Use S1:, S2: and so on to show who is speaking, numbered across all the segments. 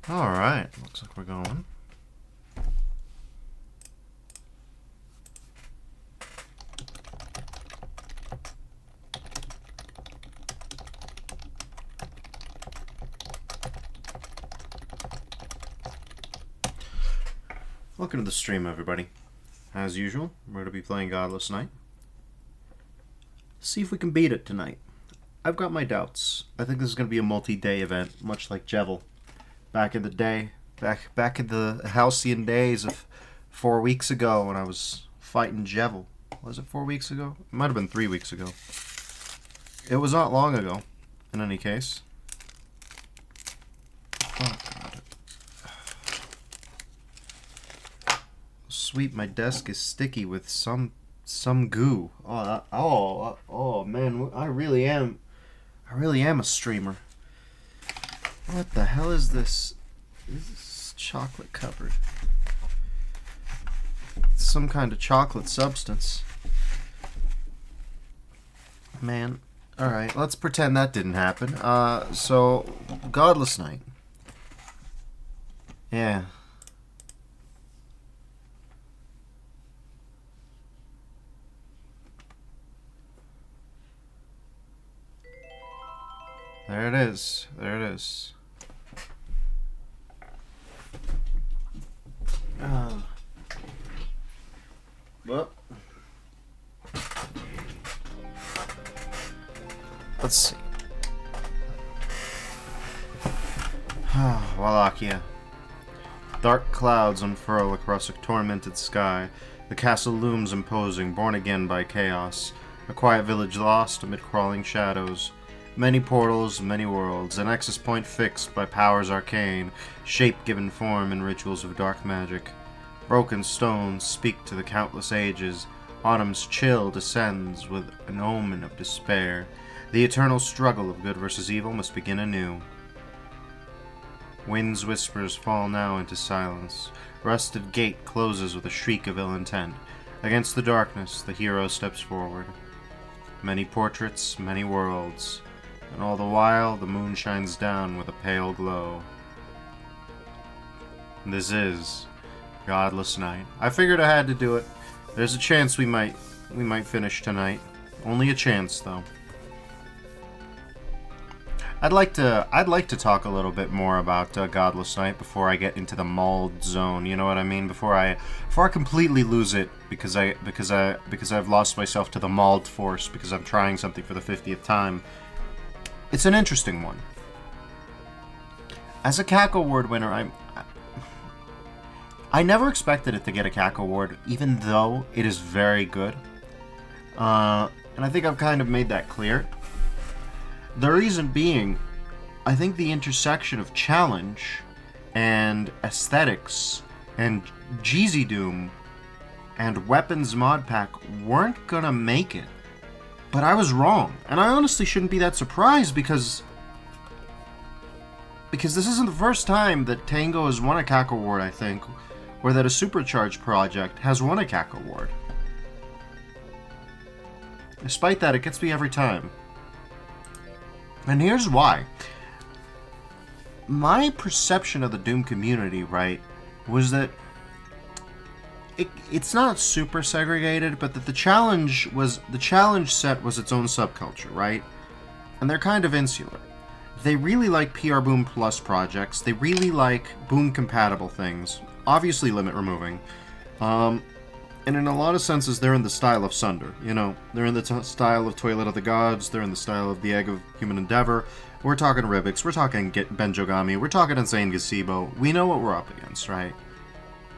S1: Alright, looks like we're going. Welcome to the stream, everybody. As usual, we're going to be playing Godless tonight. See if we can beat it tonight. I've got my doubts. I think this is going to be a multi-day event, much like Jevil. Back in the day, back in the halcyon days of 4 weeks ago when I was fighting Jevil. Was it 4 weeks ago? It might have been 3 weeks ago. It was not long ago, in any case. Oh, God. Sweet, my desk is sticky with some goo. Oh, man, I really am a streamer. What the hell is this? Is this chocolate covered? It's some kind of chocolate substance. Man. Alright, let's pretend that didn't happen. So, Godless Night. Yeah. There it is. There it is. Well, let's see. Wallachia. Dark clouds unfurl across a tormented sky. The castle looms imposing, born again by chaos. A quiet village lost amid crawling shadows. Many portals, many worlds, an access point fixed by powers arcane, shape given form in rituals of dark magic. Broken stones speak to the countless ages. Autumn's chill descends with an omen of despair. The eternal struggle of good versus evil must begin anew. Wind's whispers fall now into silence. Rusted gate closes with a shriek of ill intent. Against the darkness, the hero steps forward. Many portraits, many worlds. And all the while, the moon shines down with a pale glow. This is Godless Night. I figured I had to do it. There's a chance we might finish tonight. Only a chance, though. I'd like to talk a little bit more about Godless Night before I get into the mauled zone. You know what I mean? Before I completely lose it because I've lost myself to the mauled force because I'm trying something for the 50th time. It's an interesting one. As a CAC award winner, I never expected it to get a CAC award, even though it is very good. And I think I've kind of made that clear. The reason being, I think the intersection of challenge and aesthetics and Jeezy Doom and Weapons Mod Pack weren't gonna make it. But I was wrong, and I honestly shouldn't be that surprised because this isn't the first time that Tango has won a CAC award, I think, or that a Supercharged project has won a CAC award. Despite that, it gets me every time. And here's why. My perception of the Doom community, right, was that it's not super segregated, but that the challenge set was its own subculture, right? And they're kind of insular. They really like PR Boom Plus projects. They really like Boom compatible things. Obviously limit removing. And in a lot of senses, they're in the style of Sunder. You know, they're in the style of Toilet of the Gods. They're in the style of The Egg of Human Endeavor. We're talking Rivix. We're talking Benjogami. We're talking Insane Gazebo. We know what we're up against, right?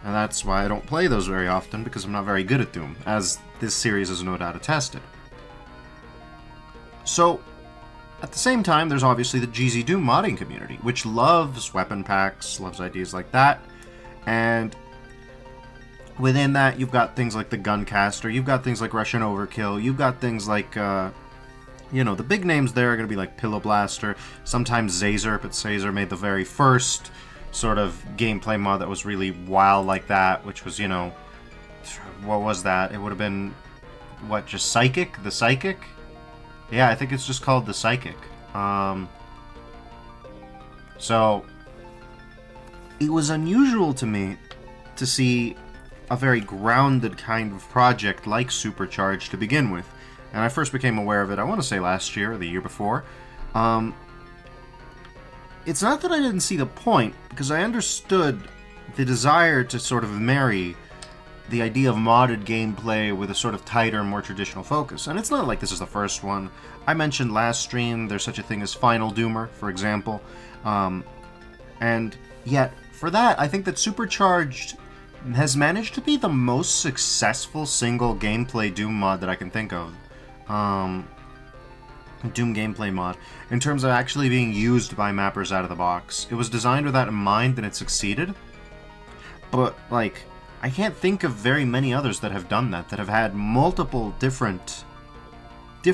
S1: And that's why I don't play those very often, because I'm not very good at Doom, as this series is no doubt attested. So, at the same time, there's obviously the Jeezy Doom modding community, which loves weapon packs, loves ideas like that, and within that, you've got things like the Guncaster, you've got things like Russian Overkill, you've got things like, the big names there are going to be like Pillow Blaster, sometimes Zazer, but Zazer made the very first sort of gameplay mod that was really wild like that, which was, what was that? It would have been, just Psychic? The Psychic? Yeah, I think it's just called the Psychic. So, it was unusual to me to see a very grounded kind of project like Supercharged to begin with. And I first became aware of it, I want to say last year or the year before. It's not that I didn't see the point, because I understood the desire to sort of marry the idea of modded gameplay with a sort of tighter, more traditional focus. And it's not like this is the first one. I mentioned last stream there's such a thing as Final Doomer, for example. And yet, for that, I think that Supercharged has managed to be the most successful single gameplay Doom mod that I can think of. Doom gameplay mod, in terms of actually being used by mappers out of the box. It was designed with that in mind and it succeeded. But, like, I can't think of very many others that have done that, that have had multiple different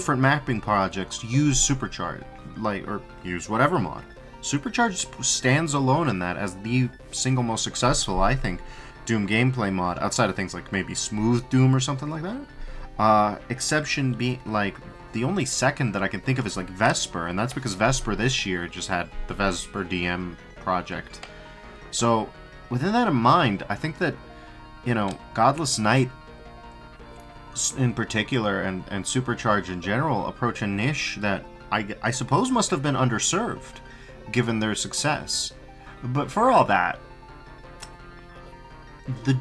S1: mapping projects use Supercharged, like, or use whatever mod. Supercharged stands alone in that as the single most successful, I think, Doom gameplay mod, outside of things like maybe Smooth Doom or something like that. Exception being, like, the only second that I can think of is, like, Vesper, and that's because Vesper this year just had the Vesper DM project. So, within that in mind, I think that, you know, Godless Knight in particular and Supercharge in general approach a niche that I suppose must have been underserved given their success. But for all that, the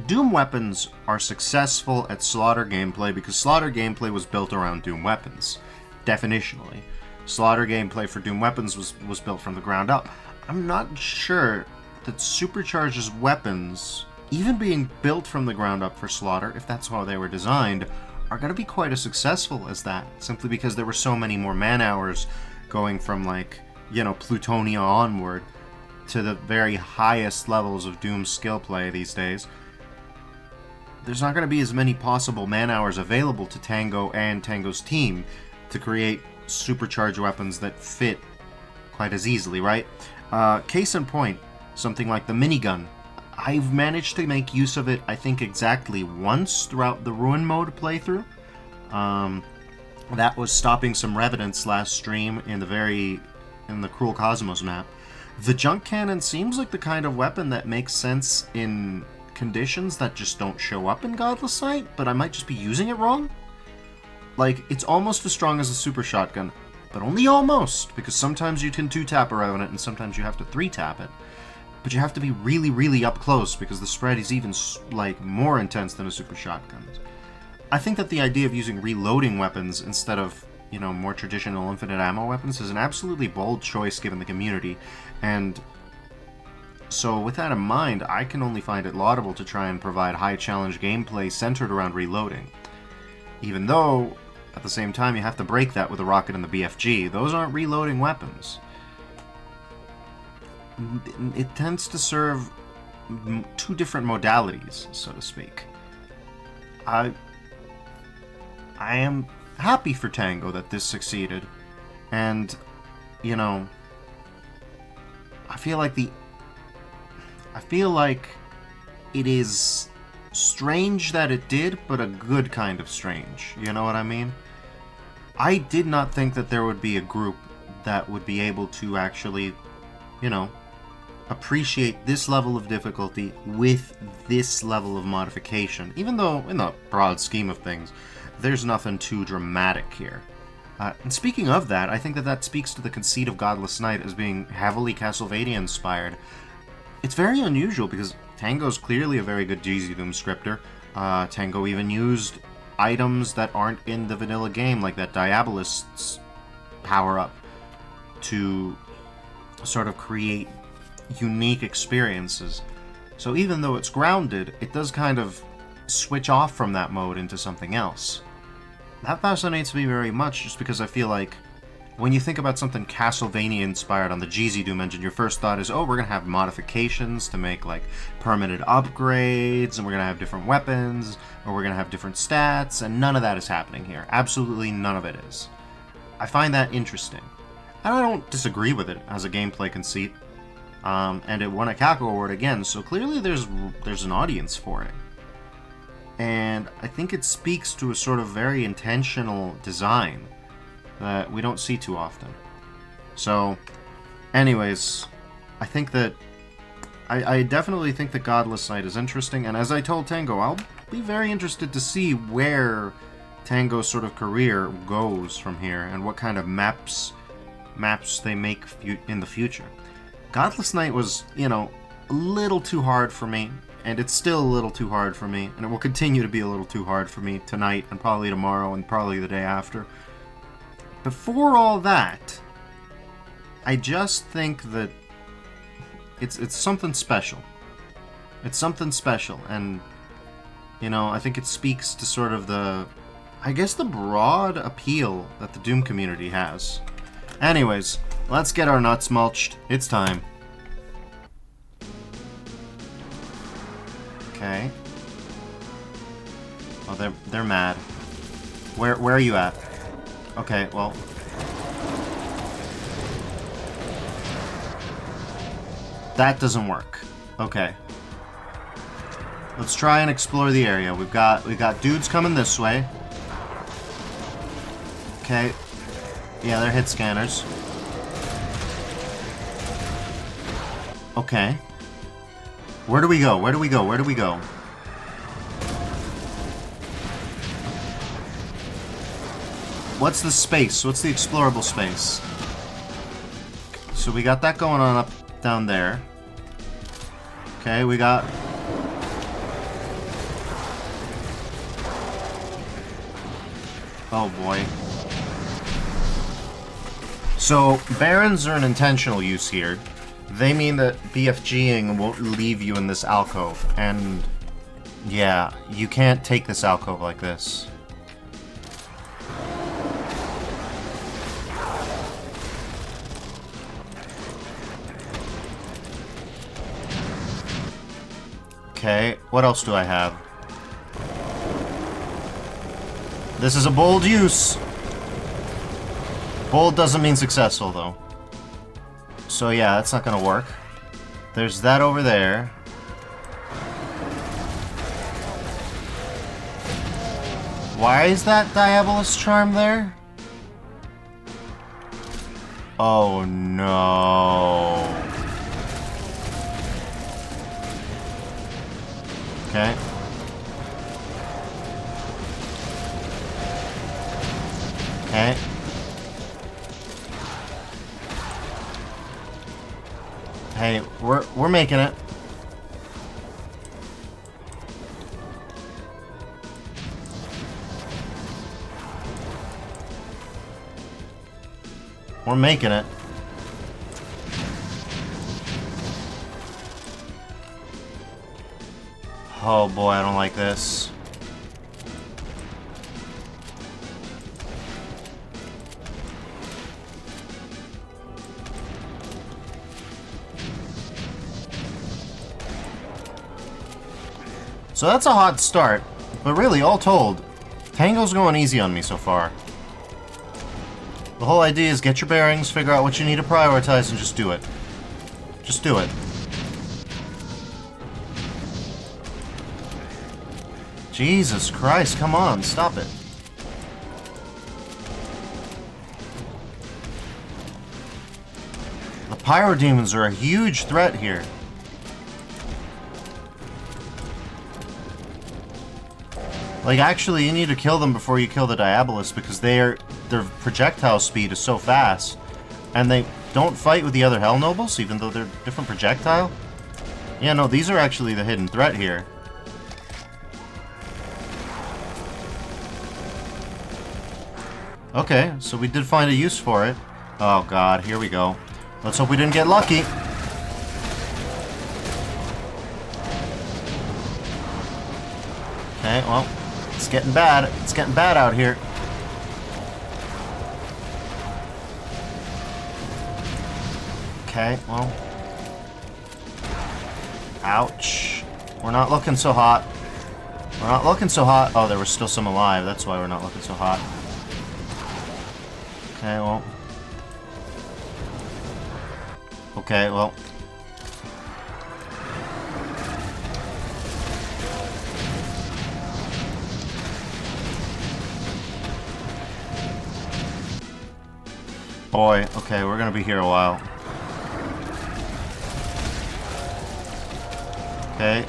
S1: Doom weapons are successful at Slaughter gameplay because Slaughter gameplay was built around Doom weapons, definitionally. Slaughter gameplay for Doom weapons was built from the ground up. I'm not sure that Supercharge's weapons, even being built from the ground up for Slaughter, if that's how they were designed, are going to be quite as successful as that, simply because there were so many more man-hours going from, like, you know, Plutonia onward to the very highest levels of Doom skill play these days. There's not going to be as many possible man-hours available to Tango and Tango's team to create supercharged weapons that fit quite as easily, right? Case in point, something like the minigun. I've managed to make use of it, I think, exactly once throughout the Ruin Mode playthrough. That was stopping some Revenants last stream in the Cruel Cosmos map. The junk cannon seems like the kind of weapon that makes sense in conditions that just don't show up in Godless Knight, but I might just be using it wrong. Like, it's almost as strong as a super shotgun, but only almost, because sometimes you can 2-tap a Revenant and sometimes you have to 3-tap it. But you have to be really, really up close because the spread is even, like, more intense than a super shotgun. I think that the idea of using reloading weapons instead of, you know, more traditional infinite ammo weapons is an absolutely bold choice given the community, and so with that in mind, I can only find it laudable to try and provide high challenge gameplay centered around reloading. Even though, at the same time, you have to break that with the rocket and the BFG. Those aren't reloading weapons. It tends to serve two different modalities, so to speak. I am happy for Tango that this succeeded, and, you know, I feel like it is strange that it did, but a good kind of strange. You know what I mean? I did not think that there would be a group that would be able to actually, you know, appreciate this level of difficulty with this level of modification, even though, in the broad scheme of things, there's nothing too dramatic here. And speaking of that, I think that speaks to the conceit of Godless Knight as being heavily Castlevania-inspired. It's very unusual because Tango's clearly a very good GZ Doom scripter. Tango even used items that aren't in the vanilla game, like that Diabolist's power-up, to sort of create unique experiences. So even though it's grounded, it does kind of switch off from that mode into something else. That fascinates me very much, just because I feel like when you think about something Castlevania-inspired on the GZ Doom engine, your first thought is, oh, we're going to have modifications to make, like, permanent upgrades, and we're going to have different weapons, or we're going to have different stats, and none of that is happening here. Absolutely none of it is. I find that interesting. And I don't disagree with it as a gameplay conceit. And it won a Cackle Award again, so clearly there's an audience for it. And I think it speaks to a sort of very intentional design that we don't see too often. So, anyways, I think that I definitely think that Godless Knight is interesting, and as I told Tango, I'll be very interested to see where Tango's sort of career goes from here, and what kind of maps they make in the future. Godless Knight was, you know, a little too hard for me, and it's still a little too hard for me, and it will continue to be a little too hard for me tonight, and probably tomorrow, and probably the day after. Before all that, I just think that it's something special. It's something special, and, you know, I think it speaks to sort of the, I guess, the broad appeal that the Doom community has. Anyways, let's get our nuts mulched. It's time. Okay. Oh, they're mad. Where are you at? Okay, well. That doesn't work. Okay. Let's try and explore the area. We got dudes coming this way. Okay. Yeah, they're hit scanners. Okay. Where do we go? Where do we go? Where do we go? What's the space? What's the explorable space? So we got that going on up down there. Okay, we got... Oh boy. So, barons are an intentional use here. They mean that BFGing won't leave you in this alcove, and yeah, you can't take this alcove like this. Okay, what else do I have? This is a bold use. Bold doesn't mean successful, though. So yeah, that's not gonna work. There's that over there. Why is that Diabolus charm there? Oh no. Okay. Okay. Hey, we're making it. We're making it. Oh boy, I don't like this. So that's a hot start, but really, all told, Tango's going easy on me so far. The whole idea is get your bearings, figure out what you need to prioritize, and just do it. Just do it. Jesus Christ, come on, stop it. The Pyro Demons are a huge threat here. Like, actually, you need to kill them before you kill the Diabolus, because their projectile speed is so fast. And they don't fight with the other Hell Nobles, even though they're different projectile. Yeah, no, these are actually the hidden threat here. Okay, so we did find a use for it. Oh god, here we go. Let's hope we didn't get lucky. Okay, well, it's getting bad. It's getting bad out here. Okay, well. Ouch. We're not looking so hot. We're not looking so hot. Oh, there were still some alive. That's why we're not looking so hot. Okay, well. Okay, well. Boy, okay, we're gonna be here a while. Okay.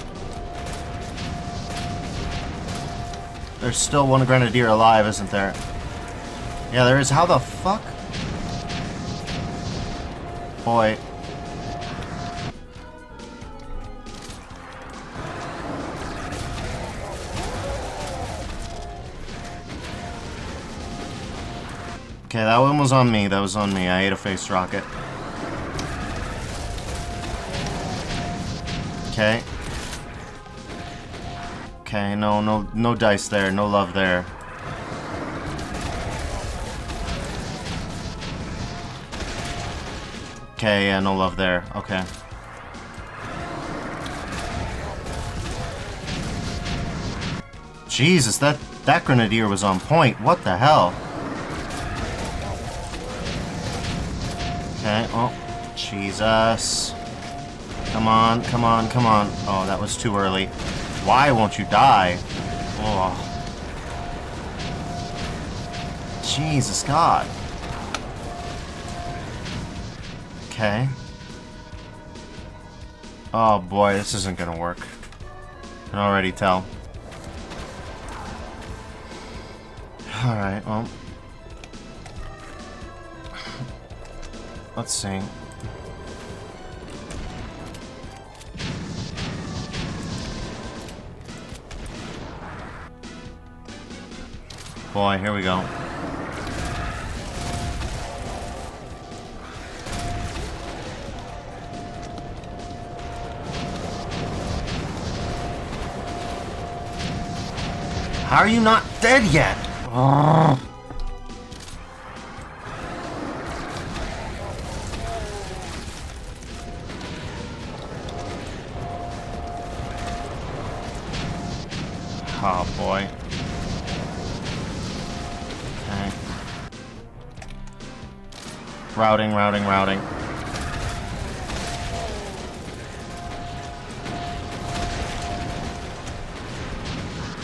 S1: There's still one grenadier alive, isn't there? Yeah, there is. How the fuck? Boy. Okay, that one was on me. That was on me. I ate a face rocket. Okay. Okay, no dice there. No love there. Okay, yeah, no love there. Okay. Jesus, that grenadier was on point. What the hell? Okay, oh, Jesus. Come on, come on, come on. Oh, that was too early. Why won't you die? Oh. Jesus God. Okay. Oh boy, this isn't gonna work. I can already tell. Alright, well. Let's see. Boy, here we go. How are you not dead yet? Oh. Oh boy. Okay. Routing.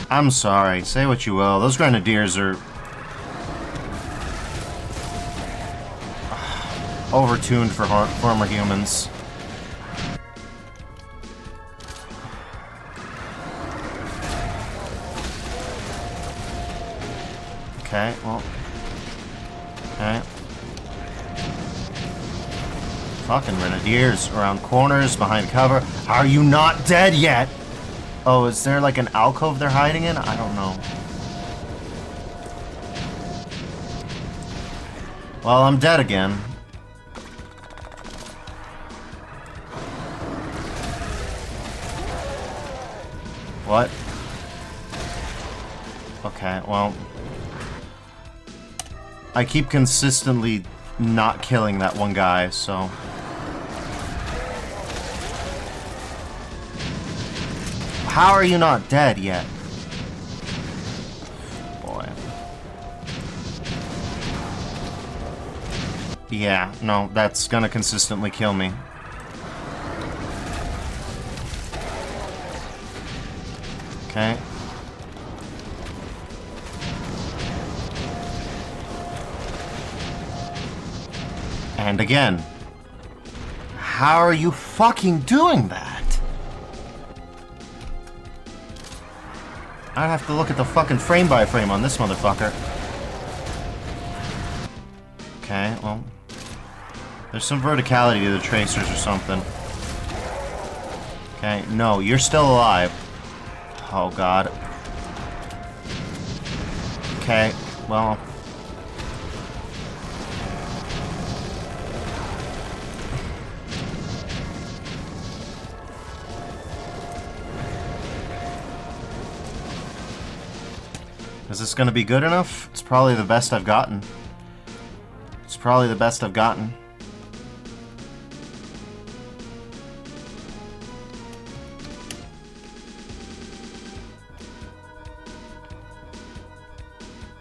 S1: I'm sorry. Say what you will. Those grenadiers are overtuned for former humans. Okay, well. Okay. Fucking grenadiers around corners, behind cover. Are you not dead yet? Oh, is there like an alcove they're hiding in? I don't know. Well, I'm dead again. What? Okay, well... I keep consistently not killing that one guy, so... How are you not dead yet? Boy. Yeah, no, that's gonna consistently kill me. Okay. And again. How are you fucking doing that? I'd have to look at the fucking frame by frame on this motherfucker. Okay, well... There's some verticality to the tracers or something. Okay, no, you're still alive. Oh god. Okay, well... Is this gonna be good enough? It's probably the best I've gotten. It's probably the best I've gotten.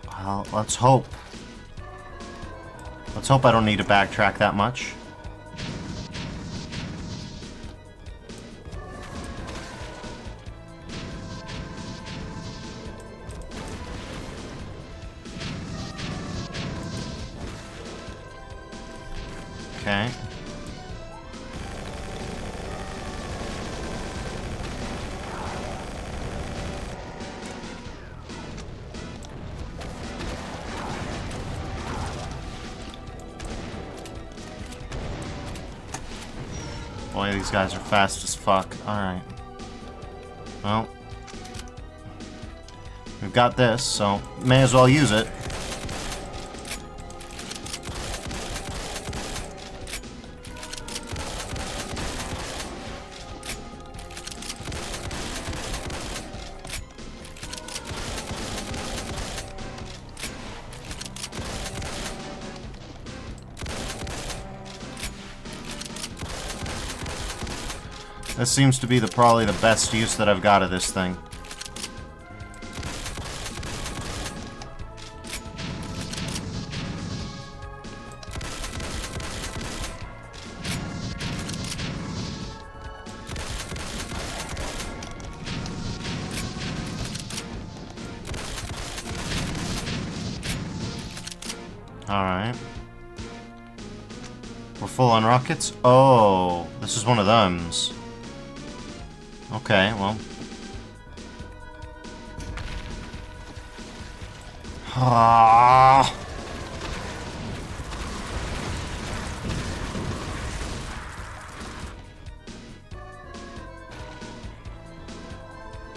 S1: Well, let's hope. Let's hope I don't need to backtrack that much. Okay. Boy, these guys are fast as fuck. Alright. Well. We've got this, so may as well use it. This seems to be probably the best use that I've got of this thing. Alright. We're full on rockets? Oh, this is one of them's. Okay, well. Ah.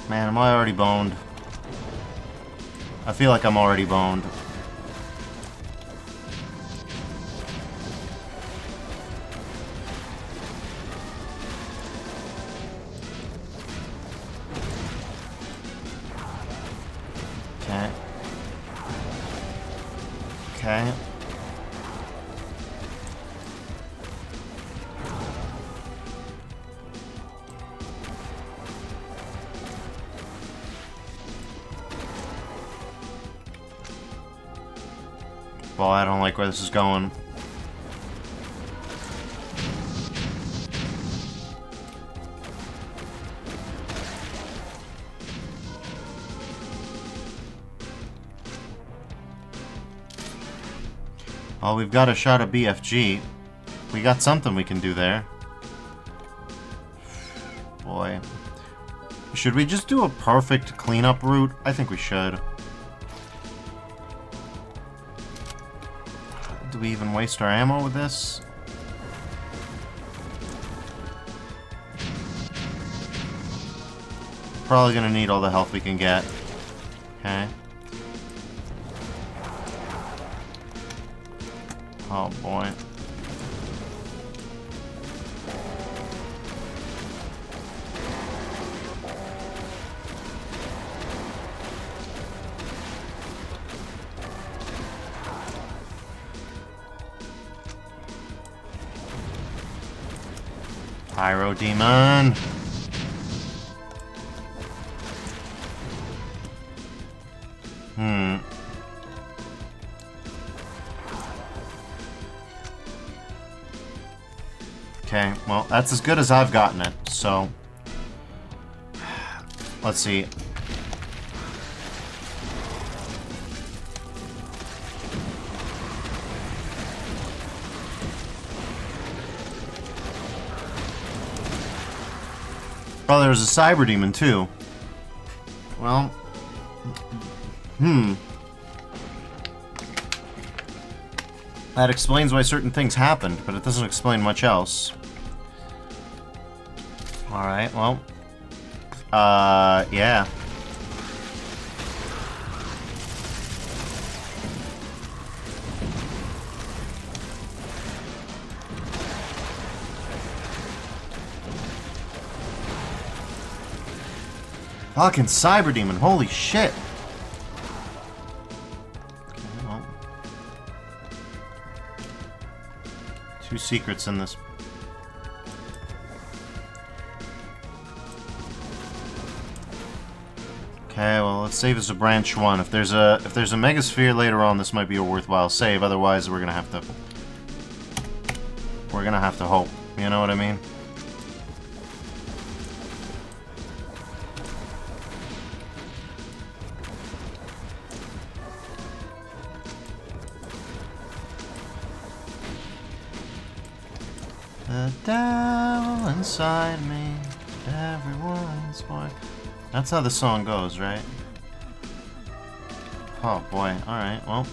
S1: Man, am I already boned? I feel like I'm already boned. Okay. Okay. Well, I don't like where this is going. Oh, we've got a shot of BFG. We got something we can do there. Boy. Should we just do a perfect cleanup route? I think we should. Do we even waste our ammo with this? Probably gonna need all the health we can get. Okay. Oh boy. Pyro Demon! Okay, well, that's as good as I've gotten it, so... Let's see. Oh, there's a Cyber Demon, too. Well... That explains why certain things happened, but it doesn't explain much else. Alright, well... yeah. Fucking Cyber Demon, holy shit! Okay, well. 2 secrets in this. Okay, well, let's save as a branch 1. If there's a Megasphere later on, this might be a worthwhile save. Otherwise, we're gonna have to hope. You know what I mean? The devil inside me, everyone's boy. That's how the song goes, right? Oh boy, alright, well.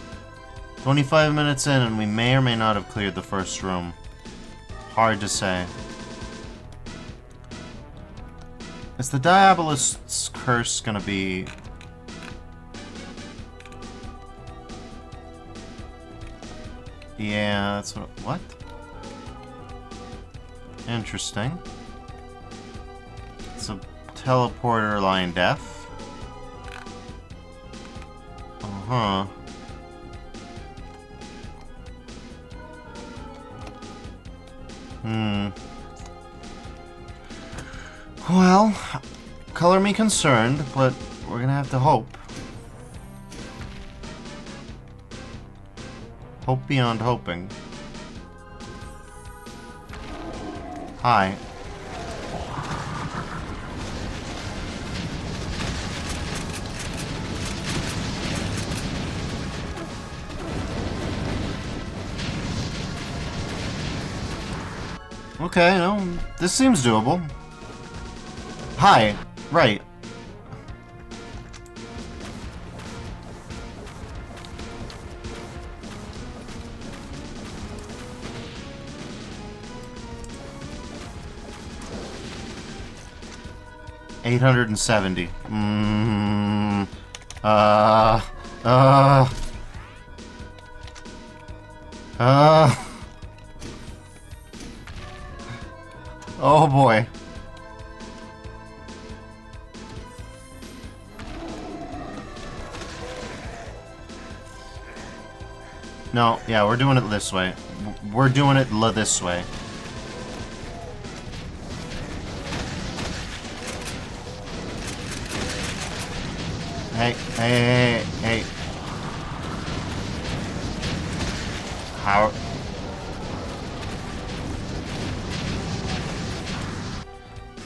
S1: 25 minutes in and we may or may not have cleared the first room. Hard to say. Is the Diabolist's curse gonna be... Yeah, that's what... What? Interesting. It's a teleporter line death. Uh-huh. Well, color me concerned, but we're gonna have to hope. Hope beyond hoping. Hi. Okay, no, this seems doable. Hi. Right. $870. Oh boy. No, yeah, we're doing it this way. We're doing it this way. Hey, hey, hey, hey. How?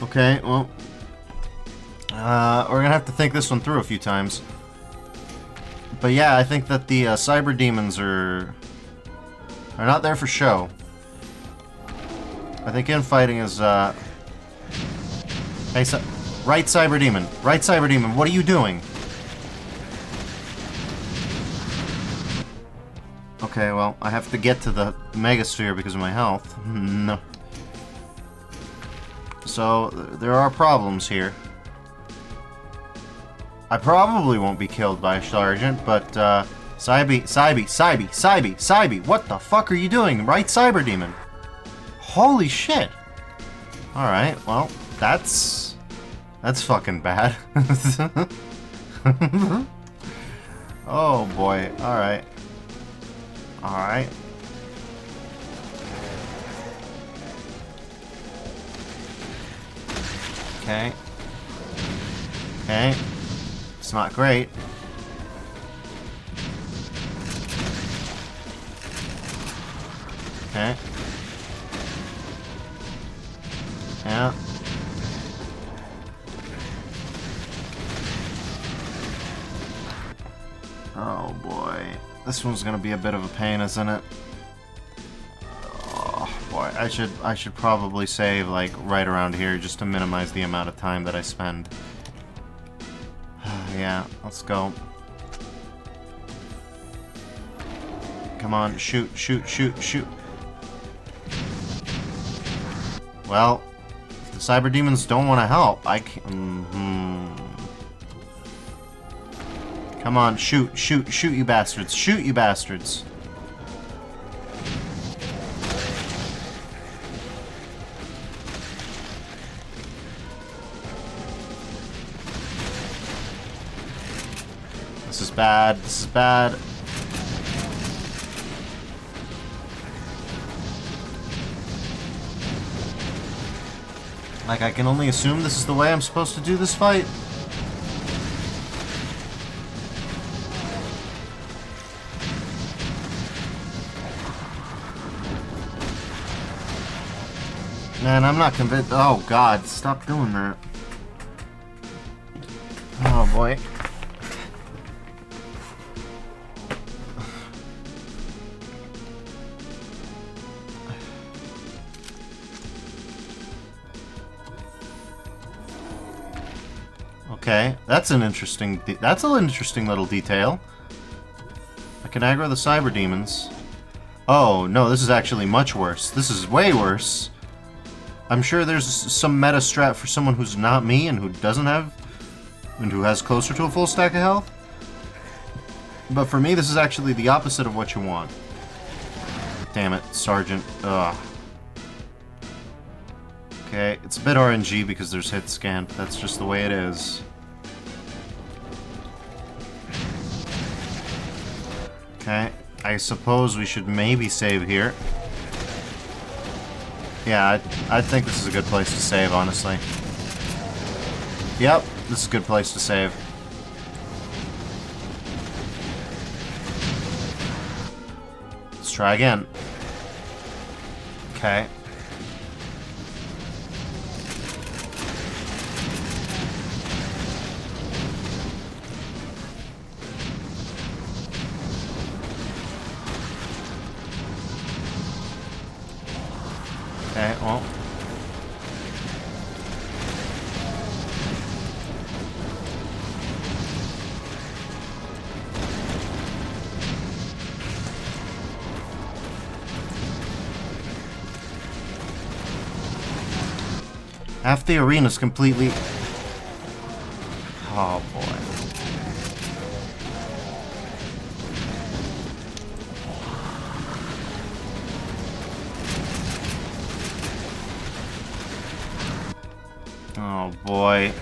S1: Okay, well, we're gonna have to think this one through a few times. But yeah, I think that the cyber demons are not there for show. I think infighting is Hey, right cyber demon, what are you doing? Okay, well, I have to get to the megasphere because of my health. No. So, there are problems here. I probably won't be killed by a sergeant, but, Cybe, what the fuck are you doing? Right cyber demon? Holy shit! Alright, well, that's fucking bad. Oh boy, alright. Alright. Okay. Okay. It's not great. Okay. Yeah. Oh boy. This one's gonna be a bit of a pain, isn't it? Oh boy, I should probably save like right around here just to minimize the amount of time that I spend. Yeah, let's go. Come on, shoot, shoot, shoot, shoot. Well, if the cyber demons don't want to help, I can. Come on, shoot, shoot, shoot, you bastards. Shoot, you bastards. This is bad. This is bad. Like, I can only assume this is the way I'm supposed to do this fight. Man, I'm not convinced. Oh god, stop doing that. Oh boy. Okay, that's an interesting little detail. I can aggro the cyber demons. Oh, no, this is actually much worse. This is way worse. I'm sure there's some meta strat for someone who's not me and who doesn't have, and who has closer to a full stack of health. But for me, this is actually the opposite of what you want. Damn it, Sergeant. Ugh. Okay, it's a bit RNG because there's hit scan, but that's just the way it is. Okay, I suppose we should maybe save here. Yeah, I think this is a good place to save, honestly. Yep, this is a good place to save. Let's try again. Okay. Okay, well. Half the arena's completely... Oh, boy. Oh, boy.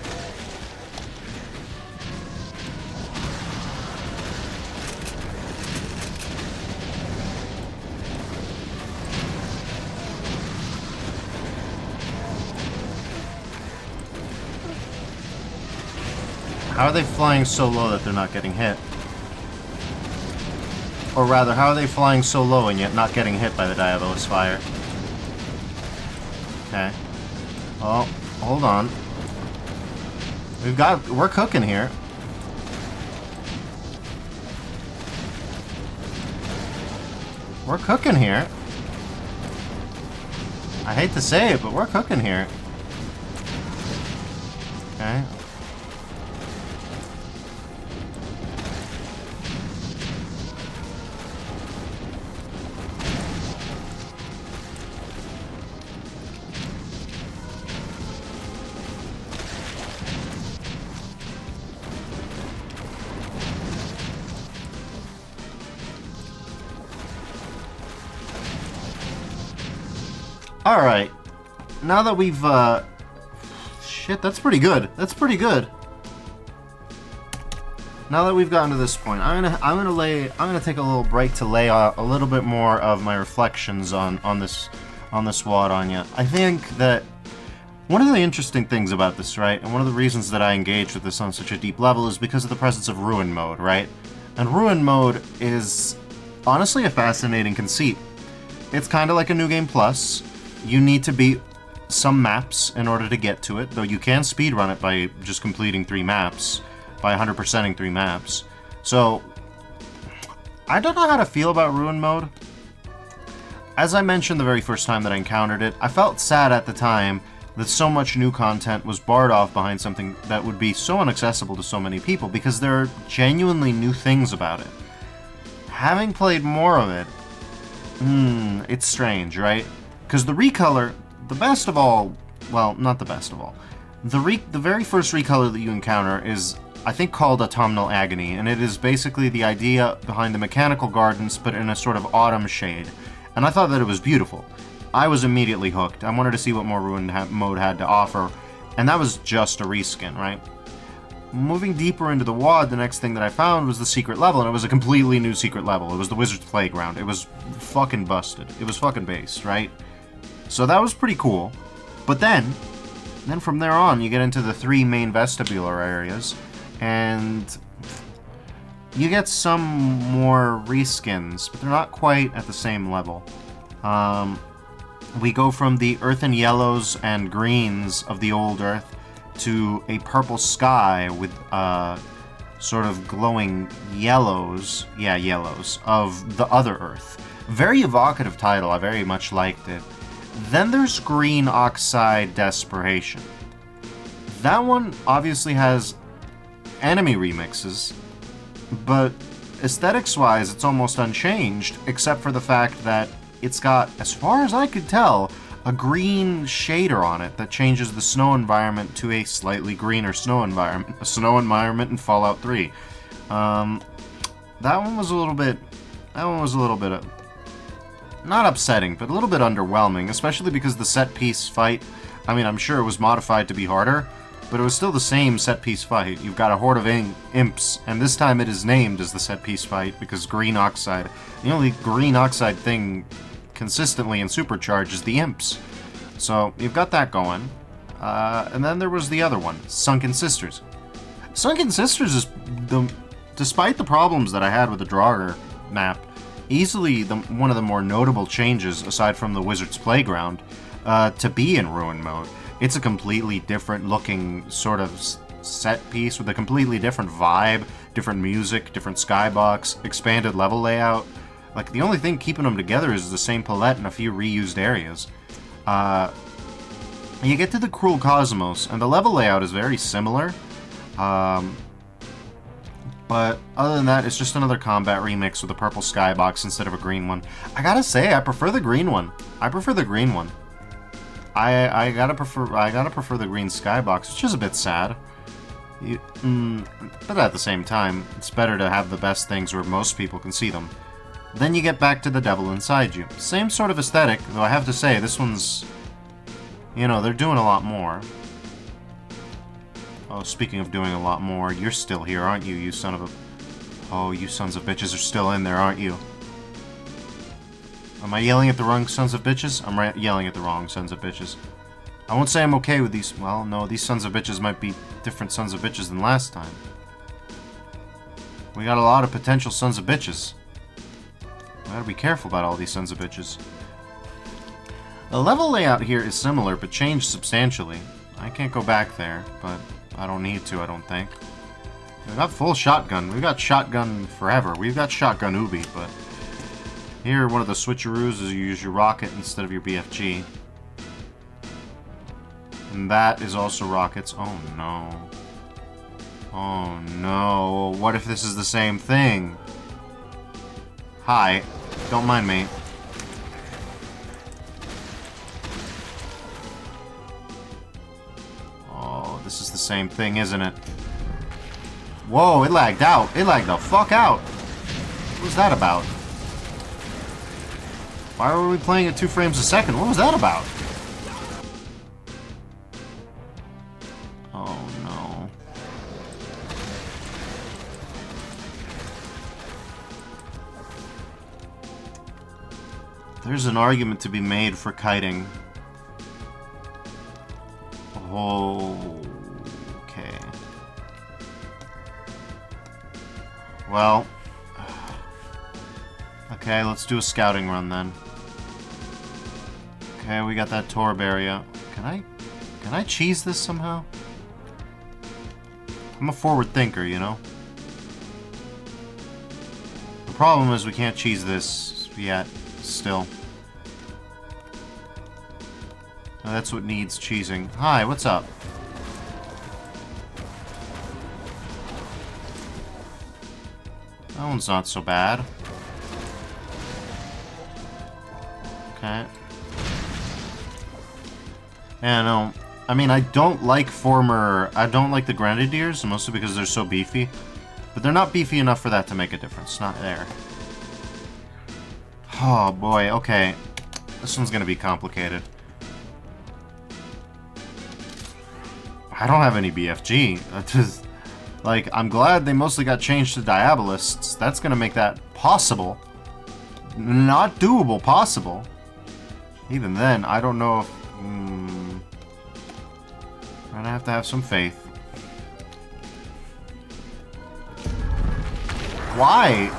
S1: How are they flying so low that they're not getting hit? Or rather, how are they flying so low and yet not getting hit by the Diabolus fire? Okay. Oh, hold on. We're cooking here. We're cooking here. I hate to say it, but we're cooking here. Okay. Alright, now that we've, shit, that's pretty good. That's pretty good. Now that we've gotten to this point, I'm gonna take a little break to lay a little bit more of my reflections on this WOD on you. I think that one of the interesting things about this, right, and one of the reasons that I engage with this on such a deep level is because of the presence of Ruin Mode, right? And Ruin Mode is honestly a fascinating conceit. It's kind of like a New Game Plus. You need to beat some maps in order to get to it, though you can speedrun it by just completing 3 maps, by 100%ing 3 maps. So, I don't know how to feel about Ruin Mode. As I mentioned the very first time that I encountered it, I felt sad at the time that so much new content was barred off behind something that would be so inaccessible to so many people, because there are genuinely new things about it. Having played more of it, it's strange, right? Because the recolor, the best of all, well, not the best of all, the very first recolor that you encounter is, I think, called Autumnal Agony, and it is basically the idea behind the mechanical gardens, but in a sort of autumn shade. And I thought that it was beautiful. I was immediately hooked. I wanted to see what more Ruin Mode had to offer, and that was just a reskin, right? Moving deeper into the WOD, the next thing that I found was the secret level, and it was a completely new secret level. It was the Wizard's Playground. It was fucking busted. It was fucking based, right? So that was pretty cool. But then from there on, you get into the 3 main vestibular areas, and you get some more reskins, but they're not quite at the same level. We go from the earthen yellows and greens of the old Earth to a purple sky with sort of glowing yellows, of the other Earth. Very evocative title, I very much liked it. Then there's Green Oxide Desperation. That one obviously has enemy remixes, but aesthetics-wise it's almost unchanged, except for the fact that it's got, as far as I could tell, a green shader on it that changes the snow environment to a slightly greener snow environment. A snow environment in Fallout 3. That one was a little bit... not upsetting, but a little bit underwhelming, especially because the set-piece fight... I mean, I'm sure it was modified to be harder, but it was still the same set-piece fight. You've got a horde of imps, and this time it is named as the set-piece fight because green oxide... The only green oxide thing consistently in Supercharge is the imps. So, you've got that going. And then there was the other one, Sunken Sisters. Sunken Sisters is... Despite the problems that I had with the Draugr map, easily one of the more notable changes, aside from the Wizard's Playground, to be in Ruin mode. It's a completely different looking sort of set piece with a completely different vibe, different music, different skybox, expanded level layout. Like, the only thing keeping them together is the same palette and a few reused areas. You get to the Cruel Cosmos, and the level layout is very similar. But other than that, it's just another combat remix with a purple skybox instead of a green one. I gotta say, I prefer the green one. I prefer the green one. I gotta prefer the green skybox, which is a bit sad. But at the same time, it's better to have the best things where most people can see them. Then you get back to the devil inside you. Same sort of aesthetic, though I have to say, this one's... You know, they're doing a lot more. Oh, speaking of doing a lot more, you're still here, aren't you, you son of a... Oh, you sons of bitches are still in there, aren't you? Am I yelling at the wrong sons of bitches? I'm yelling at the wrong sons of bitches. I won't say I'm okay with these... Well, no, these sons of bitches might be different sons of bitches than last time. We got a lot of potential sons of bitches. I gotta be careful about all these sons of bitches. The level layout here is similar, but changed substantially. I can't go back there, but I don't need to, I don't think. We've got full shotgun. We've got shotgun forever. We've got shotgun Ubi, but... Here, one of the switcheroos is you use your rocket instead of your BFG. And that is also rockets. Oh no. Oh no. What if this is the same thing? Hi. Don't mind me. Oh, this is the same thing, isn't it? Whoa, it lagged out. It lagged the fuck out. What was that about? Why were we playing at 2 frames a second? What was that about? Oh no. There's an argument to be made for kiting. Okay. Well. Okay, let's do a scouting run then. Okay, we got that Torb area. Can I cheese this somehow? I'm a forward thinker, you know? The problem is we can't cheese this yet, still. Now that's what needs cheesing. Hi, what's up? That one's not so bad. Okay. Yeah, no. I mean, I don't like the Grenadiers, mostly because they're so beefy. But they're not beefy enough for that to make a difference. Not there. Oh, boy. Okay. This one's gonna be complicated. I don't have any BFG. Like, I'm glad they mostly got changed to Diabolists. That's gonna make that possible. Not doable, possible. Even then, I don't know if... I'm gonna have to have some faith. Why?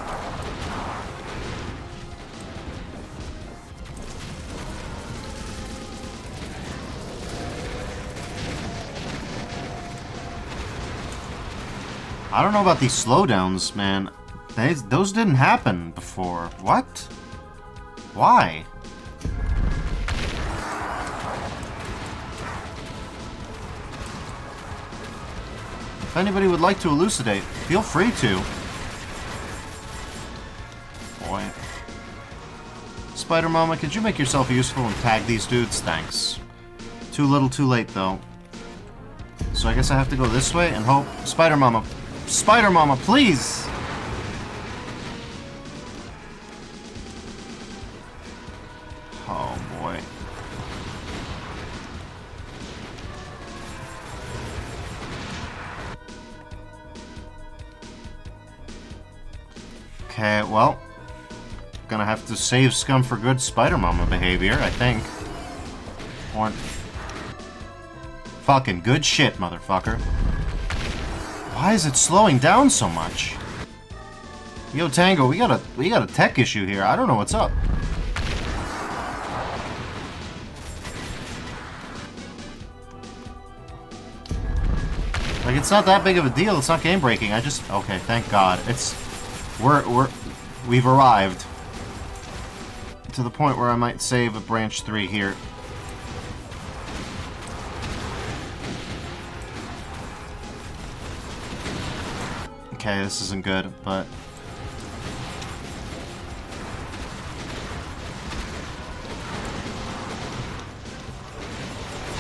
S1: I don't know about these slowdowns, man. Those didn't happen before. What? Why? If anybody would like to elucidate, feel free to. Boy. Spider Mama, could you make yourself useful and tag these dudes? Thanks. Too little, too late, though. So I guess I have to go this way and hope... Spider Mama! Spider Mama, please! Oh, boy. Okay, well... Gonna have to save Scum for good Spider Mama behavior, I think. Or... Fucking good shit, motherfucker. Why is it slowing down so much? Yo, Tango, we got a tech issue here. I don't know what's up. Like, it's not that big of a deal. It's not game breaking. I just... Okay, thank God. It's... We've arrived. To the point where I might save a branch 3 here. Okay, this isn't good, but...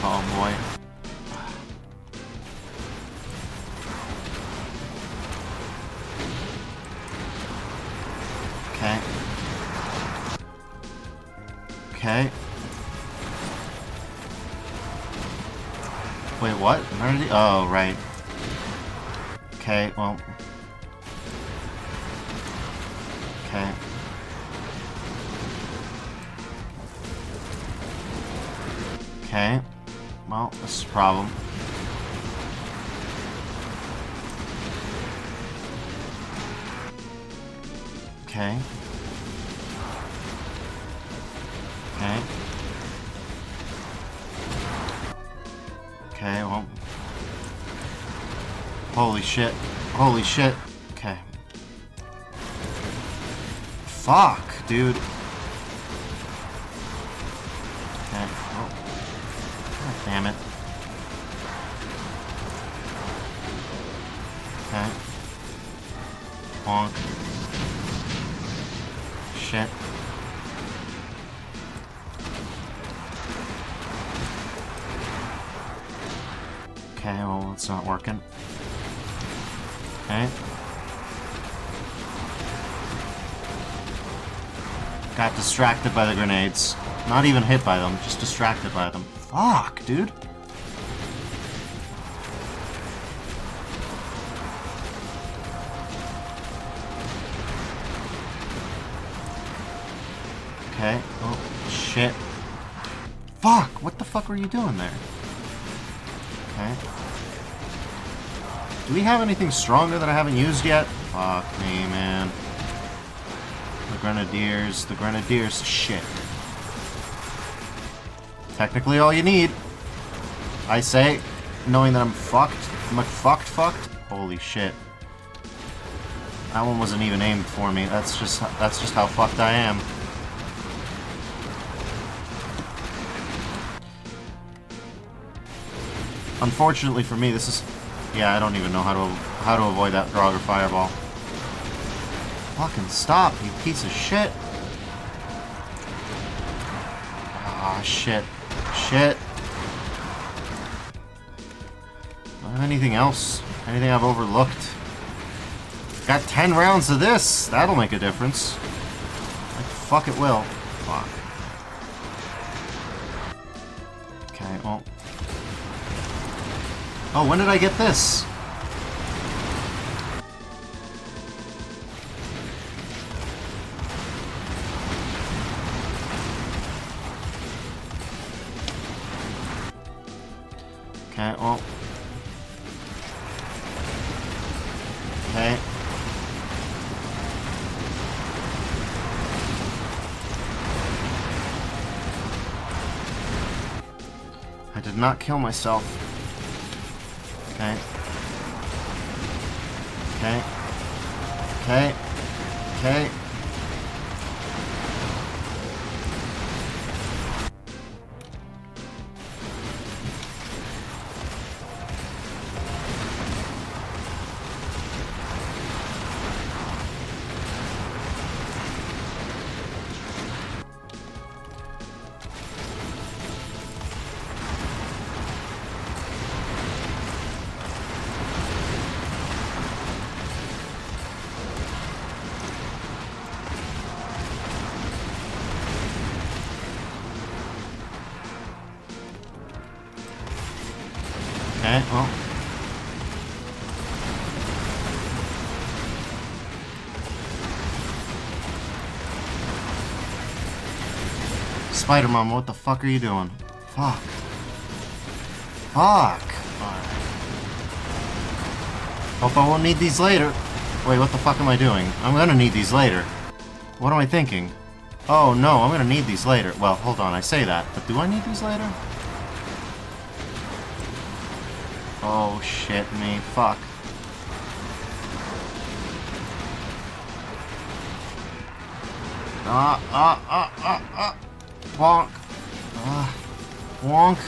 S1: Oh boy. Okay. Okay. Wait, what? Where did he... Oh, right. Okay, well... Okay. Okay. Well, this is a problem. Okay. Okay. Okay, well... Holy shit. Holy shit. Okay. Fuck, dude. Okay. Oh. God damn it. Okay. Bonk. Shit. Okay, well, it's not working. Okay. Got distracted by the grenades. Not even hit by them, just distracted by them. Fuck, dude. Okay. Oh, shit. Fuck! What the fuck were you doing there? Okay. Do we have anything stronger that I haven't used yet? Fuck me, man. The Grenadiers, shit. Technically all you need. I say, knowing that I'm fucked. I'm fucked. Holy shit. That one wasn't even aimed for me. That's just how fucked I am. Unfortunately for me, this is... Yeah, I don't even know how to avoid that Draugr Fireball. Fucking stop, you piece of shit. Ah, shit. Shit. Do I have anything else? Anything I've overlooked? Got 10 rounds of this! That'll make a difference. Like, fuck it will. Fuck. Okay, well... Oh, when did I get this? Okay, well... Okay. I did not kill myself. Okay. Okay. Okay. Okay. Okay, well. Spider-Mom, what the fuck are you doing? Fuck. Fuck. Alright. Hope I won't need these later. Wait, what the fuck am I doing? I'm gonna need these later. What am I thinking? Oh, no, I'm gonna need these later. Well, hold on, I say that, but do I need these later? Oh, shit me. Fuck. Wonk. Wonk.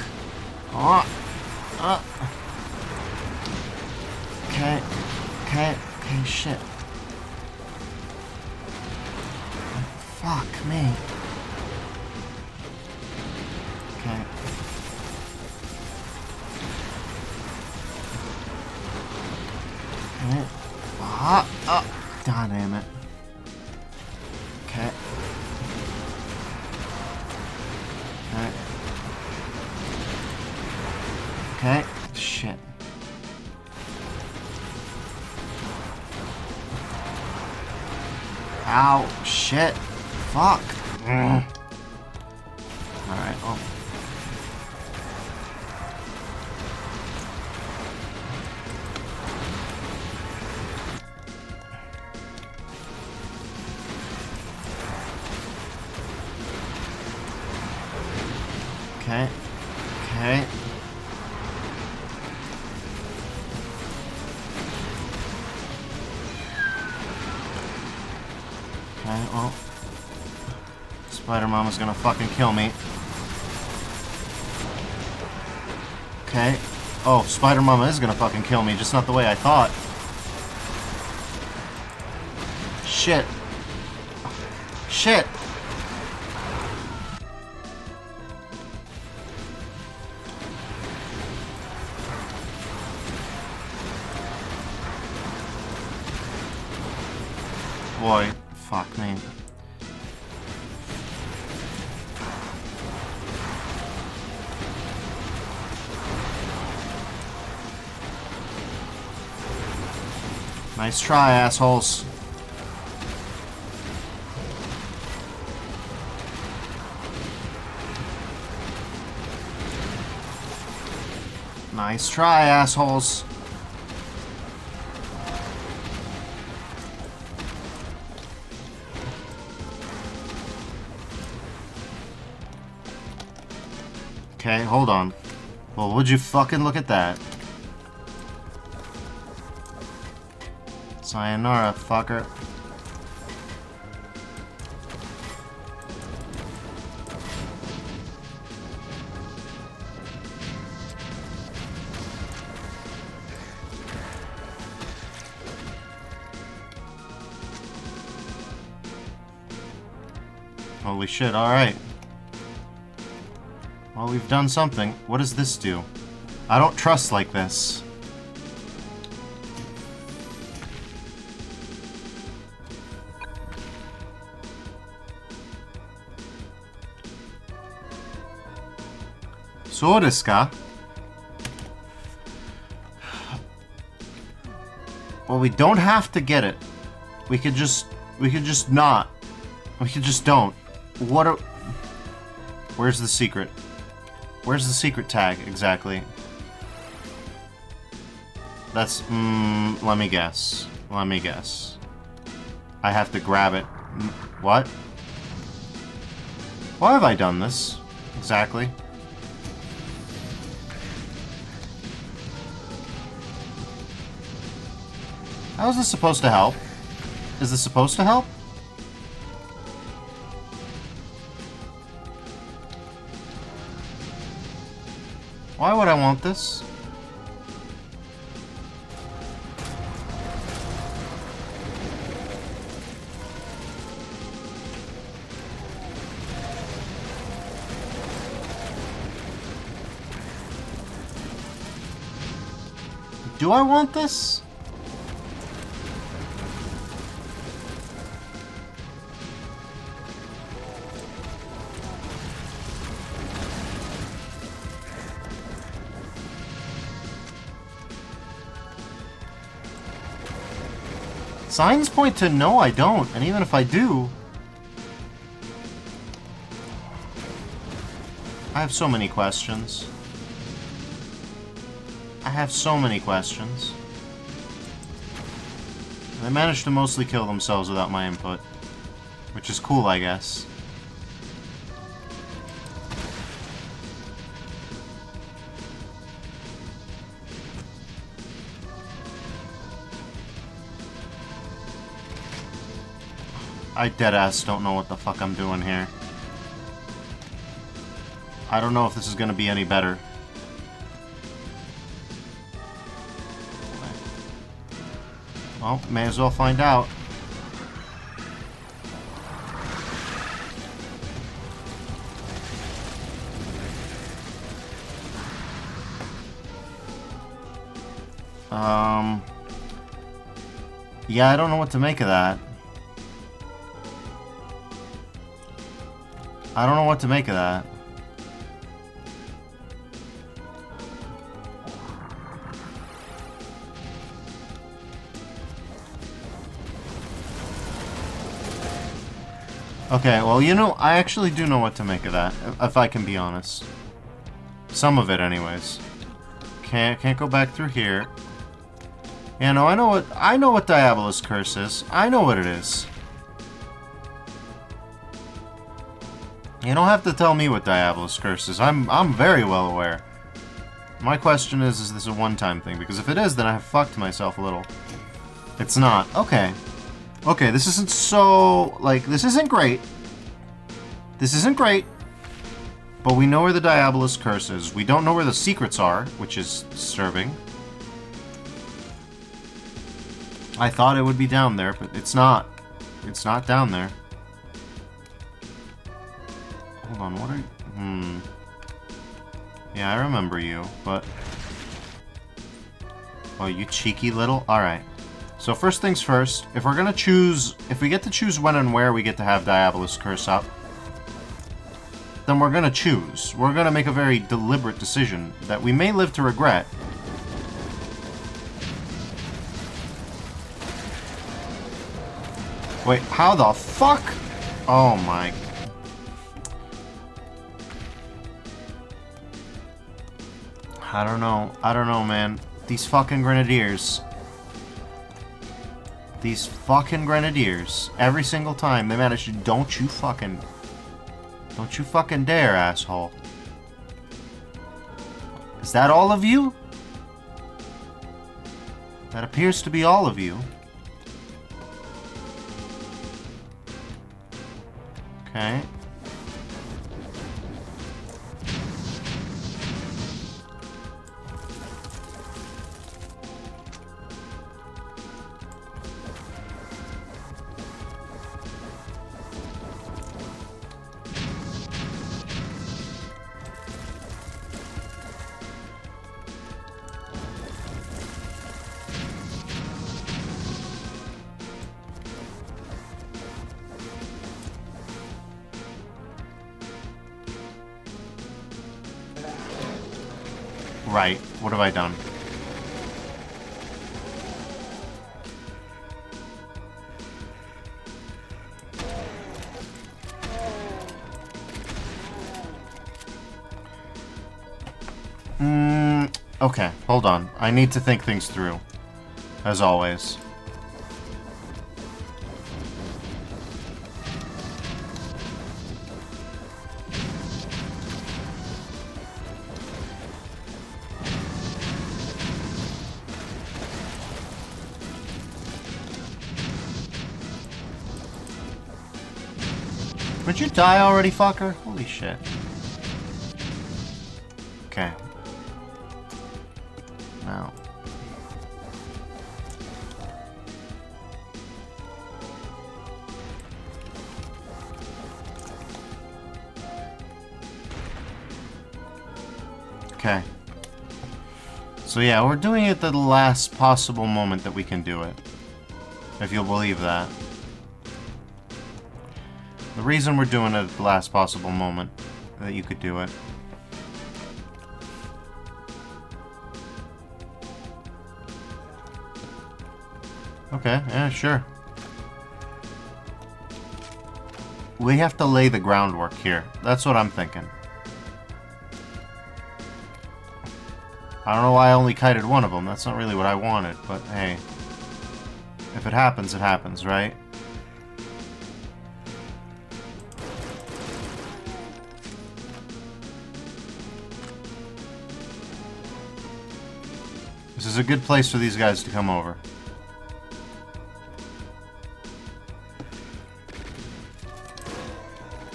S1: Okay. Okay. Okay, shit. Fuck me. Okay. Okay. God damn it. Okay. Okay. Okay. Shit. Ow. Shit. Fuck. Alright, well. Okay. Okay. Okay, well. Spider-Mom is gonna fucking kill me. Okay. Oh, Spider-Mama is gonna fucking kill me, just not the way I thought. Shit. Shit! Boy, fuck me. Nice try, assholes. Nice try, assholes. Okay, hold on. Well, would you fucking look at that? Sayonara, fucker. Holy shit, alright. Well, we've done something. What does this do? I don't trust like this. So desu ka? Well, we don't have to get it. We could just not. We could just don't. What are... Where's the secret? Where's the secret tag, exactly? That's, let me guess. Let me guess. I have to grab it. What? Why have I done this? Exactly. How is this supposed to help? Is this supposed to help? Why would I want this? Do I want this? Signs point to no, I don't. And even if I do... I have so many questions. I have so many questions. They managed to mostly kill themselves without my input. Which is cool, I guess. I deadass don't know what the fuck I'm doing here. I don't know if this is gonna be any better. Well, may as well find out. Yeah, I don't know what to make of that. I don't know what to make of that. Okay, well, you know, I actually do know what to make of that, if I can be honest. Some of it, anyways. Can't go back through here. Yeah, no, I know what Diabolus Curse is. I know what it is. You don't have to tell me what Diabolus Curse is. I'm very well aware. My question is this a one-time thing? Because if it is, then I have fucked myself a little. It's not. Okay. Okay, this isn't so... Like, this isn't great. This isn't great. But we know where the Diabolus Curse is. We don't know where the secrets are, which is disturbing. I thought it would be down there, but it's not. It's not down there. Hold on, what are you... Yeah, I remember you, but... Oh, you cheeky little... Alright. So first things first, if we're gonna choose... If we get to choose when and where we get to have Diabolus Curse up, then we're gonna choose. We're gonna make a very deliberate decision that we may live to regret. Wait, how the fuck? Oh my... I don't know, man. These fucking Grenadiers. These fucking Grenadiers. Every single time they manage to... Don't you fucking dare, asshole. Is that all of you? That appears to be all of you. Okay. Right. What have I done? Okay. Hold on. I need to think things through. As always. Would you die already, fucker? Holy shit. Okay. Now. Okay. So yeah, we're doing it at the last possible moment that we can do it. If you'll believe that. The reason we're doing it at the last possible moment that you could do it. Okay, yeah, sure. We have to lay the groundwork here. That's what I'm thinking. I don't know why I only kited one of them. That's not really what I wanted, but hey. If it happens, right? This is a good place for these guys to come over.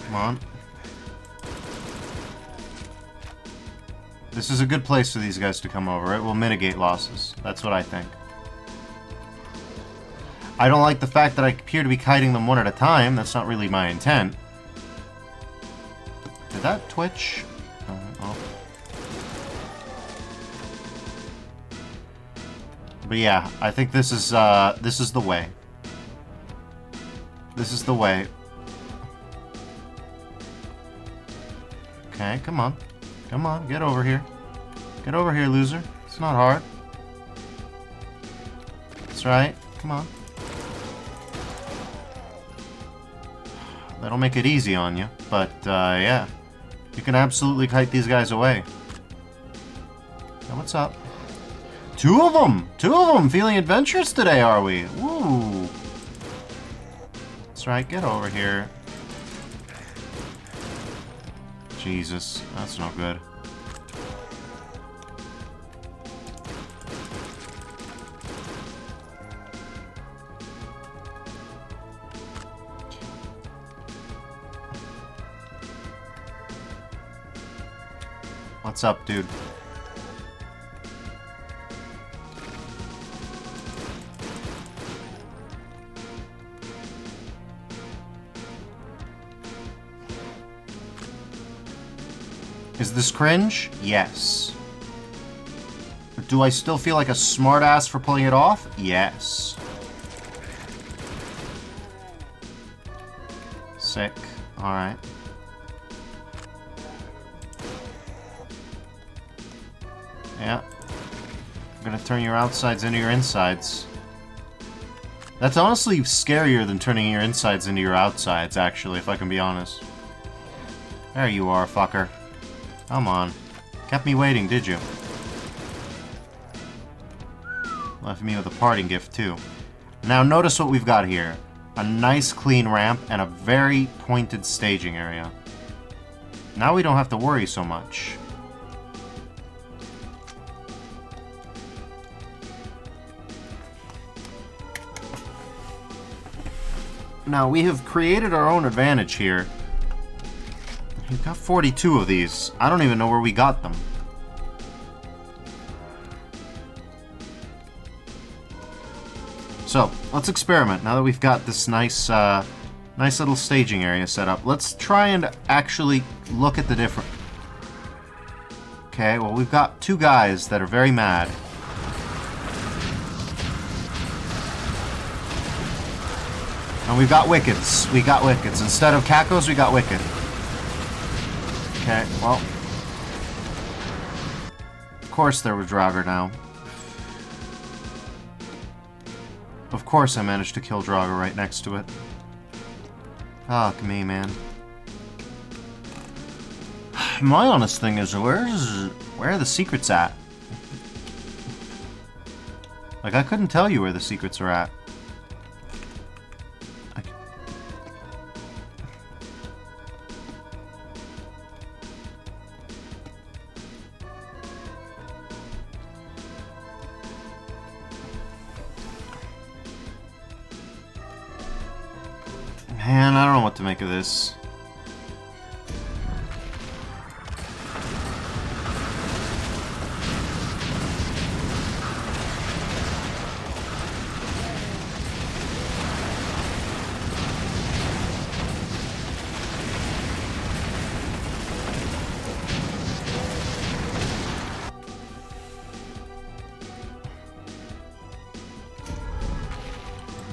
S1: Come on. This is a good place for these guys to come over. It will mitigate losses. That's what I think. I don't like the fact that I appear to be kiting them one at a time. That's not really my intent. Did that twitch? Oh. But yeah, I think this is the way. This is the way. Okay, come on. Come on, get over here. Get over here, loser. It's not hard. That's right. Come on. That'll make it easy on you, but yeah. You can absolutely kite these guys away. Now, what's up? Two of them! Two of them! Feeling adventurous today, are we? Woo! That's right, get over here. Jesus, that's no good. What's up, dude? Is this cringe? Yes. Do I still feel like a smartass for pulling it off? Yes. Sick. Alright. Yeah. I'm gonna turn your outsides into your insides. That's honestly scarier than turning your insides into your outsides, actually, if I can be honest. There you are, fucker. Come on. Kept me waiting, did you? Left me with a parting gift, too. Now, notice what we've got here. A nice, clean ramp and a very pointed staging area. Now we don't have to worry so much. Now, we have created our own advantage here. We've got 42 of these. I don't even know where we got them. So, let's experiment. Now that we've got this nice little staging area set up, let's try and actually look at the different... Okay, well, we've got two guys that are very mad. And we've got wickets. We got wickets. Instead of Kakos, we got wicket. Okay, well. Of course there was Draugr now. Of course I managed to kill Draugr right next to it. Fuck me, man. My honest thing is, where are the secrets at? Like, I couldn't tell you where the secrets are at. Man, I don't know what to make of this.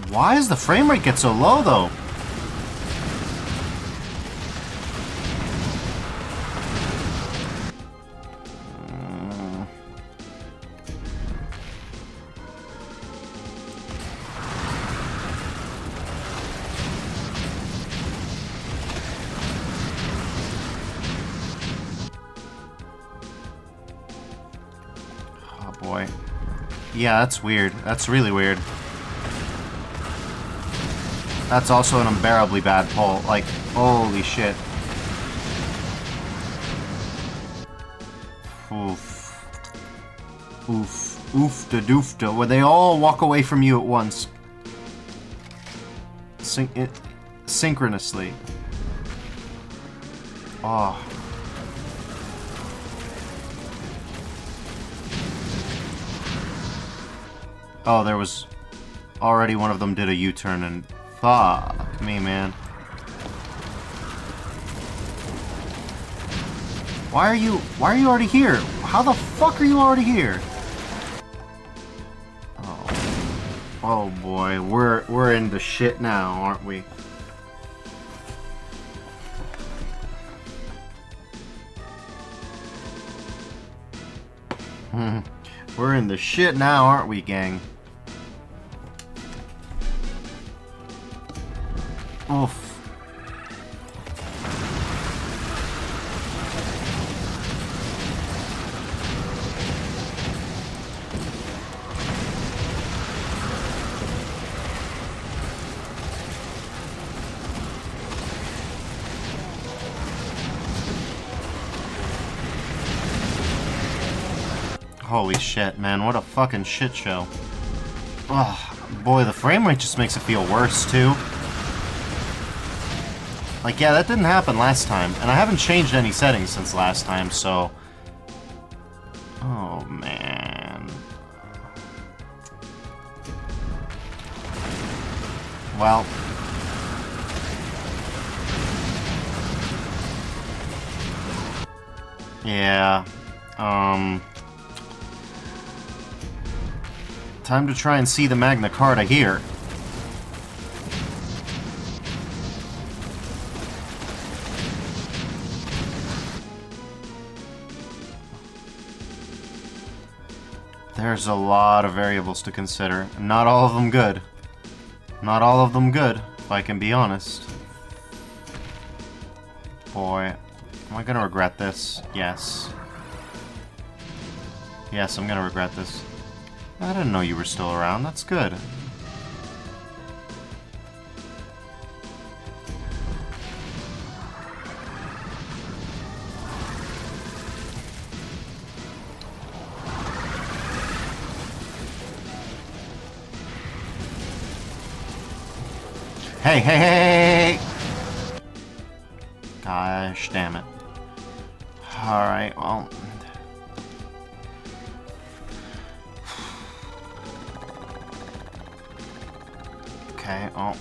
S1: Why does the frame rate get so low, though? Oh boy. Yeah, that's weird. That's really weird. That's also an unbearably bad pull. Like, holy shit. Oof. Oof. Oofta doofta. Where they all walk away from you at once. Synchronously. Oh. Oh, there was... Already one of them did a U-turn and... Fuck me, man. Why are you already here? How the fuck are you already here? Oh. Oh boy, we're in the shit now, aren't we? We're in the shit now, aren't we, gang? Oof. Holy shit, man, what a fucking shit show. Oh, boy, the frame rate just makes it feel worse, too. Like, yeah, that didn't happen last time, and I haven't changed any settings since last time, so... Oh, man. Well... Yeah, time to try and see the Magna Carta here. There's a lot of variables to consider, and not all of them good. Not all of them good, if I can be honest. Boy, am I gonna regret this? Yes. Yes, I'm gonna regret this. I didn't know you were still around. That's good. Hey, hey, hey, hey! Gosh damn it. Alright, well... Okay, well,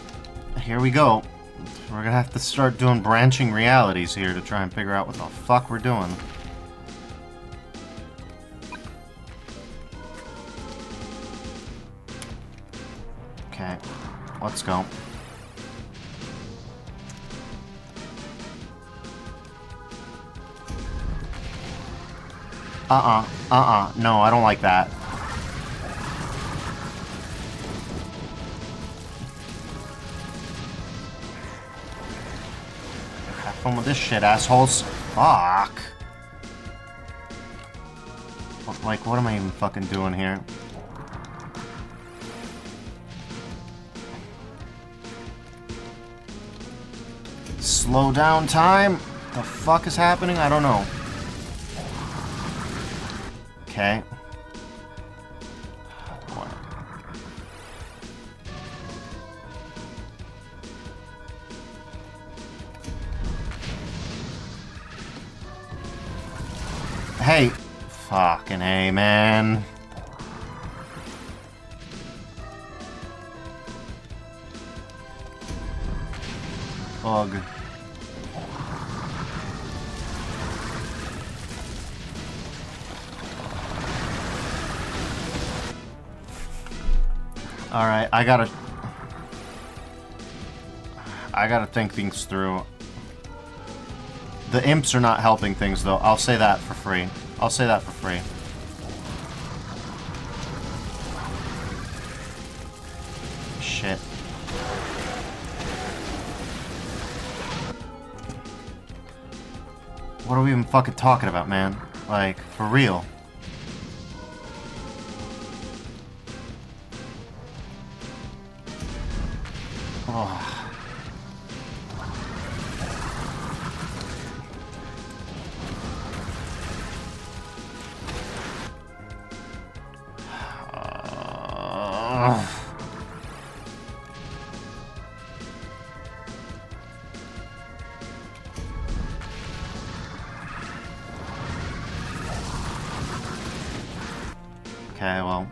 S1: here we go. We're gonna have to start doing branching realities here to try and figure out what the fuck we're doing. Okay, let's go. No, I don't like that. Have fun with this shit, assholes. Fuck. Like, what am I even fucking doing here? Slow down time? The fuck is happening? I don't know. Okay. Hey. Fucking A, man. Ugh. Alright, I gotta think things through. The imps are not helping things, though. I'll say that for free. I'll say that for free. Shit. What are we even fucking talking about, man? Like, for real. Oh. Okay, well.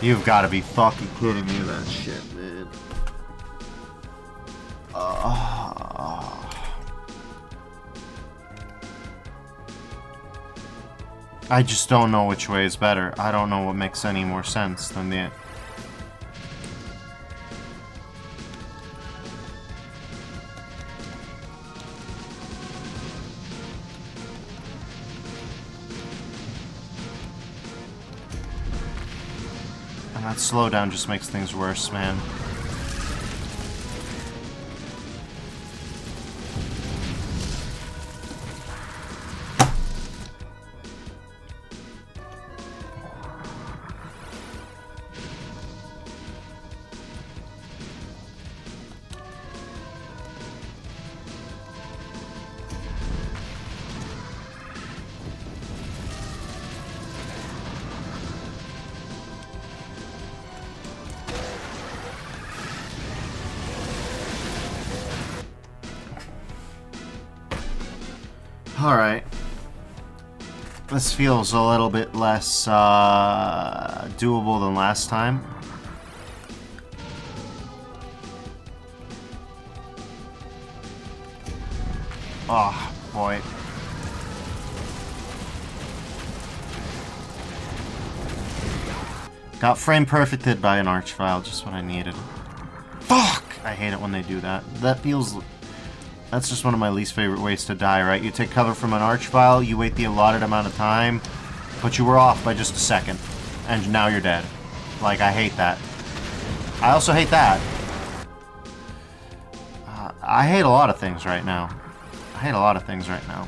S1: You've got to be fucking kidding me with that shit, man. I just don't know which way is better. I don't know what makes any more sense than the... And that slowdown just makes things worse, man. Alright. This feels a little bit less doable than last time. Oh, boy. Got frame perfected by an archvile, just what I needed. Fuck! I hate it when they do that. That feels... That's just one of my least favorite ways to die, right? You take cover from an archvile, you wait the allotted amount of time, but you were off by just a second, and now you're dead. Like, I hate that. I also hate that. I hate a lot of things right now. I hate a lot of things right now.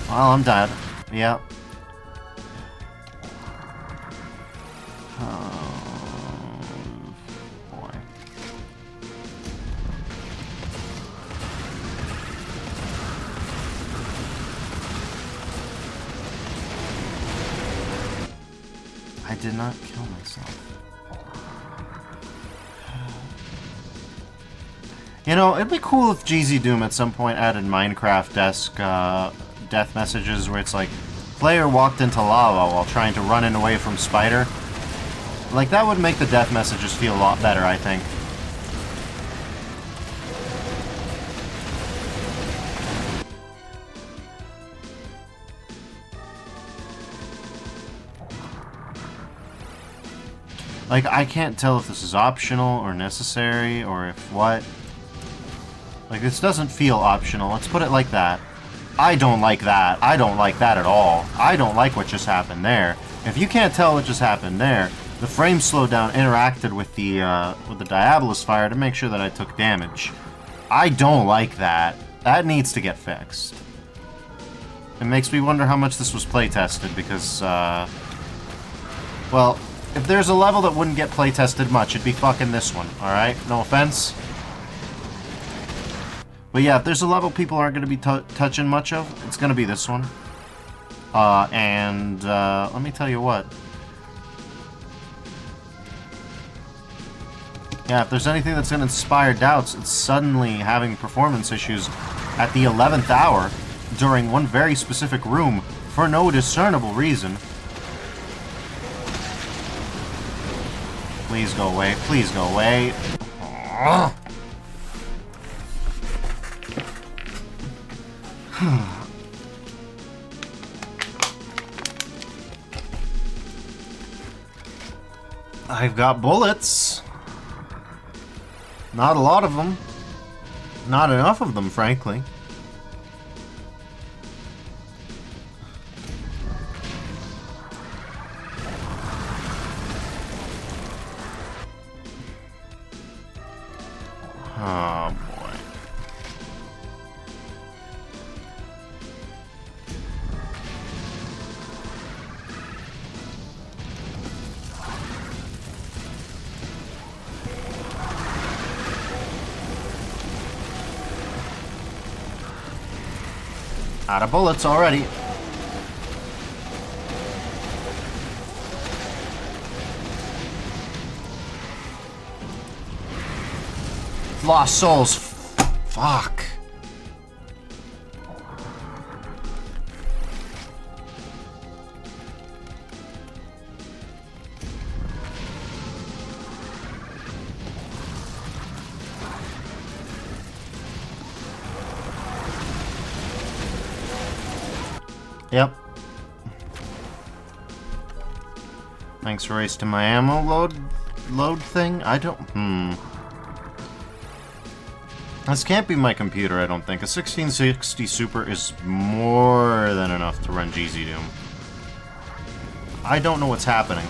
S1: Well, I'm dead. Yep. Boy. I did not kill myself. You know, it'd be cool if GZ Doom at some point added Minecraft-esque death messages where it's like, player walked into lava while trying to run away from spider. Like, that would make the death messages feel a lot better, I think. Like, I can't tell if this is optional or necessary or if what. Like, this doesn't feel optional. Let's put it like that. I don't like that. I don't like that at all. I don't like what just happened there. If you can't tell what just happened there, the frame slowdown interacted with the Diabolus fire to make sure that I took damage. I don't like that. That needs to get fixed. It makes me wonder how much this was playtested, because, well, if there's a level that wouldn't get playtested much, it'd be fucking this one, alright? No offense. But yeah, if there's a level people aren't going to be touching much of, it's going to be this one. Let me tell you what. Yeah, if there's anything that's going to inspire doubts, it's suddenly having performance issues at the 11th hour during one very specific room for no discernible reason. Please go away. Please go away. Ugh. I've got bullets. Not a lot of them. Not enough of them, frankly. Oh, boy. Out of bullets already. Lost souls. Fuck. Yep. Thanks for wasting my ammo load thing. I don't. This can't be my computer, I don't think. A 1660 Super is more than enough to run GZ Doom. I don't know what's happening.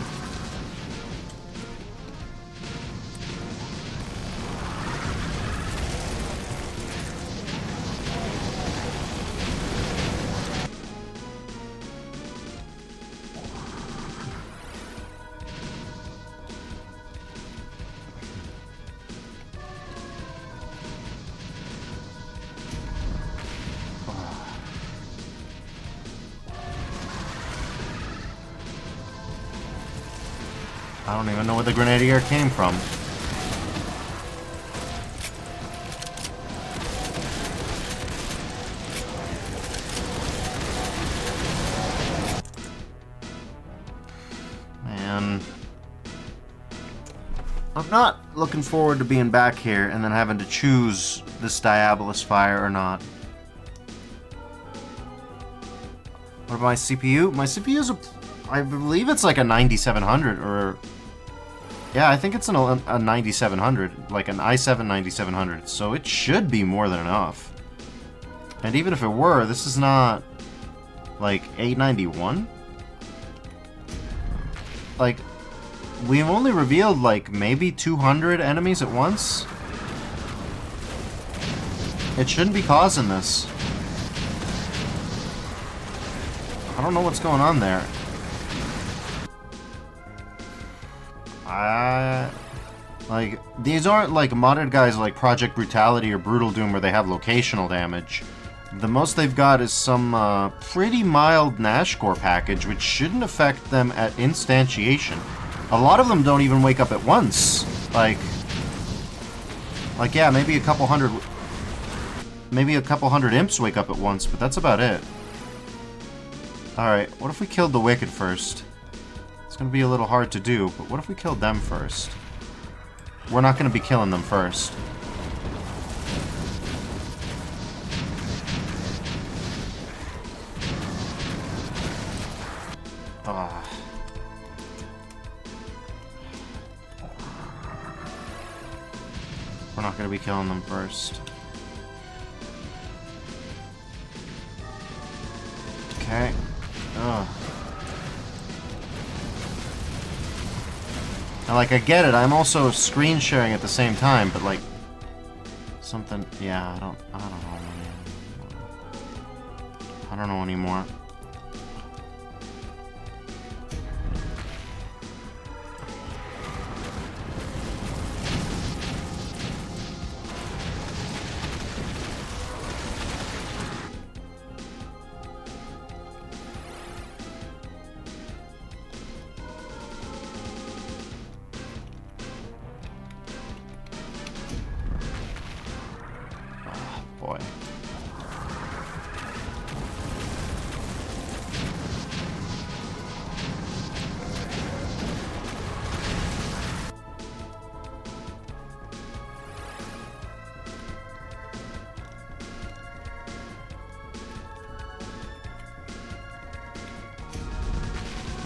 S1: I don't even know where the Grenadier came from. Man. I'm not looking forward to being back here and then having to choose this Diabolus fire or not. What about my CPU? My CPU is I believe it's like a 9700 or... Yeah, I think it's a 9700, like an i7 9700, so it should be more than enough. And even if it were, this is not, like, 891? Like, we've only revealed, like, maybe 200 enemies at once? It shouldn't be causing this. I don't know what's going on there. Like, these aren't like modded guys like Project Brutality or Brutal Doom where they have locational damage. The most they've got is some pretty mild Nashcore package, which shouldn't affect them at instantiation. A lot of them don't even wake up at once. Like yeah, maybe a couple hundred imps wake up at once, but that's about it. Alright, what if we killed the Wicked first? It's gonna be a little hard to do, but what if we killed them first? We're not gonna be killing them first. We're not gonna be killing them first. Okay. Ugh. And, like, I get it, I'm also screen sharing at the same time, but, like, something, yeah, I don't know, man. I don't know anymore. Boy.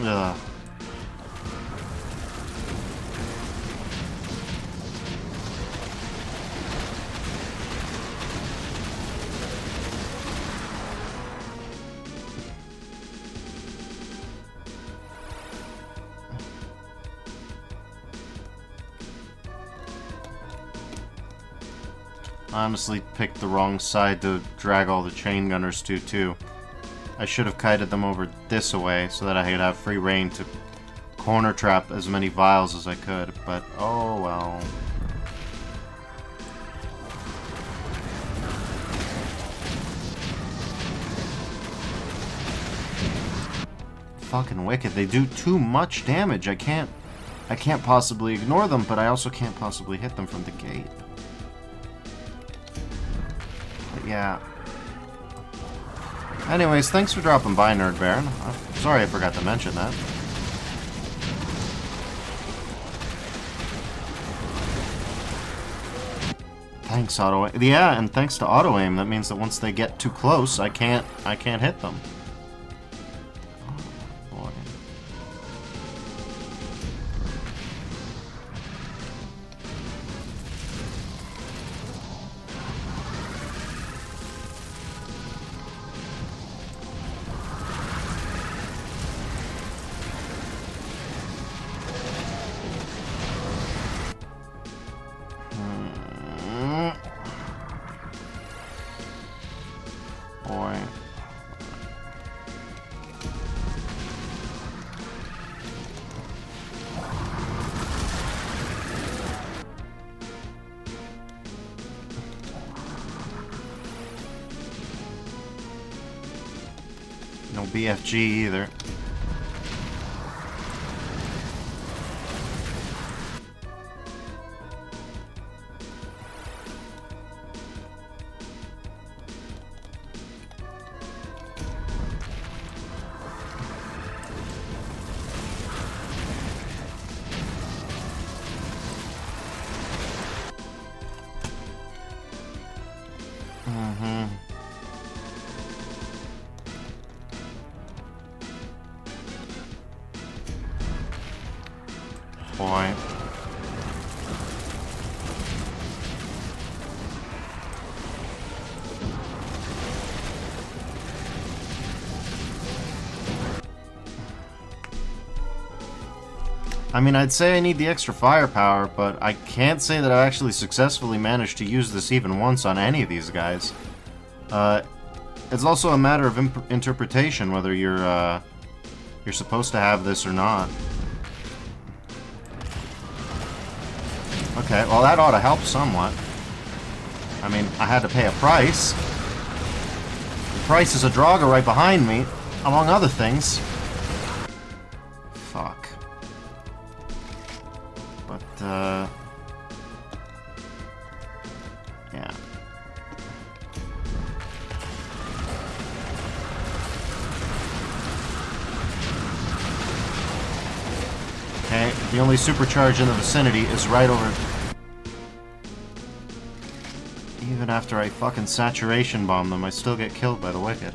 S1: Ugh. I honestly picked the wrong side to drag all the chain gunners to, too. I should have kited them over this way so that I could have free reign to corner trap as many vials as I could, but oh well. Fucking wicked. They do too much damage. I can't possibly ignore them, but I also can't possibly hit them from the gate. But yeah. Anyways, thanks for dropping by, Nerd Baron. Sorry I forgot to mention that. Thanks, auto aim. Yeah, and thanks to auto aim, that means that once they get too close, I can't hit them. Oh, boy. Boy. No BFG either. Boy. I mean, I'd say I need the extra firepower, but I can't say that I've actually successfully managed to use this even once on any of these guys. It's also a matter of interpretation whether you're supposed to have this or not. Okay, well that ought to help somewhat. I mean, I had to pay a price. The price is a Draugr right behind me, among other things. Fuck. But, yeah. Okay, the only supercharge in the vicinity is right over... Even after I fucking saturation bomb them, I still get killed by the Wicked.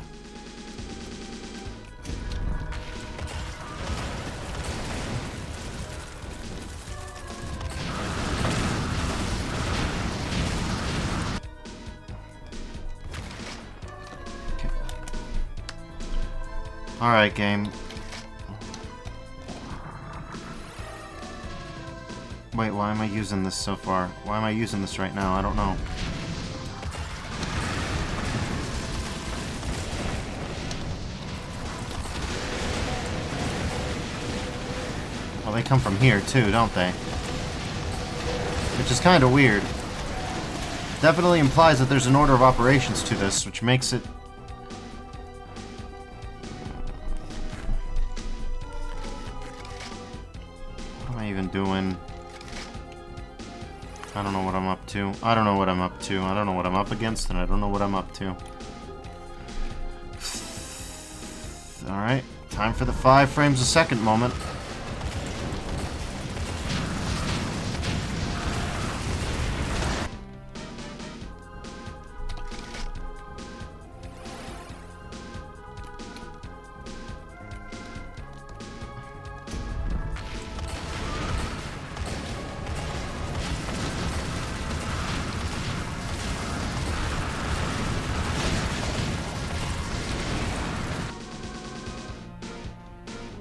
S1: Okay. Alright, game. Wait, why am I using this so far? Why am I using this right now? I don't know. Well, they come from here too, don't they? Which is kind of weird. Definitely implies that there's an order of operations to this, which makes it... What am I even doing? I don't know what I'm up to. I don't know what I'm up to. I don't know what I'm up against, and I don't know what I'm up to. Alright, time for the 5 frames a second moment.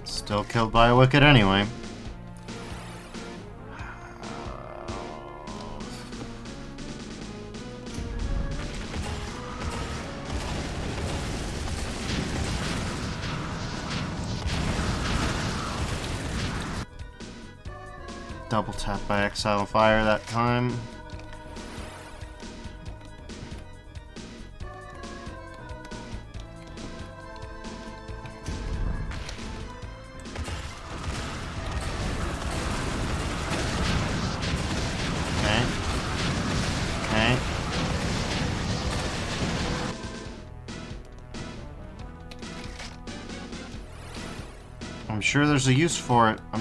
S1: Still killed by a wicket anyway. Double tap by Exile Fire that time. I'm sure there's a use for it. I'm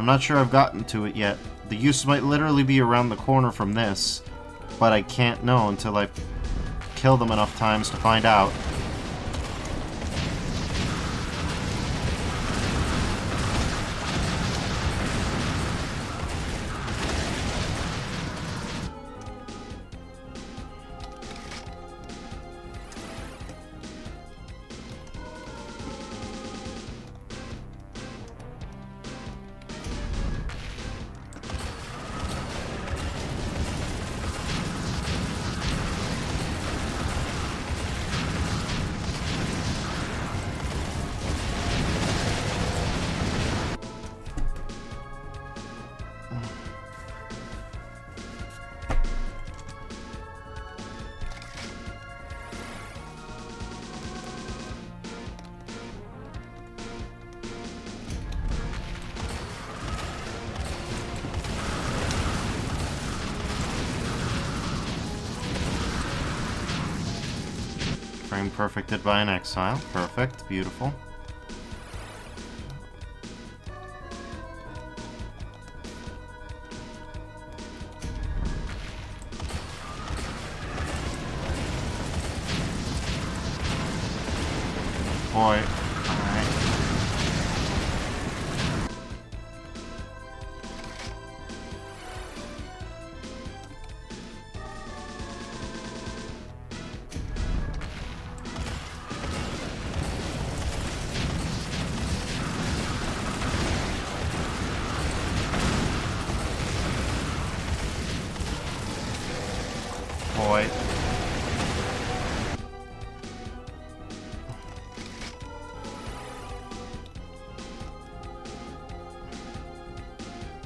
S1: not sure I've gotten to it yet. The use might literally be around the corner from this, but I can't know until I kill them enough times to find out. Frame perfected by an exile. Perfect. Beautiful. Boy. Alright. Boy.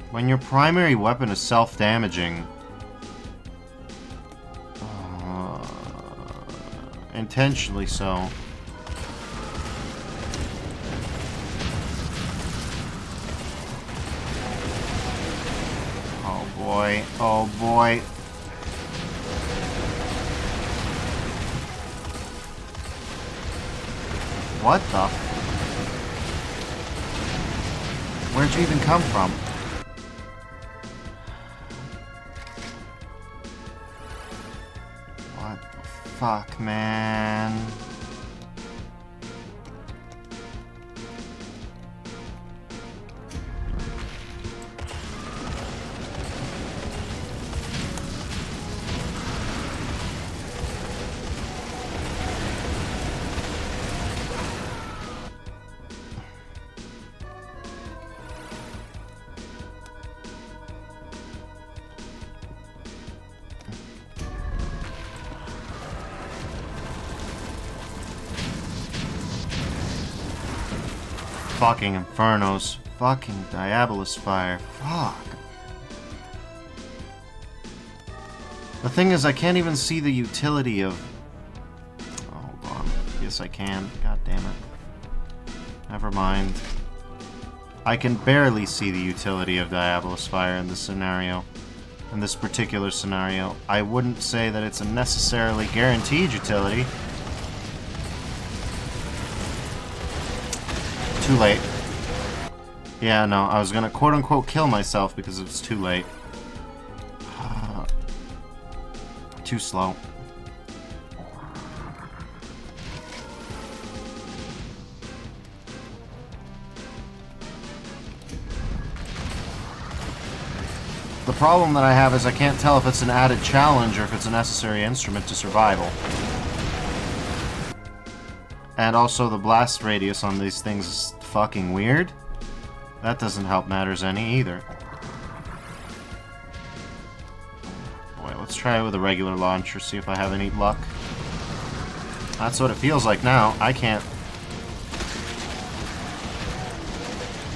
S1: When your primary weapon is self-damaging, intentionally so. Oh boy, oh boy. What the? Where'd you even come from? What the fuck, man? Fucking infernos. Fucking Diabolus Fire. Fuck. The thing is, I can't even see the utility of... Oh, hold on. Yes, I can. God damn it. Never mind. I can barely see the utility of Diabolus Fire in this scenario. In this particular scenario. I wouldn't say that it's a necessarily guaranteed utility. Too late. Yeah, no, I was gonna quote-unquote kill myself because it's too late. Too slow. The problem that I have is I can't tell if it's an added challenge or if it's a necessary instrument to survival. And also the blast radius on these things is fucking weird. That doesn't help matters any either. Let's try it with a regular launcher, see if I have any luck. That's what it feels like now. I can't...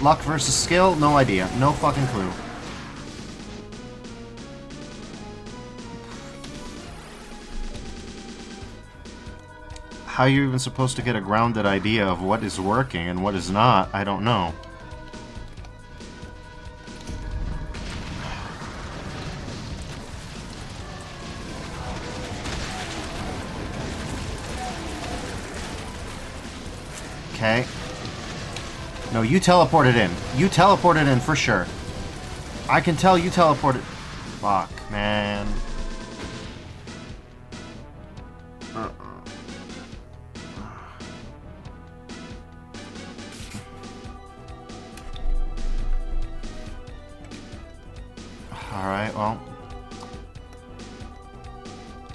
S1: Luck versus skill? No idea. No fucking clue. How you're even supposed to get a grounded idea of what is working and what is not, I don't know. Okay. No, you teleported in. You teleported in for sure. I can tell you teleported. Fuck, man. Alright, well.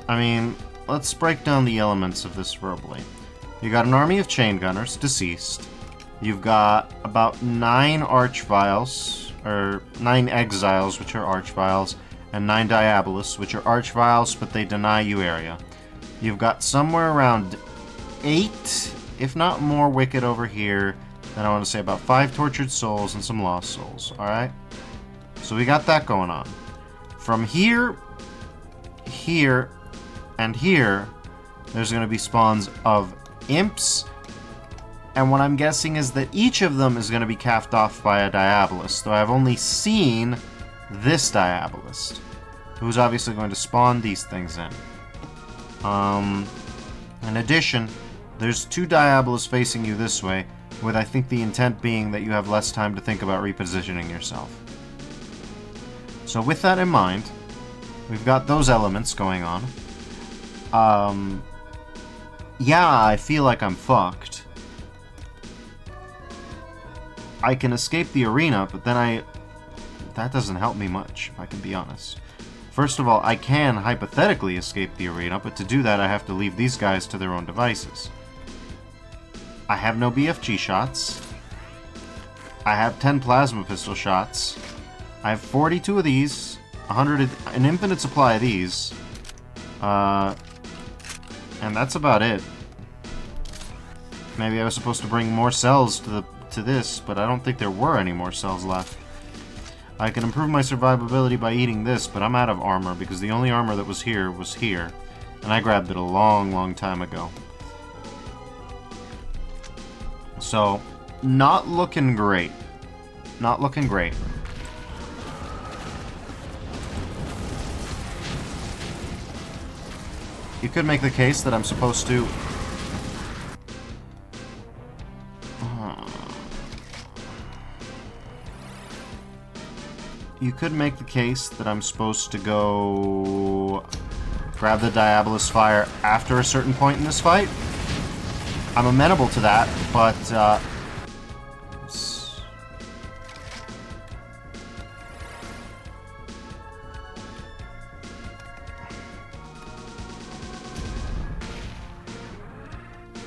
S1: I mean, let's break down the elements of this verbally. You got an army of chain gunners, deceased. You've got about 9 archviles, or 9 exiles, which are archviles, and 9 diabolists, which are archviles, but they deny you area. You've got somewhere around 8, if not more, wicked over here. Then I want to say about 5 tortured souls and some lost souls. Alright? So we got that going on. From here, here, and here, there's going to be spawns of imps, and what I'm guessing is that each of them is going to be capped off by a diabolist, though I've only seen this diabolist, who's obviously going to spawn these things in. In addition, there's 2 diabolists facing you this way, with I think the intent being that you have less time to think about repositioning yourself. So with that in mind, we've got those elements going on. Yeah, I feel like I'm fucked. I can escape the arena, but then that doesn't help me much, if I can be honest. First of all, I can hypothetically escape the arena, but to do that I have to leave these guys to their own devices. I have no BFG shots. I have 10 plasma pistol shots. I have 42 of these, an infinite supply of these. And that's about it. Maybe I was supposed to bring more cells to this, but I don't think there were any more cells left. I can improve my survivability by eating this, but I'm out of armor because the only armor that was here, and I grabbed it a long, long time ago. So, not looking great. Not looking great. You could make the case that I'm supposed to... You could make the case that I'm supposed to go... grab the Diabolus Fire after a certain point in this fight. I'm amenable to that, but,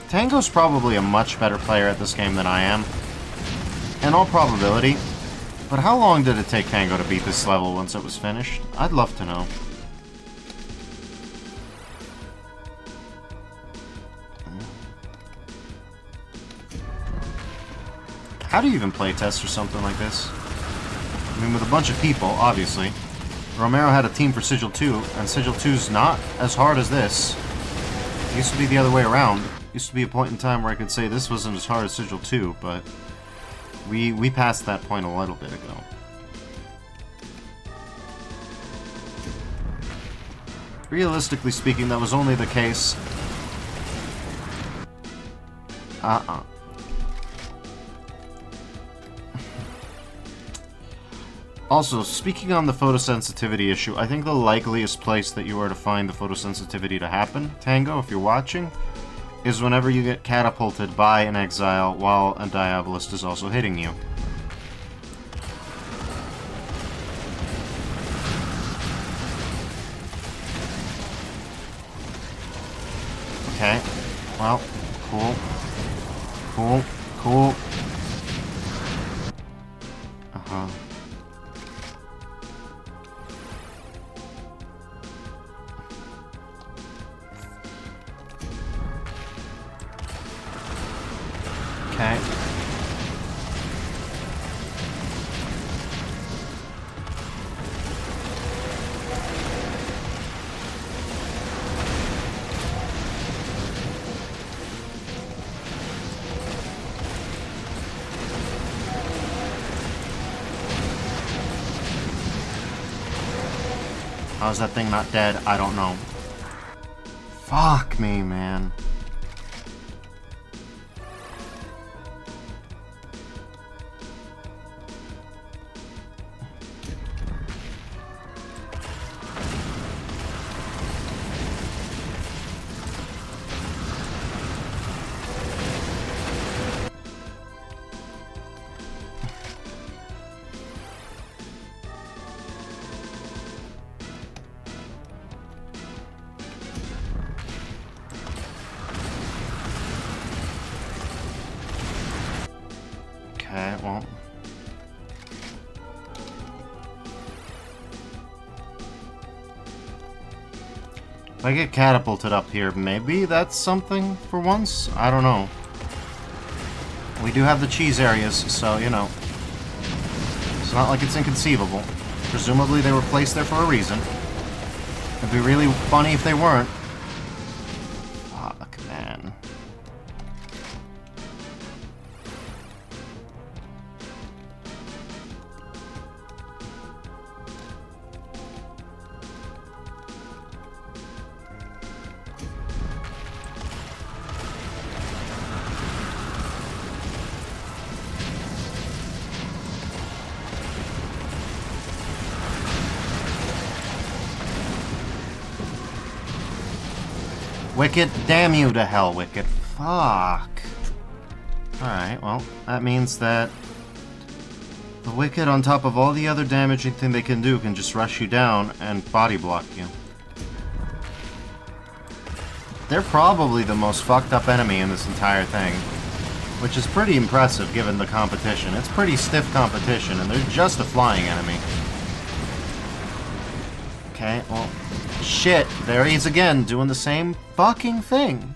S1: Tango's probably a much better player at this game than I am, in all probability. But how long did it take Tango to beat this level once it was finished? I'd love to know. How do you even play test or something like this? I mean, with a bunch of people, obviously. Romero had a team for Sigil 2, and Sigil 2's not as hard as this. It used to be the other way around. It used to be a point in time where I could say this wasn't as hard as Sigil 2, but we passed that point a little bit ago. Realistically speaking, that was only the case. Also, speaking on the photosensitivity issue, I think the likeliest place that you are to find the photosensitivity to happen, Tango, if you're watching, is whenever you get catapulted by an exile while a Diabolist is also hitting you. Okay. Well, cool. Cool. Cool. Uh-huh. Okay. How's that thing not dead? I don't know. Fuck me, man. Okay, well. If I get catapulted up here, maybe that's something for once? I don't know. We do have the cheese areas, so, you know. It's not like it's inconceivable. Presumably they were placed there for a reason. It'd be really funny if they weren't. Fuck, man. Wicked, damn you to hell, Wicked. Fuck. Alright, well, that means that the Wicked, on top of all the other damaging thing they can do, can just rush you down and body block you. They're probably the most fucked up enemy in this entire thing, which is pretty impressive given the competition. It's pretty stiff competition, and they're just a flying enemy. Okay, well, shit, there he is again, doing the same fucking thing.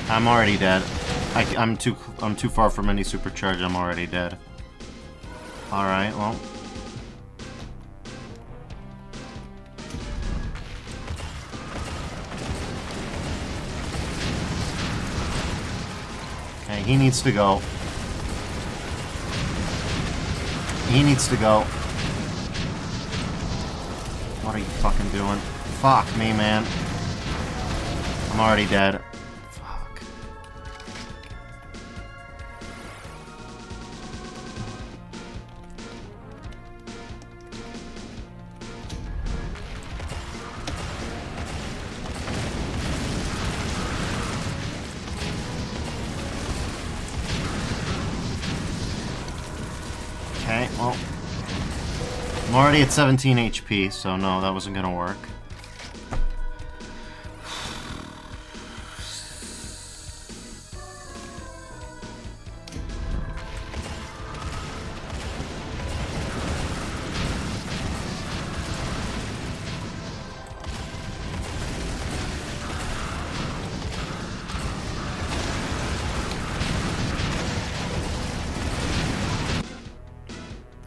S1: I'm already dead. I'm too far from any supercharge. I'm already dead. All right, well. Okay, he needs to go. He needs to go. What are you fucking doing? Fuck me, man. I'm already dead. Okay, well... I'm already at 17 HP, so no, that wasn't gonna work.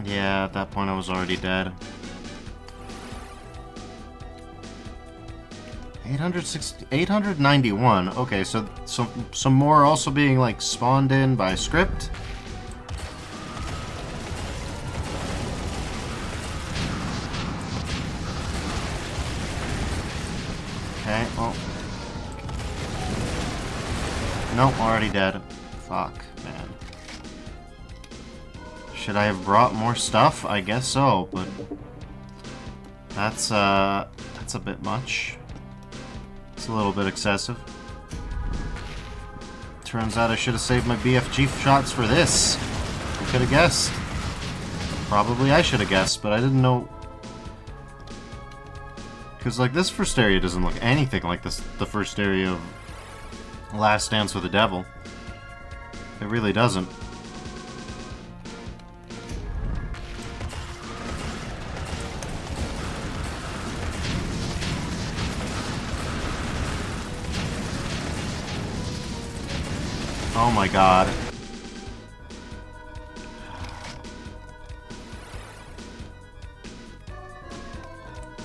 S1: Yeah, at that point I was already dead. 891. Okay, so some more are also being like spawned in by script. Okay, well. Nope, already dead. Fuck, man. Should I have brought more stuff? I guess so, but that's a bit much. It's a little bit excessive. Turns out I should have saved my BFG shots for this. Who could have guessed? Probably I should have guessed, but I didn't know. Because, like, this first area doesn't look anything like the first area of Last Dance with the Devil. It really doesn't. Oh my god.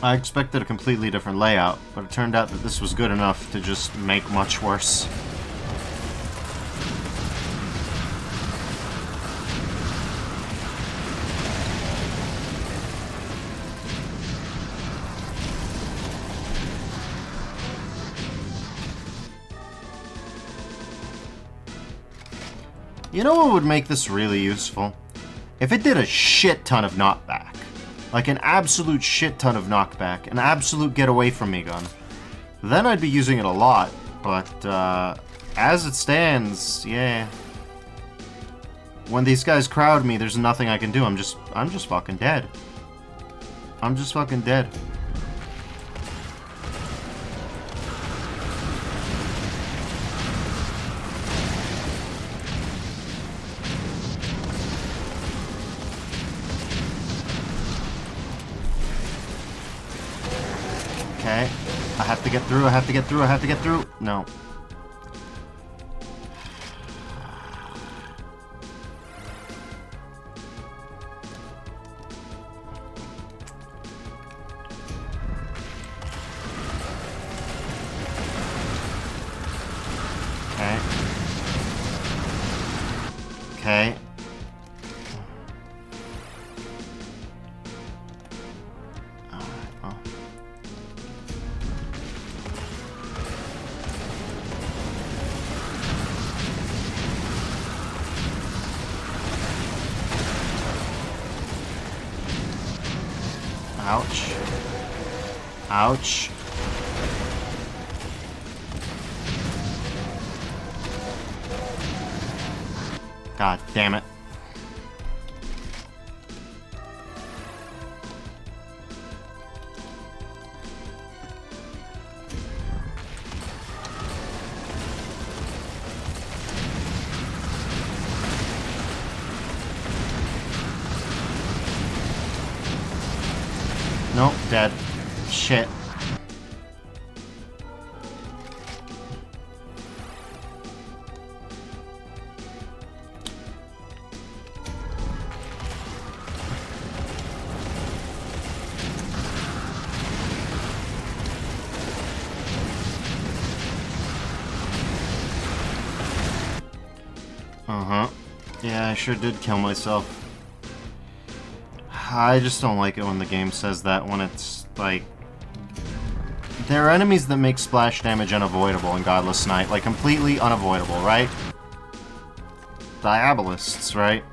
S1: I expected a completely different layout, but it turned out that this was good enough to just make much worse. You know what would make this really useful? If it did a shit ton of knockback. Like an absolute shit ton of knockback. An absolute get away from me gun. Then I'd be using it a lot. But, as it stands, yeah. When these guys crowd me, there's nothing I can do. I'm just fucking dead. I'm just fucking dead. Okay. I have to get through, I have to get through, I have to get through. No. Okay. Okay. Ouch. Ouch. God damn it. Nope, dead. Shit. Uh-huh. Yeah, I sure did kill myself. I just don't like it when the game says that, when it's, like... There are enemies that make splash damage unavoidable in Godless Knight, like, completely unavoidable, right? Diabolists, right?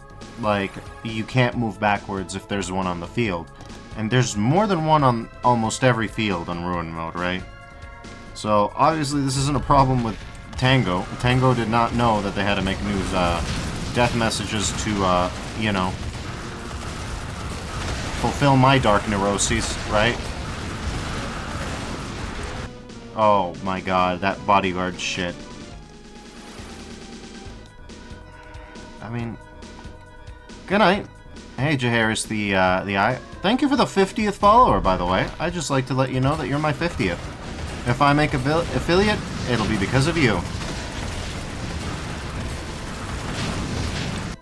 S1: Like, you can't move backwards if there's one on the field. And there's more than one on almost every field on Ruin Mode, right? So, obviously this isn't a problem with Tango. Tango did not know that they had to make new, death messages to, you know... fulfill my dark neuroses, right? Oh my god, that bodyguard shit. I mean, good night. Hey, Jaharis, the eye. Thank you for the 50th follower, by the way. I'd just like to let you know that you're my 50th. If I make affiliate, it'll be because of you.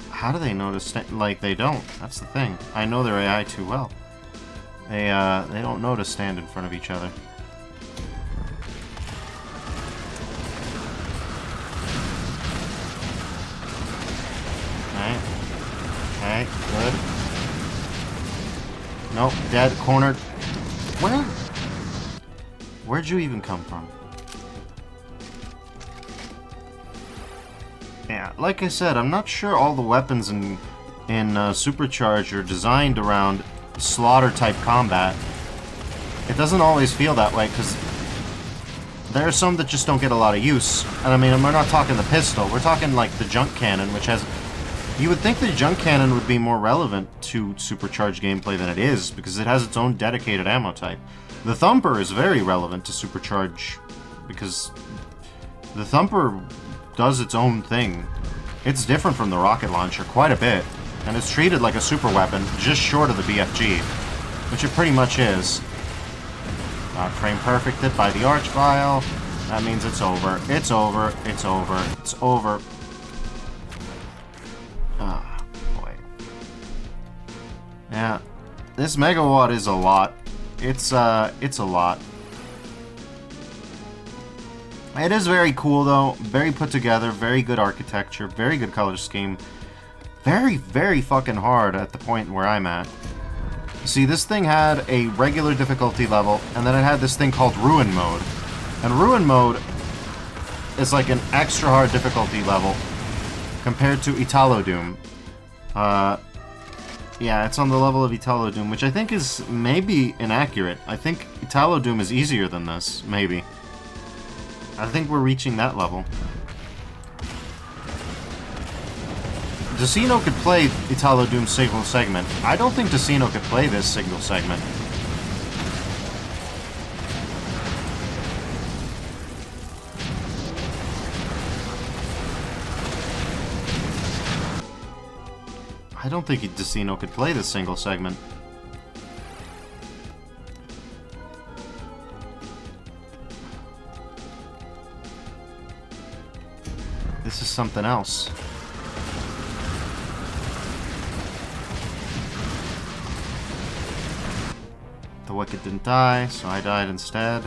S1: How do they notice? Like, they don't. That's the thing. I know their AI too well. They don't know to stand in front of each other. Okay, good. Nope, dead, cornered. Where'd you even come from? Yeah, like I said, I'm not sure all the weapons in Supercharge are designed around slaughter-type combat. It doesn't always feel that way, because there are some that just don't get a lot of use. And I mean, we're not talking the pistol, we're talking like the junk cannon, which has... You would think the junk cannon would be more relevant to Supercharged gameplay than it is, because it has its own dedicated ammo type. The Thumper is very relevant to Supercharge, because the Thumper does its own thing. It's different from the rocket launcher quite a bit, and it's treated like a super weapon, just short of the BFG, which it pretty much is. Frame perfected by the Archvile. That means it's over. It's over. It's over. It's over. Ah, boy. Yeah, this megawatt is a lot. It's a lot. It is very cool, though. Very put together. Very good architecture. Very good color scheme. Very, very fucking hard at the point where I'm at. See, this thing had a regular difficulty level, and then it had this thing called Ruin Mode. And Ruin Mode is like an extra hard difficulty level compared to Italo Doom. Yeah, it's on the level of Italo Doom, which I think is maybe inaccurate. I think Italo Doom is easier than this, maybe. I think we're reaching that level. Decino could play Italo Doom's single segment. I don't think Decino could play this single segment. I don't think Decino could play this single segment. This is something else. The Wicked didn't die, so I died instead.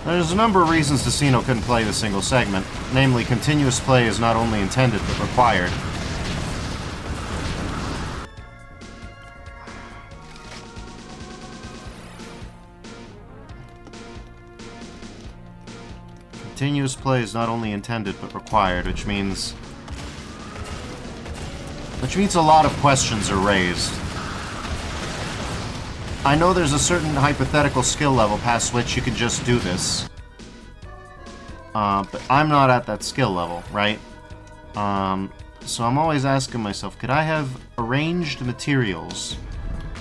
S1: There's a number of reasons Decino couldn't play the single segment. Namely, continuous play is not only intended, but required. Continuous play is not only intended, but required, which means a lot of questions are raised. I know there's a certain hypothetical skill level past which you can just do this. But I'm not at that skill level, right? So I'm always asking myself, could I have arranged materials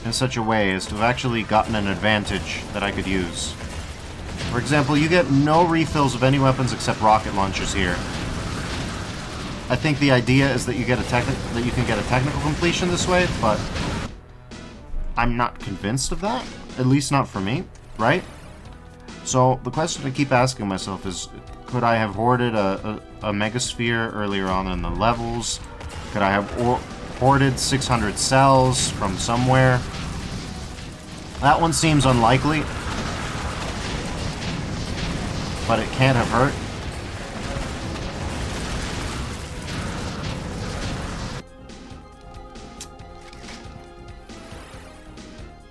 S1: in such a way as to have actually gotten an advantage that I could use? For example, you get no refills of any weapons except rocket launchers here. I think the idea is that you get that you can get a technical completion this way, but I'm not convinced of that. At least not for me, right? So the question I keep asking myself is, could I have hoarded a Megasphere earlier on in the levels? Could I have hoarded 600 cells from somewhere? That one seems unlikely, but it can't have hurt.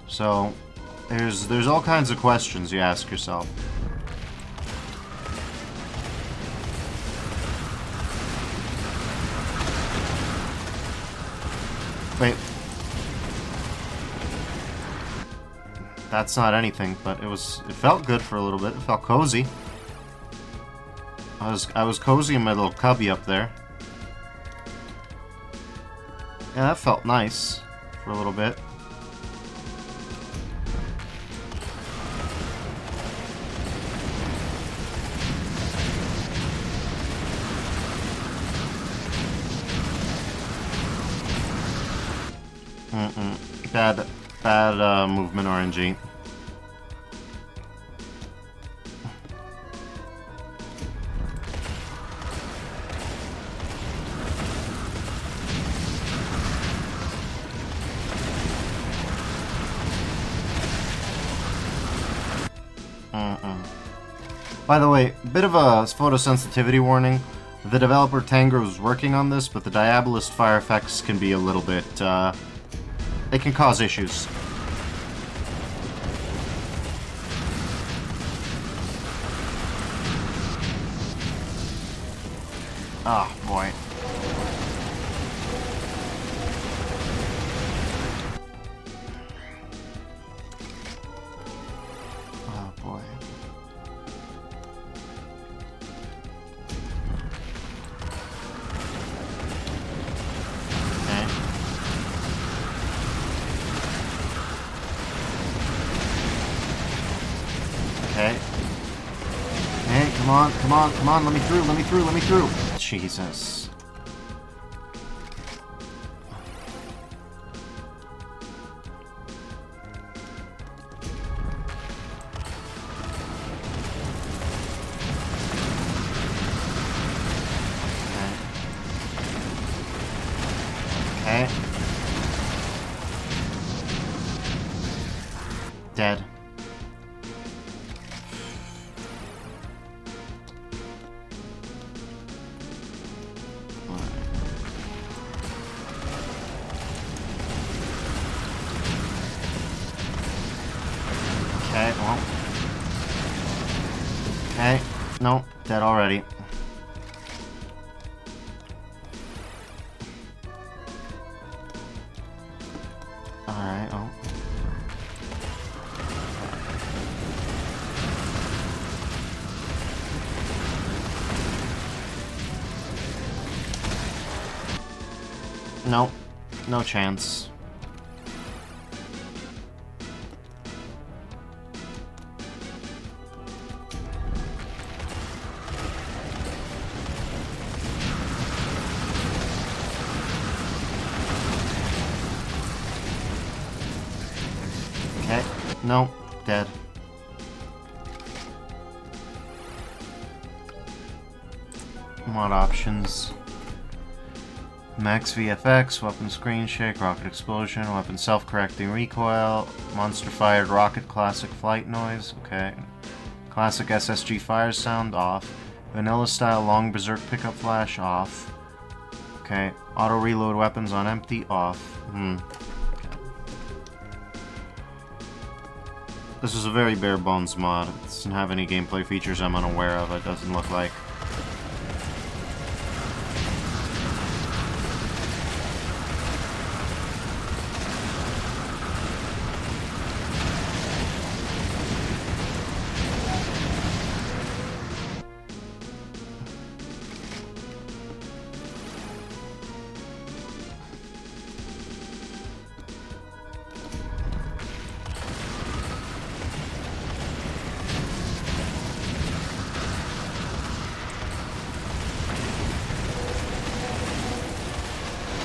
S1: So, there's all kinds of questions you ask yourself. Wait. That's not anything, but it felt good for a little bit. It felt cozy. I was cozy in my little cubby up there. Yeah, that felt nice for a little bit. Bad movement RNG. By the way, bit of a photosensitivity warning. The developer Tango is working on this, but the Diabolist fire effects can be a little bit, they can cause issues. Oh, boy. Oh, boy. Okay. Hey, come on, come on, come on, let me through, let me through, let me through. Jesus. Okay. Dead. Okay, well. Okay, no, dead already. Alright, well. No, no chance. Okay, no, dead. Mod options. Max VFX, weapon screen shake, rocket explosion, weapon self-correcting recoil, monster fired rocket classic flight noise, okay. Classic SSG fire sound, off. Vanilla style long berserk pickup flash, off. Okay, auto reload weapons on empty, off. Okay. This is a very bare bones mod. It doesn't have any gameplay features I'm unaware of, it doesn't look like.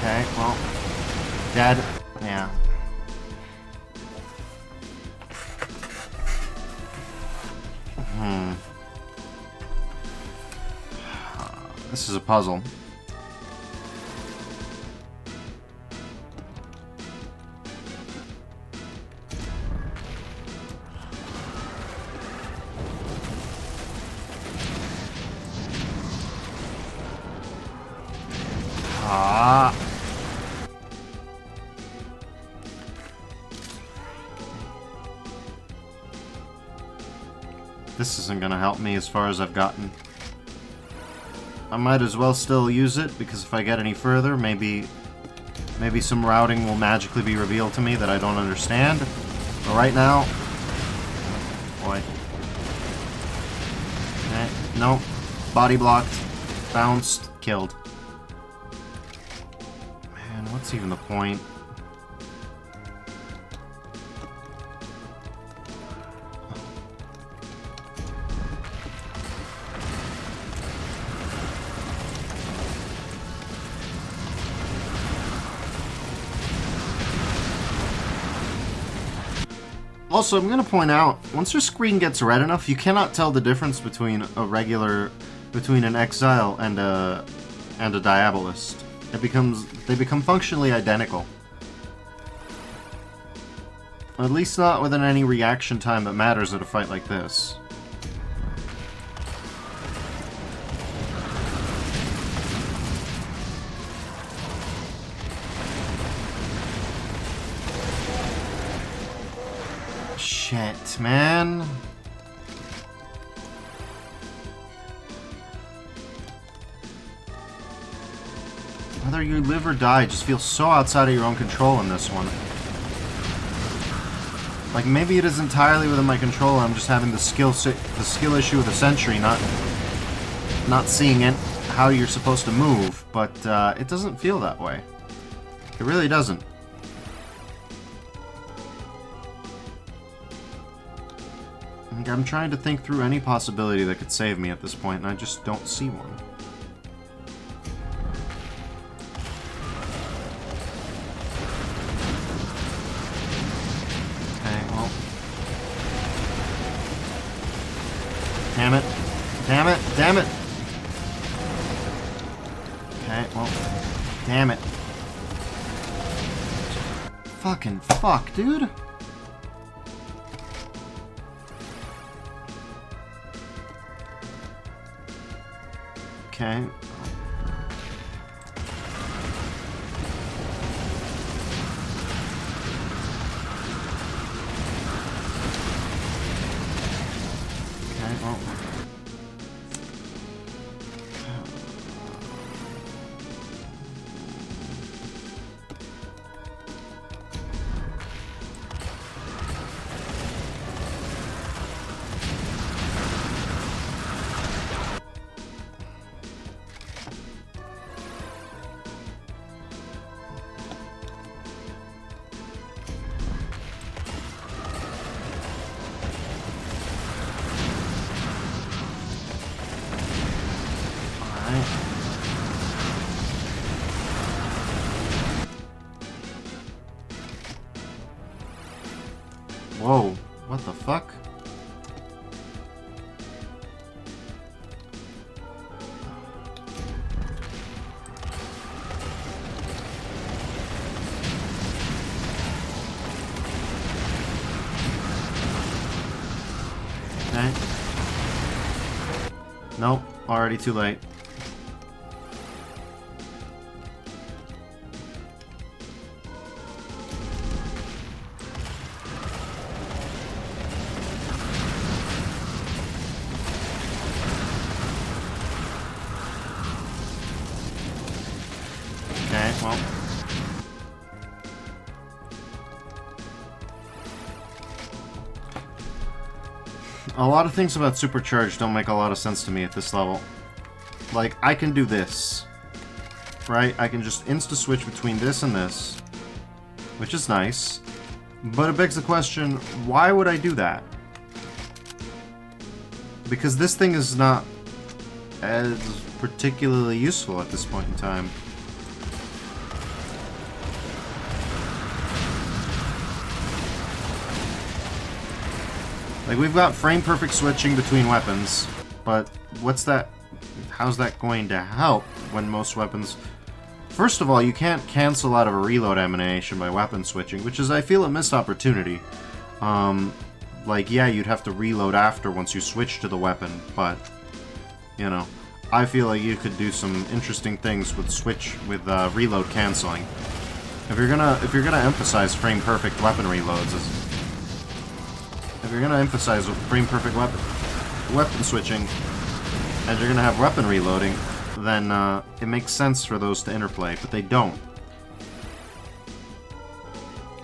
S1: Okay, well, dead. Yeah. This is a puzzle. Ah. This isn't gonna help me as far as I've gotten. I might as well still use it, because if I get any further, maybe some routing will magically be revealed to me that I don't understand. But right now... Boy. Okay, no. Body blocked. Bounced. Killed. Man, what's even the point? Also, I'm going to point out, once your screen gets red enough, you cannot tell the difference between an Exile and a Diabolist. They become functionally identical. At least not within any reaction time that matters at a fight like this. Shit, man. Whether you live or die just feels so outside of your own control in this one. Like, maybe it is entirely within my control and I'm just having the skill issue of the Sentry, not seeing it, how you're supposed to move, but it doesn't feel that way. It really doesn't. I'm trying to think through any possibility that could save me at this point, and I just don't see one. Okay, well... Damn it. Damn it. Damn it. Okay, well... Damn it. Fucking fuck, dude. Okay. Okay, well. Whoa, what the fuck? Okay. Nope, already too late. Okay, well. A lot of things about Supercharged don't make a lot of sense to me at this level. Like, I can do this. Right? I can just insta-switch between this and this. Which is nice. But it begs the question, why would I do that? Because this thing is not as particularly useful at this point in time. Like, we've got frame-perfect switching between weapons, but what's that... How's that going to help when most weapons... First of all, you can't cancel out of a reload animation by weapon switching, which is, I feel, a missed opportunity. Like, yeah, you'd have to reload after once you switch to the weapon, but, you know, I feel like you could do some interesting things with reload canceling. If you're gonna emphasize frame-perfect weapon reloads, if you're gonna emphasize frame-perfect weapon switching, and you're gonna have weapon reloading, then it makes sense for those to interplay, but they don't.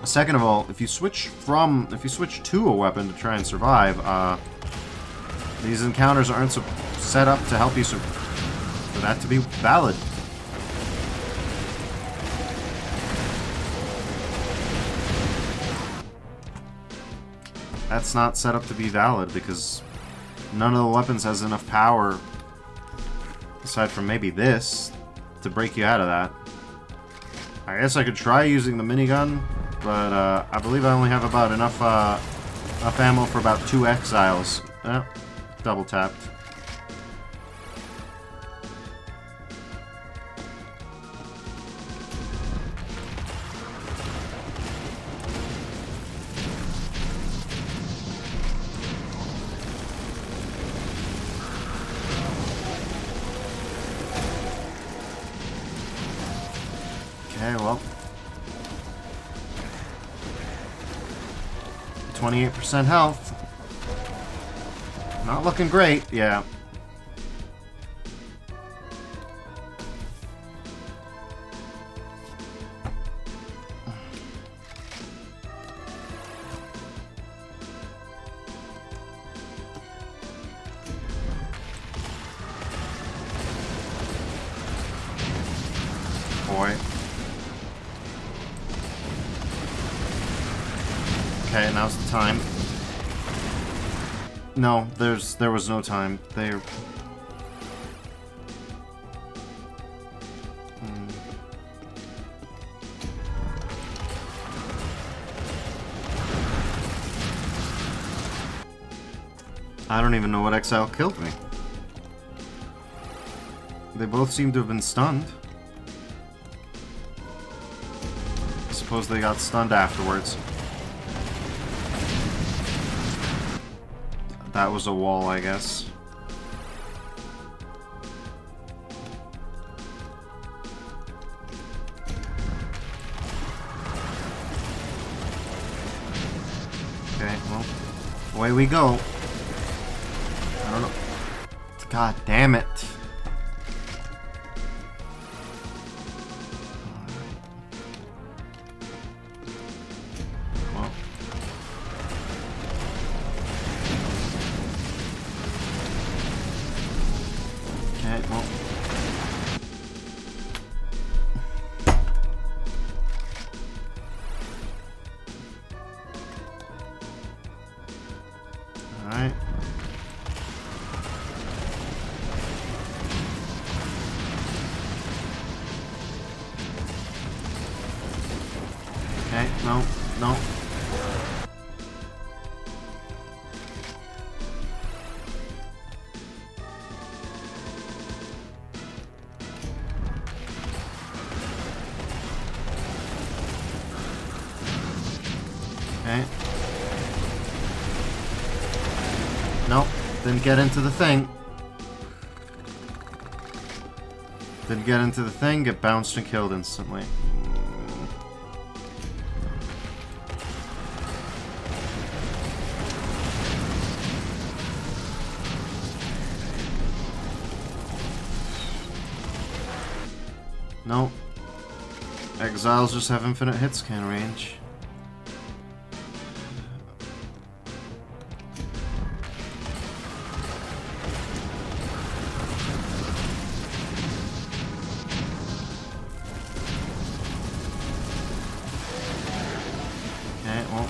S1: Second of all, if you switch to a weapon to try and survive, these encounters aren't set up to help you for that to be valid. That's not set up to be valid because none of the weapons has enough power, aside from maybe this, to break you out of that. I guess I could try using the minigun, but I believe I only have about enough ammo for about 2 exiles. Double tapped. Okay, well. 28% health. Not looking great, yeah. Boy. Okay, now's the time. No, there was no time. I don't even know what exile killed me. They both seem to have been stunned. I suppose they got stunned afterwards. That was a wall, I guess. Okay, well, away we go. I don't know. God damn it. Alright. Okay, no, no. Okay. Nope, didn't get into the thing. Didn't get into the thing, get bounced and killed instantly. Nope. Exiles just have infinite hit scan range. Okay, well.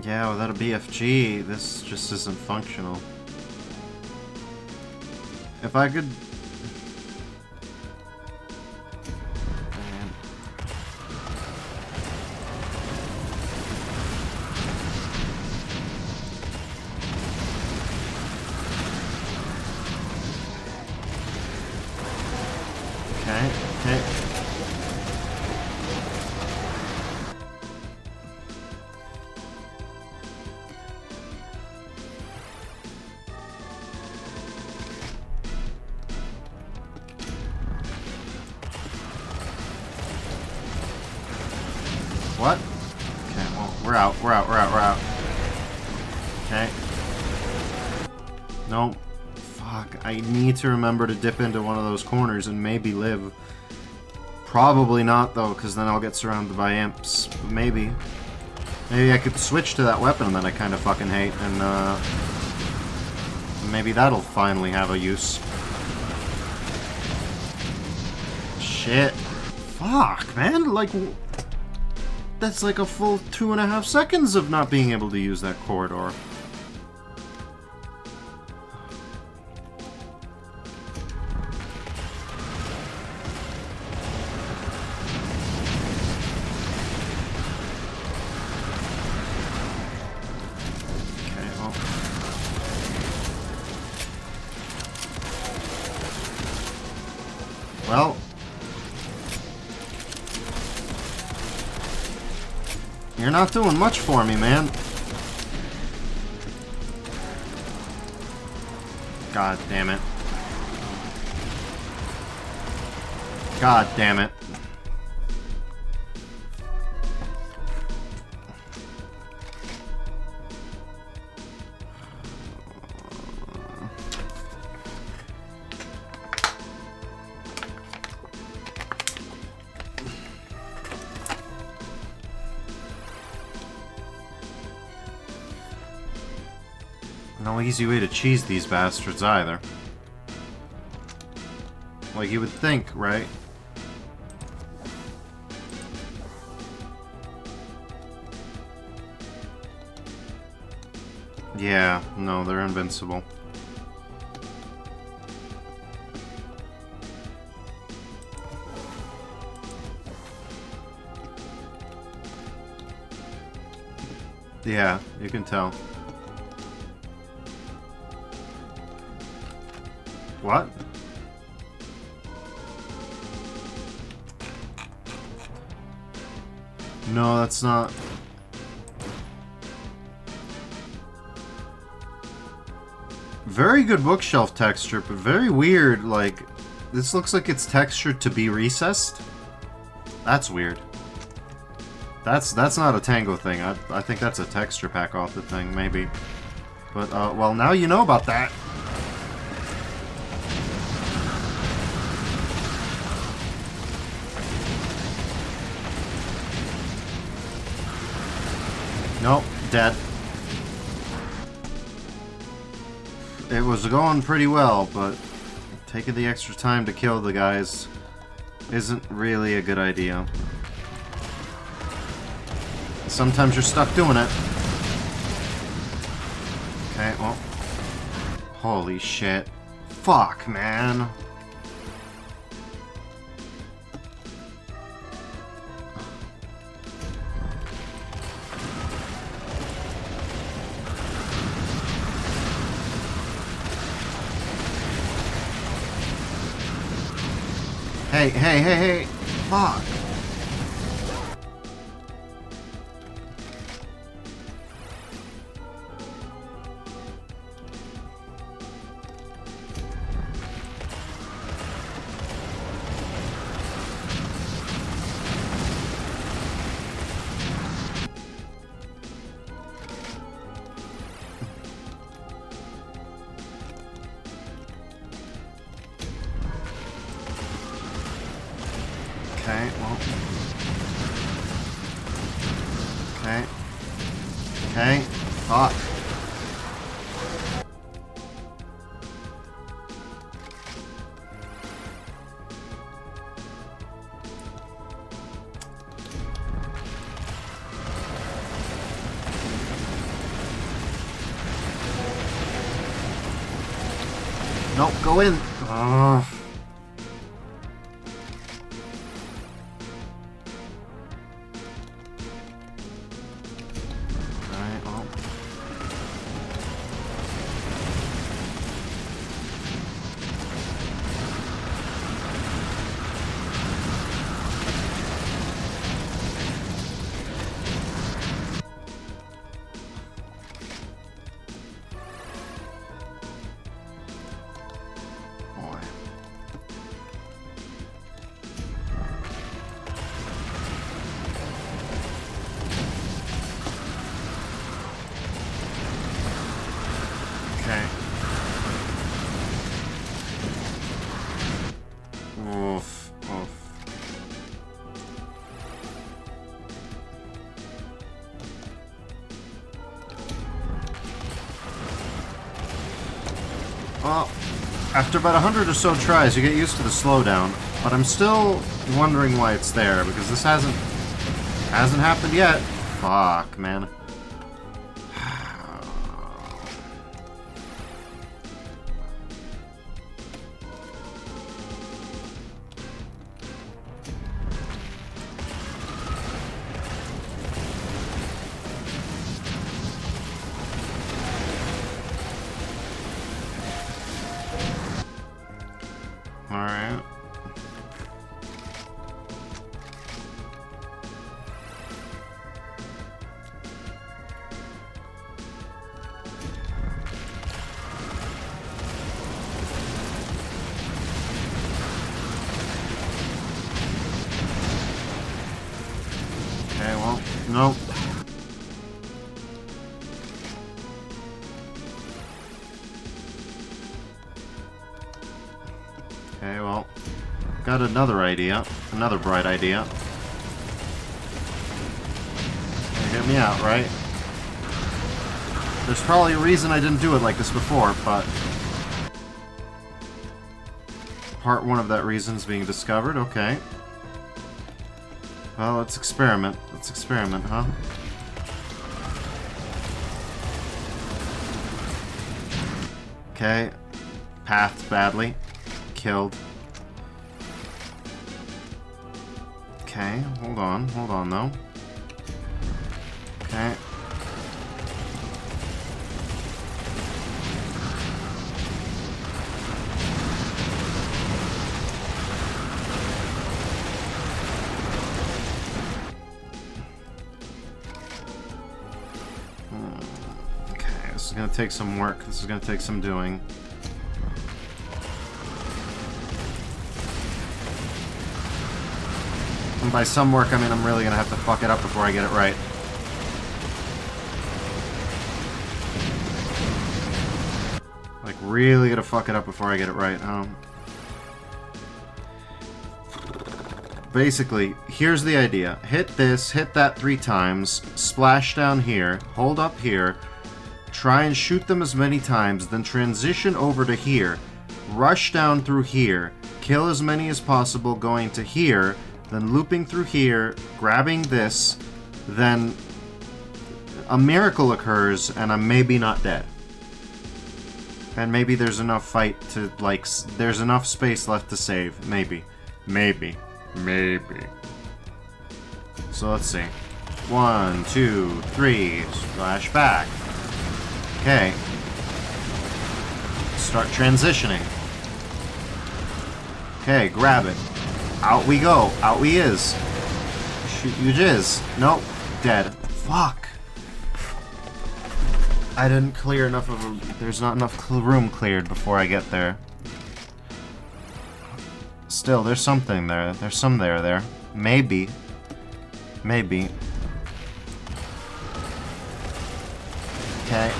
S1: Yeah, without a BFG, this just isn't functional. If I could... Man. Okay, okay. What? Okay, well, we're out, we're out. Okay. Nope. Fuck, I need to remember to dip into one of those corners and maybe live. Probably not, though, because then I'll get surrounded by imps. But maybe. Maybe I could switch to that weapon that I kind of fucking hate, and, maybe that'll finally have a use. Shit. Fuck, man, like... That's like a full 2.5 seconds of not being able to use that corridor. Well, you're not doing much for me, man. God damn it. God damn it. No easy way to cheese these bastards either. Like you would think, right? Yeah, no, they're invincible. Yeah, you can tell. What? No, that's not... Very good bookshelf texture, but very weird, like... This looks like it's textured to be recessed. That's weird. That's not a Tango thing. I think that's a texture pack off the thing, maybe. But, well, now you know about that. Nope, dead. It was going pretty well, but taking the extra time to kill the guys isn't really a good idea. Sometimes you're stuck doing it. Okay, well. Holy shit. Fuck, man. Hey, hey, hey, hey! Fuck! Okay, well. Okay. Okay. Fuck. Nope, go in. Ugh. Well, after about 100 or so tries, you get used to the slowdown, but I'm still wondering why it's there, because this hasn't happened yet. Fuck, man. Alright. Okay, well, nope. Okay, well, got another idea. Another bright idea. You get me out, right? There's probably a reason I didn't do it like this before, but... Part one of that reason is being discovered, okay. Well, let's experiment. Let's experiment, huh? Okay. Pathed badly. Killed. Okay, hold on though. Okay. Okay, this is gonna take some work. This is gonna take some doing. And by some work, I mean I'm really gonna have to fuck it up before I get it right. Like, really gonna fuck it up before I get it right, huh? Basically, here's the idea. Hit this, hit that 3 times, splash down here, hold up here, try and shoot them as many times, then transition over to here, rush down through here, kill as many as possible going to here, then looping through here, grabbing this, then a miracle occurs and I'm maybe not dead. And maybe there's enough fight to, like, there's enough space left to save. Maybe. Maybe. Maybe. So let's see. 1, 2, 3, splash back. Okay. Start transitioning. Okay, grab it. Out we go. Out we is. Shoot you jizz. Nope. Dead. Fuck. I didn't clear enough of a... There's not enough room cleared before I get there. Still, there's something there. There's some there. Maybe. Maybe. Okay.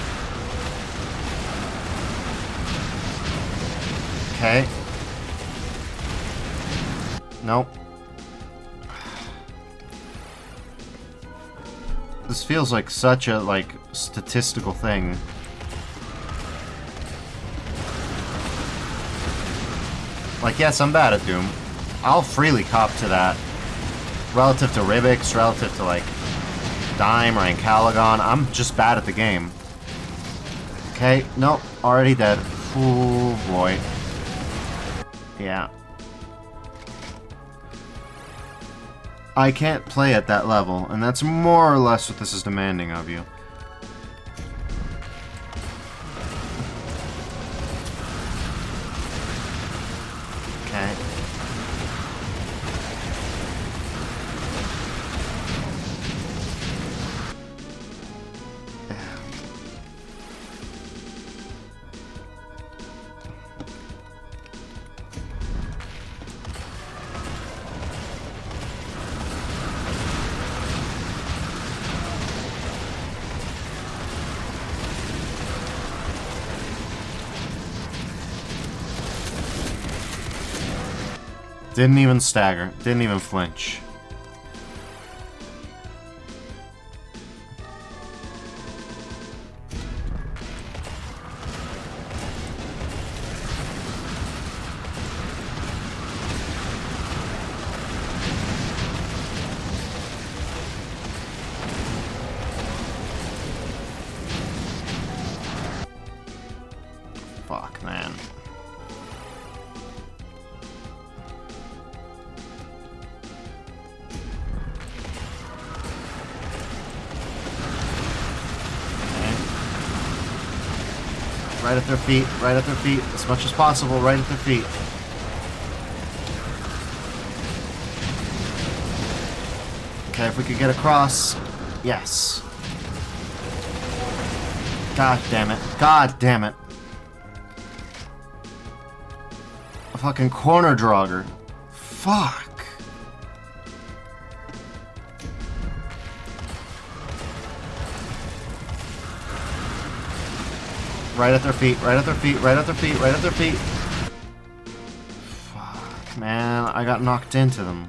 S1: Okay. Nope. This feels like such a, like, statistical thing. Like, yes, I'm bad at Doom. I'll freely cop to that. Relative to Rivix, relative to, like, Dime or Ancalagon, I'm just bad at the game. Okay, nope, already dead. Oh, boy. Yeah. I can't play at that level, and that's more or less what this is demanding of you. Okay. Didn't even stagger. Didn't even flinch. Fuck, man. Right at their feet, right at their feet, as much as possible, right at their feet. Okay, if we could get across. Yes. God damn it. God damn it. A fucking corner drogger. Fuck. Right at their feet, right at their feet, right at their feet, right at their feet. Fuck, man, I got knocked into them.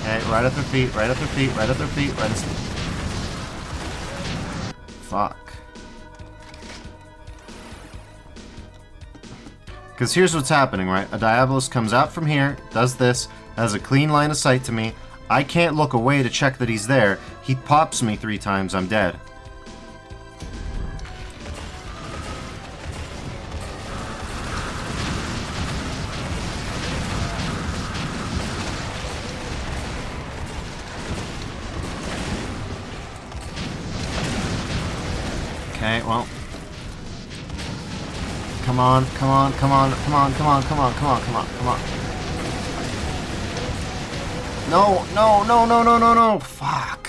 S1: Okay, right at their feet, right at their feet, right at their feet, right at... Fuck. Because here's what's happening, right? A Diabolus comes out from here, does this, has a clean line of sight to me. I can't look away to check that he's there. He pops me 3 times, I'm dead. Okay, well... Come on, come on, come on, come on, come on, come on, come on, come on, come on. No, no, no, no, no, no, no. Fuck.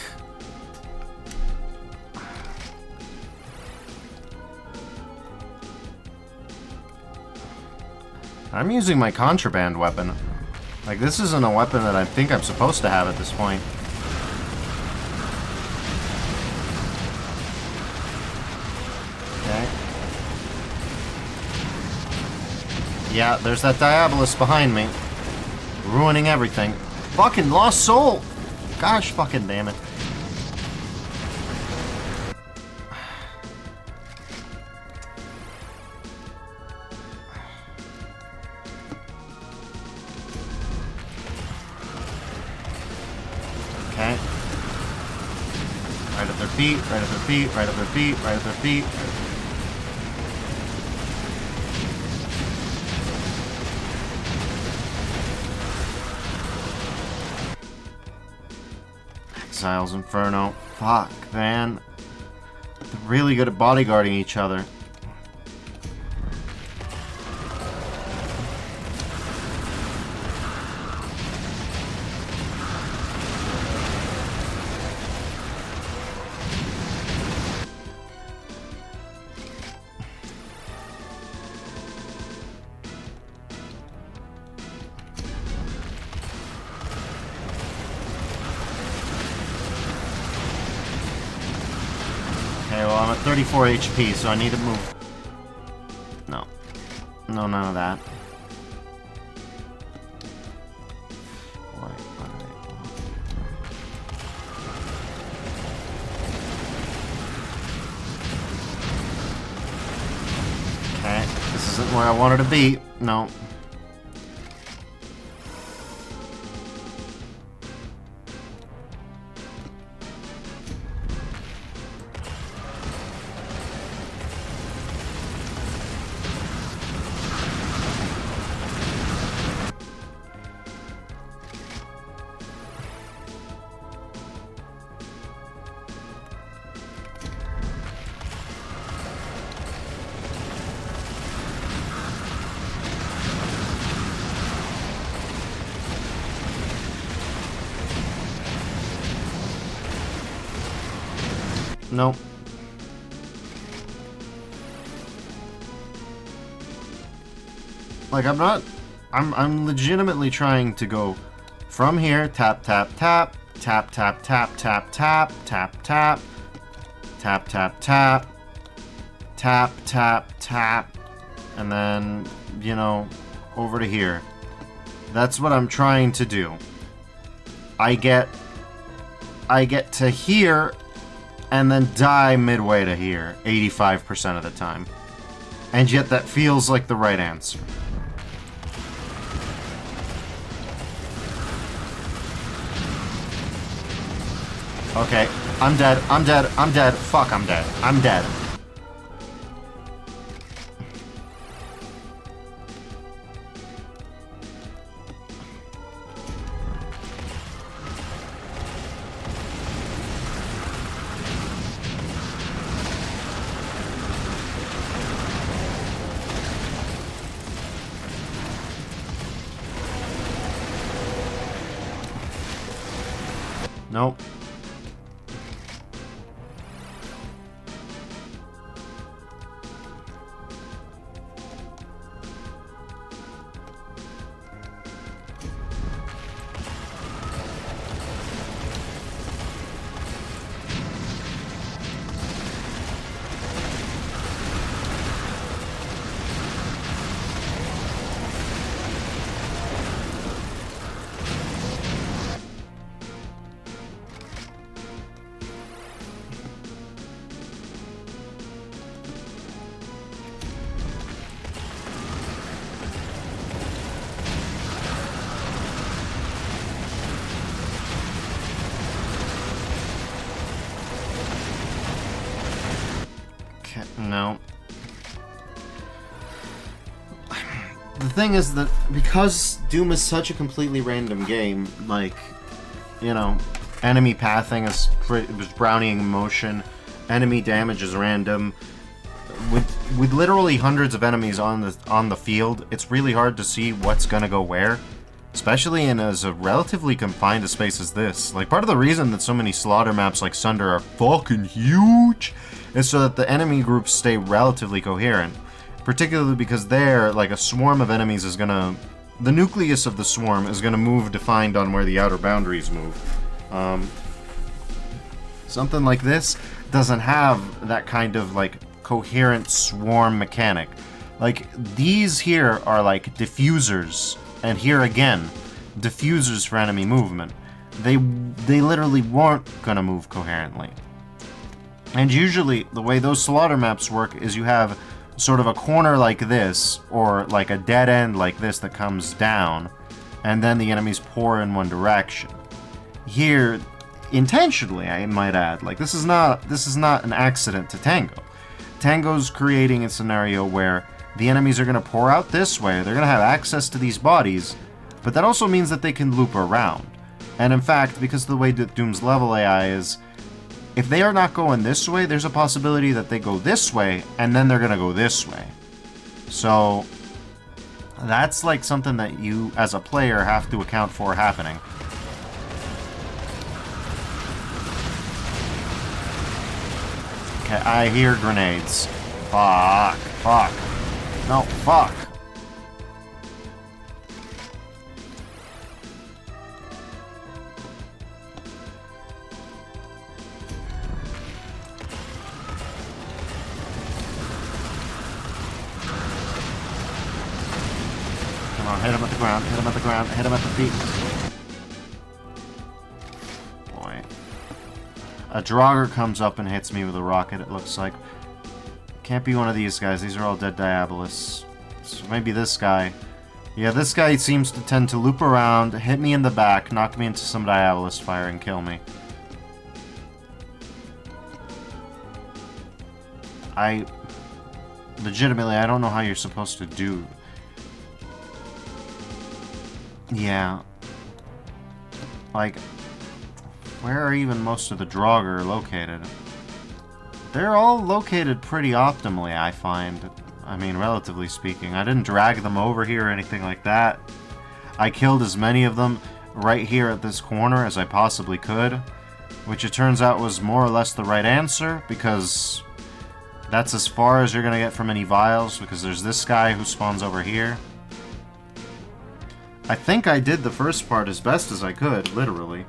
S1: I'm using my contraband weapon. Like, this isn't a weapon that I think I'm supposed to have at this point. Yeah, there's that Diabolus behind me. Ruining everything. Fucking lost soul! Gosh fucking damn it. Okay. Right at their feet, right at their feet, right at their feet, right at their feet. Exiles Inferno. Fuck, man. They're really good at bodyguarding each other. Okay, well, I'm at 34 HP, so I need to move. No. No, none of that. Okay, this isn't where I wanted to be. No. Nope. Like, I'm legitimately trying to go from here, tap, tap, tap, tap, tap, tap, tap, tap, tap, tap, tap, tap, tap, tap, tap, tap, and then, you know, over to here. That's what I'm trying to do. I get to here and then die midway to here 85% of the time. And yet that feels like the right answer. Okay, I'm dead, I'm dead, I'm dead. Fuck, I'm dead. I'm dead. Nope. No. The thing is that because Doom is such a completely random game, like, you know, enemy pathing is brownieing motion, enemy damage is random. With literally hundreds of enemies on the field, it's really hard to see what's gonna go where, especially in as a relatively confined a space as this. Like, part of the reason that so many slaughter maps like Sunder are fucking huge is so that the enemy groups stay relatively coherent. Particularly because there, like, a swarm of enemies is gonna... The nucleus of the swarm is gonna move defined on where the outer boundaries move. Something like this doesn't have that kind of, like, coherent swarm mechanic. Like, these here are, like, diffusers. And here again, diffusers for enemy movement. They literally weren't gonna move coherently. And usually, the way those slaughter maps work is you have sort of a corner like this, or like a dead end like this that comes down, and then the enemies pour in one direction. Here, intentionally, I might add, like, this is not an accident to Tango. Tango's creating a scenario where the enemies are going to pour out this way, they're going to have access to these bodies, but that also means that they can loop around. And in fact, because of the way that Doom's level AI is, if they are not going this way, there's a possibility that they go this way, and then they're going to go this way. So, that's like something that you, as a player, have to account for happening. Okay, I hear grenades. Fuck. Fuck. No, fuck. Hit him at the ground, hit him at the ground, hit him at the feet. Boy. A Draugr comes up and hits me with a rocket, it looks like. Can't be one of these guys, these are all dead Diabolists. So maybe this guy. Yeah, this guy seems to tend to loop around, hit me in the back, knock me into some Diabolist fire, and kill me. Legitimately, I don't know how you're supposed to do... Yeah. Like, where are even most of the Draugr located? They're all located pretty optimally, I find. I mean, relatively speaking. I didn't drag them over here or anything like that. I killed as many of them right here at this corner as I possibly could, which it turns out was more or less the right answer, because that's as far as you're going to get from any vials, because there's this guy who spawns over here. I think I did the first part as best as I could, literally.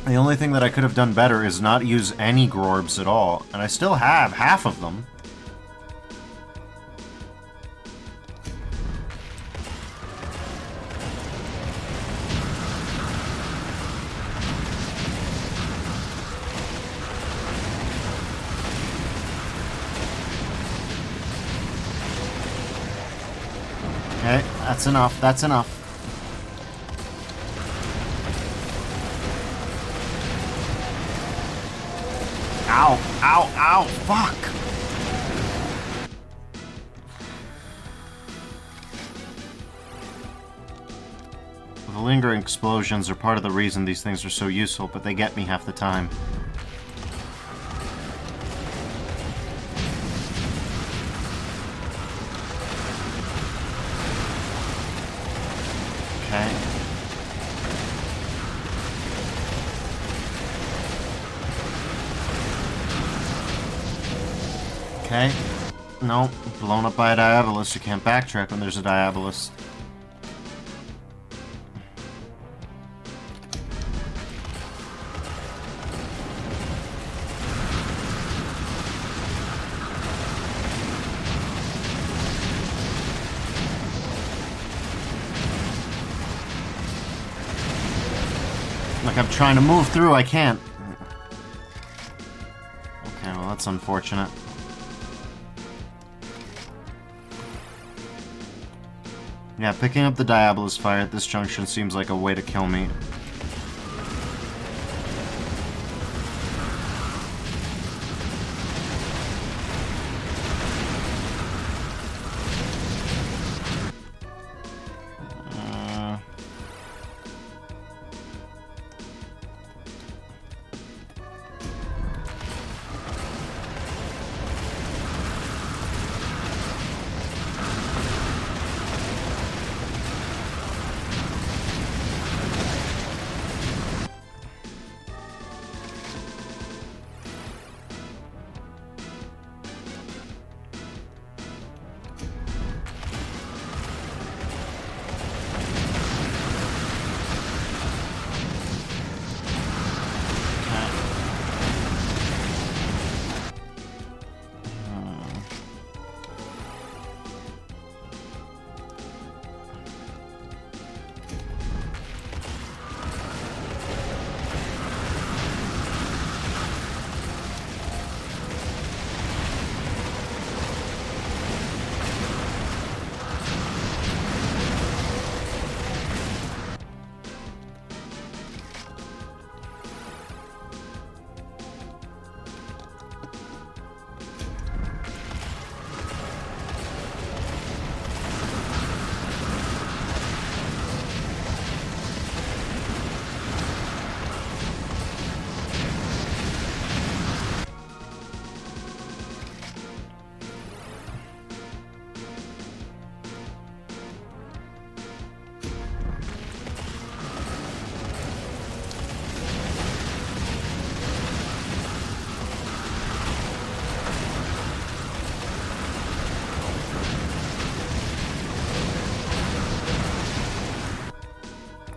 S1: The only thing that I could have done better is not use any Grorbs at all, and I still have half of them. Okay, that's enough, that's enough. Ow! Ow! Ow! Fuck! The lingering explosions are part of the reason these things are so useful, but they get me half the time. Okay. Okay. No, blown up by a Diabolus. You can't backtrack when there's a Diabolus. Like I'm trying to move through, I can't. Okay, well that's unfortunate. Yeah, picking up the Diabolus fire at this junction seems like a way to kill me.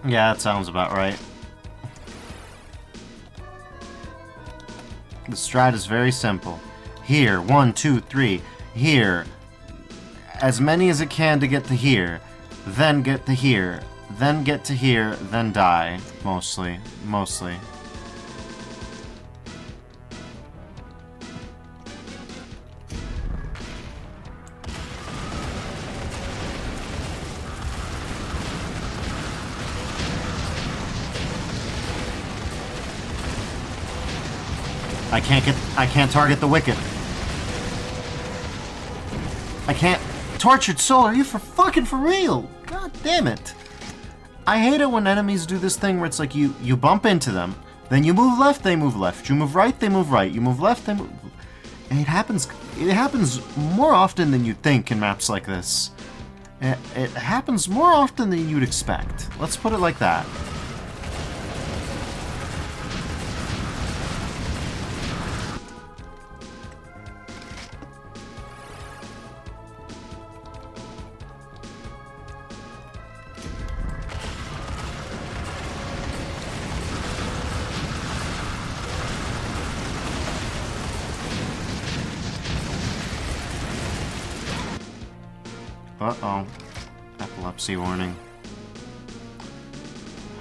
S1: Yeah, that sounds about right. The strat is very simple. Here, 1, 2, 3. Here. As many as it can to get to here. Then get to here. Then get to here. Then die. Mostly. Mostly. I can't target the wicket. I can't. Tortured Soul, are you for real? God damn it. I hate it when enemies do this thing where it's like you bump into them, then you move left, they move left. You move right, they move right. You move left, they move... And it happens more often than you'd think in maps like this. It happens more often than you'd expect. Let's put it like that. Uh-oh. Epilepsy warning.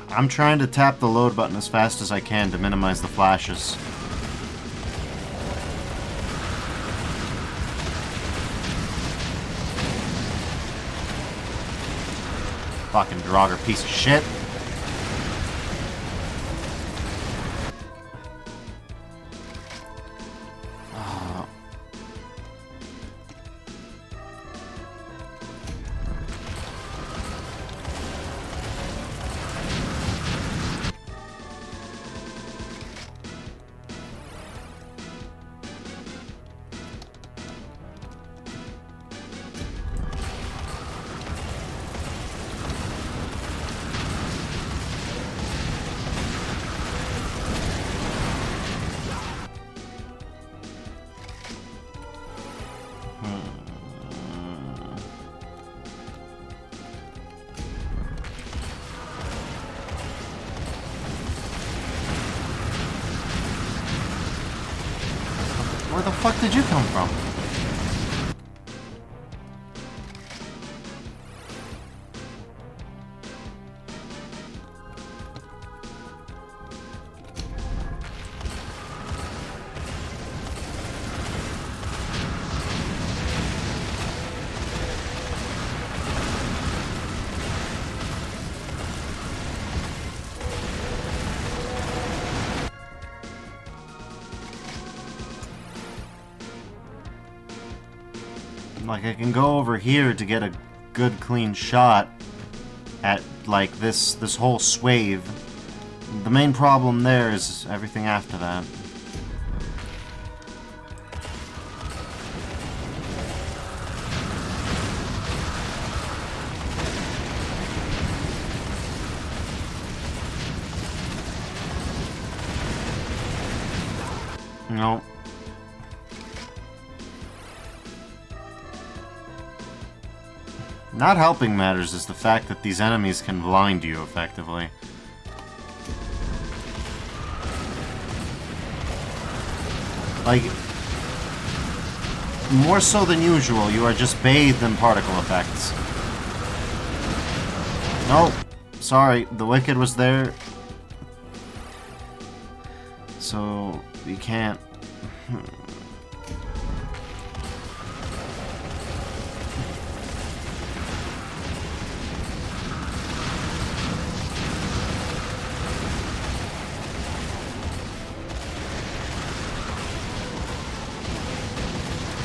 S1: I'm trying to tap the load button as fast as I can to minimize the flashes. Fucking Draugr piece of shit. Where the fuck did you come from? Like, I can go over here to get a good, clean shot at, like, this whole swathe. The main problem there is everything after that. No. Not helping matters is the fact that these enemies can blind you effectively. Like, more so than usual, you are just bathed in particle effects. No, sorry, the Wicked was there. So, you can't...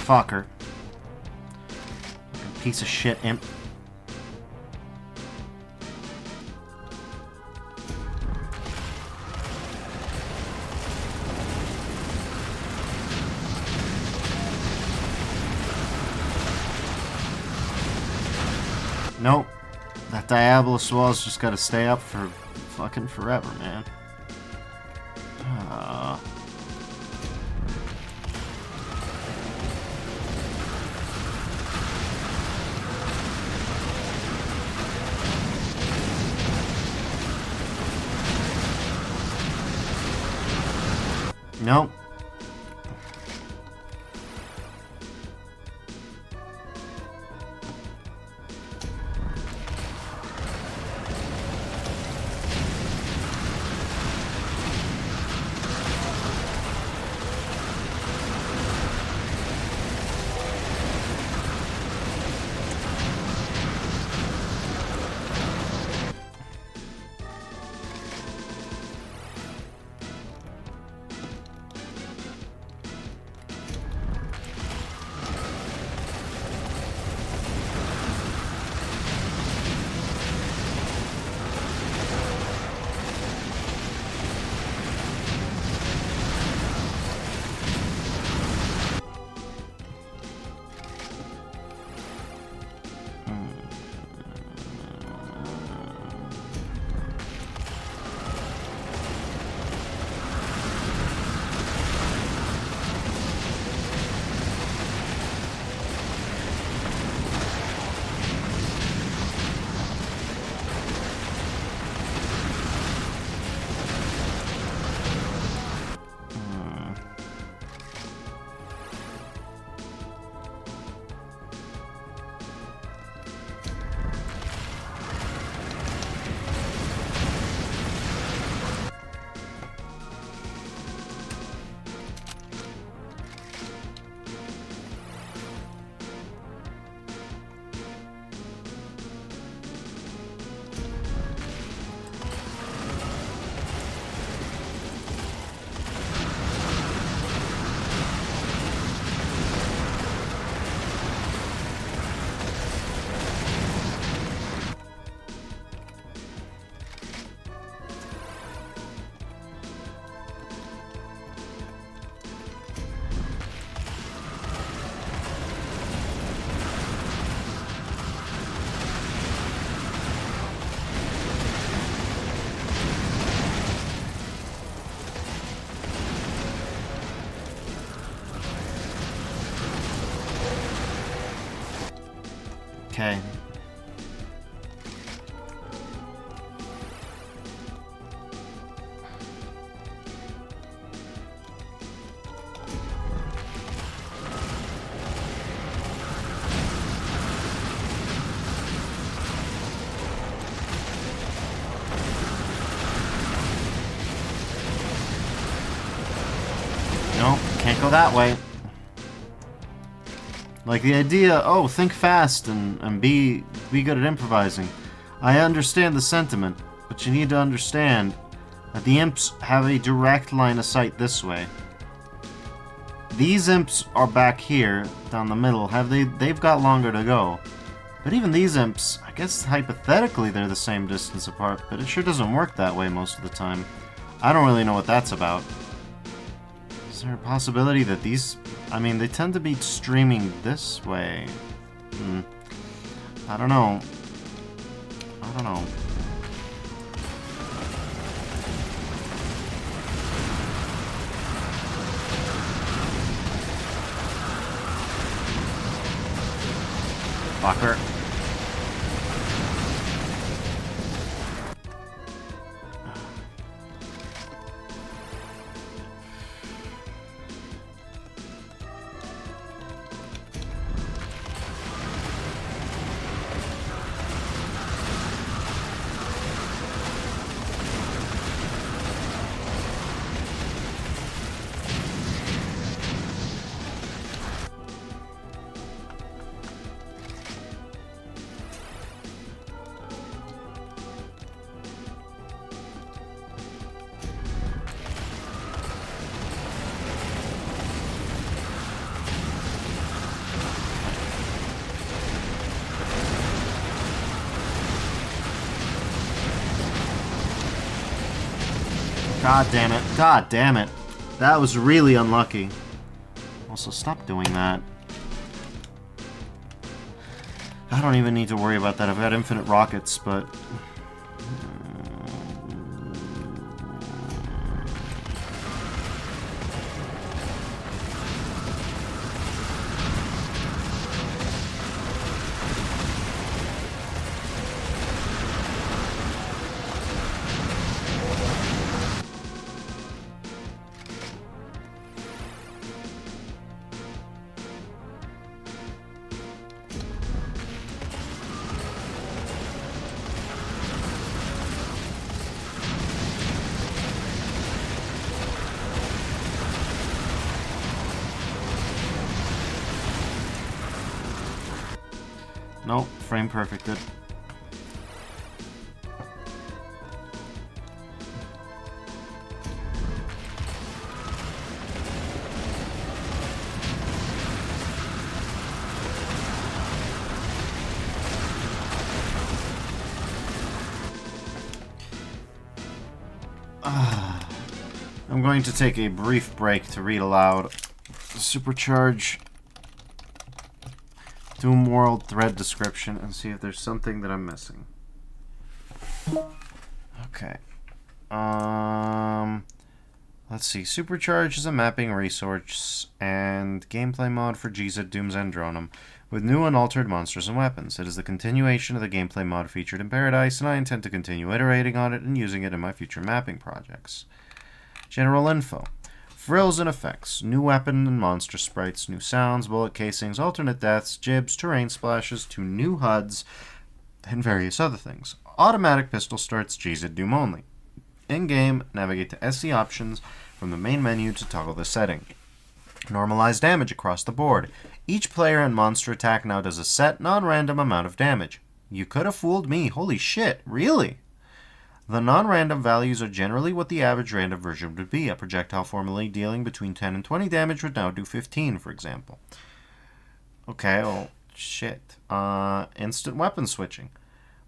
S1: Fucker. Piece of shit imp. Nope. That Diabolus wall's just gotta stay up for fucking forever, man. Nope. Okay. go that way. Like the idea, oh, think fast and be good at improvising. I understand the sentiment, but you need to understand that the imps have a direct line of sight this way. These imps are back here, down the middle. They've got longer to go. But even these imps, I guess hypothetically they're the same distance apart, but it sure doesn't work that way most of the time. I don't really know what that's about. Is there a possibility that these... I mean, they tend to be streaming this way. I don't know. I don't know. Fucker. God damn it. God damn it. That was really unlucky. Also, stop doing that. I don't even need to worry about that. I've got infinite rockets, but... Nope, frame perfected. I'm going to take a brief break to read aloud. Supercharge Doom World thread description and see if there's something that I'm missing. Okay. Let's see. Supercharge is a mapping resource and gameplay mod for GZ Doom's Andronum with new unaltered monsters and weapons. It is the continuation of the gameplay mod featured in Paradise, and I intend to continue iterating on it and using it in my future mapping projects. General info. Frills and effects. New weapon and monster sprites, new sounds, bullet casings, alternate deaths, jibs, terrain splashes, 2 new HUDs, and various other things. Automatic pistol starts GZ Doom only. In-game, navigate to SE options from the main menu to toggle the setting. Normalize damage across the board. Each player and monster attack now does a set, non-random amount of damage. You could have fooled me. Holy shit, really? The non-random values are generally what the average random version would be. A projectile formerly dealing between 10 and 20 damage would now do 15, for example. Okay, well, shit. Instant weapon switching.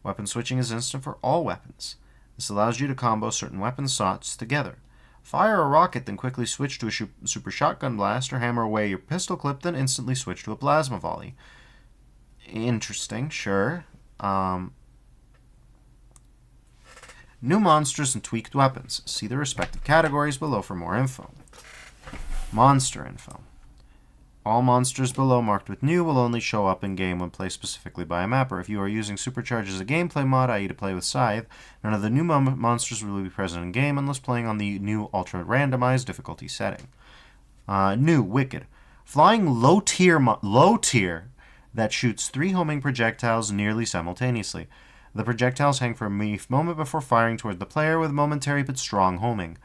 S1: Weapon switching is instant for all weapons. This allows you to combo certain weapon slots together. Fire a rocket, then quickly switch to a super shotgun blast, or hammer away your pistol clip, then instantly switch to a plasma volley. Interesting, sure. New monsters and tweaked weapons. See the respective categories below for more info. Monster info. All monsters below marked with new will only show up in-game when placed specifically by a mapper. If you are using Supercharge as a gameplay mod, i.e. to play with Scythe, none of the new monsters will be present in-game unless playing on the new alternate randomized difficulty setting. New, Wicked. Flying low tier that shoots 3 homing projectiles nearly simultaneously. The projectiles hang for a brief moment before firing toward the player with momentary but strong homing.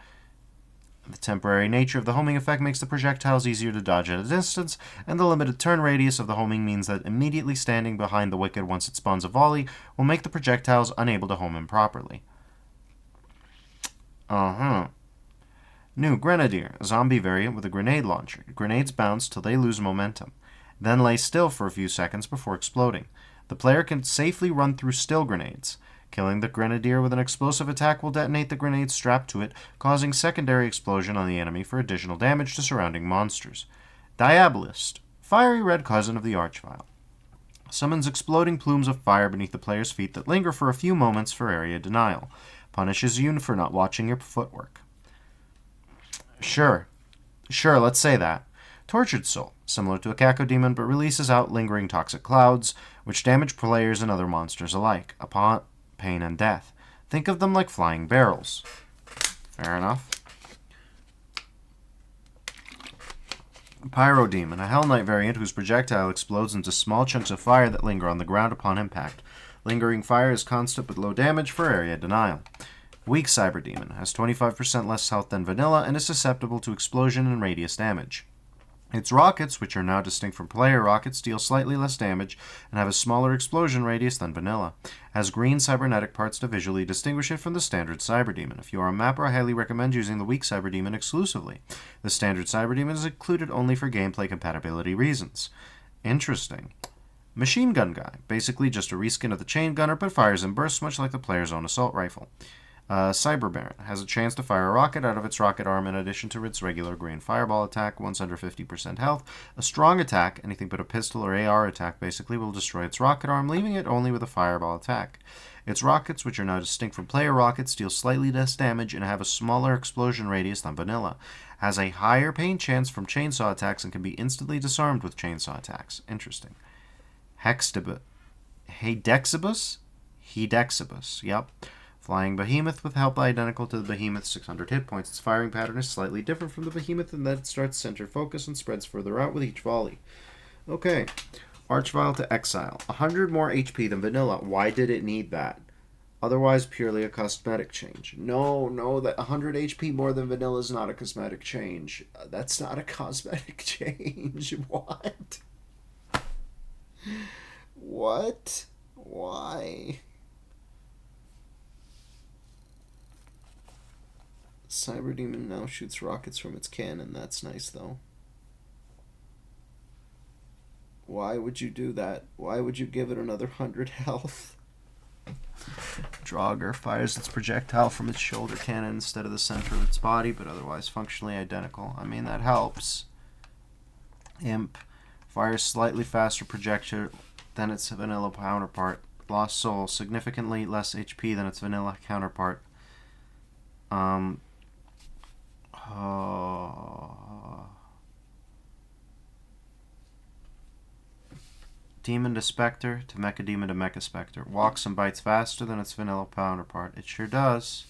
S1: The temporary nature of the homing effect makes the projectiles easier to dodge at a distance, and the limited turn radius of the homing means that immediately standing behind the wicket once it spawns a volley will make the projectiles unable to home in properly. New Grenadier, a zombie variant with a grenade launcher. Grenades bounce till they lose momentum, then lay still for a few seconds before exploding. The player can safely run through still grenades. Killing the Grenadier with an explosive attack will detonate the grenade strapped to it, causing secondary explosion on the enemy for additional damage to surrounding monsters. Diabolist, fiery red cousin of the Archvile. Summons exploding plumes of fire beneath the player's feet that linger for a few moments for area denial. Punishes you for not watching your footwork. Sure, let's say that. Tortured Soul, similar to a Cacodemon, but releases out lingering toxic clouds, which damage players and other monsters alike, upon pain and death. Think of them like flying barrels. Fair enough. Pyrodemon, a Hell Knight variant whose projectile explodes into small chunks of fire that linger on the ground upon impact. Lingering fire is constant with low damage for area denial. Weak Cyberdemon has 25% less health than vanilla and is susceptible to explosion and radius damage. Its rockets, which are now distinct from player rockets, deal slightly less damage and have a smaller explosion radius than vanilla. Has green cybernetic parts to visually distinguish it from the standard Cyberdemon. If you are a mapper, I highly recommend using the weak Cyberdemon exclusively. The standard Cyberdemon is included only for gameplay compatibility reasons. Interesting. Machine Gun Guy, basically just a reskin of the Chain Gunner, but fires in bursts much like the player's own assault rifle. Cyber Baron has a chance to fire a rocket out of its rocket arm in addition to its regular green fireball attack once under 50% health. A strong attack, anything but a pistol or AR attack basically, will destroy its rocket arm, leaving it only with a fireball attack. Its rockets, which are now distinct from player rockets, deal slightly less damage and have a smaller explosion radius than vanilla. Has a higher pain chance from chainsaw attacks and can be instantly disarmed with chainsaw attacks. Interesting. Hedexibus? Yep. Flying Behemoth with health identical to the Behemoth's 600 hit points. Its firing pattern is slightly different from the Behemoth in that it starts center focus and spreads further out with each volley. Okay. Archvile to Exile. 100 more HP than vanilla. Why did it need that? Otherwise, purely a cosmetic change. No, that 100 HP more than vanilla is not a cosmetic change. That's not a cosmetic change. What? What? Why? Cyberdemon now shoots rockets from its cannon. That's nice, though. Why would you do that? Why would you give it another 100 health? Draugr fires its projectile from its shoulder cannon instead of the center of its body, but otherwise functionally identical. I mean, that helps. Imp fires slightly faster projectile than its vanilla counterpart. Lost Soul, significantly less HP than its vanilla counterpart. Demon to Spectre to Mechademon to Mechaspectre. Walks and bites faster than its vanilla counterpart. It sure does.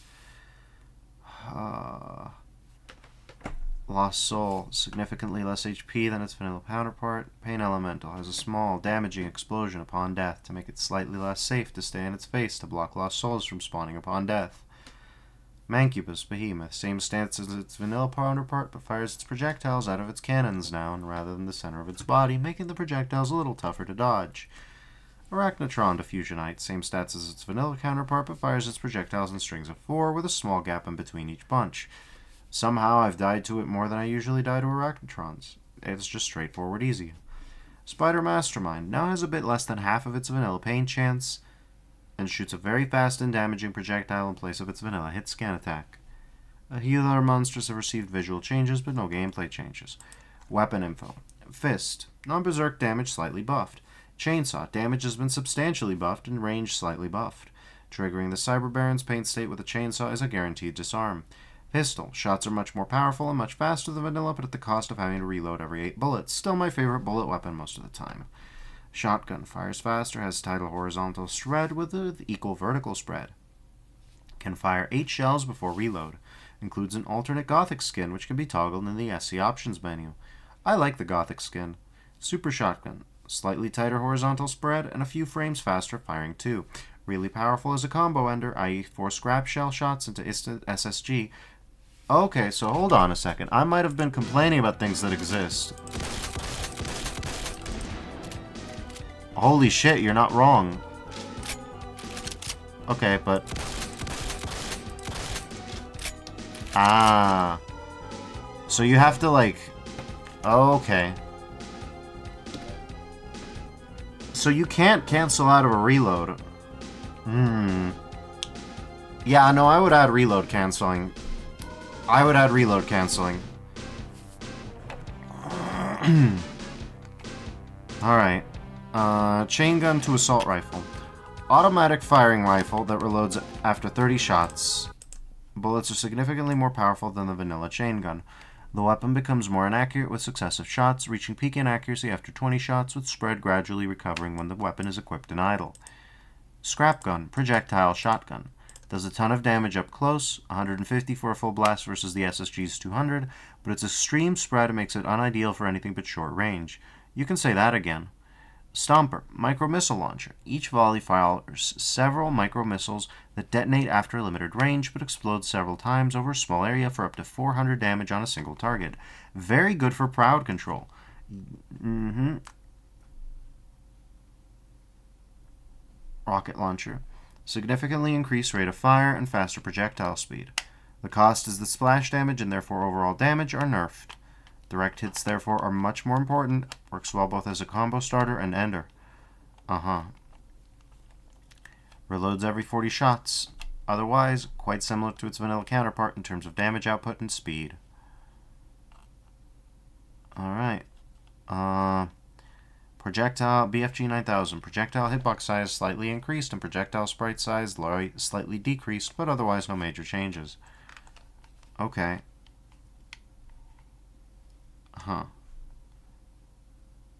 S1: Lost Soul, significantly less HP than its vanilla counterpart. Pain Elemental has a small, damaging explosion upon death to make it slightly less safe to stay in its face to block Lost Souls from spawning upon death. Mancubus Behemoth, same stance as its vanilla counterpart, but fires its projectiles out of its cannons now, rather than the center of its body, making the projectiles a little tougher to dodge. Arachnotron Diffusionite, same stats as its vanilla counterpart, but fires its projectiles in strings of 4, with a small gap in between each bunch. Somehow I've died to it more than I usually die to Arachnotrons. It's just straightforward easy. Spider Mastermind now has a bit less than half of its vanilla pain chance, and shoots a very fast and damaging projectile in place of its vanilla hit scan attack. Healer monsters have received visual changes, but no gameplay changes. Weapon info. Fist. Non-berserk damage slightly buffed. Chainsaw. Damage has been substantially buffed and range slightly buffed. Triggering the Cyber Baron's pain state with a chainsaw is a guaranteed disarm. Pistol. Shots are much more powerful and much faster than vanilla, but at the cost of having to reload every 8 bullets. Still my favorite bullet weapon most of the time. Shotgun fires faster, has tidal horizontal spread with equal vertical spread. Can fire 8 shells before reload. Includes an alternate Gothic skin, which can be toggled in the SC options menu. I like the Gothic skin. Super Shotgun. Slightly tighter horizontal spread and a few frames faster, firing 2. Really powerful as a combo ender, i.e. 4 scrap shell shots into instant SSG. Okay, so hold on a second. I might have been complaining about things that exist. Holy shit, you're not wrong. Okay, but... Ah. So you have to, like... Oh, okay. So you can't cancel out of a reload. Yeah, no, I would add reload canceling. I would add reload canceling. Alright. Chain gun to assault rifle. Automatic firing rifle that reloads after 30 shots. Bullets are significantly more powerful than the vanilla chain gun. The weapon becomes more inaccurate with successive shots, reaching peak inaccuracy after 20 shots, with spread gradually recovering when the weapon is equipped and idle. Scrap gun, projectile shotgun. Does a ton of damage up close, 150 for a full blast versus the SSG's 200, but its extreme spread makes it unideal for anything but short range. You can say that again. Stomper, micro-missile launcher. Each volley fires several micro-missiles that detonate after a limited range, but explode several times over a small area for up to 400 damage on a single target. Very good for crowd control. Rocket launcher. Significantly increased rate of fire and faster projectile speed. The cost is that splash damage and therefore overall damage are nerfed. Direct hits, therefore, are much more important. Works well both as a combo starter and ender. Reloads every 40 shots. Otherwise, quite similar to its vanilla counterpart in terms of damage output and speed. Alright. Projectile BFG 9000. Projectile hitbox size slightly increased and projectile sprite size slightly decreased, but otherwise no major changes. Okay.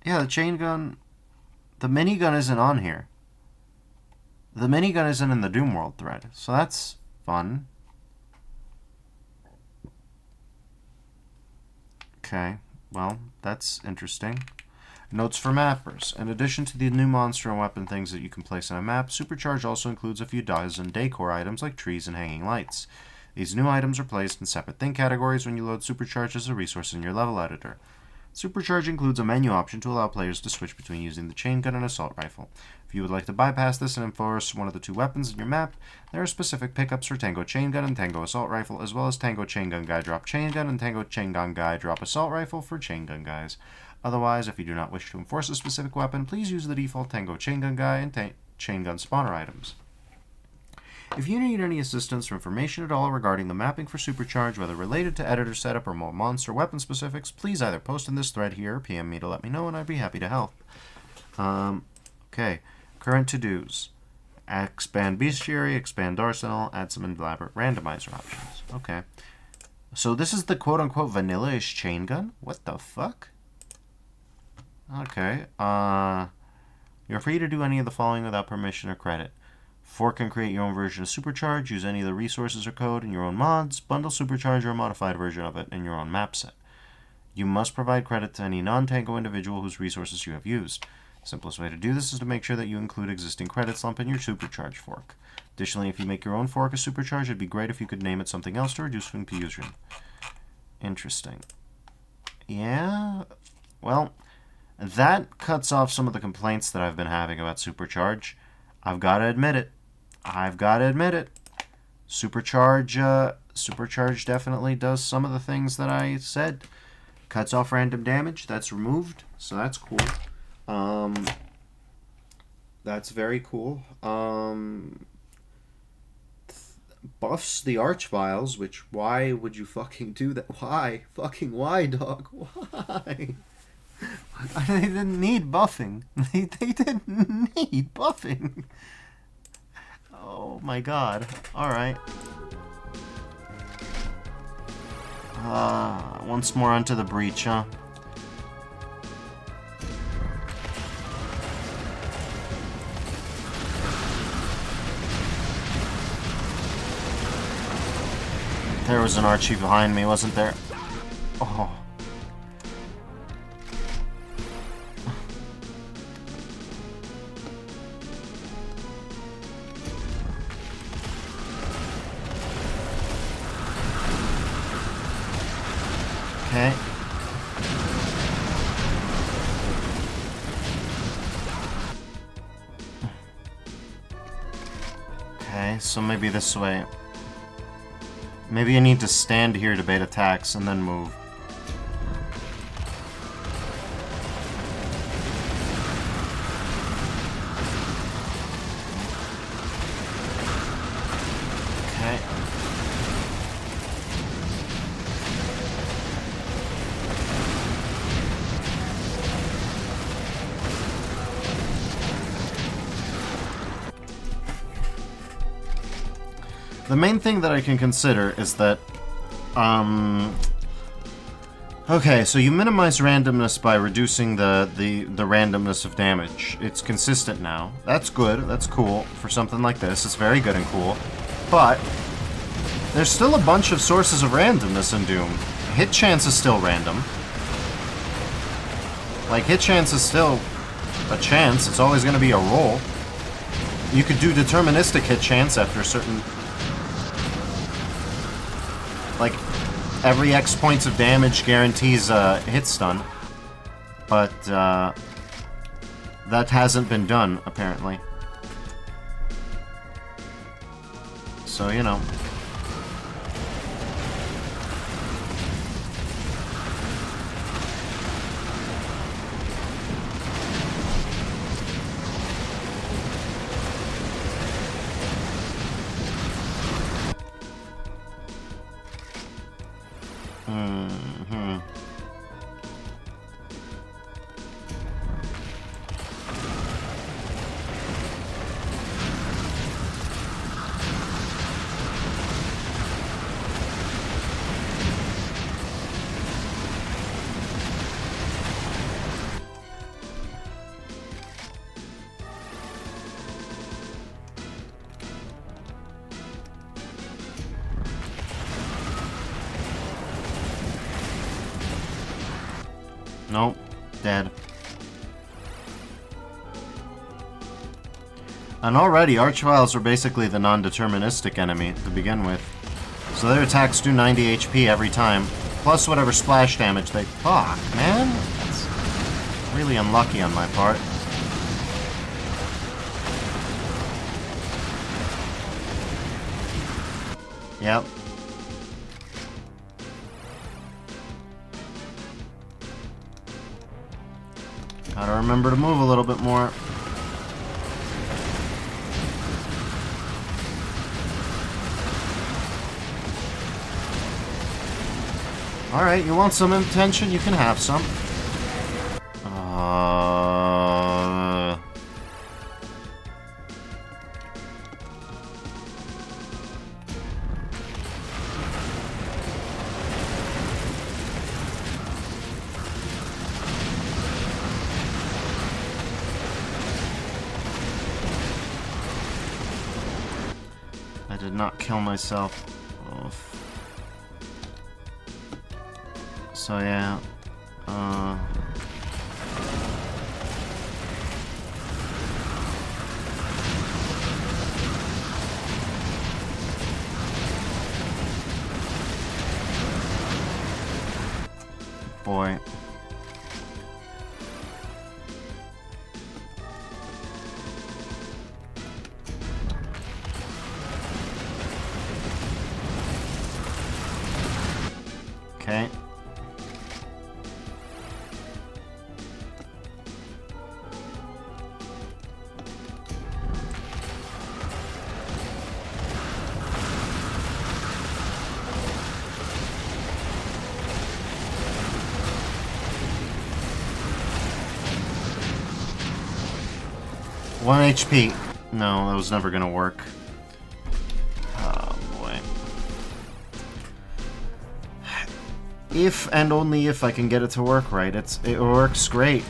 S1: Yeah, the chain gun... The minigun isn't on here. The minigun isn't in the Doom World thread, so that's fun. Okay, well, that's interesting. Notes for mappers. In addition to the new monster and weapon things that you can place on a map, Supercharge also includes a few dozen decor items like trees and hanging lights. These new items are placed in separate thing categories when you load Supercharge as a resource in your level editor. Supercharge includes a menu option to allow players to switch between using the chain gun and assault rifle. If you would like to bypass this and enforce one of the two weapons in your map, there are specific pickups for Tango Chain Gun and Tango Assault Rifle, as well as Tango Chain Gun Guy Drop Chain Gun and Tango Chain Gun Guy Drop Assault Rifle for Chain Gun Guys. Otherwise, if you do not wish to enforce a specific weapon, please use the default Tango Chain Gun Guy and Chain Gun Spawner items. If you need any assistance or information at all regarding the mapping for Supercharge, whether related to editor setup or more monster weapon specifics, please either post in this thread here or PM me to let me know, and I'd be happy to help. Okay, current to-dos. Expand Bestiary, expand Arsenal, add some elaborate randomizer options. Okay. So this is the quote-unquote vanilla-ish chain gun? What the fuck? Okay. You're free to do any of the following without permission or credit. Fork and create your own version of Supercharge, use any of the resources or code in your own mods, bundle Supercharge or a modified version of it in your own map set. You must provide credit to any non-Tango individual whose resources you have used. Simplest way to do this is to make sure that you include existing credits lump in your Supercharge fork. Additionally, if you make your own fork of Supercharge, it'd be great if you could name it something else to reduce confusion. Interesting. Yeah? Well, that cuts off some of the complaints that I've been having about Supercharge. I've got to admit it. Supercharge definitely does some of the things that I said. Cuts off random damage. That's removed, so that's cool. That's very cool. Buffs the Archviles, which, why would you fucking do that? Why? Fucking why, dog? Why? They didn't need buffing. They didn't need buffing. Oh my god. Alright. Once more onto the breach, huh? There was an Archie behind me, wasn't there? Oh. Okay. Okay, so maybe this way. Maybe I need to stand here to bait attacks and then move. Okay. The main thing that I can consider is that, okay, so you minimize randomness by reducing the randomness of damage. It's consistent now. That's good, that's cool for something like this. It's very good and cool. But, there's still a bunch of sources of randomness in Doom. Hit chance is still random. Like, hit chance is still a chance. It's always going to be a roll. You could do deterministic hit chance after a certain... Like, every X points of damage guarantees a hit stun. But, that hasn't been done, apparently. So, you know. Nope. Dead. And already, Archviles are basically the non-deterministic enemy to begin with. So their attacks do 90 HP every time, plus whatever splash damage they... Fuck, man! That's really unlucky on my part. Yep. Gotta remember to move a little bit more. Alright, you want some attention? You can have some. I did not kill myself. Oof. So yeah, boy. Okay. One HP. No, that was never gonna work. Oh boy. If and only if I can get it to work right. It works great.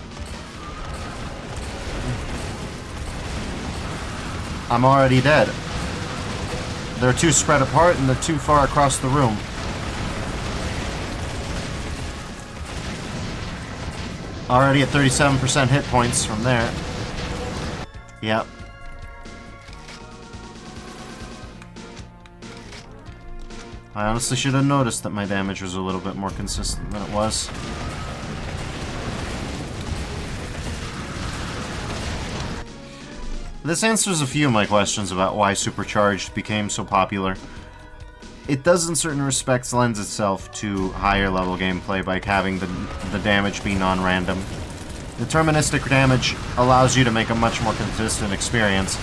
S1: I'm already dead. They're too spread apart and they're too far across the room. Already at 37% hit points from there. Yep. I honestly should have noticed that my damage was a little bit more consistent than it was. This answers a few of my questions about why Supercharged became so popular. It does in certain respects lends itself to higher level gameplay by having the damage be non-random. Deterministic damage allows you to make a much more consistent experience.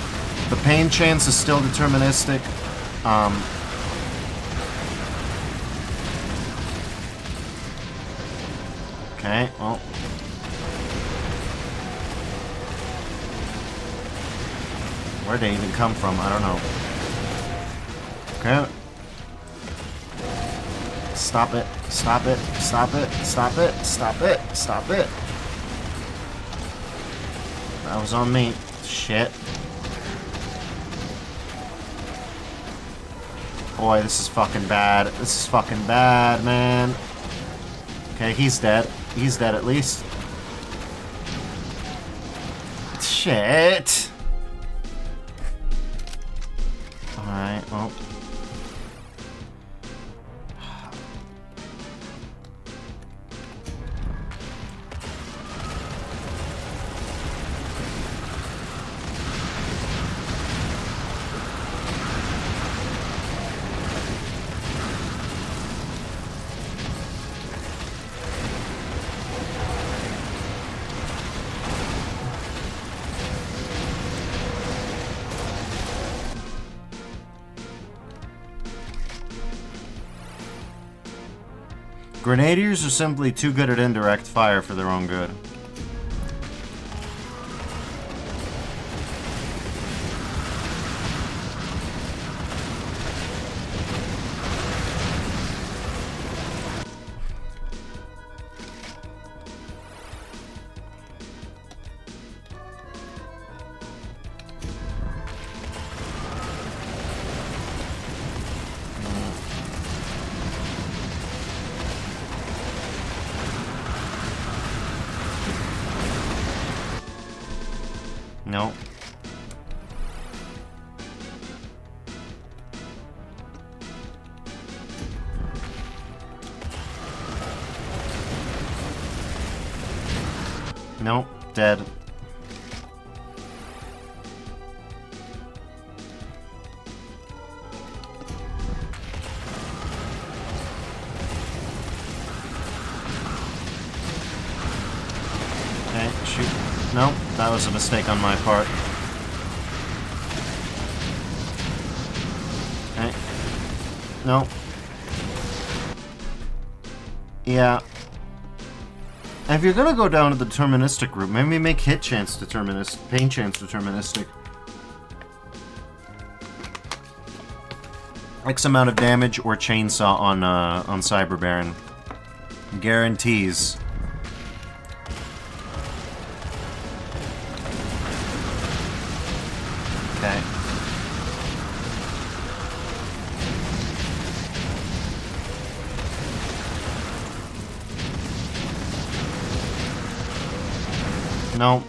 S1: The pain chance is still deterministic. Okay, well. Where'd they even come from? I don't know. Okay. Stop it. Stop it. Stop it. Stop it. Stop it. Stop it. That was on me. Shit. Boy, this is fucking bad. This is fucking bad, man. Okay, he's dead. He's dead at least. Shit. Alright, well. Grenadiers are simply too good at indirect fire for their own good. No. No, dead. Okay, shoot. No, that was a mistake on my part. Okay. No. Yeah. If you're gonna go down to the deterministic route, maybe make hit chance deterministic, pain chance deterministic. X amount of damage or chainsaw on Cyber Baron. Guarantees. Okay. No.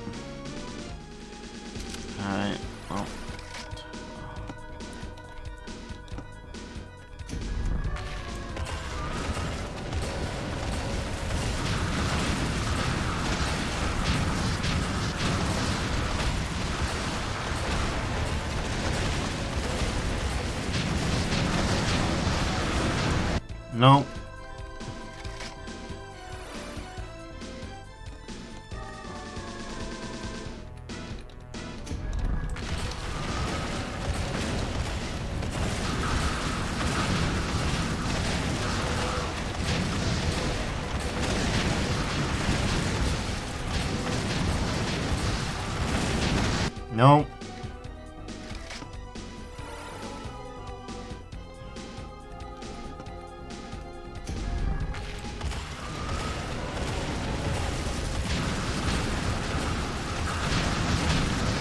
S1: Alright, well. No. No.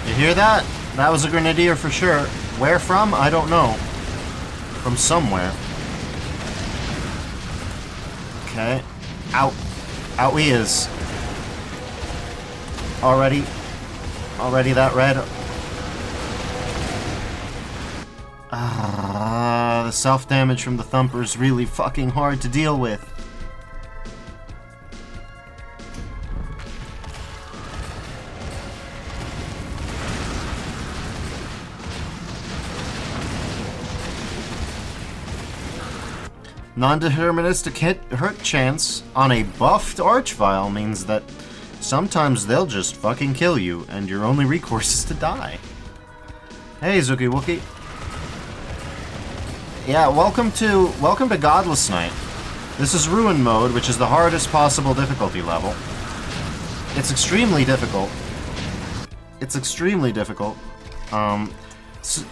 S1: You hear that? That was a grenadier for sure. Where from? I don't know. From somewhere. Okay. Out. Out he is. Already that red. the self-damage from the thumper is really fucking hard to deal with. Non-deterministic hurt chance on a buffed Archvile means that sometimes they'll just fucking kill you, and your only recourse is to die. Hey, Zuki Wookie. Yeah, welcome to Godless Night. This is Ruin Mode, which is the hardest possible difficulty level. It's extremely difficult. It's extremely difficult.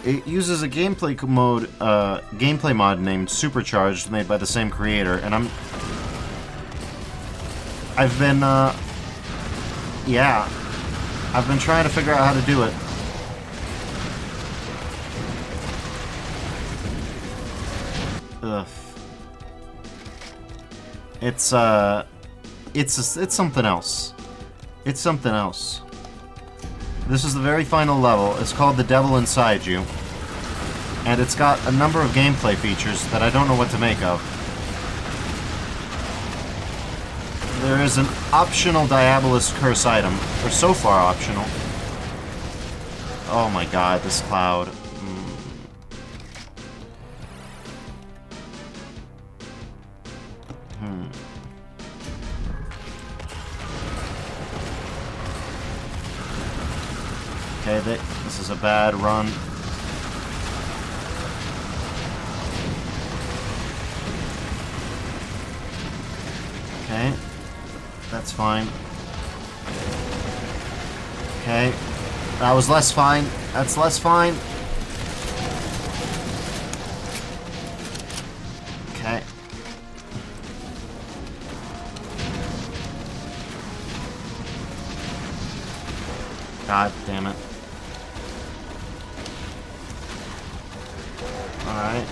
S1: It uses a gameplay mod named Supercharged, made by the same creator, and I've been trying to figure out how to do it. Ugh. It's something else. It's something else. This is the very final level. It's called The Devil Inside You. And it's got a number of gameplay features that I don't know what to make of. There is an optional Diabolus Curse item, or so far optional. Oh my god, this cloud. Okay, this is a bad run. Okay, that's fine. Okay, that was less fine. That's less fine. Okay. God damn it. Alright.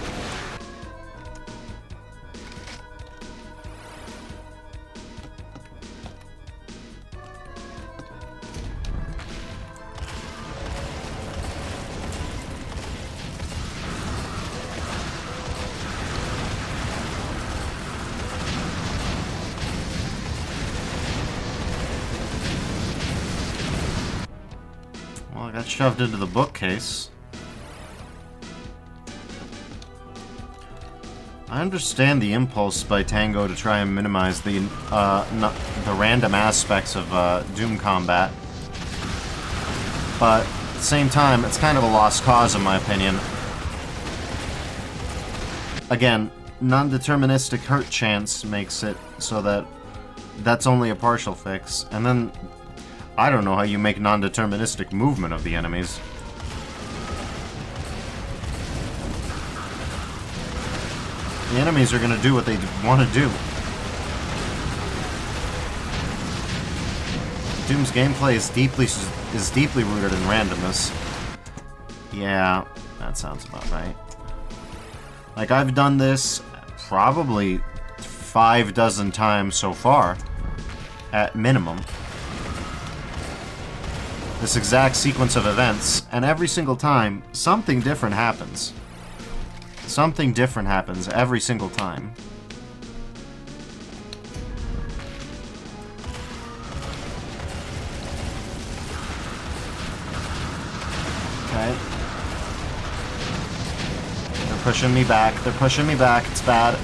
S1: Well, I got shoved into the bookcase. I understand the impulse by Tango to try and minimize the random aspects of Doom combat, but at the same time, it's kind of a lost cause in my opinion. Again, non-deterministic hurt chance makes it so that that's only a partial fix, and then I don't know how you make non-deterministic movement of the enemies. The enemies are gonna do what they want to do. Doom's gameplay is deeply rooted in randomness. Yeah, that sounds about right. Like, I've done this probably 5 dozen times so far, at minimum. This exact sequence of events, and every single time, something different happens. Something different happens every single time. Okay. They're pushing me back. They're pushing me back. It's bad.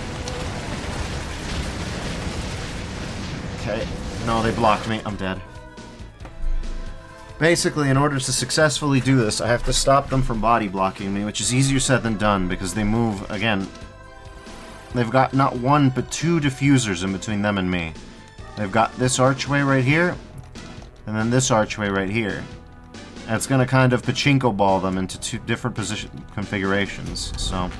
S1: Okay. No, they blocked me. I'm dead. Basically, in order to successfully do this, I have to stop them from body blocking me, which is easier said than done, because they move, again, they've got not one, but 2 diffusers in between them and me. They've got this archway right here, and then this archway right here. And it's going to kind of pachinko ball them into 2 different position configurations, so...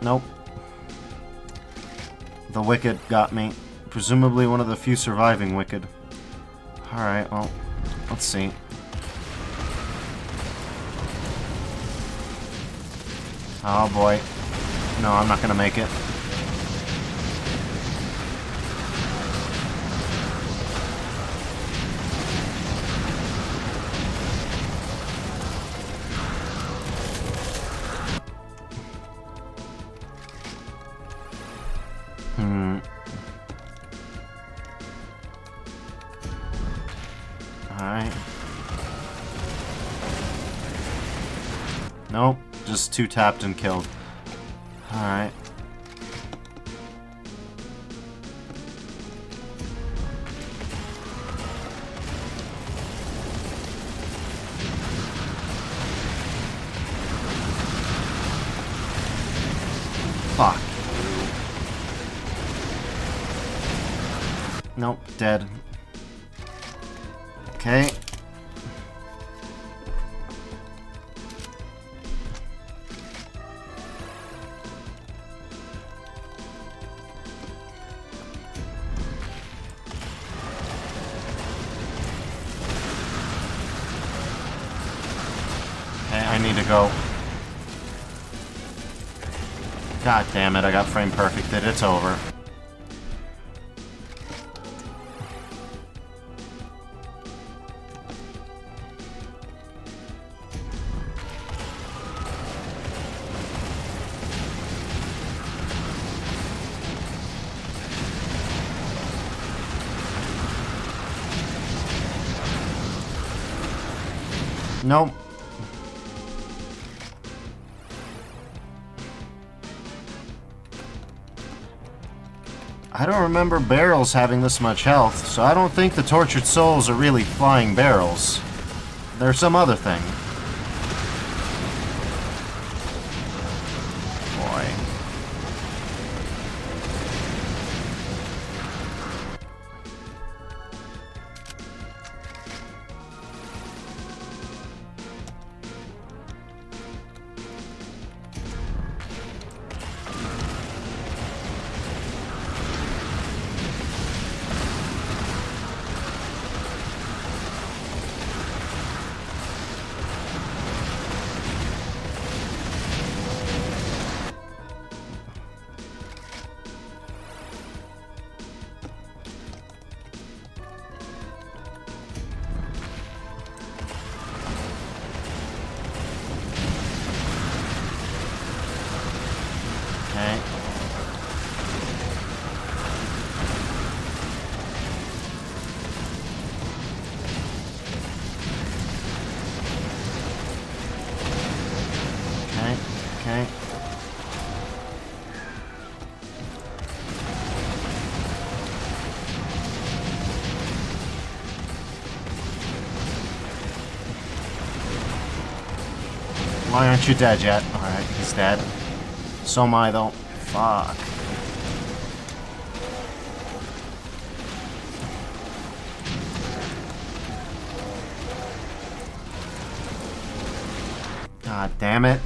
S1: Nope. The Wicked got me. Presumably one of the few surviving Wicked. Alright, well, let's see. Oh boy. No, I'm not gonna make it. Hmm. Alright. Nope. Just 2 tapped and killed. Alright. Fuck. Nope, dead. Okay. Okay, I need to go. God damn it, I got frame perfected. It's over. Nope. I don't remember barrels having this much health, so I don't think the tortured souls are really flying barrels. They're some other thing. Boy. Okay. Okay, okay. Why aren't you dead yet? Alright, he's dead. So am I, though. Fuck. God damn it.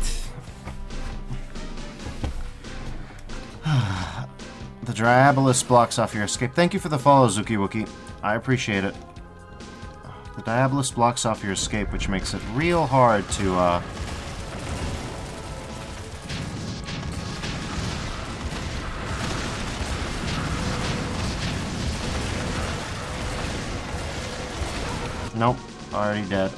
S1: The Diabolus blocks off your escape. Thank you for the follow, Zuki Wookie. I appreciate it. The Diabolus blocks off your escape, which makes it real hard to, Nope, already dead.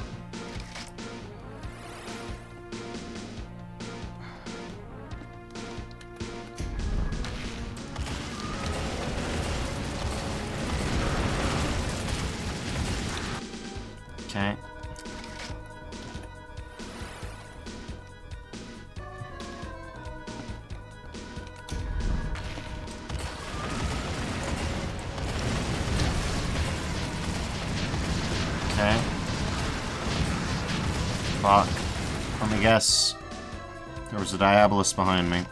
S1: Okay. Okay. Fuck. Let me guess. There was a Diabolus behind me.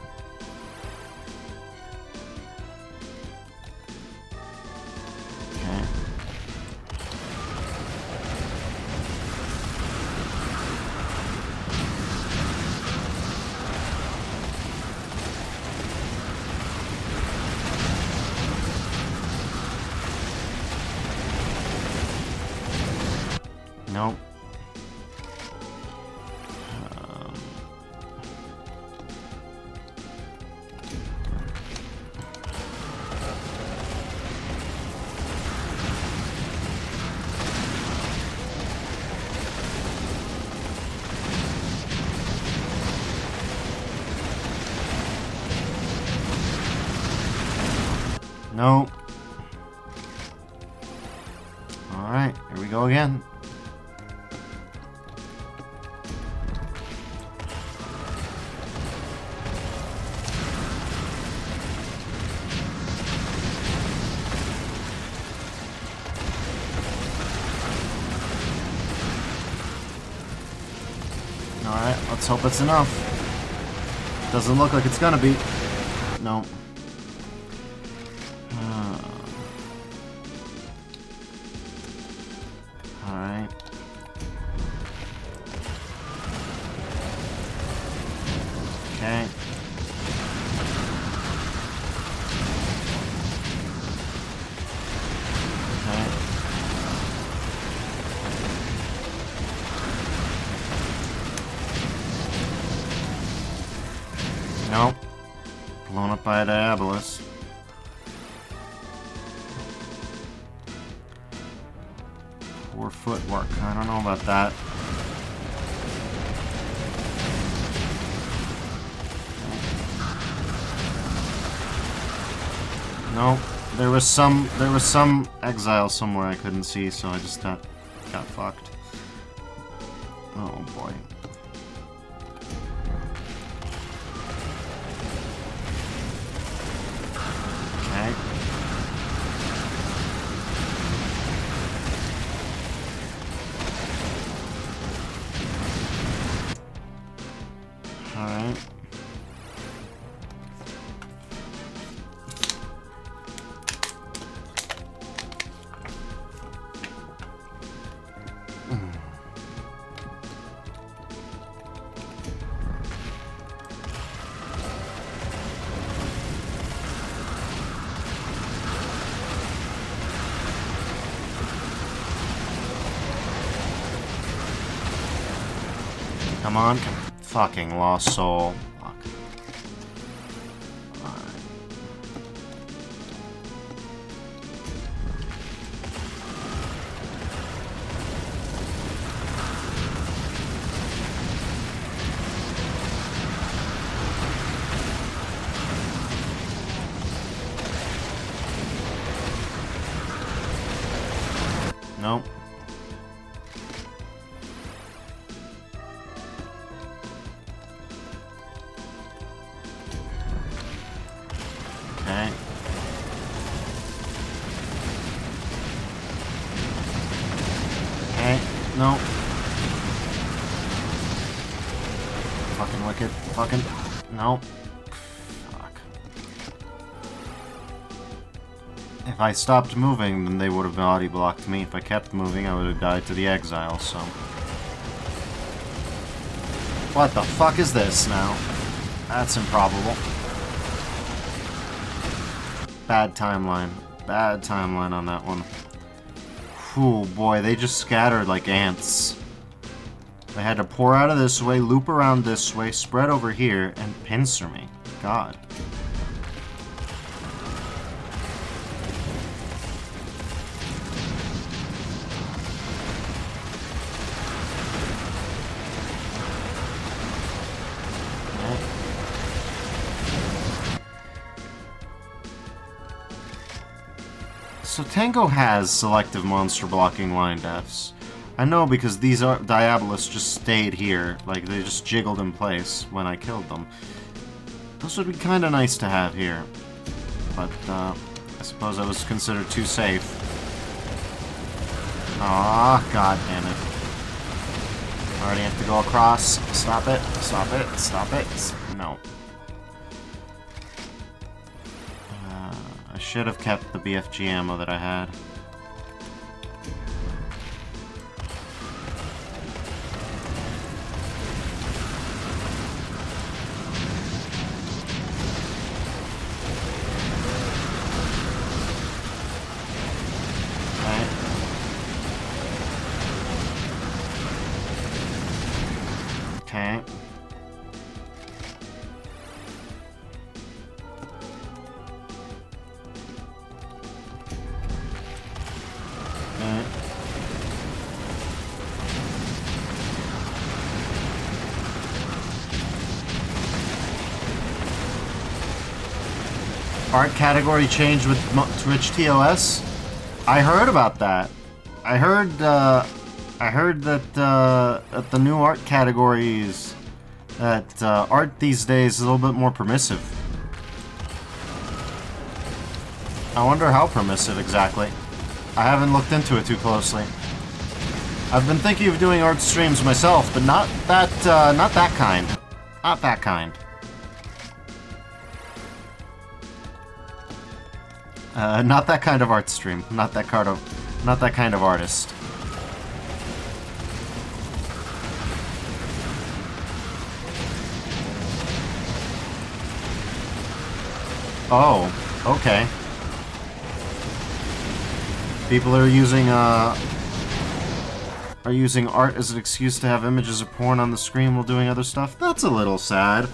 S1: Okay. Nope. Nope. Alright, here we go again. Alright, let's hope it's enough. Doesn't look like it's gonna be. No. Alright. Okay. Okay. Nope. Blown up by a Diabolus. Poor footwork. I don't know about that. Nope. There was some exile somewhere I couldn't see, so I just got fucked. Oh boy. Okay. Alright. Come on, fucking lost soul. Fuck. Alright. Nope. Okay. Okay. No. Fucking wicked. Fucking. No. Fuck. If I stopped moving, then they would have body blocked me. If I kept moving, I would have died to the exile, so. What the fuck is this now? That's improbable. Bad timeline. Bad timeline on that one. Ooh, boy, they just scattered like ants. They had to pour out of this way, loop around this way, spread over here, and pincer me. God. So Tango has selective monster blocking line deaths. I know because these Diabolus just stayed here, like they just jiggled in place when I killed them. Those would be kind of nice to have here, but I suppose I was considered too safe. Ah, god damn it. Already have to go across. Stop it, stop it, stop it. No. I should have kept the BFG ammo that I had. Okay. Art category change with Twitch TOS? I heard about that. I heard that at the new art categories, that art these days is a little bit more permissive. I wonder how permissive exactly. I haven't looked into it too closely. I've been thinking of doing art streams myself, but not that kind. Not that kind. Not that kind of art stream. Not that kind of artist. Oh, okay. People are using art as an excuse to have images of porn on the screen while doing other stuff. That's a little sad.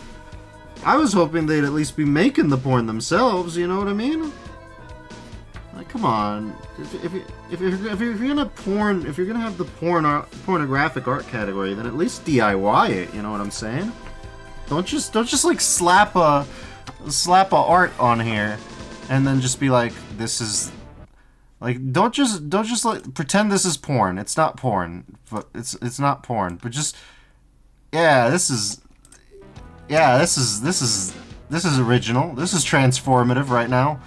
S1: I was hoping they'd at least be making the porn themselves, you know what I mean? Like, come on. If you're gonna have the pornographic art category, then at least DIY it, you know what I'm saying? Don't just like slap a art on here and then just be like, this is like, don't just like pretend this is porn. It's not porn. But it's not porn. But just, yeah, this is original. This is transformative right now.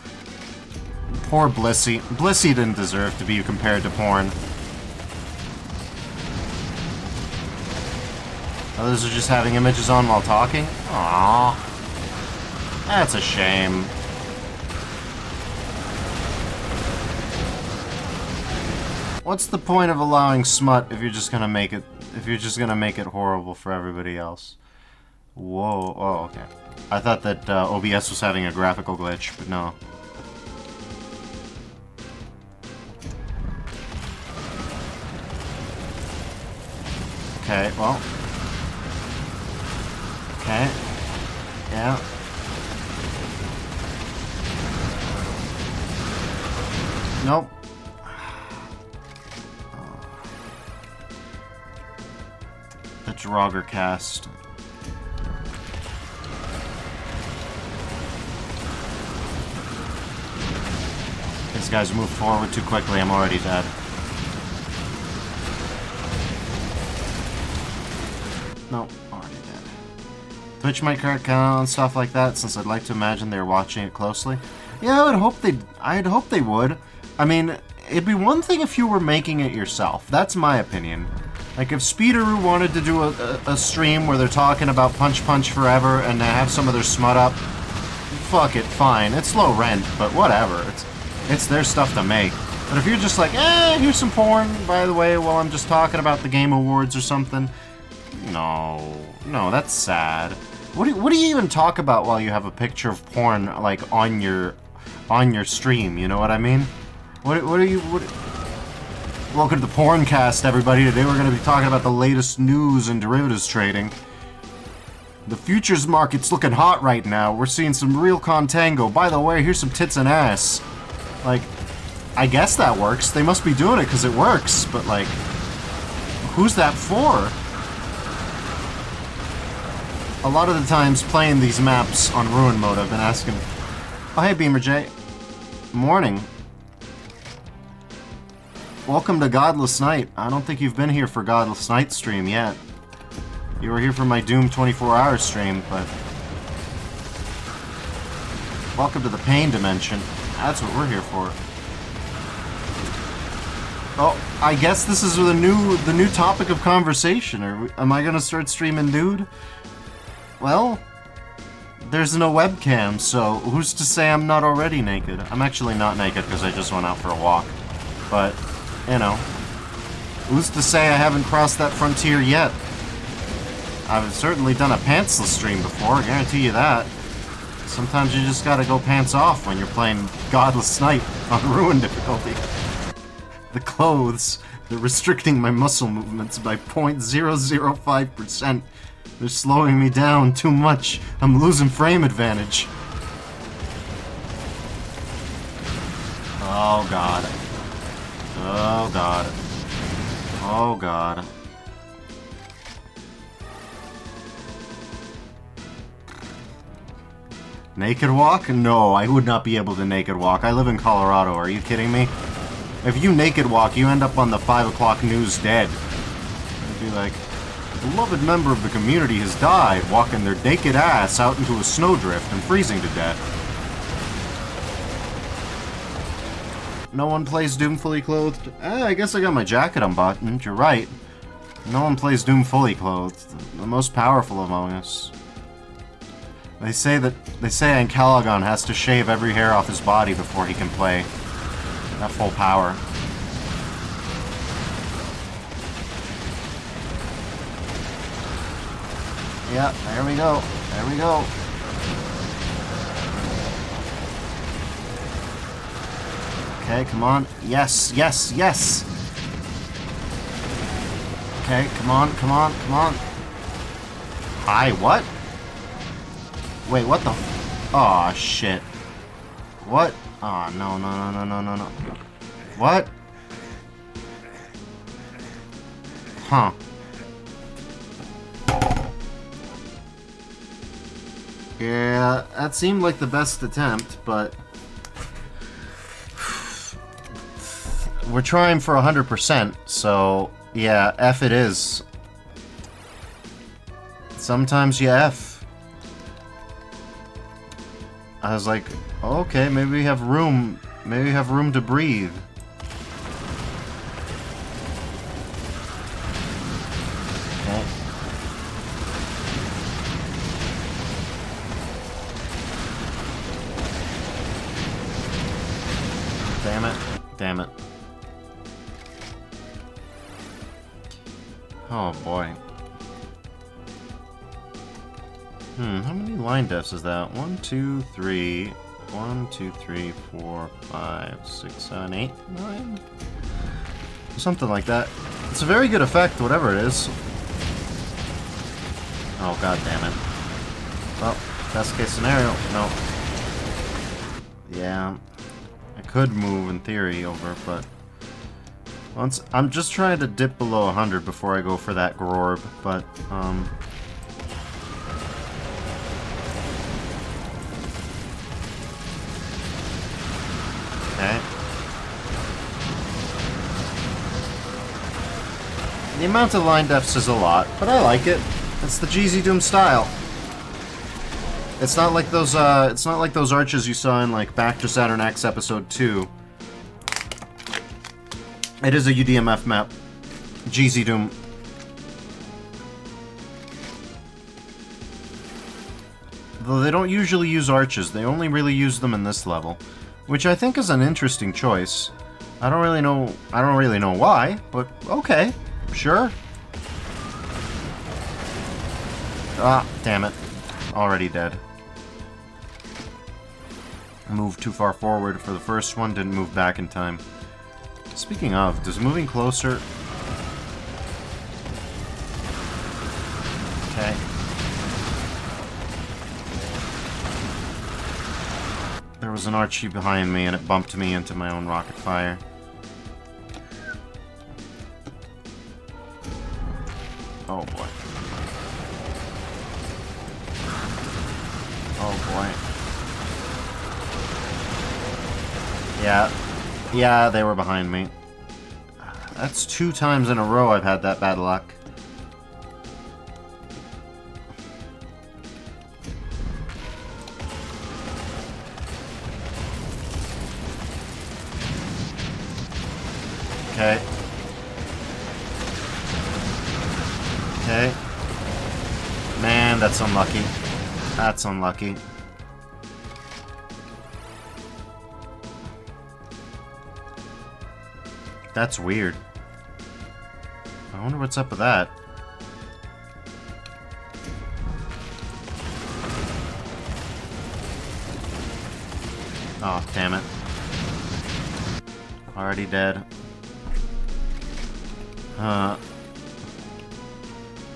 S1: Poor Blissey. Blissey didn't deserve to be compared to porn. Others are just having images on while talking? Aww. That's a shame. What's the point of allowing smut if you're just gonna make it horrible for everybody else? Whoa, oh, okay. I thought that OBS was having a graphical glitch, but no. Okay, well. Okay. Yeah. Nope. The Draugr cast. These guys move forward too quickly, I'm already dead. Nope, already dead. Twitch might correct count and stuff like that, since I'd like to imagine they're watching it closely. Yeah, I'd hope they would. I mean, it'd be one thing if you were making it yourself. That's my opinion. Like, if Speederoo wanted to do a stream where they're talking about Punch Punch Forever and have some of their smut up, fuck it, fine. It's low rent, but whatever. It's their stuff to make. But if you're just like, here's some porn, by the way, while I'm just talking about the Game Awards or something. No, that's sad. What do you even talk about while you have a picture of porn, like, on your stream, you know what I mean? What Welcome to the Porncast, everybody. Today we're going to be talking about the latest news in derivatives trading. The futures market's looking hot right now. We're seeing some real contango. By the way, here's some tits and ass. Like, I guess that works. They must be doing it because it works, but like, who's that for? A lot of the times playing these maps on Ruin mode, I've been asking, oh hey Beamer J. Morning. Welcome to Godless Night. I don't think you've been here for Godless Night stream yet. You were here for my Doom 24-hour stream, but... welcome to the pain dimension. That's what we're here for. Oh, I guess this is the new topic of conversation. Am I gonna start streaming nude? Well, there's no webcam, so who's to say I'm not already naked? I'm actually not naked because I just went out for a walk. But, you know, who's to say I haven't crossed that frontier yet? I've certainly done a pantsless stream before, I guarantee you that. Sometimes you just gotta go pants off when you're playing Godless Night on Ruin difficulty. The clothes, they're restricting my muscle movements by 0.005%. They're slowing me down too much. I'm losing frame advantage. Oh god. Oh god. Oh god. Naked walk? No, I would not be able to naked walk. I live in Colorado, are you kidding me? If you naked walk, you end up on the 5 o'clock news dead. It'd be like, a beloved member of the community has died, walking their naked ass out into a snowdrift and freezing to death. No one plays Doom fully clothed? I guess I got my jacket unbuttoned, you're right. No one plays Doom fully clothed. The most powerful among us. They say Ankalagon has to shave every hair off his body before he can play at full power. Yeah, there we go. There we go. Okay, come on. Yes, yes, yes! Okay, come on, come on, come on. Hi, what? Wait, what the f- Aw, shit. What? Aw, no, no, no, no, no, no, no. What? Huh. Yeah, that seemed like the best attempt, but... we're trying for 100%, so... yeah, F it is. Sometimes you F. I was like, oh, okay, maybe we have room. Maybe we have room to breathe. Okay. Damn it. Damn it. Oh boy. How many line deaths is that? 1, 2, 3. 1, 2, 3, 4, 5, 6, 7, 8, 9? Something like that. It's a very good effect, whatever it is. Oh, god damn it. Well, best case scenario. No. Yeah. I could move in theory over, but... once I'm just trying to dip below 100 before I go for that Gorb, but, okay. The amount of line deaths is a lot, but I like it. It's the Jeezy Doom style. It's not like those arches you saw in like Back to Saturn X episode 2. It is a UDMF map. Jeezy Doom. Though they don't usually use arches, they only really use them in this level. Which I think is an interesting choice. I don't really know why, but okay. Sure. Ah, damn it. Already dead. I moved too far forward for the first one, didn't move back in time. Speaking of, does moving closer... okay. There was an Archie behind me and it bumped me into my own rocket fire. Oh boy. Oh boy. Yeah, they were behind me. That's 2 times in a row I've had that bad luck. Okay. Okay. Man, that's unlucky. That's unlucky. That's weird. I wonder what's up with that. Oh, damn it. Already dead.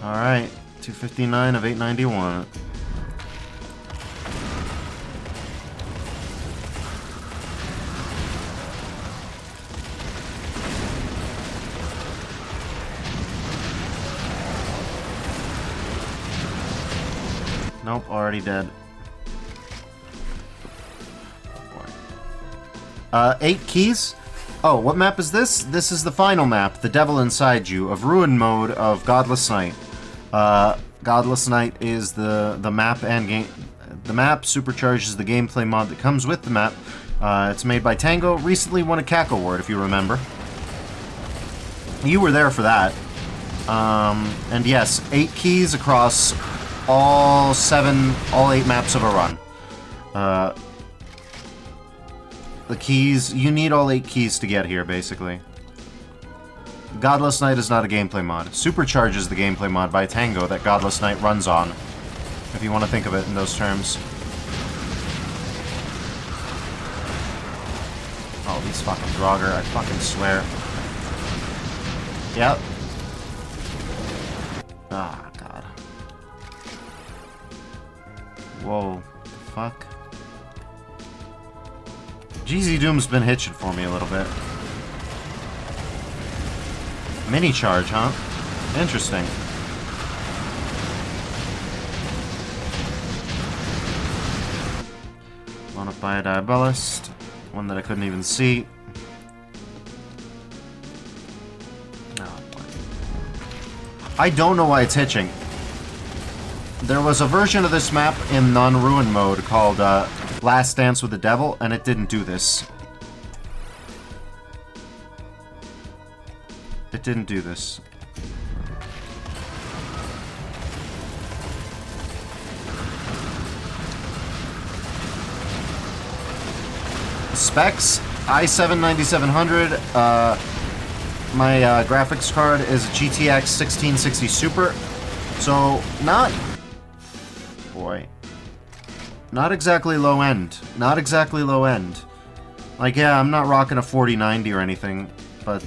S1: Alright. 259 of 891. Nope, already dead. 8 keys. Oh, what map is this? This is the final map, The Devil Inside You, of Ruin Mode of Godless Night. Godless Night is the map and game. The map supercharges the gameplay mod that comes with the map. It's made by Tango. Recently won a CAC award, if you remember. You were there for that. And yes, 8 keys across all 8 maps of a run. The keys, you need all 8 keys to get here, basically. Godless Night is not a gameplay mod. Supercharges the gameplay mod by Tango that Godless Night runs on, if you want to think of it in those terms. Oh, these fucking Draugr, I fucking swear. Yep. Ah, God. Whoa. Fuck. GZ Doom's been hitching for me a little bit. Mini charge, huh? Interesting. Blown up by a Diabolist. One that I couldn't even see. Oh, boy. I don't know why it's hitching. There was a version of this map in non-ruin mode called Last Dance with the Devil, and it didn't do this. It didn't do this. Specs, i7-9700. My graphics card is a GTX 1660 Super. So, not exactly low end. Not exactly low end. Like, yeah, I'm not rocking a 4090 or anything, but,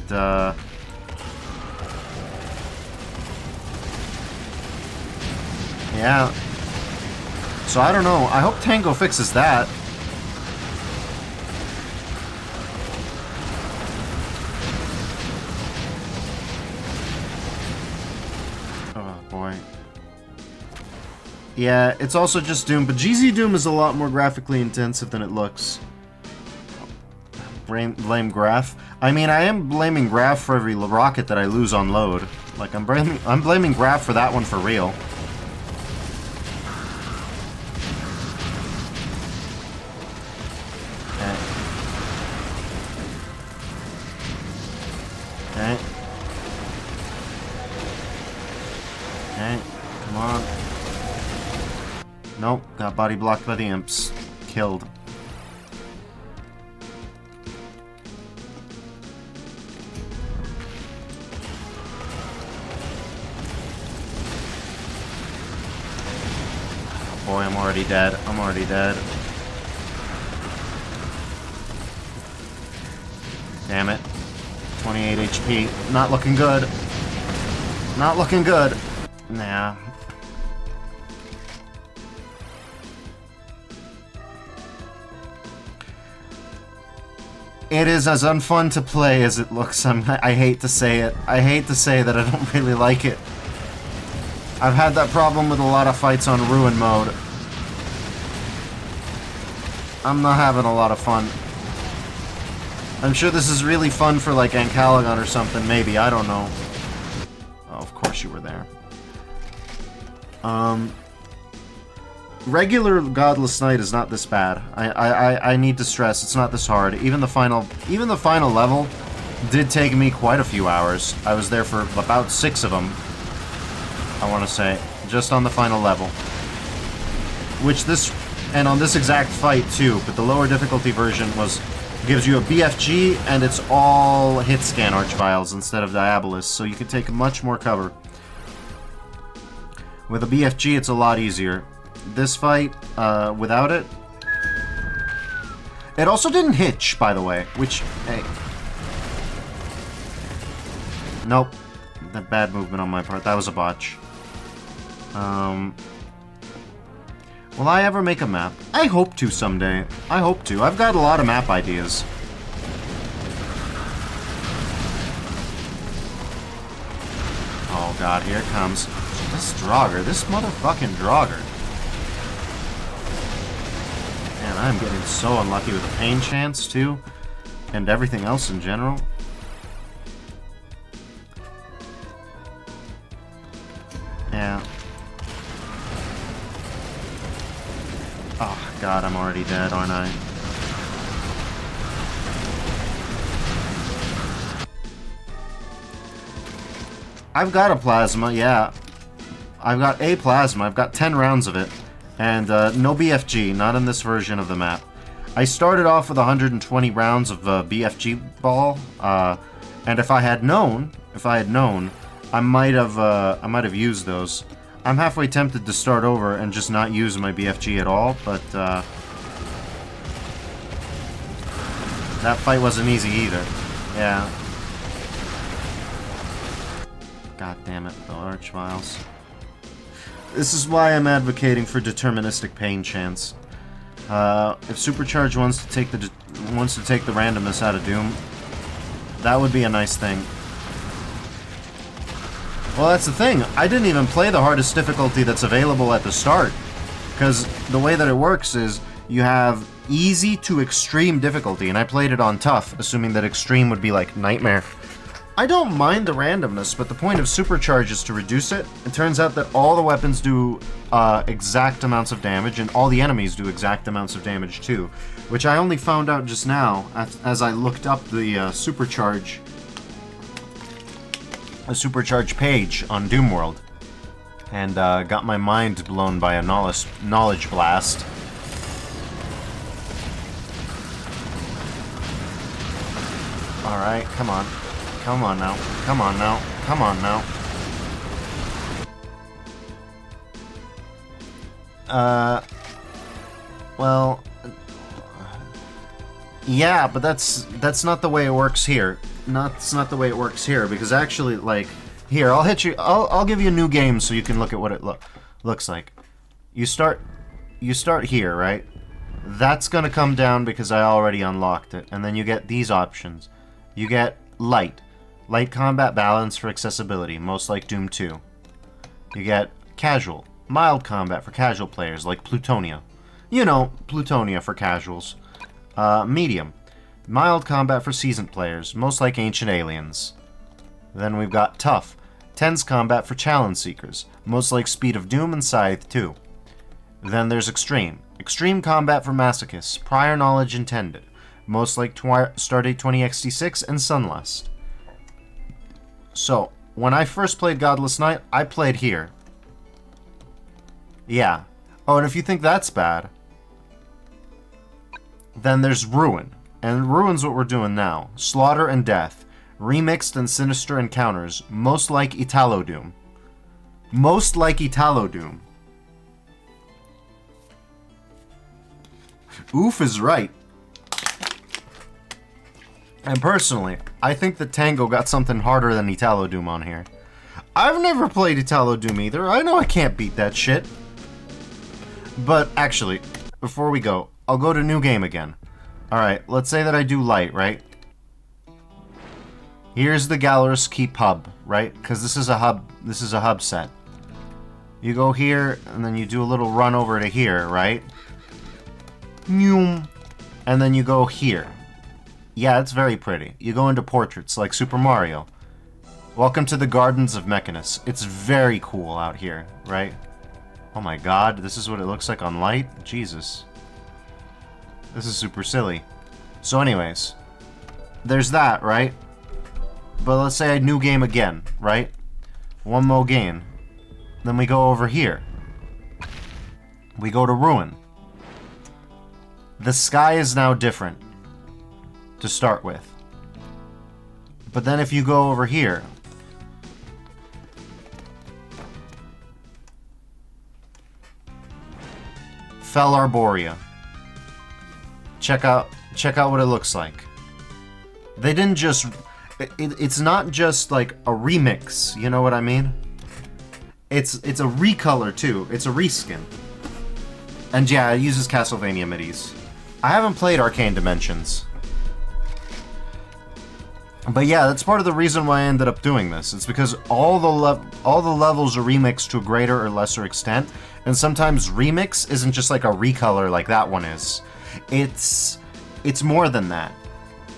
S1: yeah. So, I don't know. I hope Tango fixes that. Oh, boy. Yeah, it's also just Doom, but GZ Doom is a lot more graphically intensive than it looks. Blame Graph. I mean, I am blaming Graph for every rocket that I lose on load. Like, I'm blaming Graph for that one for real. Okay. Okay, come on. Nope, got body blocked by the imps. Killed. Oh boy, I'm already dead. I'm already dead. Damn it. 28 HP. Not looking good. Not looking good. Nah. It is as unfun to play as it looks. I hate to say it. I hate to say that I don't really like it. I've had that problem with a lot of fights on Ruin mode. I'm not having a lot of fun. I'm sure this is really fun for, like, Ancalagon or something, maybe. I don't know. Oh, of course you were there. Regular Godless Night is not this bad. I need to stress, it's not this hard. Even the final level did take me quite a few hours. I was there for about 6 of them, I want to say, just on the final level. And on this exact fight too, but the lower difficulty version gives you a BFG, and it's all hit scan Archviles instead of Diabolus, so you can take much more cover. With a BFG, it's a lot easier. This fight, without it... It also didn't hitch, by the way, which, hey... Nope. That bad movement on my part. That was a botch. Will I ever make a map? I hope to someday. I hope to. I've got a lot of map ideas. Oh god, here it comes. This Draugr. This motherfucking Draugr. Man, I'm getting so unlucky with the pain chance, too. And everything else in general. Yeah. Oh, God, I'm already dead, aren't I? I've got a plasma, yeah. I've got a plasma. I've got 10 rounds of it. And no BFG, not in this version of the map. I started off with 120 rounds of BFG ball, and if I had known, I might have used those. I'm halfway tempted to start over and just not use my BFG at all, but that fight wasn't easy either. Yeah. God damn it, the Archviles. This is why I'm advocating for deterministic pain chance. If Supercharge wants to take the randomness out of Doom, that would be a nice thing. Well, that's the thing. I didn't even play the hardest difficulty that's available at the start, because the way that it works is you have easy to extreme difficulty, and I played it on tough, assuming that extreme would be like nightmare. I don't mind the randomness, but the point of Supercharge is to reduce it. It turns out that all the weapons do exact amounts of damage, and all the enemies do exact amounts of damage too, which I only found out just now as I looked up the Supercharge page on Doomworld, and got my mind blown by a knowledge blast. Alright, come on. Come on now. Come on now. Come on now. Well... yeah, but that's not the way it works here. That's not the way it works here, because actually, like... here, I'll hit you... I'll give you a new game so you can look at what it looks like. You start here, right? That's gonna come down because I already unlocked it. And then you get these options. You get light. Light combat balance for accessibility, most like Doom 2. You get casual. Mild combat for casual players, like Plutonia. You know, Plutonia for casuals. Medium. Mild combat for seasoned players, most like Ancient Aliens. Then we've got tough. Tense combat for challenge seekers, most like Speed of Doom and Scythe 2. Then there's extreme. Extreme combat for masochists, prior knowledge intended, most like Stardate 20XT6 and Sunlust. So, when I first played Godless Knight, I played here. Yeah. Oh, and if you think that's bad, then there's Ruin. And Ruin's what we're doing now. Slaughter and Death. Remixed and sinister encounters. Most like Italo Doom. Most like Italo Doom. Oof is right. And personally, I think that Tango got something harder than Italo Doom on here. I've never played Italo Doom either. I know I can't beat that shit. But actually, before we go, I'll go to new game again. Alright, let's say that I do light, right? Here's the Galler's Keep hub, right? Because this is a hub set. You go here, and then you do a little run over to here, right? And then you go here. Yeah, it's very pretty. You go into portraits, like Super Mario. Welcome to the Gardens of Mechanus. It's very cool out here, right? Oh my god, this is what it looks like on light? Jesus. This is super silly. So anyways, there's that, right? But let's say I new game again, right? One more game. Then we go over here. We go to Ruin. The sky is now different to start with. But then if you go over here, Fel Arborea. Check out what it looks like. They didn't just it's not just like a remix, you know what I mean? It's a recolor too. It's a reskin. And yeah, it uses Castlevania MIDIs. I haven't played Arcane Dimensions. But yeah, that's part of the reason why I ended up doing this. It's because all the levels are remixed to a greater or lesser extent, and sometimes remix isn't just like a recolor like that one is. It's more than that.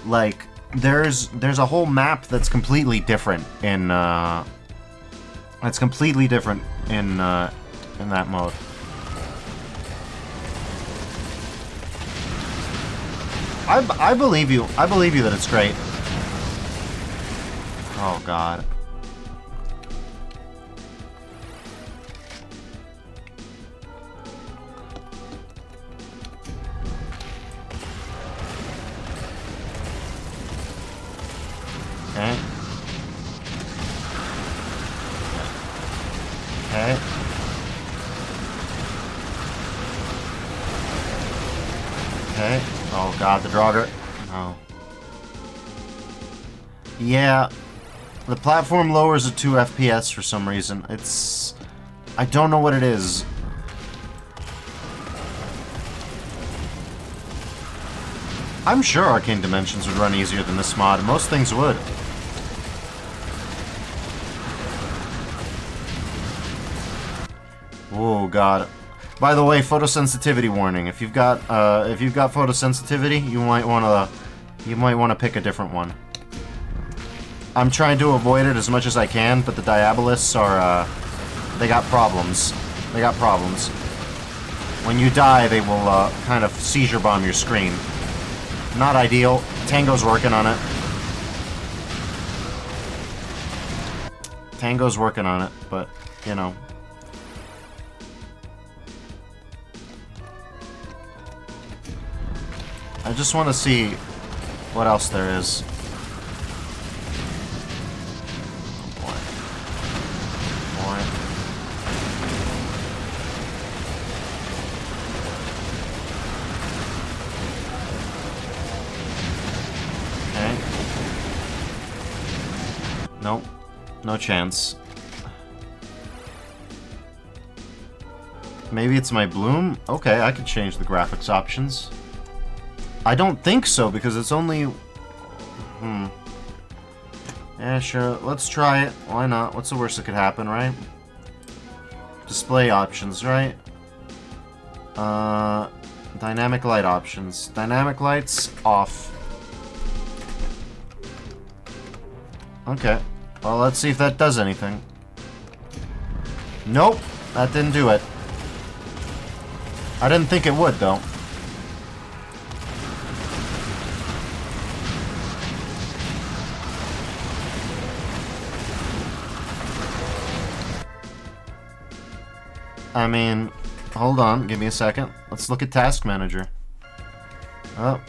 S1: like, there's a whole map that's completely different in, that's completely different in that mode. I believe you. I believe you that it's great. Oh, God. Okay. Okay. Okay. Oh, God, the Draugr. No. Yeah. The platform lowers at 2 FPS for some reason. It's... I don't know what it is. I'm sure Arcane Dimensions would run easier than this mod. Most things would. Oh, God. By the way, photosensitivity warning. If you've got photosensitivity, you might wanna pick a different one. I'm trying to avoid it as much as I can, but the Diabolists are, they got problems. They got problems. When you die, they will, kind of seizure bomb your screen. Not ideal. Tango's working on it. Tango's working on it, but, you know. I just want to see what else there is. Oh boy. Boy. Okay. Nope. No chance. Maybe it's my bloom? Okay, I could change the graphics options. I don't think so, because it's only... Yeah, sure. Let's try it. Why not? What's the worst that could happen, right? Display options, right? Dynamic light options. Dynamic lights, off. Okay. Well, let's see if that does anything. Nope. That didn't do it. I didn't think it would, though. I mean, hold on, give me a second. Let's look at Task Manager. Oh.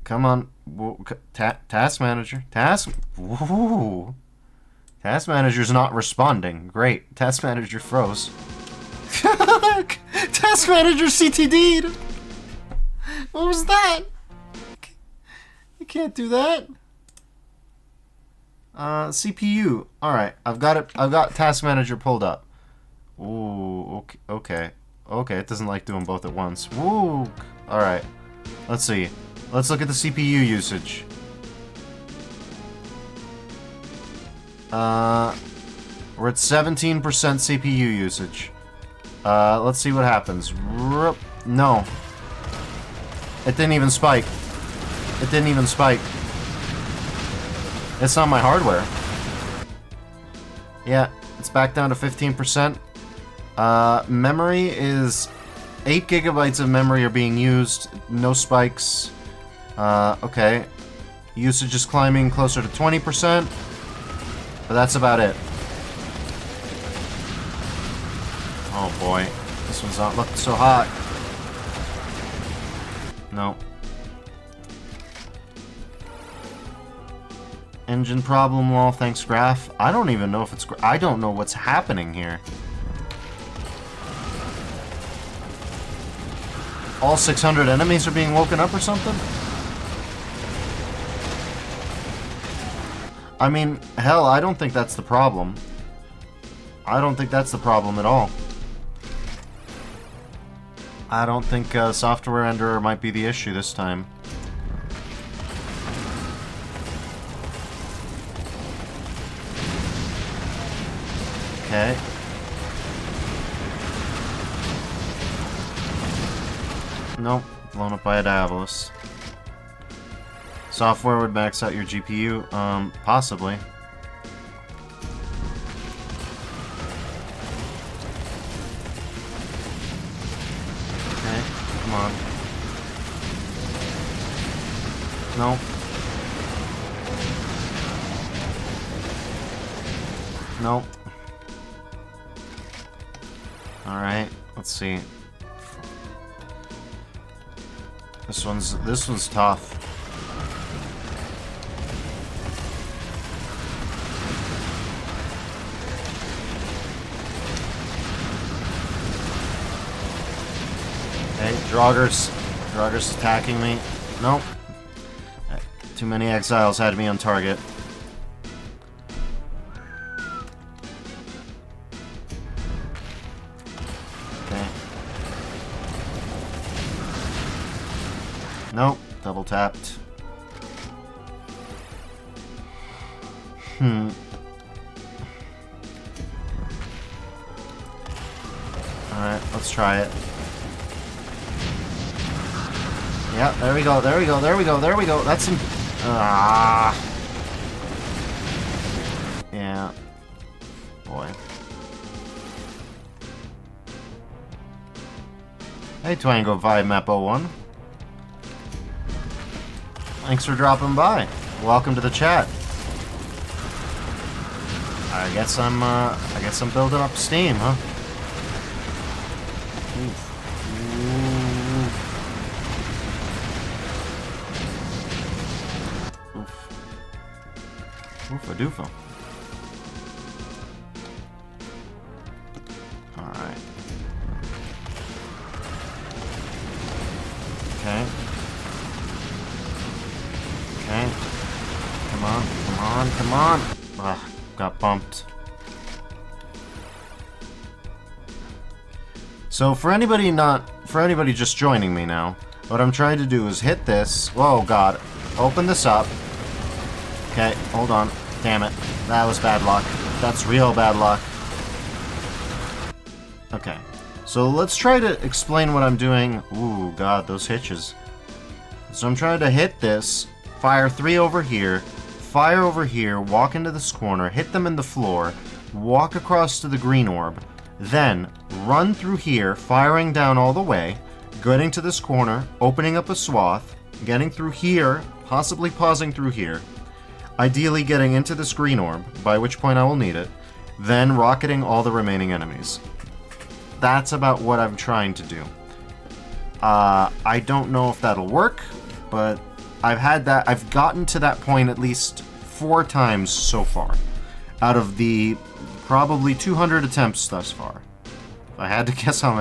S1: Come on. Task Manager. Woohoo. Task Manager's not responding. Great. Task Manager froze. Task Manager CTD'd! What was that? You can't do that. CPU. Alright, I've got it. I've got Task Manager pulled up. Ooh, okay. Okay, it doesn't like doing both at once. Woo! Alright. Let's see. Let's look at the CPU usage. We're at 17% CPU usage. Let's see what happens. No. It didn't even spike. It didn't even spike. It's not my hardware. Yeah, it's back down to 15%. Memory is 8 gigabytes of memory are being used. No spikes. Okay. Usage is climbing closer to 20%. But that's about it. Oh boy. This one's not looking so hot. No. Engine problem wall, thanks Graph. I don't even know if it's... I don't know what's happening here. All 600 enemies are being woken up or something? I mean, hell, I don't think that's the problem. I don't think that's the problem at all. I don't think software renderer might be the issue this time. Okay. Nope, blown up by a Diabolus. Software would max out your GPU? Possibly. Okay, come on. No. Nope. Alright, let's see. This one's tough. Okay, Draugr's attacking me. Nope. Too many exiles had me on target. Okay. Nope. Double tapped. Alright, let's try it. Yeah, there we go, there we go, there we go, there we go. That's some... Ah. Yeah. Boy. Hey, Twango Vibe Map 01. Thanks for dropping by. Welcome to the chat. I guess I'm building up steam, huh? Oof. Oofa doofa. Alright. Okay. Okay. Come on, come on, come on! Ah, got bumped. So for anybody just joining me now, what I'm trying to do is hit this. Whoa, God. Open this up. Okay, hold on. Damn it. That was bad luck. That's real bad luck. Okay. So let's try to explain what I'm doing. Ooh, God, those hitches. So I'm trying to hit this, fire 3 over here, fire over here, walk into this corner, hit them in the floor, walk across to the green orb, then run through here, firing down all the way, getting to this corner, opening up a swath, getting through here, possibly pausing through here, ideally getting into this green orb, by which point I will need it, then rocketing all the remaining enemies. That's about what I'm trying to do. I don't know if that'll work, but I've gotten to that point at least 4 times so far, out of the probably 200 attempts thus far. If I had to guess how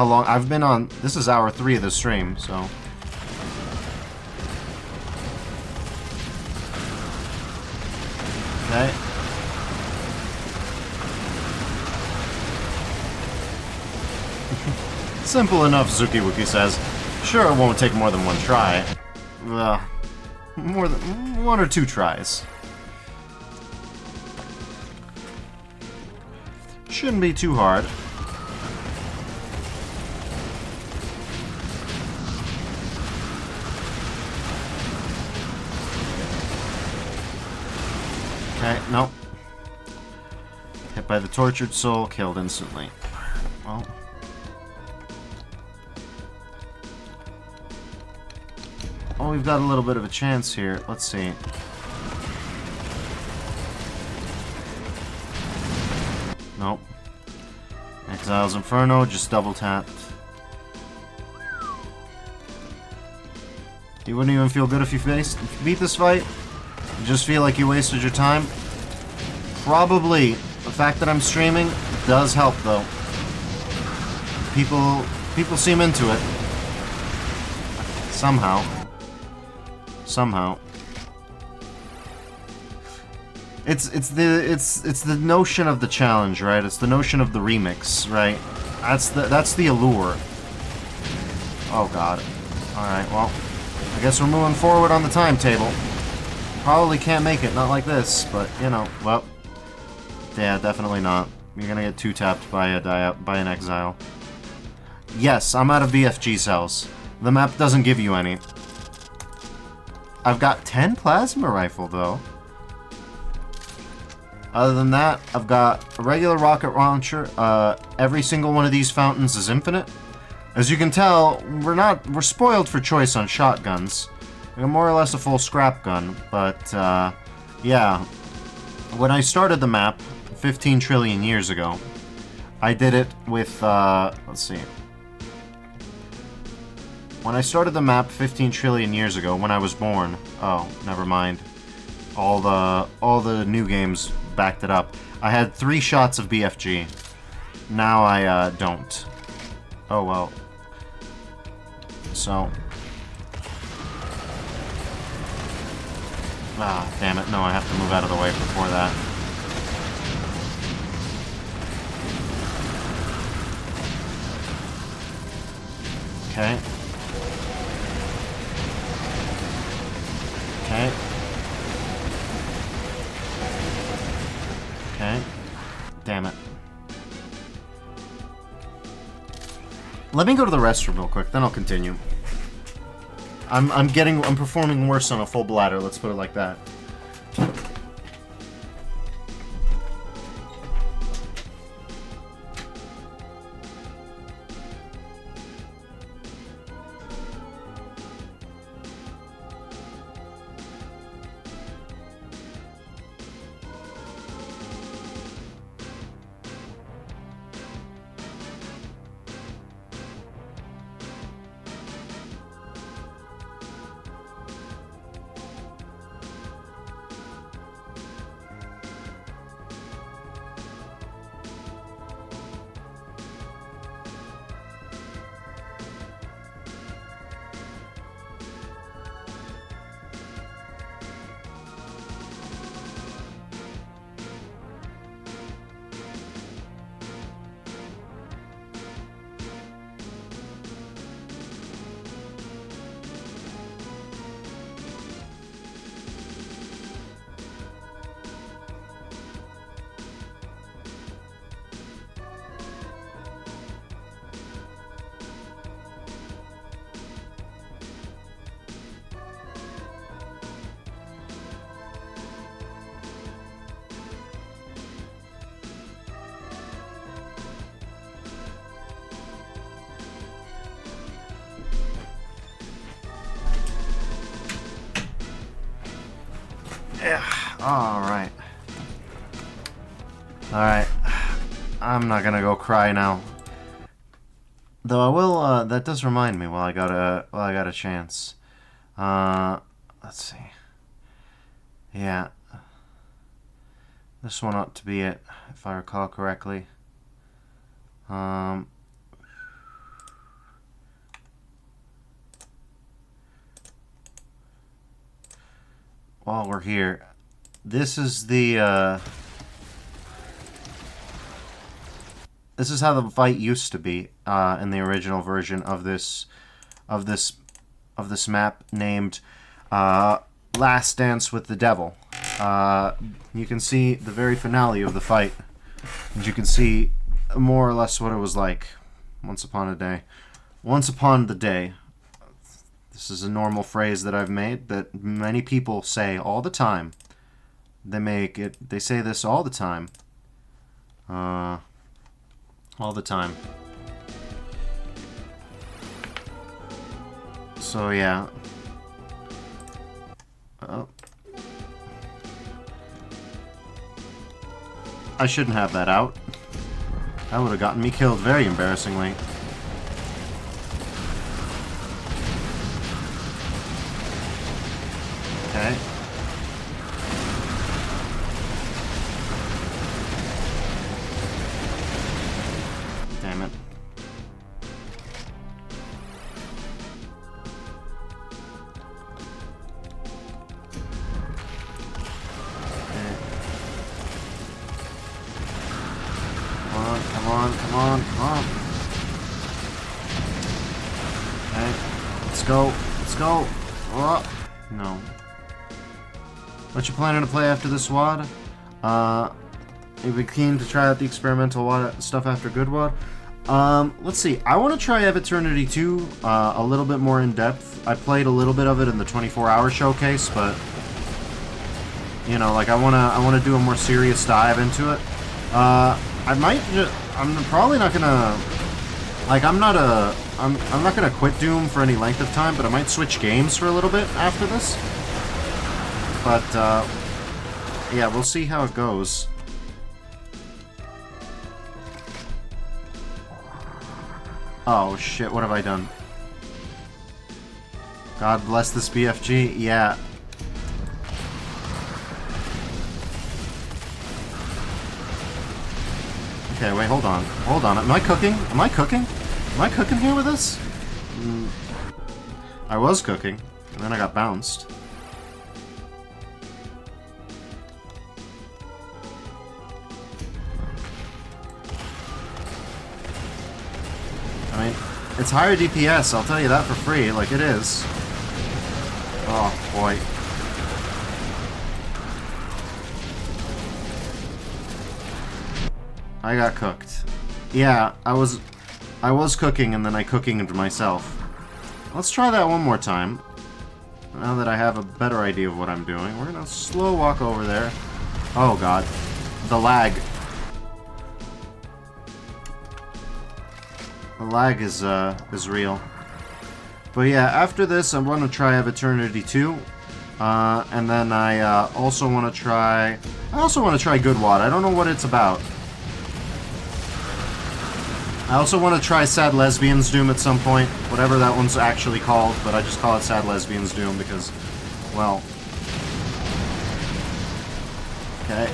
S1: long I've been on, this is hour 3 of the stream, so... Okay. Simple enough, Zuki Wookie says. Sure, it won't take more than 1 try. More than 1 or 2 tries. Shouldn't be too hard. Okay, nope. Hit by the tortured soul, killed instantly. Well. Oh, we've got a little bit of a chance here. Let's see. Nope. Exile's Inferno, just double tapped. You wouldn't even feel good if you beat this fight? You just feel like you wasted your time? Probably. The fact that I'm streaming does help, though. People seem into it. Somehow. It's the notion of the challenge, right? It's the notion of the remix, right? That's the allure. Oh God. Alright, well, I guess we're moving forward on the timetable. Probably can't make it, not like this, but you know, well, yeah, definitely not. You're gonna get 2-tapped by an exile. Yes, I'm out of BFG cells. The map doesn't give you any. I've got 10 plasma rifle, though. Other than that, I've got a regular rocket launcher. Every single one of these fountains is infinite. As you can tell, we're spoiled for choice on shotguns. We're more or less a full scrap gun, but, yeah. When I started the map 15 trillion years ago, I did it with, let's see. When I started the map 15 trillion years ago, when I was born, oh, never mind. All the new games backed it up. I had 3 shots of BFG. Now I, don't. Oh, well. So. Ah, damn it. No, I have to move out of the way before that. Okay. Okay. Okay. Damn it. Let me go to the restroom real quick, then I'll continue. I'm performing worse on a full bladder, let's put it like that. Yeah, alright. Alright. I'm not gonna go cry now. Though I will, that does remind me while I got a chance. Let's see. Yeah. This one ought to be it, if I recall correctly. While we're here, this is the, this is how the fight used to be, in the original version of this map named, Last Dance with the Devil. You can see the very finale of the fight, and you can see more or less what it was like once upon a day. Once upon the day. This is a normal phrase that I've made that many people say all the time. They say this all the time. All the time. So yeah. Oh. I shouldn't have that out. That would have gotten me killed very embarrassingly. Okay. Damn it. Come on. Okay. Let's go. Oh, no. What you planning to play after this WAD? You'd be keen to try out the experimental WAD stuff after good WAD? Let's see. I want to try Eve Eternity 2 a little bit more in depth. I played a little bit of it in the 24-hour showcase, but you know, like I wanna do a more serious dive into it. I might I'm probably not gonna like I'm not gonna quit Doom for any length of time, but I might switch games for a little bit after this. But yeah, we'll see how it goes. Oh shit, what have I done? God bless this BFG. Yeah. Okay, wait, hold on. Hold on. Am I cooking? Am I cooking? Am I cooking here with this? I was cooking, and then I got bounced. I mean, it's higher DPS, I'll tell you that for free, like it is. Oh, boy. I got cooked. Yeah, I was cooking and then I cookinged myself. Let's try that one more time. Now that I have a better idea of what I'm doing, we're gonna slow walk over there. Oh god. The lag. The lag is real. But yeah, after this I'm gonna try Eve Eternity 2. And then I also wanna try Good Wad. I don't know what it's about. I also want to try Sad Lesbians Doom at some point, whatever that one's actually called, but I just call it Sad Lesbians Doom because, well... Okay.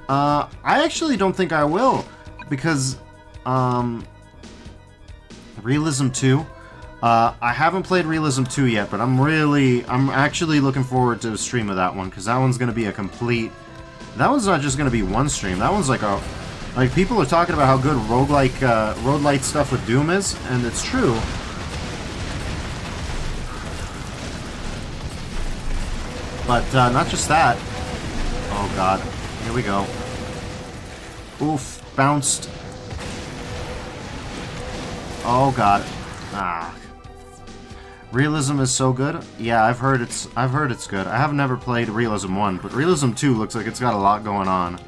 S1: I actually don't think I will, because, Realism 2, I haven't played Realism 2 yet, but I'm actually looking forward to a stream of that one, because that one's going to be a complete... That one's not just going to be one stream. That one's like a... Like, people are talking about how good roguelite stuff with Doom is, and it's true. But, not just that. Oh, God. Here we go. Oof. Bounced. Oh, God. Ah. Realism is so good. Yeah, I've heard it's good. I have never played Realism 1, but Realism 2 looks like it's got a lot going on.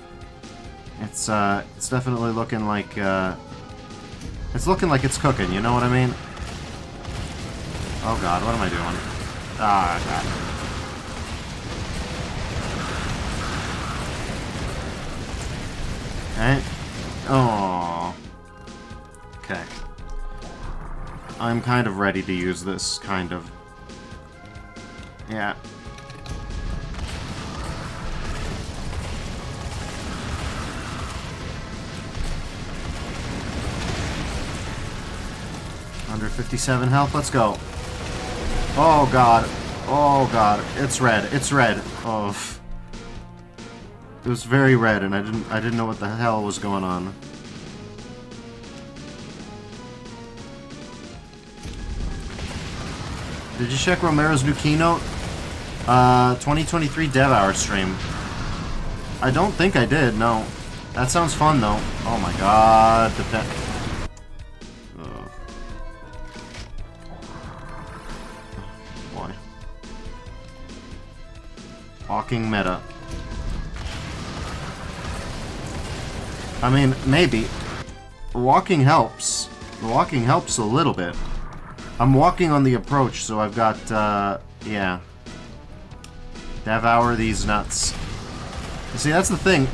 S1: It's definitely looking like it's cooking, you know what I mean? Oh god, what am I doing? Ah, god. Okay. Oh. Okay. I'm kind of ready to use this, kind of. Yeah. Under 57 health, let's go. Oh god. Oh god. It's red. It's red. Oh. It was very red and I didn't know what the hell was going on. Did you check Romero's new keynote? 2023 Dev Hour stream. I don't think I did, no. That sounds fun, though. Oh my god. Boy. Walking meta. I mean, maybe. Walking helps. Walking helps a little bit. I'm walking on the approach, so I've got, yeah. Devour these nuts. You see, that's the thing.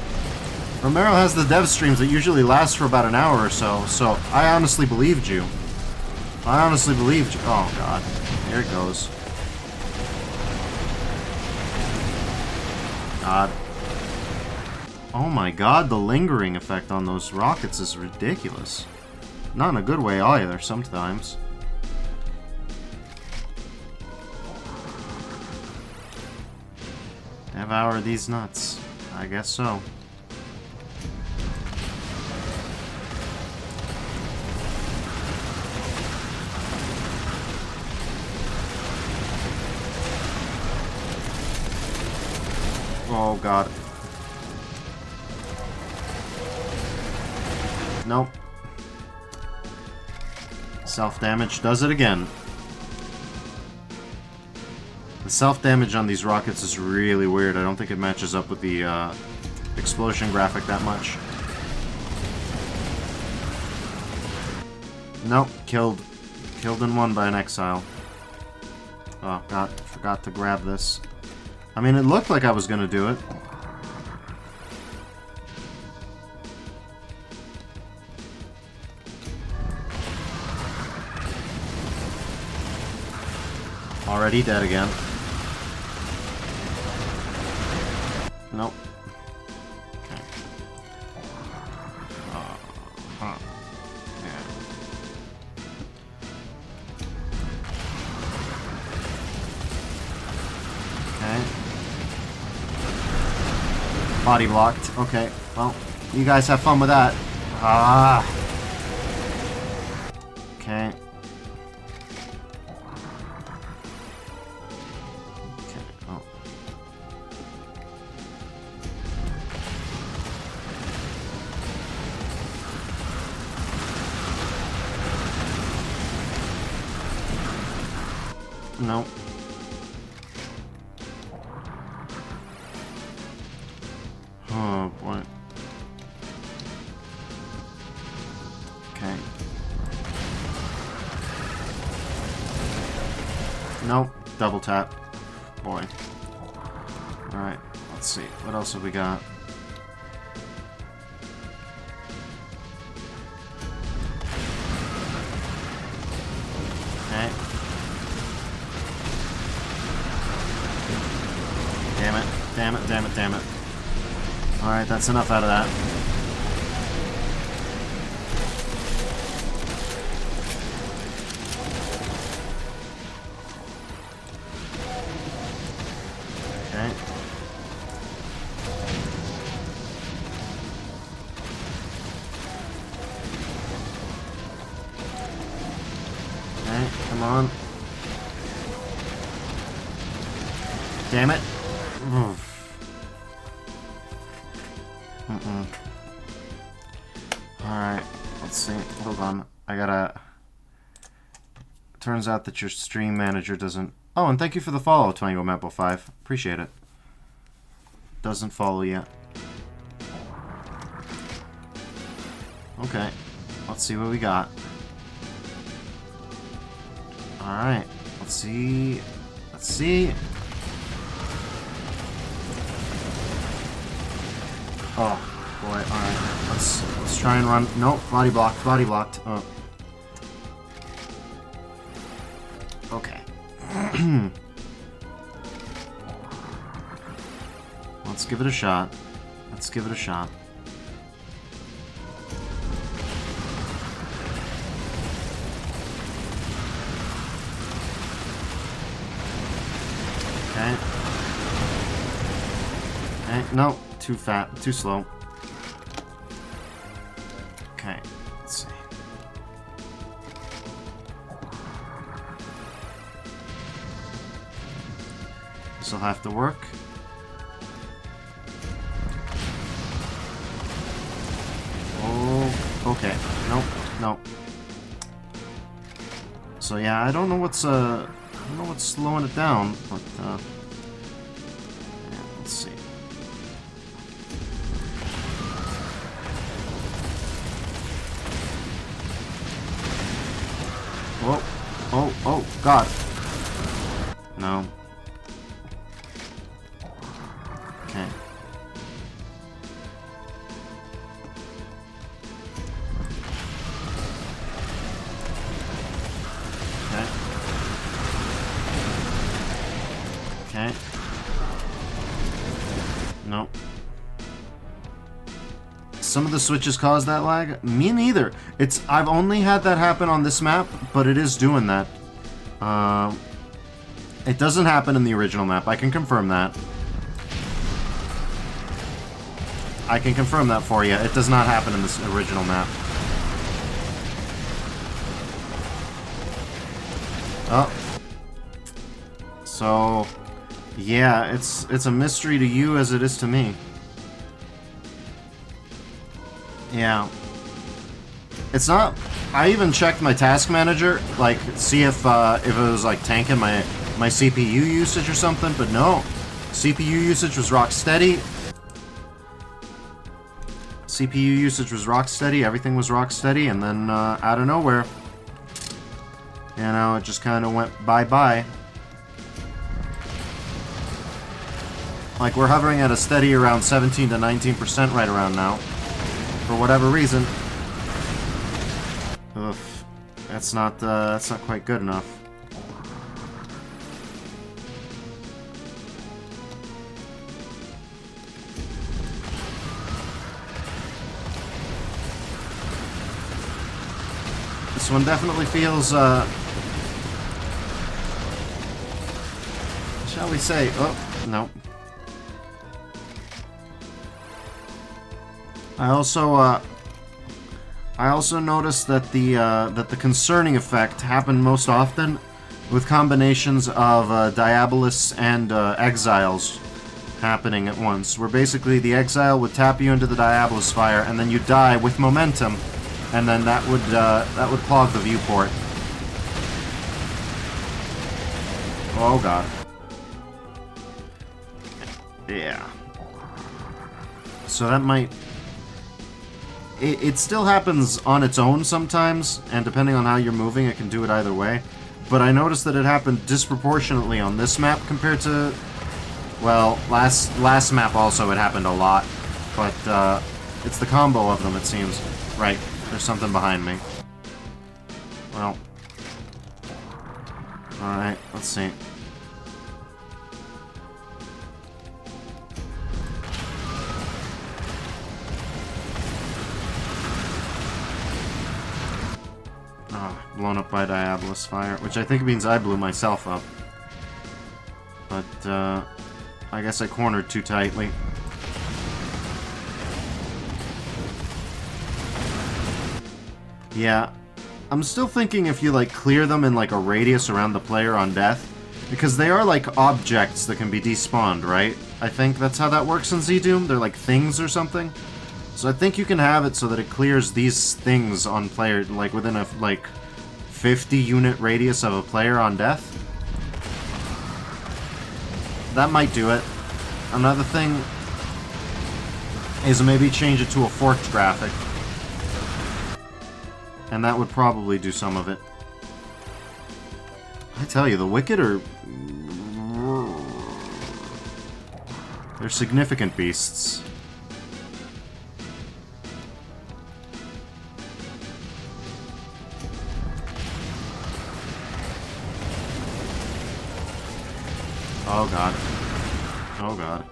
S1: Romero has the dev streams that usually last for about an hour or so I honestly believed you. I honestly believed you. Oh, God. Here it goes. God. Oh my god, the lingering effect on those rockets is ridiculous. Not in a good way either, sometimes. Devour these nuts. I guess so. Oh god. Nope. Self-damage does it again. The self-damage on these rockets is really weird. I don't think it matches up with the explosion graphic that much. Nope, killed. Killed in one by an exile. Oh, God, forgot to grab this. I mean, it looked like I was gonna do it. Already dead again. Nope. Okay. Huh. Yeah. Okay. Body blocked. Okay. Well, you guys have fun with that. Ah. Okay. No. Oh, boy. Okay. Nope. Double tap. Boy. Alright. Let's see. What else have we got? Okay. Damn it. Damn it, damn it, damn it. Alright, that's enough out of that. Okay. Okay, come on. Damn it. Alright, let's see. Hold on. I gotta... Turns out that your stream manager doesn't... Oh, and thank you for the follow, Tango Maple 5. Appreciate it. Doesn't follow yet. Okay. Let's see what we got. Alright. Let's see... Let's see... Oh, boy, alright. Let's try and run. Nope, body blocked, body blocked. Oh. Okay. Let's give it a shot. Let's give it a shot. Okay. Okay, no. Too fat, too slow. Okay, let's see. This'll have to work. Oh, okay. Nope, nope. So yeah, I don't know what's slowing it down, but yeah, let's see. Oh, oh, oh, God. No. Okay. Okay. Okay. Nope. Some of the switches cause that lag? Me neither. I've only had that happen on this map, but it is doing that. It doesn't happen in the original map. I can confirm that. I can confirm that for you. It does not happen in this original map. Oh. So, yeah, it's a mystery to you as it is to me. Yeah. It's not... I even checked my task manager, like, see if it was, like, tanking my CPU usage or something, but no. CPU usage was rock steady. CPU usage was rock steady, everything was rock steady, and then, out of nowhere, you know, it just kind of went bye-bye. Like, we're hovering at a steady around 17 to 19% right around now. For whatever reason. Oof. That's not quite good enough. This one definitely feels, shall we say, oh, no. I also noticed that the concerning effect happened most often with combinations of Diabolus and Exiles happening at once, where basically the Exile would tap you into the Diabolus fire, and then you die with momentum, and then that would clog the viewport. Oh god. Yeah. So that might... It still happens on its own sometimes, and depending on how you're moving, it can do it either way. But I noticed that it happened disproportionately on this map compared to... Well, last map also it happened a lot. But, it's the combo of them, it seems. Right, there's something behind me. Well. Alright, let's see. Blown up by Diabolus fire, which I think means I blew myself up. But, I guess I cornered too tightly. Yeah. I'm still thinking if you, like, clear them in, like, a radius around the player on death, because they are, like, objects that can be despawned, right? I think that's how that works in Z-Doom. They're, like, things or something. So I think you can have it so that it clears these things on player, like, within a, like... 50-unit radius of a player on death. That might do it. Another thing is maybe change it to a forked graphic. And that would probably do some of it. I tell you, the Wicked are... They're significant beasts. Oh god. Oh god.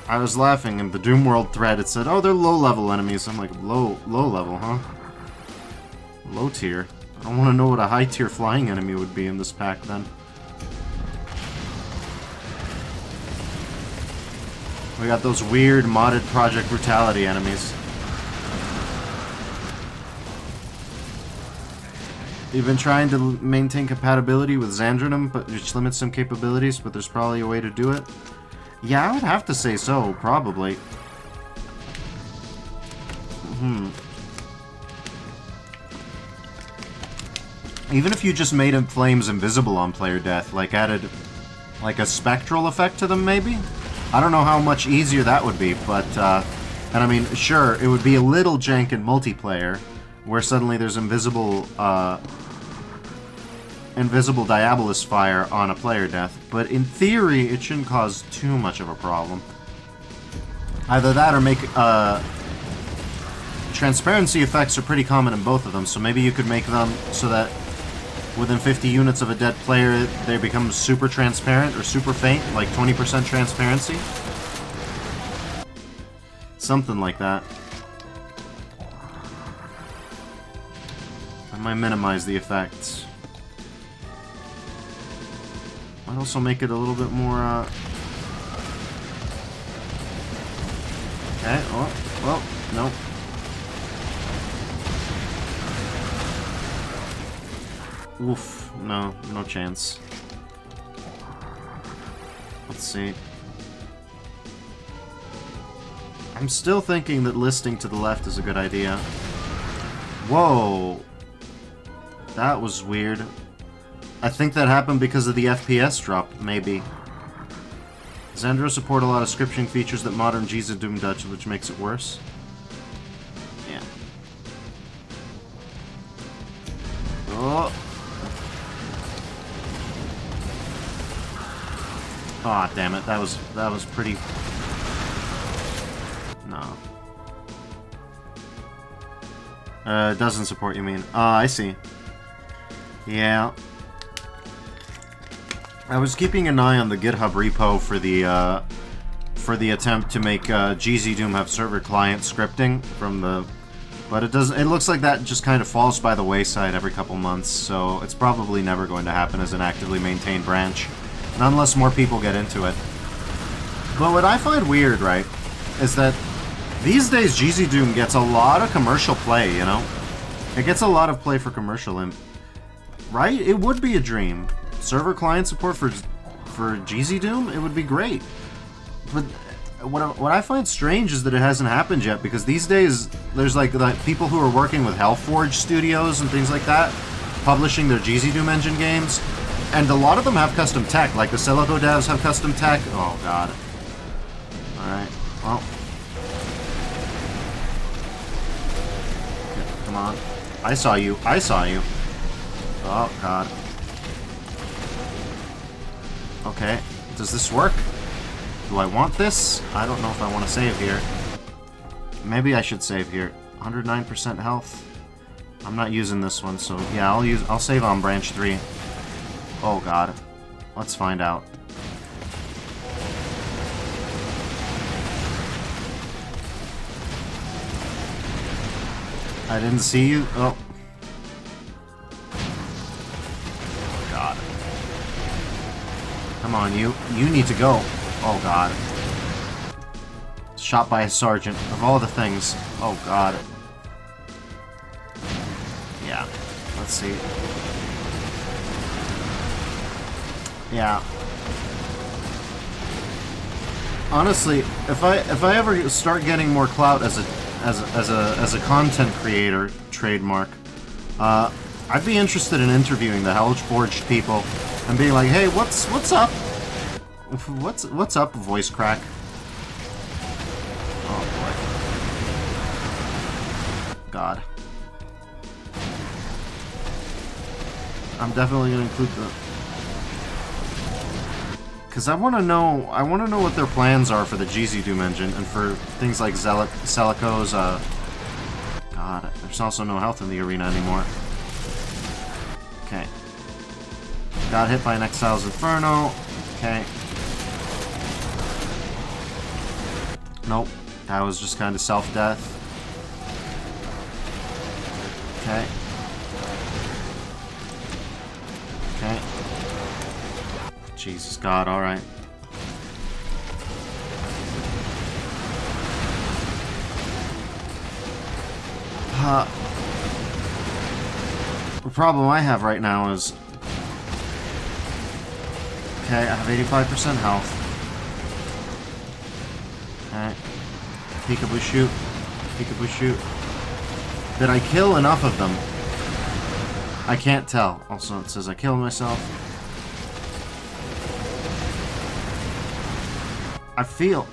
S1: I was laughing in the Doom World thread, it said, oh, they're low-level enemies. I'm like, low level, huh? Low tier. I don't want to know what a high-tier flying enemy would be in this pack, then. We got those weird modded Project Brutality enemies. You've been trying to maintain compatibility with Xandrinum, which limits some capabilities, but there's probably a way to do it. Yeah, I would have to say so, probably. Even if you just made flames invisible on player death, like added like a spectral effect to them, maybe? I don't know how much easier that would be, but, and I mean, sure, it would be a little jank in multiplayer, where suddenly there's invisible Diabolus fire on a player death, but in theory, it shouldn't cause too much of a problem. Either that or make, transparency effects are pretty common in both of them, so maybe you could make them so that within 50 units of a dead player, they become super transparent or super faint, like 20% transparency. Something like that. I might minimize the effects. Might also make it a little bit more, Okay, oh, well, nope. Oof, no chance. Let's see. I'm still thinking that listing to the left is a good idea. Whoa. That was weird. I think that happened because of the FPS drop, maybe. Xandro support a lot of scripting features that modern GZ Doom does, which makes it worse. Yeah. Oh. Aw, damn it. That was pretty... No. It doesn't support, you mean? Ah, I see. Yeah. I was keeping an eye on the GitHub repo for the attempt to make GZ Doom have server client scripting from the... But it doesn't. It looks like that just kind of falls by the wayside every couple months, so it's probably never going to happen as an actively maintained branch. And unless more people get into it. But what I find weird, right, is that these days GZ Doom gets a lot of commercial play, you know? It gets a lot of play for commercial, and... Right? It would be a dream. Server client support for GZ Doom? It would be great. But what I find strange is that it hasn't happened yet, because these days there's like people who are working with Hellforge studios and things like that, publishing their GZ Doom engine games, and a lot of them have custom tech, like the Celico devs have custom tech. Oh god. Alright, well. Okay, come on. I saw you. I saw you. Oh god. Okay, does this work? Do I want this? I don't know if I want to save here. Maybe I should save here. 109% health. I'm not using this one, so yeah, I'll save on branch 3. Oh god. Let's find out. I didn't see you. Oh. God. Come on, you need to go. Oh god. Shot by a sergeant. Of all the things. Oh god. Yeah. Let's see. Yeah. Honestly, if I ever start getting more clout as a content creator trademark, I'd be interested in interviewing the Hellforge people and being like, hey, what's up? What's up, voice crack? Oh boy. God. I'm definitely gonna include the... Because I want to know what their plans are for the GZ Doom engine and for things like Celico's, God, there's also no health in the arena anymore. Okay. Got hit by an Exile's Inferno. Okay. Nope. That was just kind of self-death. Okay. Okay. Jesus God, alright. The problem I have right now is... Okay, I have 85% health. Okay. Peekaboo shoot. Peekaboo shoot. Did I kill enough of them? I can't tell. Also, it says I killed myself. I feel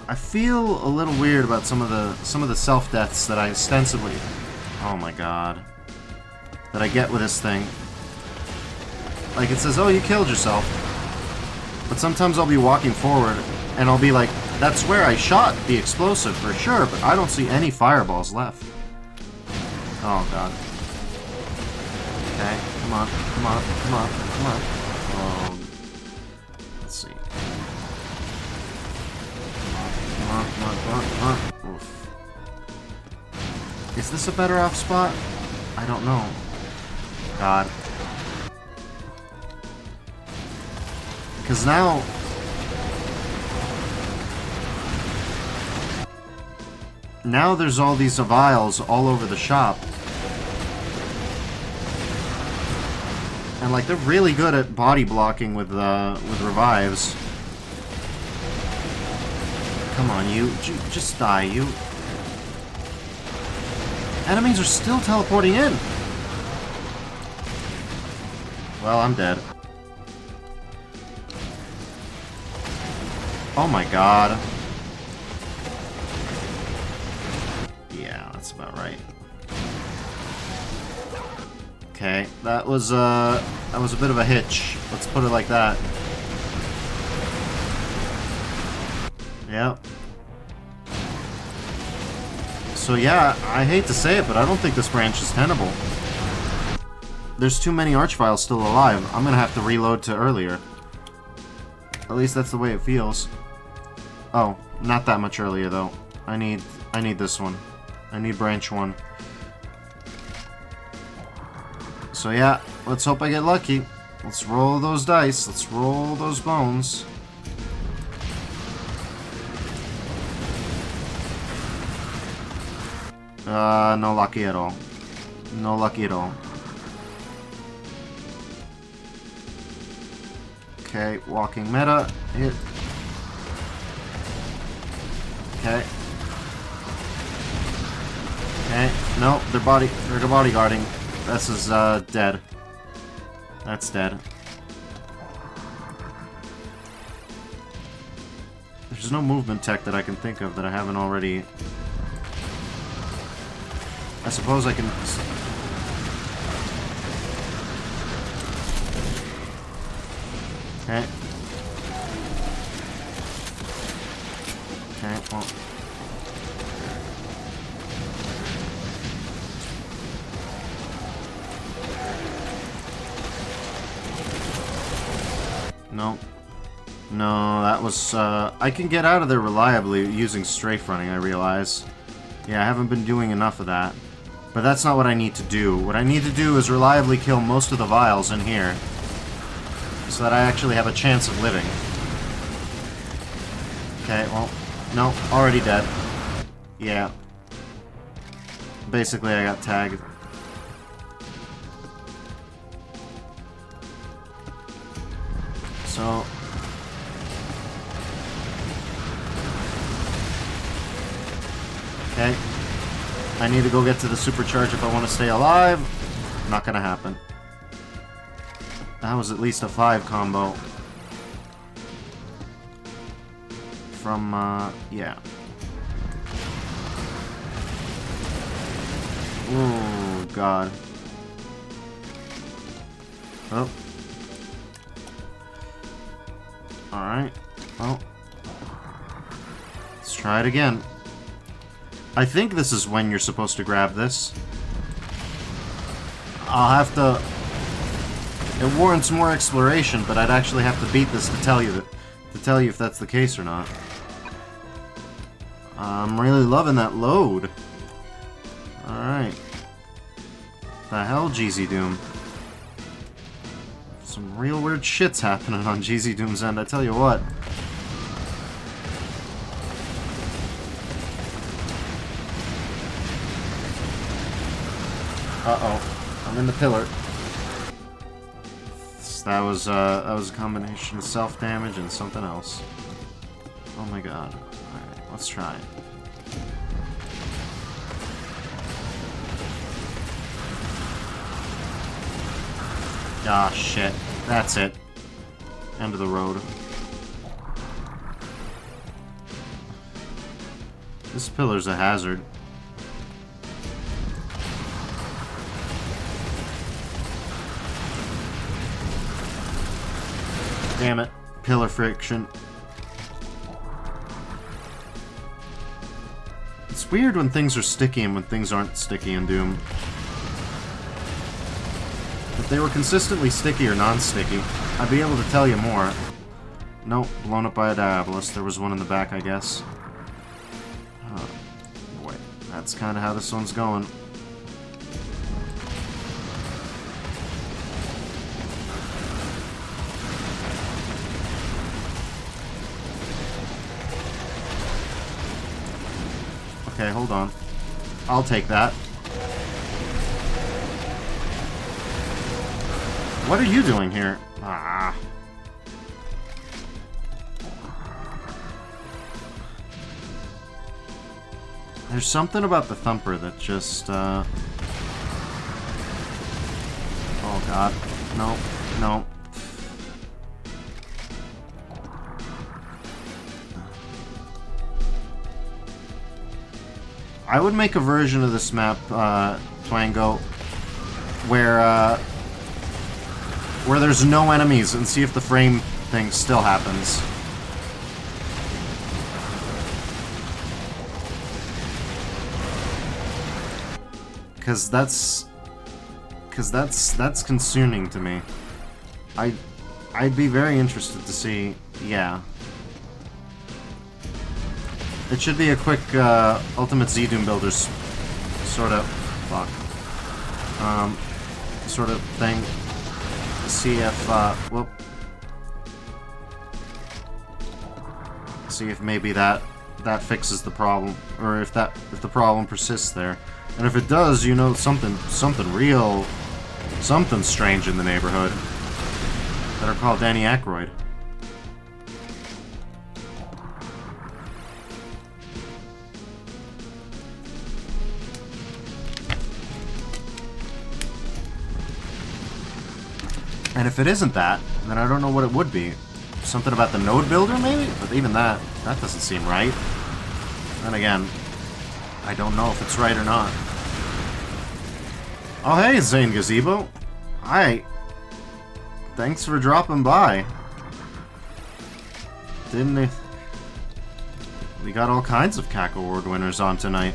S1: a little weird about some of the self-deaths that I ostensibly... Oh my god. That I get with this thing. Like, it says, oh, you killed yourself. But sometimes I'll be walking forward, and I'll be like, that's where I shot the explosive for sure, but I don't see any fireballs left. Oh god. Okay, come on, come on, come on, come on. Let's see. Come on, come on, come on, come on. Oof. Is this a better off spot? I don't know. God. Because now... Now there's all these vials all over the shop. And like, they're really good at body blocking with revives. Come on, you. Just die, you. Enemies are still teleporting in. Well, I'm dead. Oh my god. Yeah, that's about right. Okay, that was a bit of a hitch. Let's put it like that. Yep. So yeah, I hate to say it, but I don't think this branch is tenable. There's too many Archviles still alive. I'm gonna have to reload to earlier. At least that's the way it feels. Oh, not that much earlier though. I need this one. I need branch 1. So yeah, let's hope I get lucky. Let's roll those dice. Let's roll those bones. No lucky at all. No lucky at all. Okay, walking meta. Hit. Okay. Okay. No, they're bodyguarding. This is dead. That's dead. There's no movement tech that I can think of that I haven't already. I suppose I can. Okay. Okay, well. No. No, that was, I can get out of there reliably using strafe running, I realize. Yeah, I haven't been doing enough of that. But that's not what I need to do. What I need to do is reliably kill most of the vials in here. So that I actually have a chance of living. Okay, well, no, already dead. Yeah. Basically, I got tagged. So... Okay. I need to go get to the supercharge if I want to stay alive. Not gonna happen. That was at least a 5 combo. From, yeah. Oh, God. Oh. Alright. Well. Let's try it again. I think this is when you're supposed to grab this. I'll have to... It warrants more exploration, but I'd actually have to beat this to tell you if that's the case or not. I'm really loving that load. Alright. The hell, GZ Doom. Some real weird shit's happening on GZ Doom's end, I tell you what. Uh-oh. I'm in the pillar. That was a combination of self-damage and something else. Oh my god. Alright, let's try it. Ah, shit. That's it. End of the road. This pillar's a hazard. Damn it. Pillar friction. It's weird when things are sticky and when things aren't sticky in Doom. If they were consistently sticky or non-sticky, I'd be able to tell you more. Nope, blown up by a Diabolus. There was one in the back, I guess. Oh, boy. That's kind of how this one's going. Okay, hold on. I'll take that. What are you doing here? Ah. There's something about the Thumper that just, Oh god. No. No. I would make a version of this map, Twango, where there's no enemies and see if the frame thing still happens. Cause that's concerning to me. I'd be very interested to see, yeah. It should be a quick Ultimate Z-Doom Builders sort of sort of thing. See if whoop. See if maybe that fixes the problem, or if the problem persists there. And if it does, you know, something strange in the neighborhood. Better call Danny Aykroyd. And if it isn't that, then I don't know what it would be. Something about the node builder, maybe? But even that doesn't seem right. Then again, I don't know if it's right or not. Oh hey, Zane Gazebo. Hi. Thanks for dropping by. Didn't it? We got all kinds of CAC Award winners on tonight.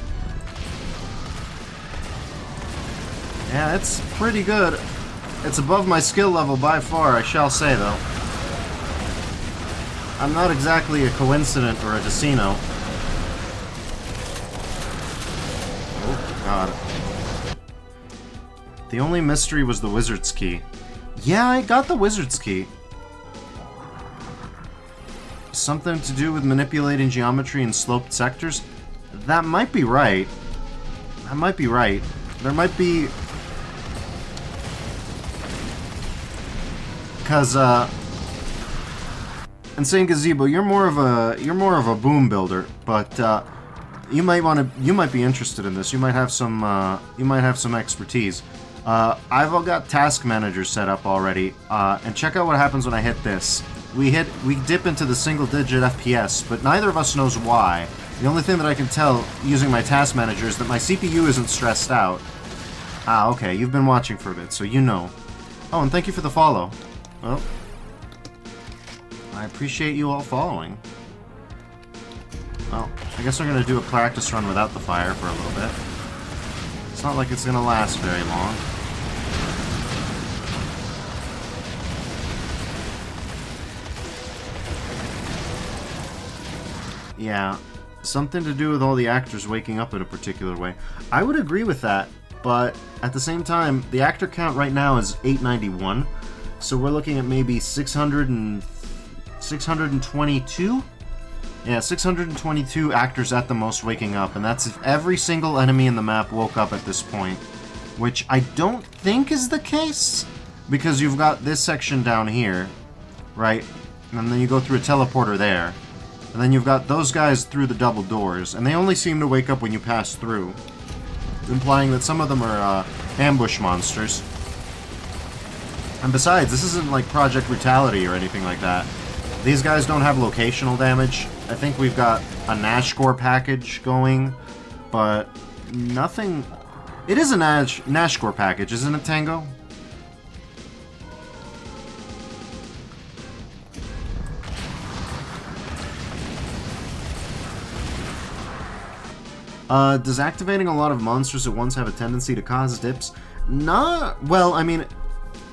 S1: Yeah, it's pretty good. It's above my skill level by far, I shall say, though. I'm not exactly a coincident or a Decino. Oh, God. The only mystery was the Wizard's Key. Yeah, I got the Wizard's Key. Something to do with manipulating geometry in sloped sectors? That might be right. That might be right. There might be... Cause Insane Gazebo, you're more of a boom builder, but you might be interested in this. You might have some expertise. I've all got task managers set up already, and check out what happens when I hit this. We dip into the single-digit FPS, but neither of us knows why. The only thing that I can tell using my task manager is that my CPU isn't stressed out. Ah, okay, you've been watching for a bit, so you know. Oh, and thank you for the follow. Well, I appreciate you all following. Well, I guess I'm gonna do a practice run without the fire for a little bit. It's not like it's gonna last very long. Yeah, something to do with all the actors waking up in a particular way. I would agree with that, but at the same time, the actor count right now is 891, so we're looking at maybe 622? Yeah, 622 actors at the most waking up, and that's if every single enemy in the map woke up at this point, which I don't think is the case, because you've got this section down here, right? And then you go through a teleporter there. And then you've got those guys through the double doors, and they only seem to wake up when you pass through, implying that some of them are ambush monsters. And besides, this isn't like Project Brutality or anything like that. These guys don't have locational damage. I think we've got a Nashcore package going, but nothing... It is a Nashcore package, isn't it, Tango? Does activating a lot of monsters at once have a tendency to cause dips? Not... Well, I mean,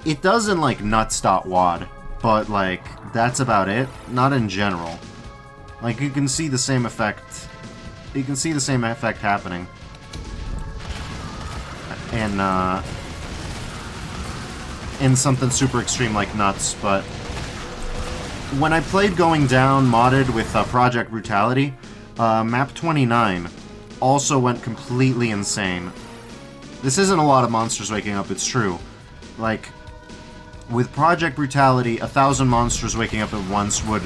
S1: it does in, like, nuts.wad, but, like, that's about it. Not in general. Like, you can see the same effect. You can see the same effect happening. In something super extreme like nuts, but... When I played Going Down modded with Project Brutality, map 29... also went completely insane. This isn't a lot of monsters waking up, it's true. Like, with Project Brutality, 1,000 monsters waking up at once would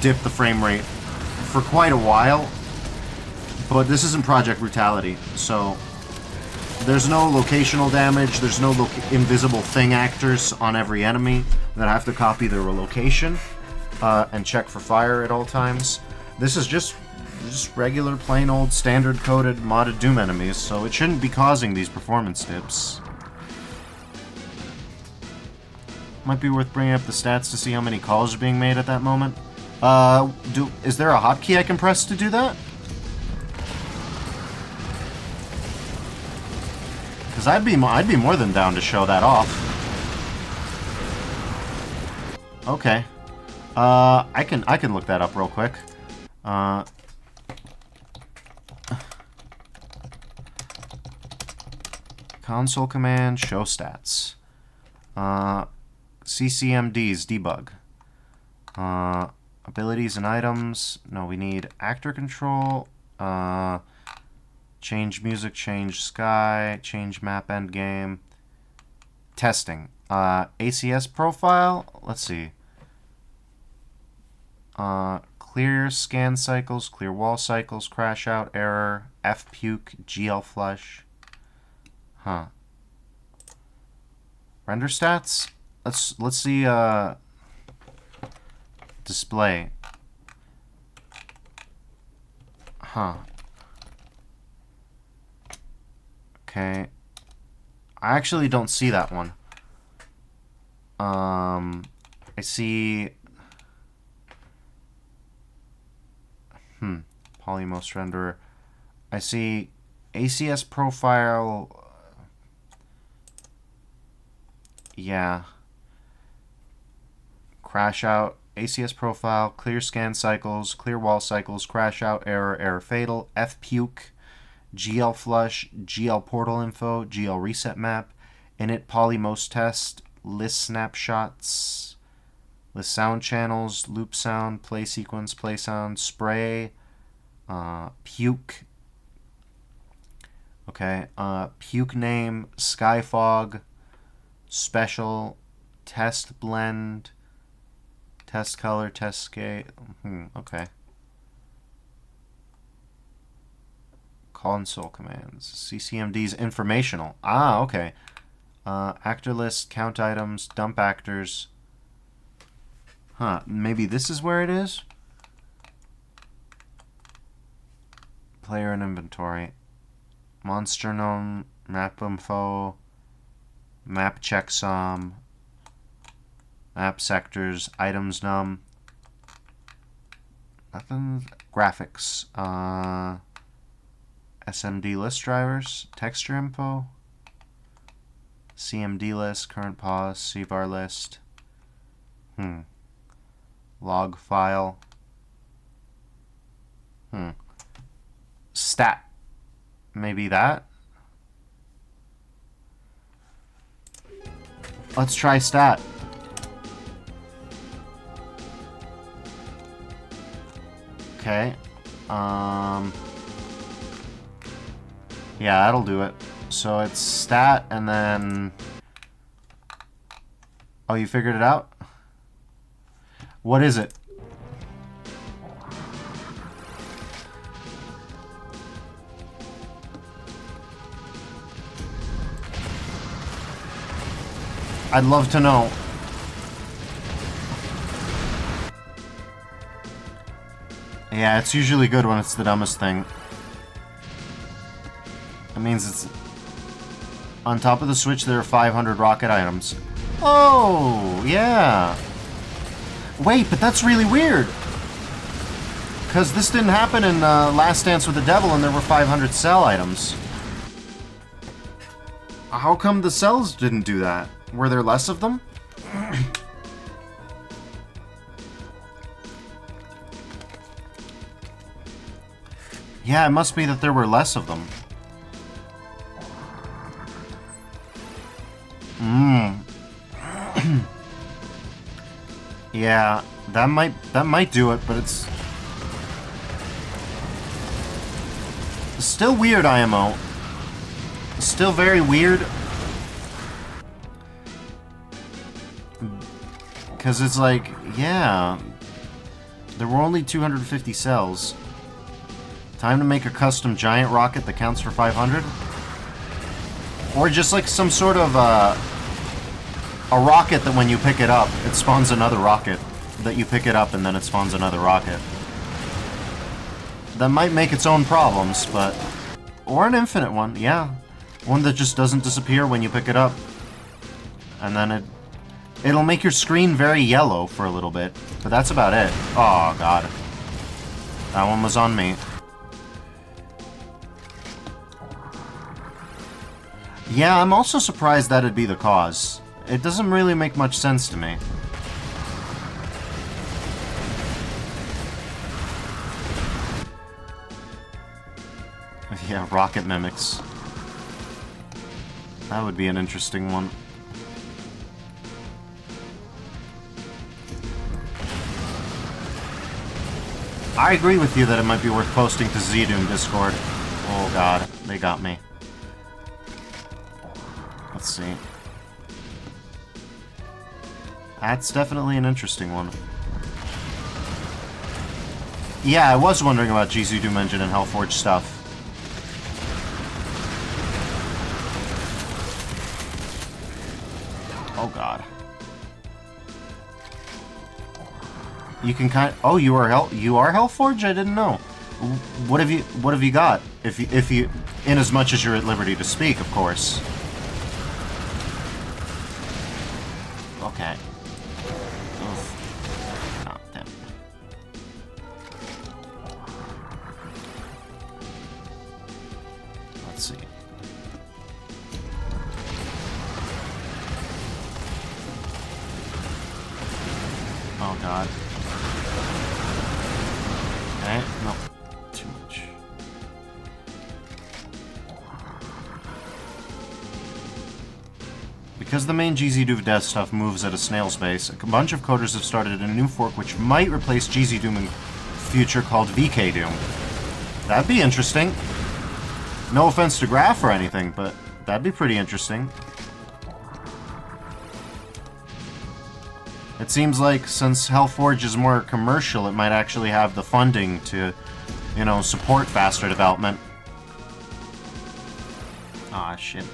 S1: dip the frame rate for quite a while. But this isn't Project Brutality, so there's no locational damage, there's no invisible thing actors on every enemy that have to copy their location and check for fire at all times. This is just regular, plain old, standard-coded, modded Doom enemies, so it shouldn't be causing these performance dips. Might be worth bringing up the stats to see how many calls are being made at that moment. Is there a hotkey I can press to do that? Because I'd be more than down to show that off. Okay. I can look that up real quick. Console command, show stats. CCMDs, debug. Abilities and items. No, we need actor control. Change music, change sky, change map endgame. Testing. ACS profile. Let's see. Clear scan cycles, clear wall cycles, crash out, error, F puke, GL flush. Huh. Render stats? Let's see display. Huh. Okay. I actually don't see that one. I see Polymos renderer. I see ACS profile. Yeah. Crash out, ACS profile, clear scan cycles, clear wall cycles, crash out, error, error fatal, F puke, GL flush, GL portal info, GL reset map, init polymos test, list snapshots, list sound channels, loop sound, play sequence, play sound, spray, puke. Okay, puke name, sky fog, special, test blend, test color, test scale. Okay. Console commands. CCMD's informational. Ah, okay. Actor list, count items, dump actors. Huh, maybe this is where it is? Player and inventory. Monster num, map info, map checksum, map sectors, items num. Nothing. Graphics. SMD list drivers, texture info, CMD list, current pause, CBAR list. Log file. Stat. Maybe that? Let's try stat. Okay. Yeah, that'll do it. So it's stat and then... Oh, you figured it out? What is it? I'd love to know. Yeah, it's usually good when it's the dumbest thing. That means it's... On top of the Switch, there are 500 rocket items. Oh, yeah. Wait, but that's really weird. Because this didn't happen in Last Dance with the Devil, and there were 500 cell items. How come the cells didn't do that? Were there less of them? Yeah, it must be that there were less of them. Yeah, that might do it, but it's still weird, IMO. Still very weird. Because it's like, yeah, there were only 250 cells. Time to make a custom giant rocket that counts for 500? Or just like some sort of a rocket that when you pick it up, it spawns another rocket. That you pick it up and then it spawns another rocket. That might make its own problems, but... Or an infinite one, yeah. One that just doesn't disappear when you pick it up. And then it'll make your screen very yellow for a little bit. But that's about it. Oh, God. That one was on me. Yeah, I'm also surprised that'd be the cause. It doesn't really make much sense to me. Yeah, rocket mimics. That would be an interesting one. I agree with you that it might be worth posting to ZDoom Discord. Oh god, they got me. Let's see. That's definitely an interesting one. Yeah, I was wondering about GZ Doom Engine and Hellforge stuff. Oh god. You can oh, you are Hellforge? I didn't know. What have you got? If you in as much as you're at liberty to speak, of course. Okay. Oof. Oh, damn. Let's see. Oh god. Okay, no. Too much. Because the main GZDoom dev stuff moves at a snail's pace, a bunch of coders have started a new fork which might replace GZDoom in future called VKDoom. That'd be interesting. No offense to Graph or anything, but that'd be pretty interesting. It seems like since Hellforge is more commercial, it might actually have the funding to, you know, support faster development. Ah, shit.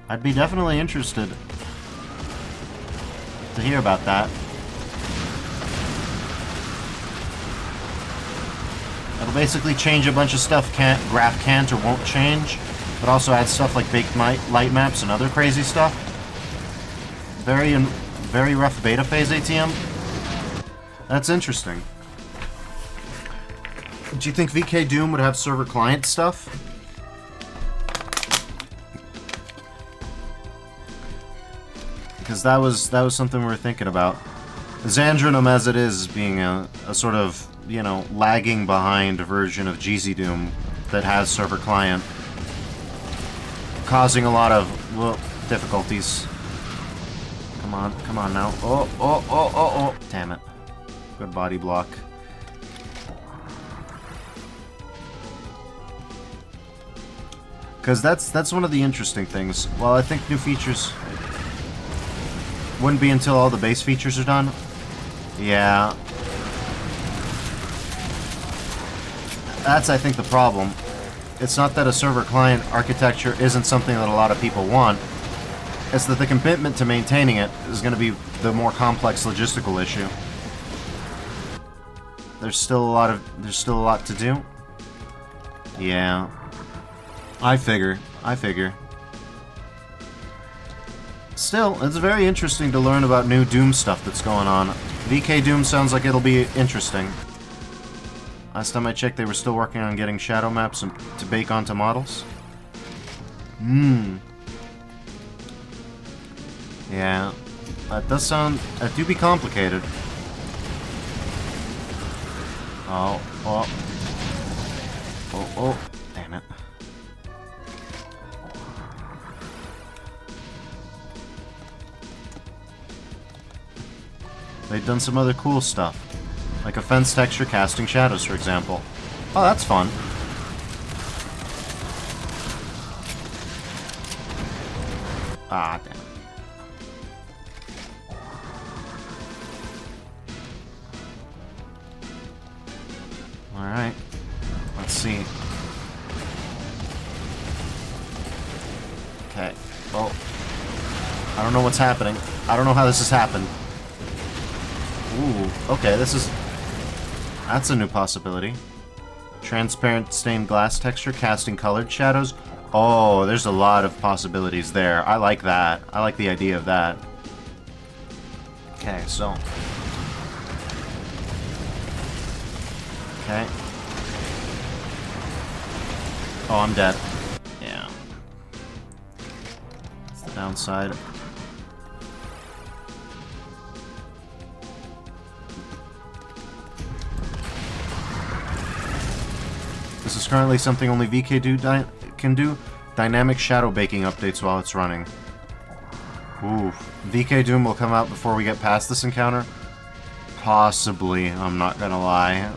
S1: I'd be definitely interested to hear about that. It'll basically change a bunch of stuff Graph can't or won't change. But also add stuff like baked light maps and other crazy stuff. Very rough beta phase ATM. That's interesting. Do you think VKDoom would have server client stuff? Because that was something we were thinking about. Xandronum as it is being a sort of, you know, lagging behind version of GZDoom that has server client. Causing a lot of, well, difficulties. Come on now. Oh. Damn it. Good body block. Because that's one of the interesting things. Well, I think new features wouldn't be until all the base features are done. Yeah. That's, I think, the problem. It's not that a server-client architecture isn't something that a lot of people want. It's that the commitment to maintaining it is going to be the more complex logistical issue. There's still a lot to do. Yeah. I figure. Still, it's very interesting to learn about new Doom stuff that's going on. VKDoom sounds like it'll be interesting. Last time I checked, they were still working on getting shadow maps to bake onto models. Yeah. That do be complicated. Oh. Damn it. They've done some other cool stuff. Like a fence texture casting shadows, for example. Oh, that's fun. Ah, damn it. Okay. Well, I don't know what's happening. I don't know how this has happened. Ooh, okay, this is... That's a new possibility. Transparent stained glass texture, casting colored shadows. Oh, there's a lot of possibilities there. I like that. I like the idea of that. Okay, so... Okay. Oh, I'm dead. Yeah. That's the downside. This is currently something only VK can do. Dynamic shadow baking updates while it's running. Ooh. VK Doom will come out before we get past this encounter? Possibly, I'm not gonna lie.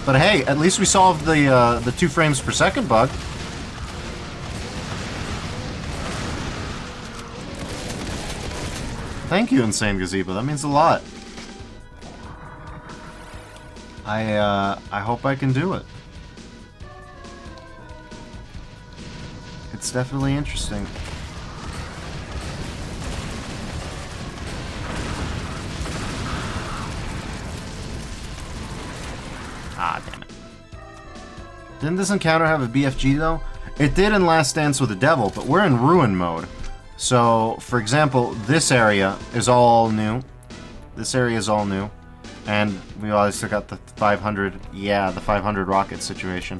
S1: But hey, at least we solved the 2 frames per second bug. Thank you, Insane Gazebo. That means a lot. I hope I can do it. It's definitely interesting. Ah, damn it. Didn't this encounter have a BFG, though? It did in Last Dance with the Devil, but we're in Ruin mode. So, for example, this area is all new. This area is all new. And we also got the 500, yeah, the 500 rocket situation.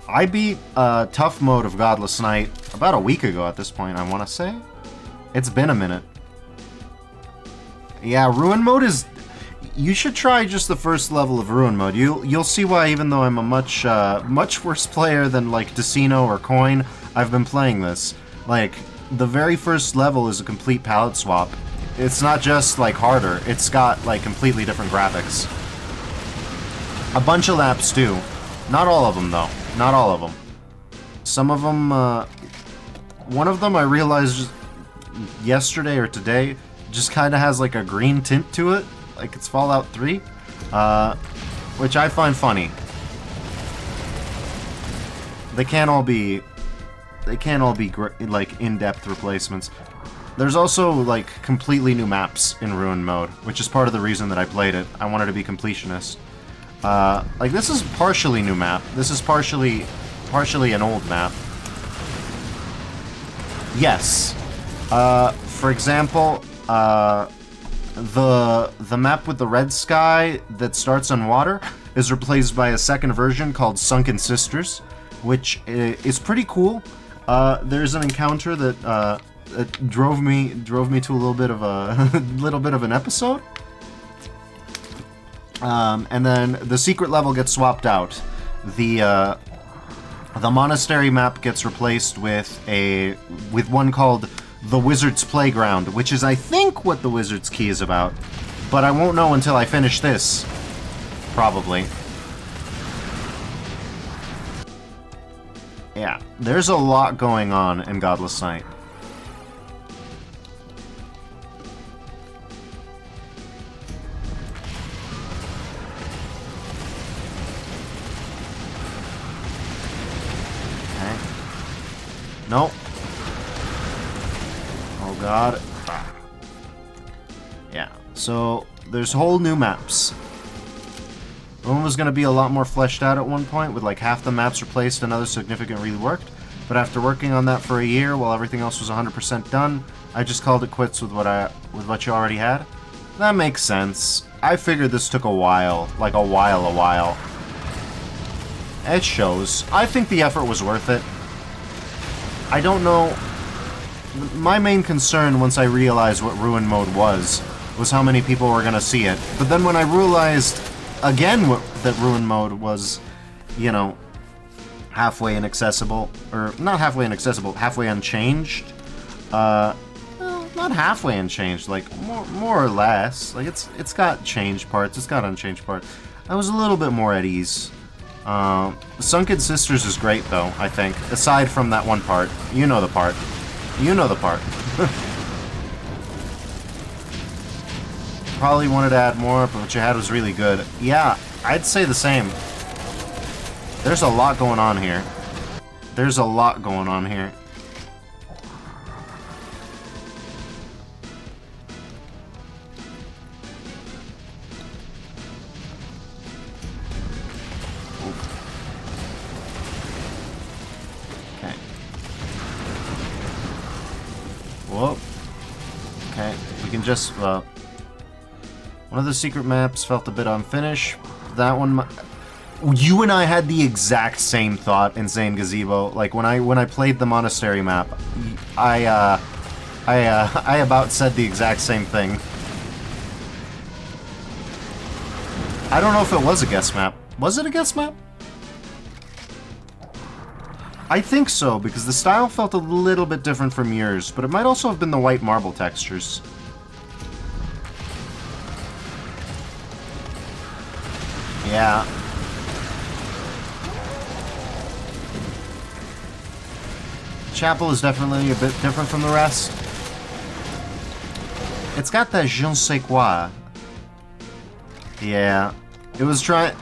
S1: I beat Tough Mode of Godless Night about a week ago at this point, I want to say. It's been a minute. Yeah, Ruin Mode is... You should try just the first level of Ruin Mode. You'll see why, even though I'm a much worse player than, like, Decino or Coin, I've been playing this. Like, the very first level is a complete palette swap. It's not just, like, harder. It's got, like, completely different graphics. A bunch of laps, too. Not all of them, though. Not all of them. Some of them, one of them I realized yesterday or today just kind of has, like, a green tint to it. Like, it's Fallout 3. Which I find funny. They can't all be, like, in-depth replacements. There's also, like, completely new maps in Ruin mode, which is part of the reason that I played it. I wanted to be completionist. Like, this is partially new map. This is partially an old map. Yes. For example, the map with the red sky that starts on water is replaced by a second version called Sunken Sisters, which is pretty cool. There's an encounter that it drove me to a little bit of an episode. And then the secret level gets swapped out. The monastery map gets replaced with one called the Wizard's Playground, which is, I think, what the Wizard's Key is about. But I won't know until I finish this. Probably. Yeah, there's a lot going on in Godless Night. Okay. Nope. Oh god. Yeah, so there's whole new maps. One was going to be a lot more fleshed out at one point, with like half the maps replaced and others significantly reworked. But after working on that for a year, while everything else was 100% done, I just called it quits with what you already had. That makes sense. I figured this took a while, like a while. It shows. I think the effort was worth it. I don't know. My main concern once I realized what Ruin Mode was how many people were going to see it. But then when I realized again that Ruin Mode was, you know, halfway inaccessible, or not halfway inaccessible, halfway unchanged. Well, not halfway unchanged, like more or less. Like it's got changed parts, it's got unchanged parts. I was a little bit more at ease. Sunken Sisters is great though, I think. Aside from that one part. You know the part. You know the part. Probably wanted to add more, but what you had was really good. Yeah, I'd say the same. There's a lot going on here. There's a lot going on here. Whoa. Okay, we can just, one of the secret maps felt a bit unfinished. That one, you and I had the exact same thought in Insane Gazebo. Like, when I played the monastery map, I about said the exact same thing. I don't know if it was a guest map. Was it a guest map? I think so, because the style felt a little bit different from yours, but it might also have been the white marble textures. Yeah. Chapel is definitely a bit different from the rest. It's got that je ne sais quoi. Yeah. It was trying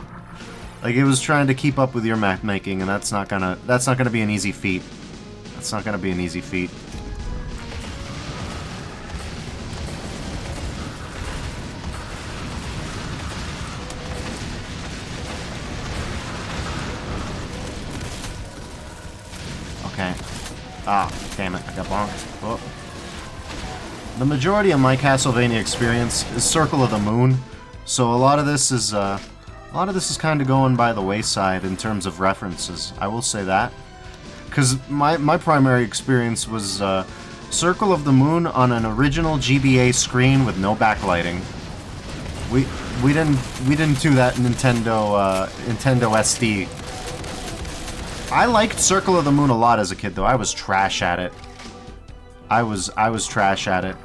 S1: to keep up with your map making, and that's not gonna be an easy feat. That's not gonna be an easy feat. Okay. Ah, damn it, I got bonked. Oh. The majority of my Castlevania experience is Circle of the Moon, so a lot of this is kind of going by the wayside in terms of references. I will say that, because my primary experience was Circle of the Moon on an original GBA screen with no backlighting. We didn't do that in Nintendo SD. I liked Circle of the Moon a lot as a kid, though. I was trash at it. I was trash at it.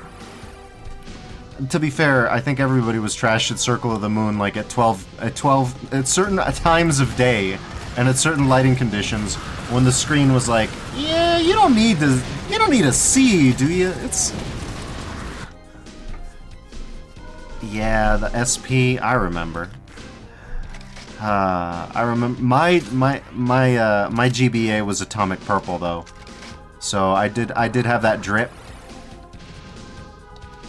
S1: To be fair, I think everybody was trash at Circle of the Moon, like at certain times of day, and at certain lighting conditions, when the screen was like, yeah, you don't need to see, do you? It's... Yeah, the SP, I remember. I remember my GBA was Atomic Purple though, so I did have that drip.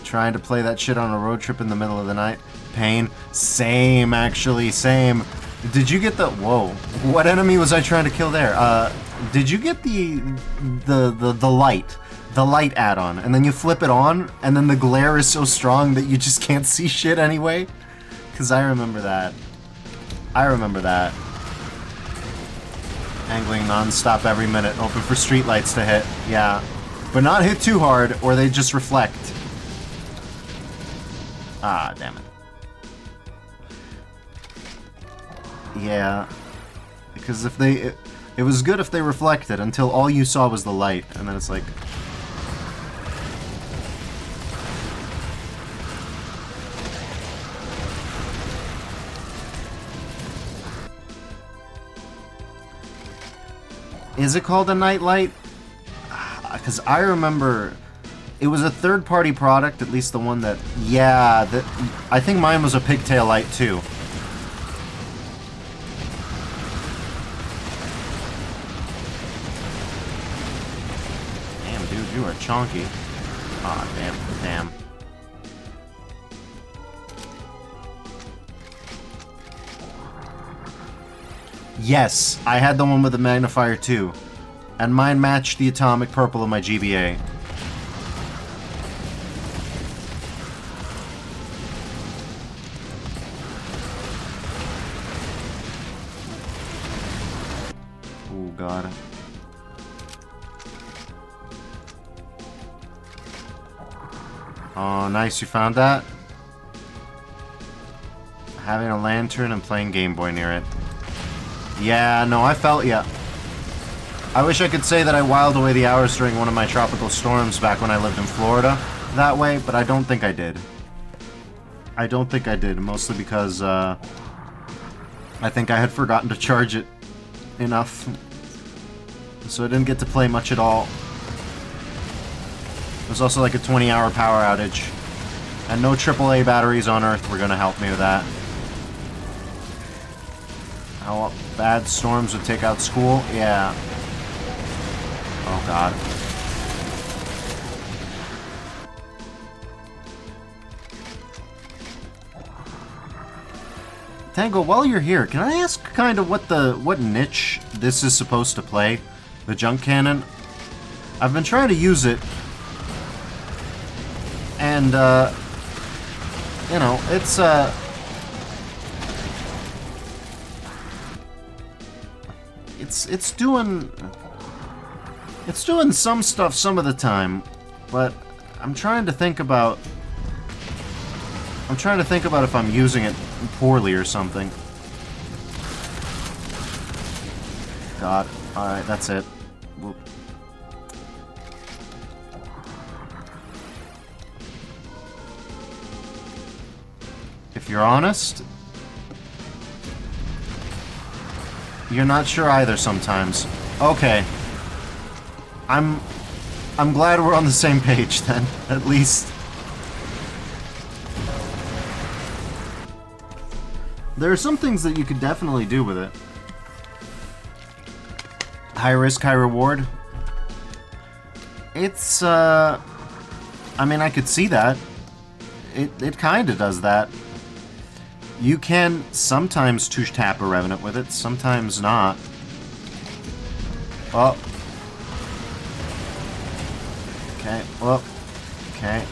S1: Trying to play that shit on a road trip in the middle of the night. Pain. Same, actually, same. Did you get the... Whoa. What enemy was I trying to kill there? Did you get the light? The light add-on. And then you flip it on, and then the glare is so strong that you just can't see shit anyway? Because I remember that. I remember that. Angling non-stop every minute, hoping for streetlights to hit. Yeah. But not hit too hard, or they just reflect. Ah, damn it. Yeah. Because if they... It was good if they reflected until all you saw was the light, and then it's like... Is it called a night light? Because I remember... It was a third-party product, at least the one that... Yeah, I think mine was a pigtail light, too. Damn, dude, you are chonky. Aw, damn. Yes, I had the one with the magnifier, too. And mine matched the atomic purple of my GBA. God. Oh, nice, you found that? Having a lantern and playing Game Boy near it. Yeah, no, I felt ya. I wish I could say that I whiled away the hours during one of my tropical storms back when I lived in Florida that way, but I don't think I did. I don't think I did, mostly because, I think I had forgotten to charge it enough. So I didn't get to play much at all. There's also like a 20-hour power outage. And no AAA batteries on Earth were going to help me with that. How bad storms would take out school? Yeah. Oh god. Tango, while you're here, can I ask kind of what niche this is supposed to play? The junk cannon? I've been trying to use it And, you know, it's doing some stuff some of the time, but I'm trying to think about if I'm using it poorly or something. God. Alright, that's it. Whoop. If you're honest, you're not sure either sometimes. Okay. I'm glad we're on the same page then, at least. There are some things that you could definitely do with it. High risk, high reward. It's, I mean, I could see that. It kinda does that. You can sometimes two-tap a Revenant with it, sometimes not. Oh. Okay, well, okay.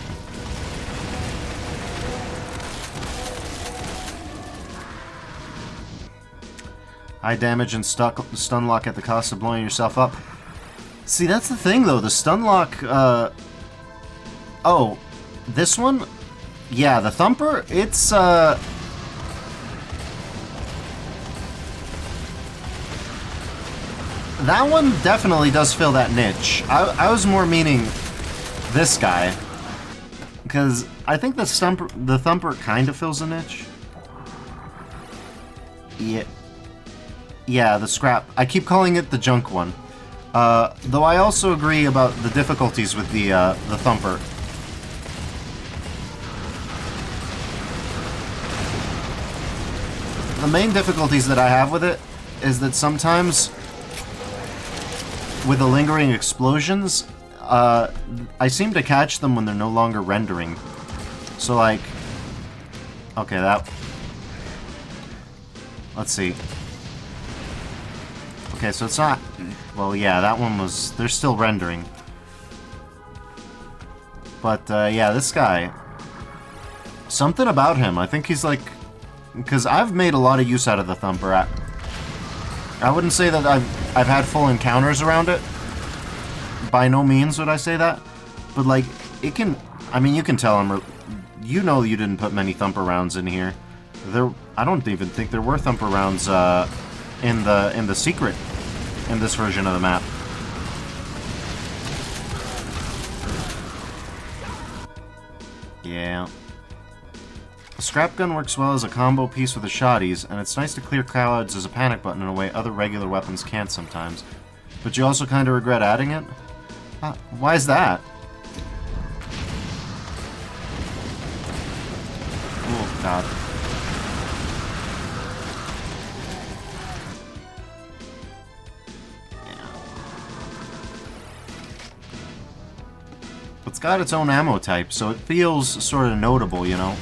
S1: High damage and stun lock at the cost of blowing yourself up. See, that's the thing, though. The stun lock, oh, this one? Yeah, the Thumper, it's, that one definitely does fill that niche. I was more meaning this guy. Because I think the Thumper kind of fills a niche. Yeah. Yeah, the scrap. I keep calling it the junk one. Though I also agree about the difficulties with the Thumper. The main difficulties that I have with it is that sometimes with the lingering explosions, I seem to catch them when they're no longer rendering. So, like... Okay, that... Let's see. Okay, so it's not... Well, yeah, that one was... They're still rendering. But, yeah, this guy... Something about him. I think he's like... Because I've made a lot of use out of the Thumper. I wouldn't say that I've had full encounters around it. By no means would I say that. But, like, it can... I mean, you can tell him... You know you didn't put many Thumper rounds in here. I don't even think there were Thumper rounds, in the secret in this version of the map. Yeah. The scrap gun works well as a combo piece with the shotties, and it's nice to clear clouds as a panic button in a way other regular weapons can't sometimes. But you also kind of regret adding it? Why is that? Oh, God. It's got its own ammo type, so it feels sort of notable, you know?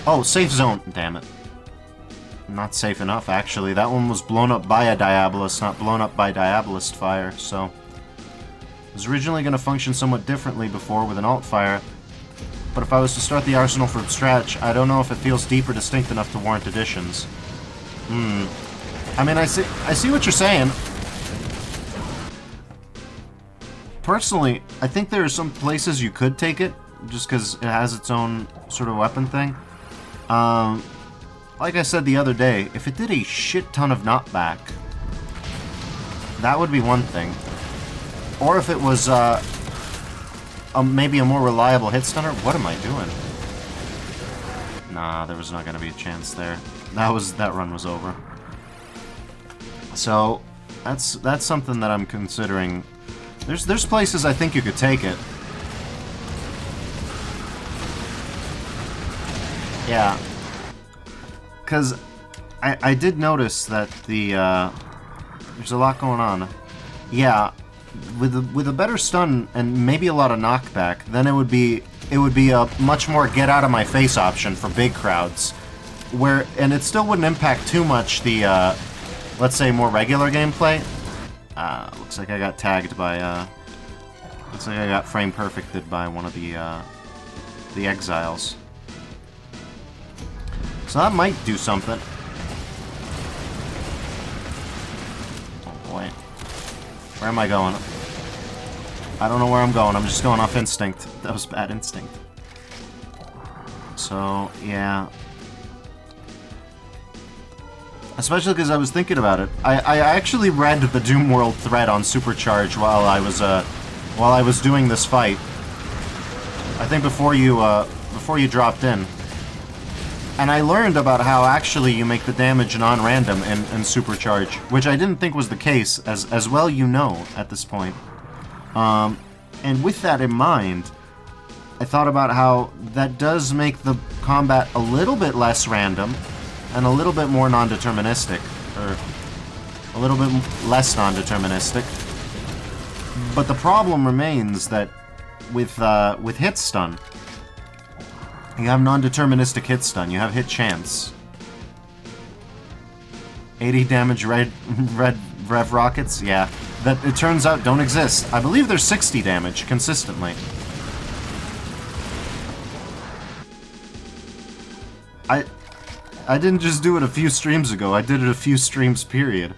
S1: Oh, safe zone. Damn it. Not safe enough, actually. That one was blown up by a Diabolist, not blown up by Diabolist fire, so... It was originally going to function somewhat differently before with an alt fire, but if I was to start the arsenal from scratch, I don't know if it feels deep or distinct enough to warrant additions. I mean, I see what you're saying. Personally, I think there are some places you could take it, just because it has its own sort of weapon thing. Like I said the other day, if it did a shit ton of knockback, that would be one thing. Or if it was, maybe a more reliable hit stunner. What am I doing? Nah, there was not gonna be a chance there. That run was over. So, that's something that I'm considering. There's places I think you could take it. Yeah. Because I did notice that there's a lot going on. Yeah, with a better stun and maybe a lot of knockback, then it would be a much more get out of my face option for big crowds. and it still wouldn't impact too much the, let's say, more regular gameplay. Looks like I got tagged by, looks like I got frame perfected by one of the exiles. So that might do something. Oh boy. Where am I going? I don't know where I'm going. I'm just going off instinct. That was bad instinct. So, yeah. Especially because I was thinking about it. I actually read the Doom World thread on Supercharge while I was doing this fight. I think before you dropped in. And I learned about how actually you make the damage non-random in Supercharge, which I didn't think was the case, as well you know at this point. And with that in mind, I thought about how that does make the combat a little bit less random and a little bit more non-deterministic, or a little bit less non-deterministic. But the problem remains that with hit stun, you have non-deterministic hit stun. You have hit chance. 80 damage red rev rockets? Yeah. That, it turns out, don't exist. I believe there's 60 damage consistently. I didn't just do it a few streams ago. I did it a few streams, period.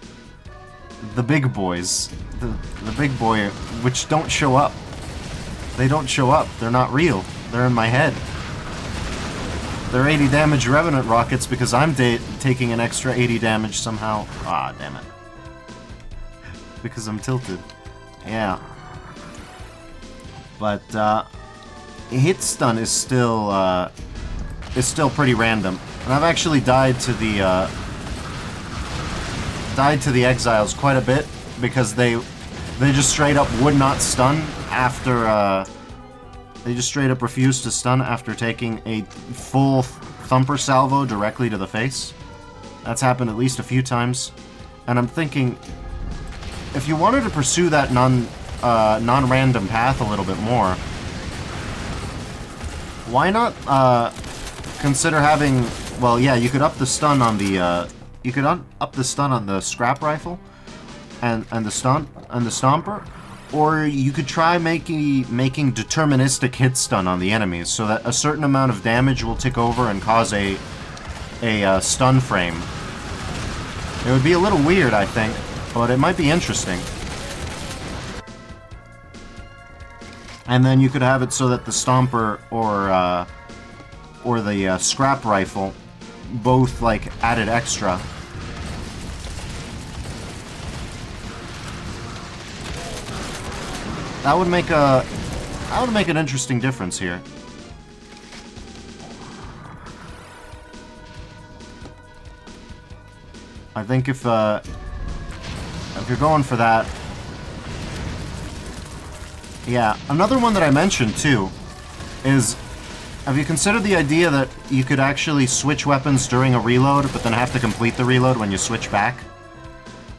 S1: The big boys. The big boy, which don't show up. They don't show up. They're not real. They're in my head. They're 80 damage Revenant rockets because I'm taking an extra 80 damage somehow. Ah, damn it. Because I'm tilted. Yeah. But, hit stun is still pretty random. And I've actually died to the exiles quite a bit because they just straight up would not stun after, they just straight up refused to stun after taking a full thumper salvo directly to the face. That's happened at least a few times. And I'm thinking, if you wanted to pursue that non-random path a little bit more, why not consider having, well, yeah, you could up the stun on the up the stun on the scrap rifle and the stomper. Or you could try making deterministic hit stun on the enemies, so that a certain amount of damage will tick over and cause a stun frame. It would be a little weird, I think, but it might be interesting. And then you could have it so that the stomper or the scrap rifle both like added extra. That would make an interesting difference here. I think if you're going for that, yeah. Another one that I mentioned too is, have you considered the idea that you could actually switch weapons during a reload, but then have to complete the reload when you switch back?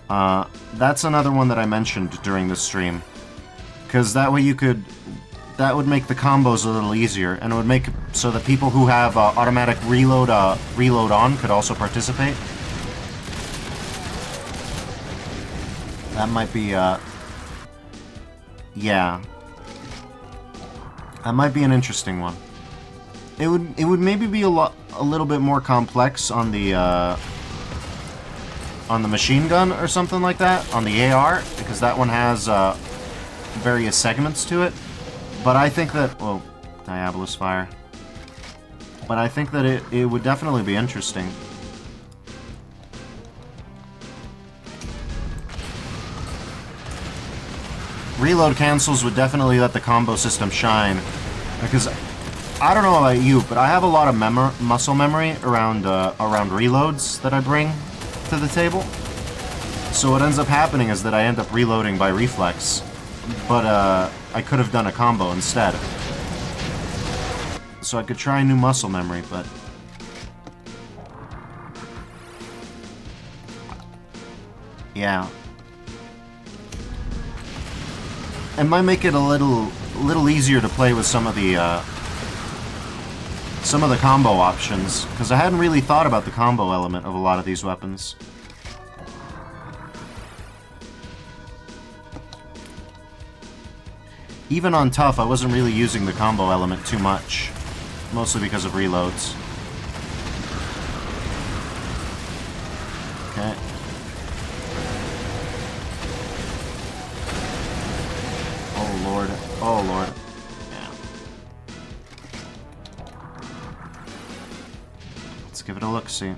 S1: That's another one that I mentioned during this stream. Because that way that would make the combos a little easier, and it would make so that people who have automatic reload on could also participate. That might be, yeah. That might be an interesting one. It would maybe be a little bit more complex on the machine gun or something like that, on the AR, because that one has various segments to it. But I think that, well, Diabolus Fire. But I think that it would definitely be interesting. Reload cancels would definitely let the combo system shine, because I don't know about you, but I have a lot of muscle memory around reloads that I bring to the table. So what ends up happening is that I end up reloading by reflex, but I could have done a combo instead. So I could try new muscle memory, but yeah. It might make it a little easier to play with some of the some of the combo options, because I hadn't really thought about the combo element of a lot of these weapons. Even on tough, I wasn't really using the combo element too much, mostly because of reloads. Okay. Oh lord. Oh lord. Yeah. Let's give it a look-see.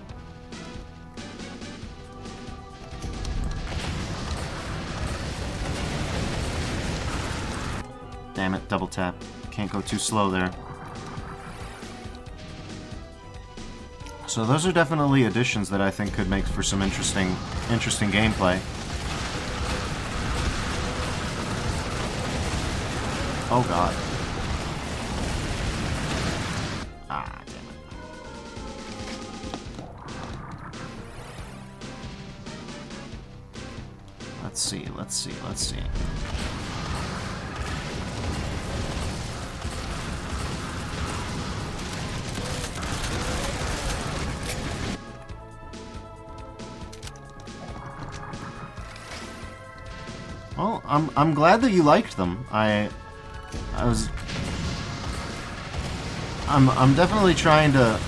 S1: Damn it, double tap. Can't go too slow there. So those are definitely additions that I think could make for some interesting gameplay. Oh god. Ah, damn it. Let's see, let's see, let's see. Well, I'm glad that you liked them. I'm definitely trying to,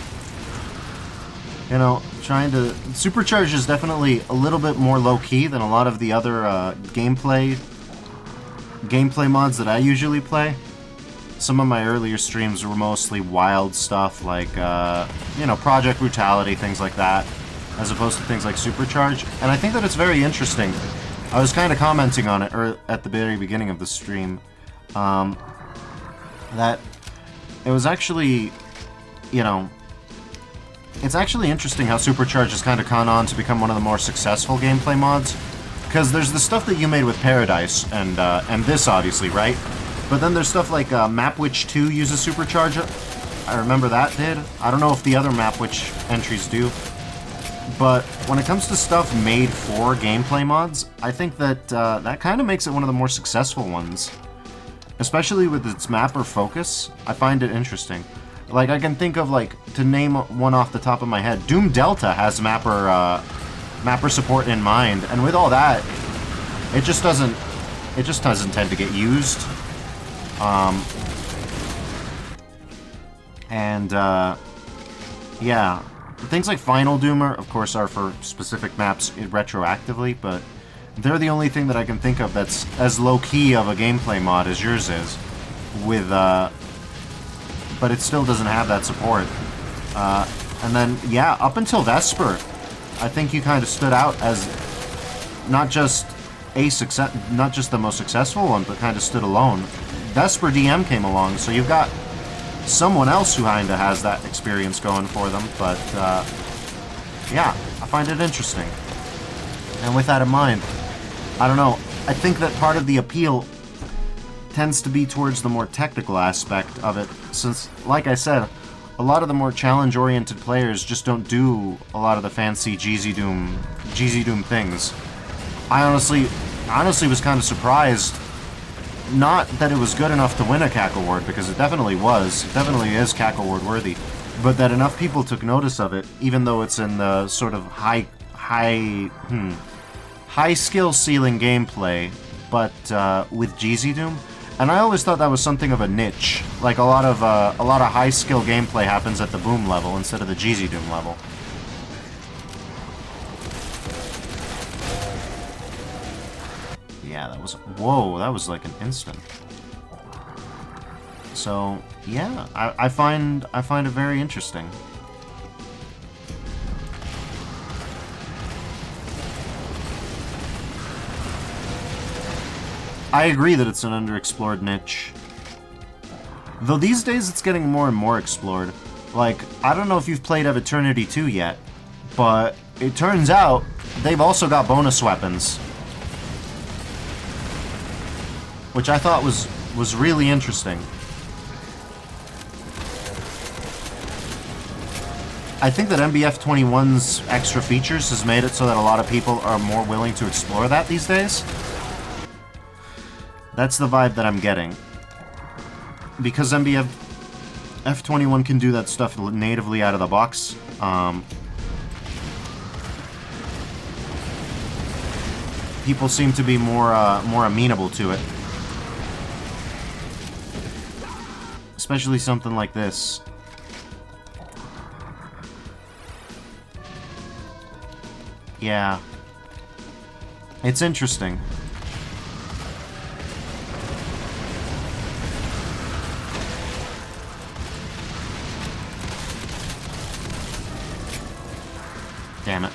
S1: you know, Supercharge is definitely a little bit more low-key than a lot of the other gameplay mods that I usually play. Some of my earlier streams were mostly wild stuff like, you know, Project Brutality, things like that, as opposed to things like Supercharge. And I think that it's very interesting. I was kind of commenting on it at the very beginning of the stream, that it was actually, you know, it's actually interesting how Supercharge has kind of gone on to become one of the more successful gameplay mods, because there's the stuff that you made with Paradise and this, obviously, right? But then there's stuff like Map Witch 2 uses Supercharge. I remember that did. I don't know if the other Map Witch entries do. But when it comes to stuff made for gameplay mods, I think that that kind of makes it one of the more successful ones. Especially with its mapper focus, I find it interesting. Like, I can think of, like, to name one off the top of my head, Doom Delta has mapper support in mind, and with all that, it just doesn't tend to get used. Yeah. Things like Final Doomer, of course, are for specific maps retroactively, but they're the only thing that I can think of that's as low-key of a gameplay mod as yours is, with, but it still doesn't have that support. And then, yeah, up until Vesper, I think you kind of stood out as not just the most successful one, but kind of stood alone. Vesper DM came along, so you've got someone else who kind of has that experience going for them, but yeah, I find it interesting. And with that in mind, I don't know, I think that part of the appeal tends to be towards the more technical aspect of it, since, like I said, a lot of the more challenge-oriented players just don't do a lot of the fancy Jeezy Doom things. I honestly was kind of surprised. Not that it was good enough to win a CAC award, because it definitely was. It definitely is CAC award worthy. But that enough people took notice of it, even though it's in the sort of high skill ceiling gameplay, but with Jeezy Doom. And I always thought that was something of a niche. Like a lot of high skill gameplay happens at the Boom level instead of the Jeezy Doom level. Yeah, that was... Whoa, that was like an instant. So, yeah, I find it very interesting. I agree that it's an underexplored niche. Though these days it's getting more and more explored. Like, I don't know if you've played Of Eternity 2 yet, but it turns out they've also got bonus weapons. Which I thought was really interesting. I think that MBF 21's extra features has made it so that a lot of people are more willing to explore that these days. That's the vibe that I'm getting. Because MBF F21 can do that stuff natively out of the box. People seem to be more amenable to it. Especially something like this. Yeah. It's interesting. Damn it.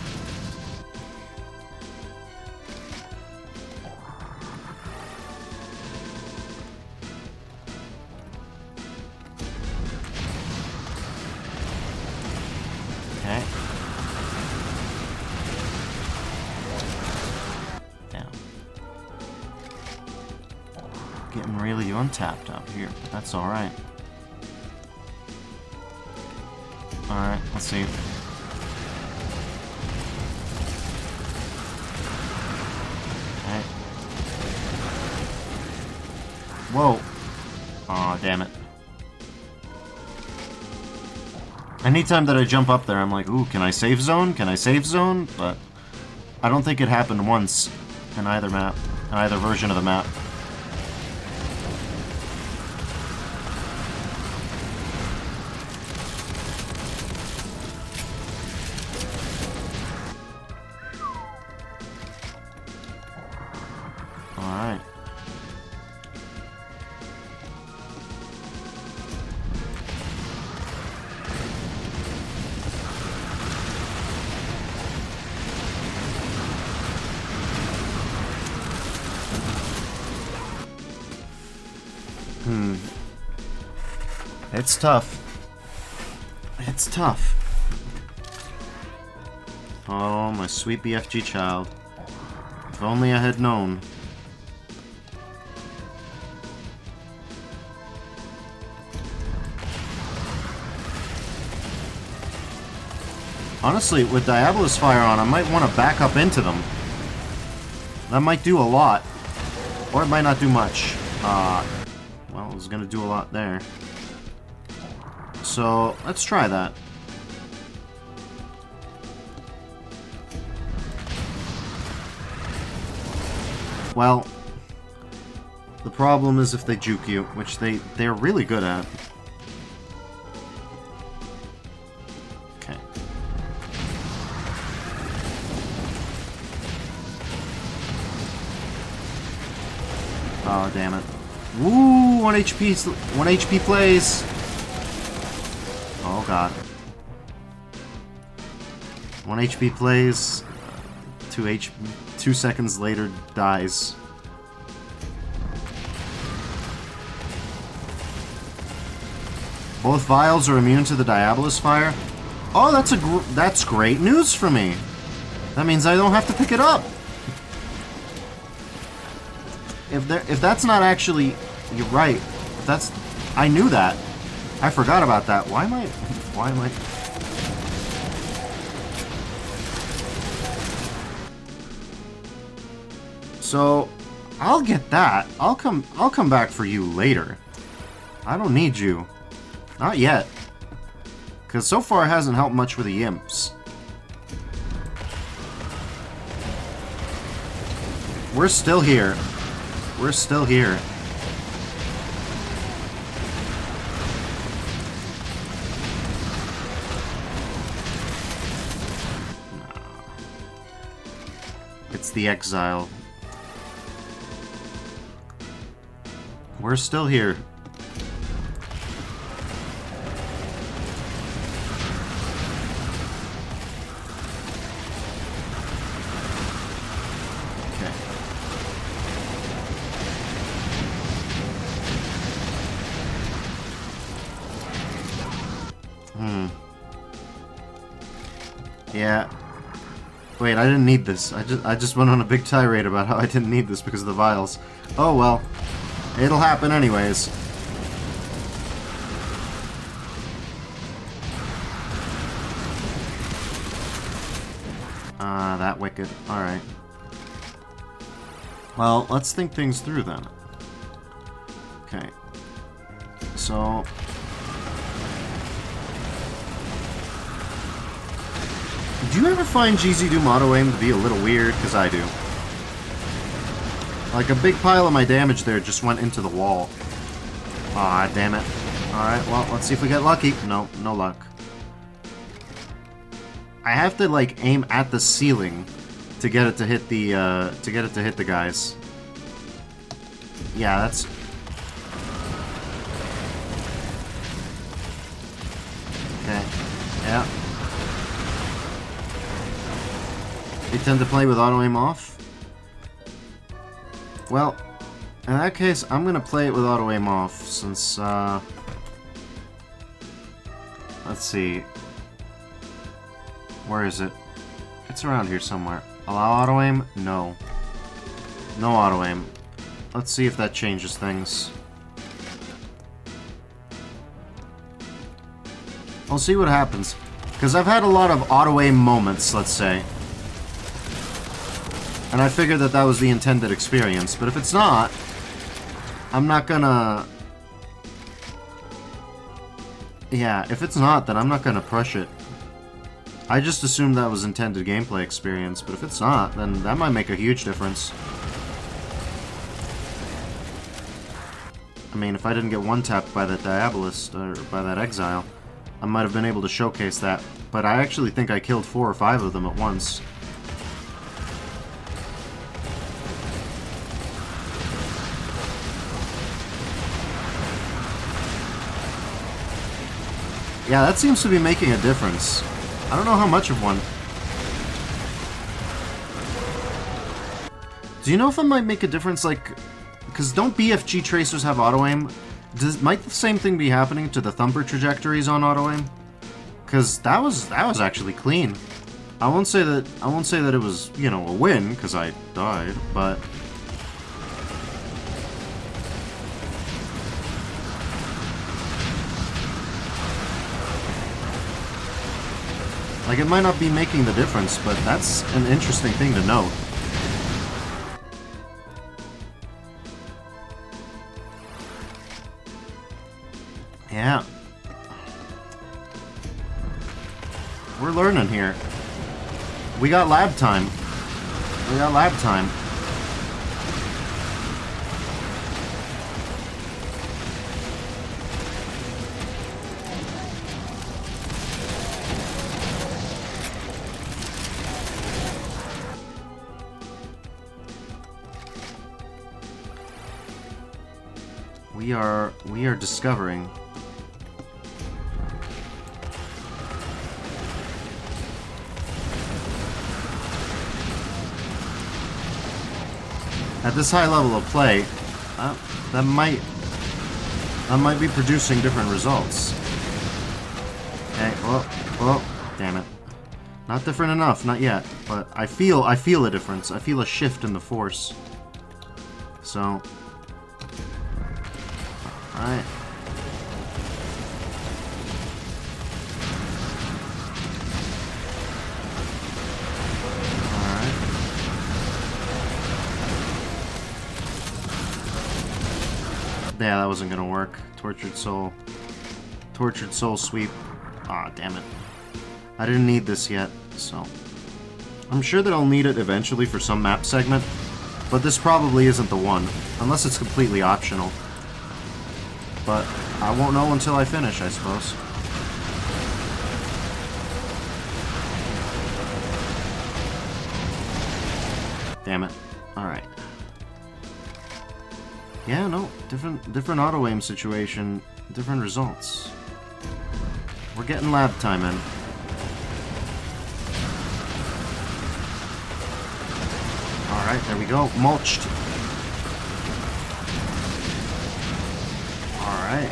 S1: Okay. Down. Getting really untapped out here, but that's alright. Alright, let's see. Whoa. Aw, damn it. Anytime that I jump up there, I'm like, ooh, can I save zone? Can I save zone? But I don't think it happened once in either map, in either version of the map. Alright. It's tough. It's tough. Oh, my sweet BFG child. If only I had known. Honestly, with Diabolus Fire on, I might want to back up into them. That might do a lot. Or it might not do much. Well, it's gonna do a lot there. So, let's try that. Well, the problem is if they juke you, which they're really good at. Okay. Oh, damn it. Woo! 1 HP plays! Oh god. 1 HP plays, 2 seconds later dies. Both vials are immune to the Diabolus Fire. Oh, that's great news for me. That means I don't have to pick it up. If that's not actually, you're right. If that's, I knew that. I forgot about that. Why am I? So, I'll get that. I'll come back for you later. I don't need you. Not yet. Because so far it hasn't helped much with the imps. We're still here. We're still here. It's the exile. We're still here. Okay. Yeah. Wait, I didn't need this. I just went on a big tirade about how I didn't need this because of the vials. Oh well. It'll happen anyways. That wicked. Alright. Well, let's think things through then. Okay. So, Do you ever find GZ Doom auto aim to be a little weird? Because I do. Like, a big pile of my damage there just went into the wall. Aw, damn it. Alright, well, let's see if we get lucky. No, no luck. I have to, like, aim at the ceiling to get it to hit the, guys. Yeah, that's... Okay. Yeah. They tend to play with auto-aim off. Well, in that case, I'm gonna play it with auto-aim off, since, let's see. Where is it? It's around here somewhere. Allow auto-aim? No. No auto-aim. Let's see if that changes things. We'll see what happens. Because I've had a lot of auto-aim moments, let's say. And I figured that that was the intended experience. But if it's not, I'm not gonna... Yeah, if it's not, then I'm not gonna push it. I just assumed that was intended gameplay experience, but if it's not, then that might make a huge difference. I mean, if I didn't get one-tapped by that Diabolist, or by that Exile, I might have been able to showcase that. But I actually think I killed 4 or 5 of them at once. Yeah, that seems to be making a difference. I don't know how much of one. Do you know if it might make a difference, like... Because don't BFG tracers have auto-aim? Might the same thing be happening to the Thumper trajectories on auto-aim? Because that was actually clean. I won't say that it was, you know, a win, because I died, but... Like, it might not be making the difference, but that's an interesting thing to note. Yeah. We're learning here. We got lab time. We got lab time. We are discovering. At this high level of play, that might be producing different results. Okay, well, damn it. Not different enough, not yet. But I feel a difference. I feel a shift in the force. So, alright. Yeah, that wasn't gonna work. Tortured Soul. Tortured Soul sweep. Ah, damn it. I didn't need this yet, so... I'm sure that I'll need it eventually for some map segment, but this probably isn't the one, unless it's completely optional. But I won't know until I finish, I suppose. Damn it. Alright. Yeah, no, different auto-aim situation, different results. We're getting lab time in. Alright, there we go. Mulched. Alright.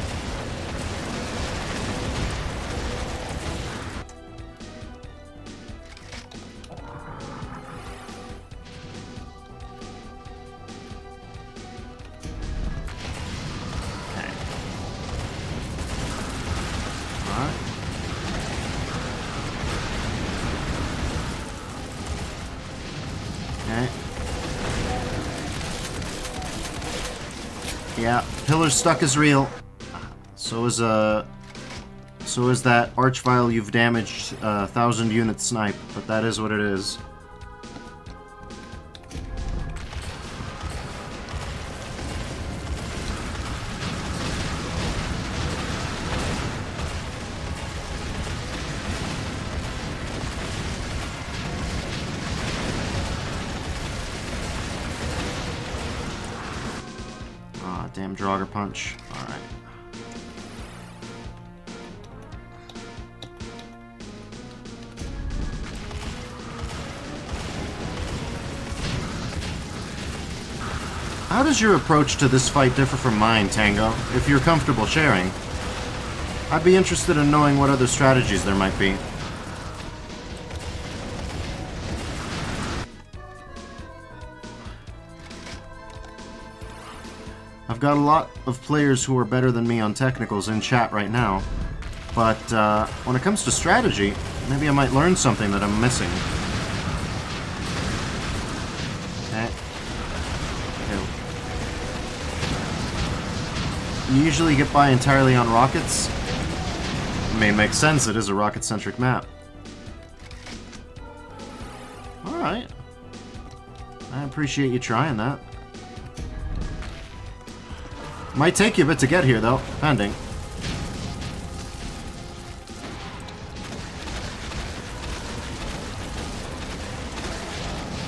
S1: Yeah, pillar stuck is real. So is So is that Archvile you've damaged 1,000 unit snipe, but that is what it is. Ah, damn Draugr punch. Alright. How does your approach to this fight differ from mine, Tango, if you're comfortable sharing? I'd be interested in knowing what other strategies there might be. I've got a lot of players who are better than me on technicals in chat right now, but when it comes to strategy, maybe I might learn something that I'm missing. You usually get by entirely on rockets. I mean, it makes sense, it is a rocket-centric map. Alright. I appreciate you trying that. Might take you a bit to get here, though, pending.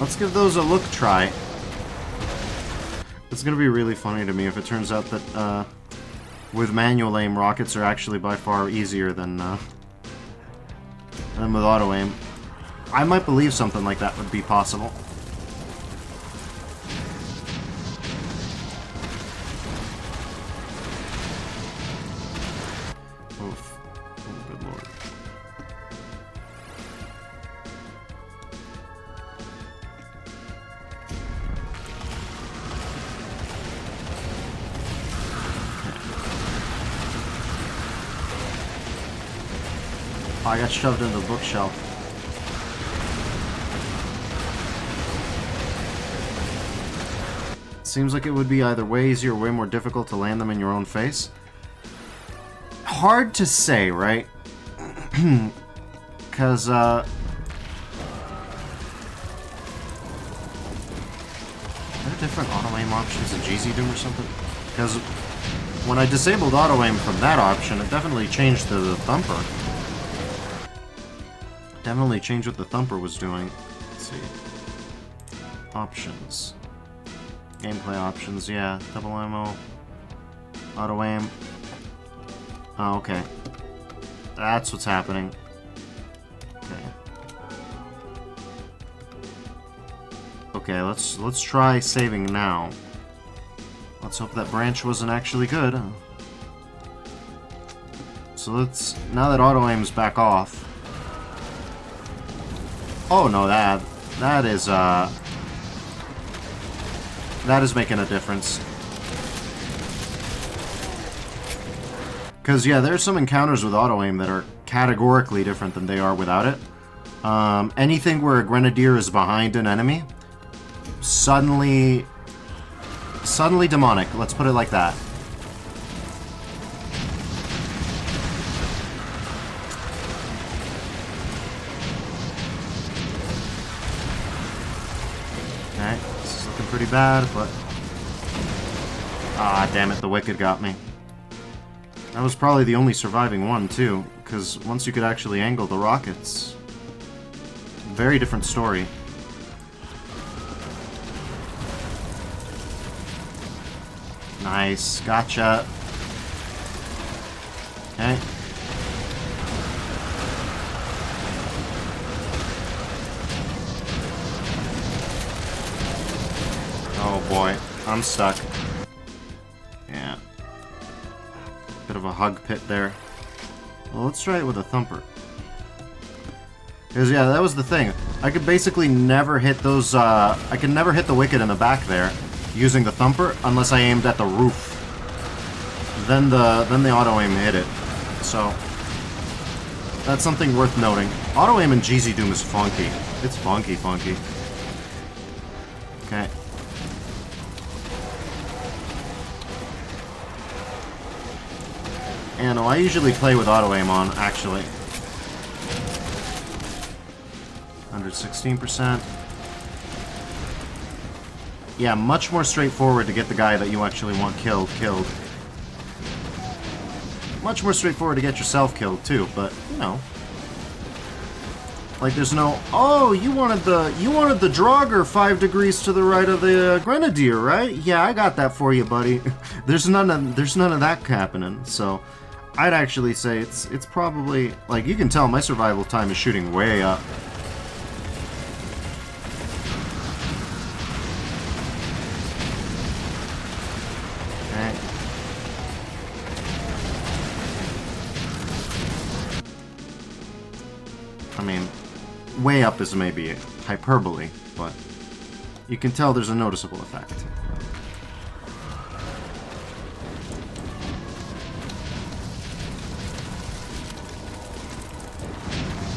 S1: Let's give those a look try. It's gonna be really funny to me if it turns out that, with manual aim, rockets are actually by far easier than with auto aim. I might believe something like that would be possible. Oof. Oh, good lord. I got shoved into the bookshelf. Seems like it would be either way easier or way more difficult to land them in your own face. Hard to say, right? Because, are there different auto-aim options in GZ Doom or something? Because when I disabled auto-aim from that option, it definitely changed to the Thumper. Definitely changed what the Thumper was doing. Let's see. Options. Gameplay options, yeah. Double ammo. Auto aim. Oh, okay. That's what's happening. Okay. Okay, let's try saving now. Let's hope that branch wasn't actually good. So let's, now that auto aim's back off. Oh no, that is making a difference. Because, yeah, there's some encounters with auto-aim that are categorically different than they are without it. Anything where a Grenadier is behind an enemy, suddenly demonic, let's put it like that. Okay, this is looking pretty bad, but... ah, damn it, the Wicked got me. That was probably the only surviving one, too, because once you could actually angle the rockets... very different story. Nice, gotcha. Okay. Oh boy, I'm stuck. Yeah. Bit of a hug pit there. Well, let's try it with a Thumper. Because, yeah, that was the thing. I could basically never hit those, I could never hit the Wicked in the back there using the Thumper unless I aimed at the roof. Then the auto-aim hit it. So, that's something worth noting. Auto-aim in GZ Doom is funky. It's funky. Okay. Yeah, no, I usually play with auto-aim on, actually. 116%. Yeah, much more straightforward to get the guy that you actually want killed. Much more straightforward to get yourself killed, too, but, you know. Like, there's no, oh, you wanted the Draugr 5 degrees to the right of the Grenadier, right? Yeah, I got that for you, buddy. there's none of that happening, so I'd actually say it's probably, like, you can tell my survival time is shooting way up. Okay. I mean, way up is maybe hyperbole, but you can tell there's a noticeable effect.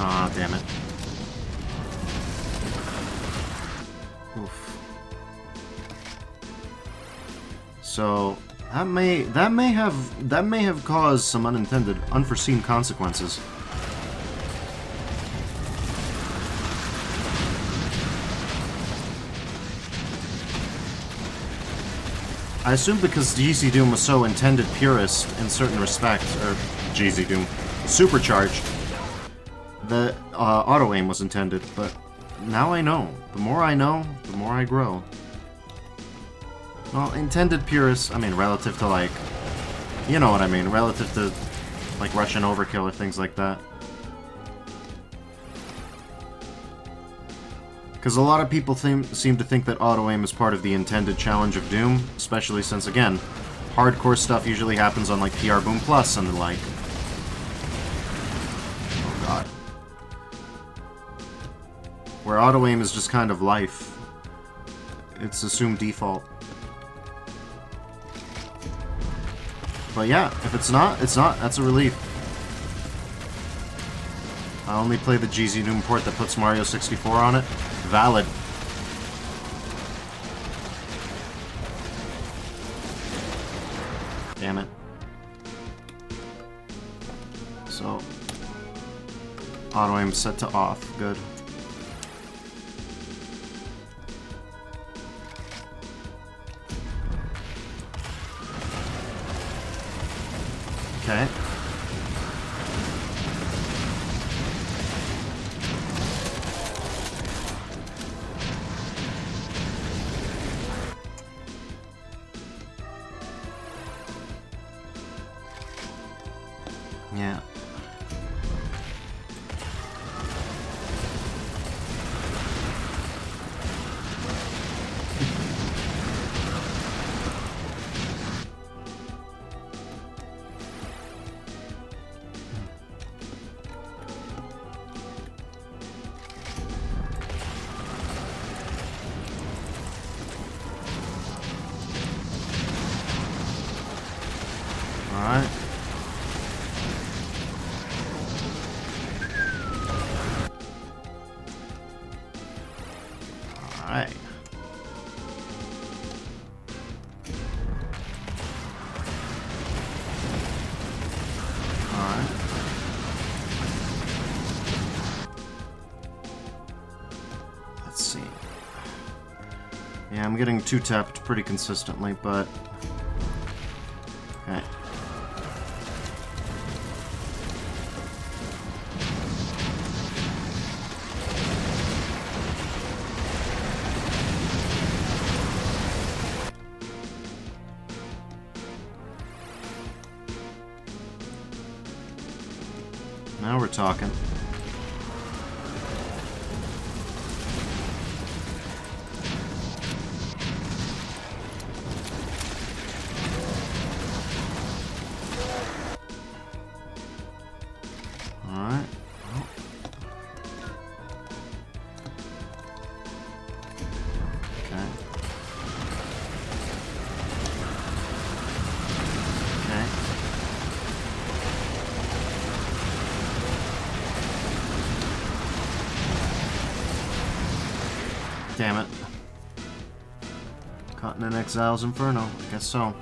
S1: Ah, damn it. Oof. So that may have caused some unforeseen consequences. I assume because GZ Doom was so intended purist in certain respects, or GZ Doom supercharged, the auto-aim was intended, but now I know. The more I know, the more I grow. Well, intended purist, I mean, relative to, like, you know what I mean, relative to, like, Russian overkill or things like that. Because a lot of people seem to think that auto-aim is part of the intended challenge of Doom, especially since, again, hardcore stuff usually happens on, like, PR Boom Plus and the like. Oh, God. Where auto-aim is just kind of life. It's assumed default. But yeah, if it's not, it's not. That's a relief. I only play the GZ Doom port that puts Mario 64 on it. Valid. Damn it. So, auto-aim set to off. Good. Okay. Yeah. Alright. Alright. Alright. Let's see. Yeah, I'm getting two-tapped pretty consistently, but... Okay. Now we're talking. Alright. Oh. Okay. Okay. Damn it. Caught in an Exile's Inferno. I guess so.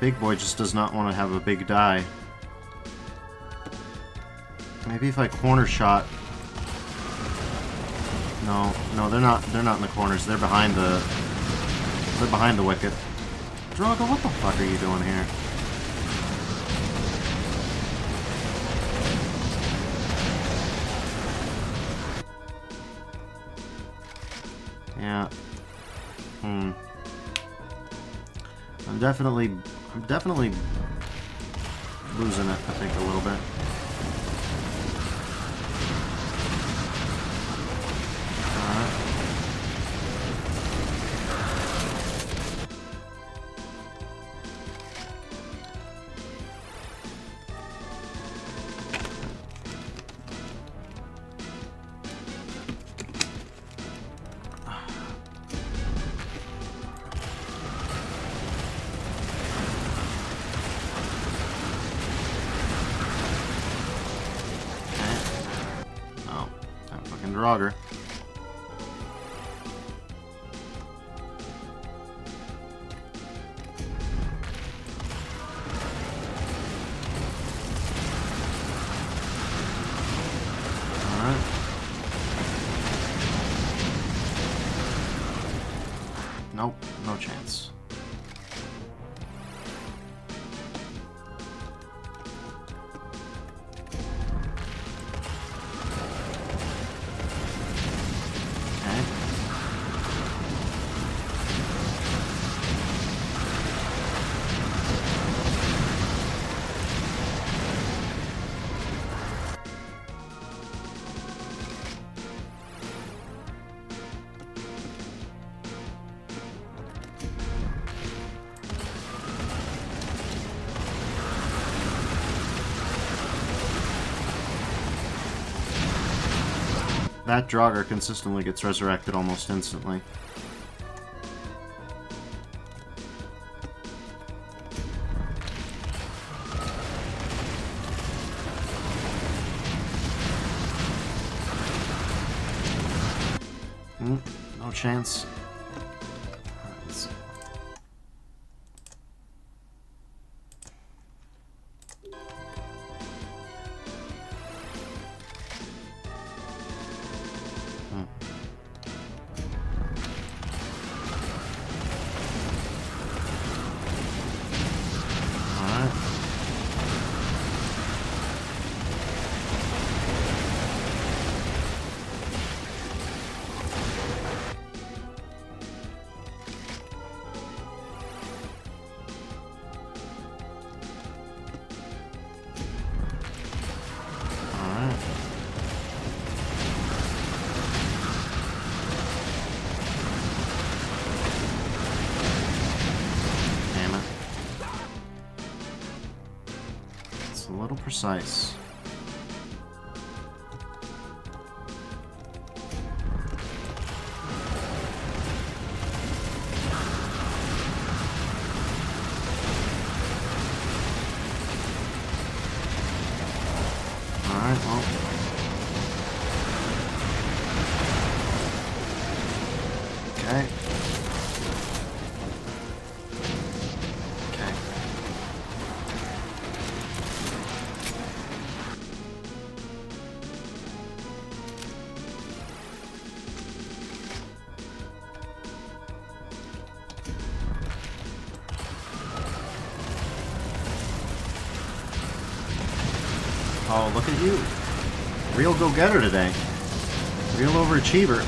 S1: Big boy just does not want to have a big die. Maybe if I corner shot. No, no, they're not in the corners. They're behind the wicket. Drago, what the fuck are you doing here? Yeah. I'm definitely losing it, I think, a little bit. Draugr. Alright. Nope, no chance. That Draugr consistently gets resurrected almost instantly. No chance. A little precise. Alright, well. Okay. Oh, look at you. Real go-getter today. Real overachiever.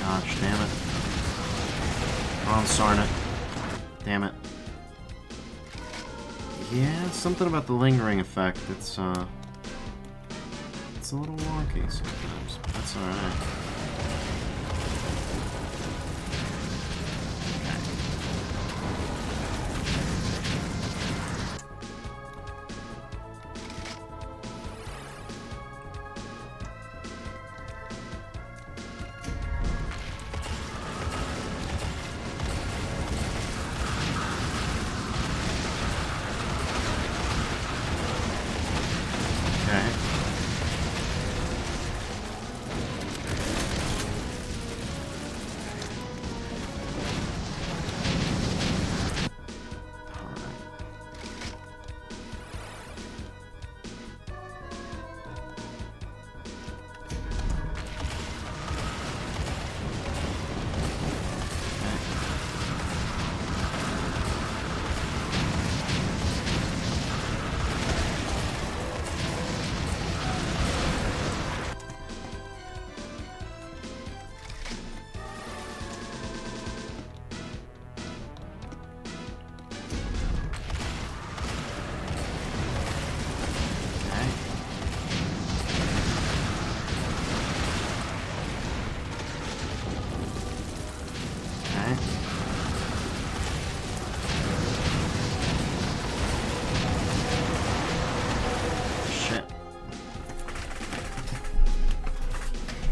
S1: Gosh, damn it. On Sarnet. Damn it. Yeah, something about the lingering effect. It's a little wonky sometimes, but that's alright.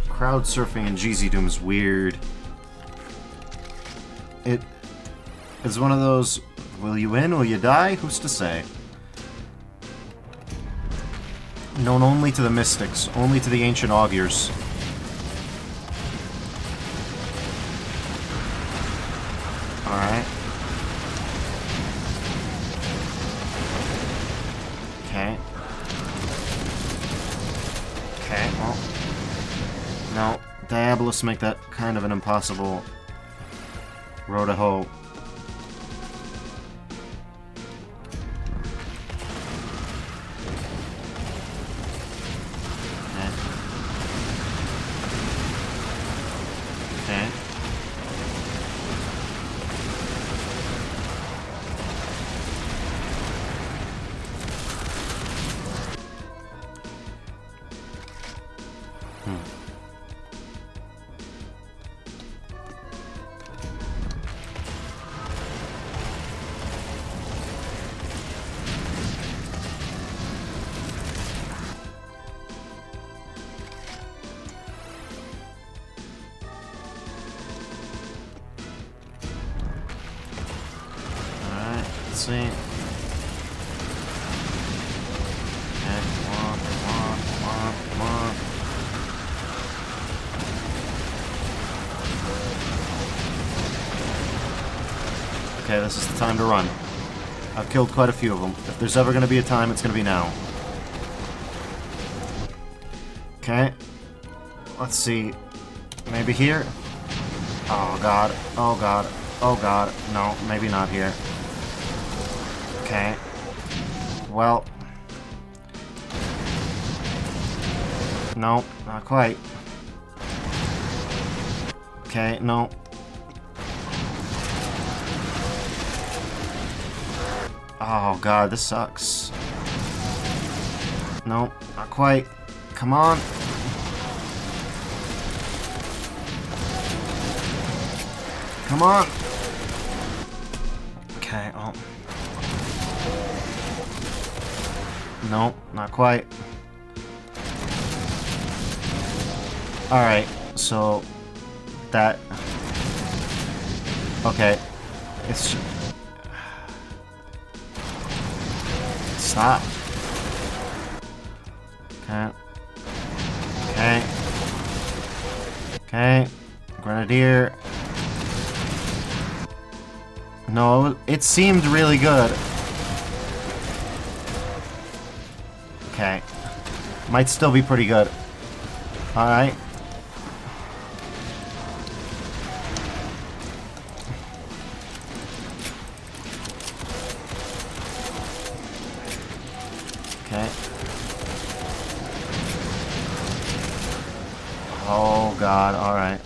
S1: Crowd surfing in GZ Doom is weird. It's one of those, will you win, will you die? Who's to say? Known only to the mystics, only to the ancient augurs. Alright. Okay. Okay, well. No, Diabolus make that kind of an impossible road to hoe. Okay. See. Okay, come on, come on, come on, come on. Okay, this is the time to run. I've killed quite a few of them. If there's ever going to be a time, it's going to be now. Okay. Let's see. Maybe here? Oh god. Oh god. Oh god. No, maybe not here. Okay. Well. No, not quite. Okay, no. Oh god, this sucks. No, not quite. Come on. Come on. Okay, oh. No, not quite. Alright, so that... Okay. It's... Stop. Okay. Okay. Okay. Grenadier. No, it seemed really good. Okay. Might still be pretty good. Alright. Okay. Oh god, alright.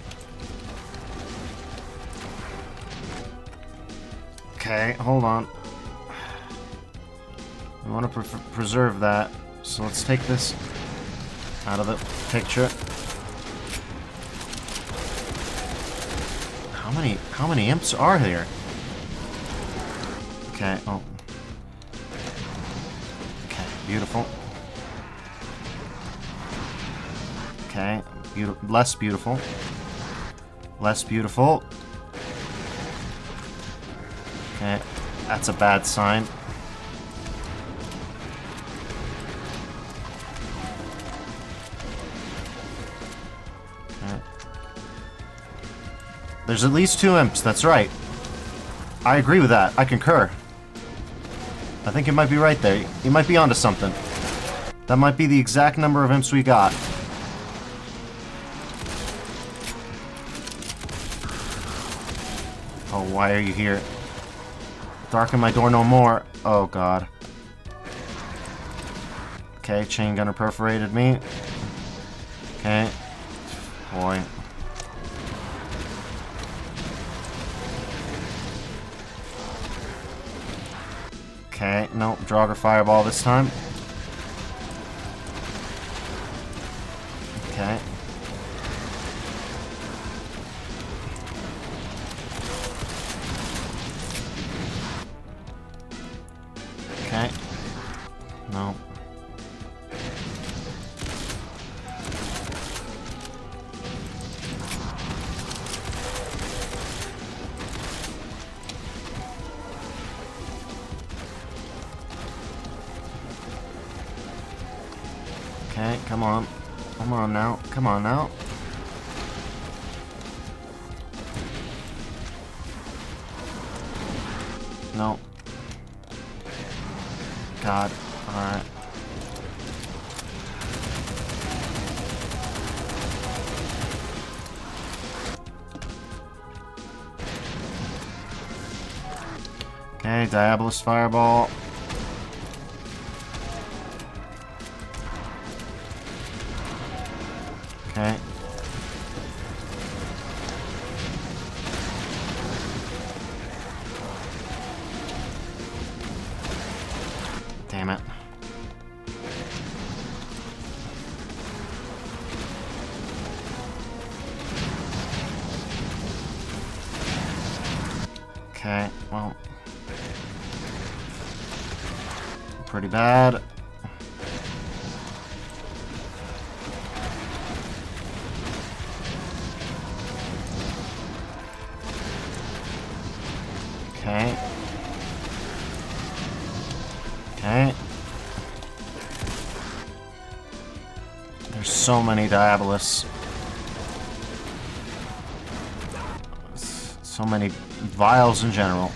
S1: Okay, hold on. We want to preserve that. So let's take this. out of the picture. How many imps are there? Okay, oh. Okay, beautiful. Okay, less beautiful. Less beautiful. Okay, that's a bad sign. Okay. There's at least 2 imps, that's right. I agree with that. I concur. I think you might be right there. You might be onto something. That might be the exact number of imps we got. Oh, why are you here? Darken my door no more. Oh, God. Okay, chain gunner perforated me. Okay. Boy. Okay, nope. Draugr fireball this time. Okay. Okay. No. Okay, come on. Come on now. Come on now. No. God. Alright. Okay, Diabolus Fireball. Okay. Damn it. Okay, well. Pretty bad. Okay. Okay. There's so many Diabolus. So many vials in general.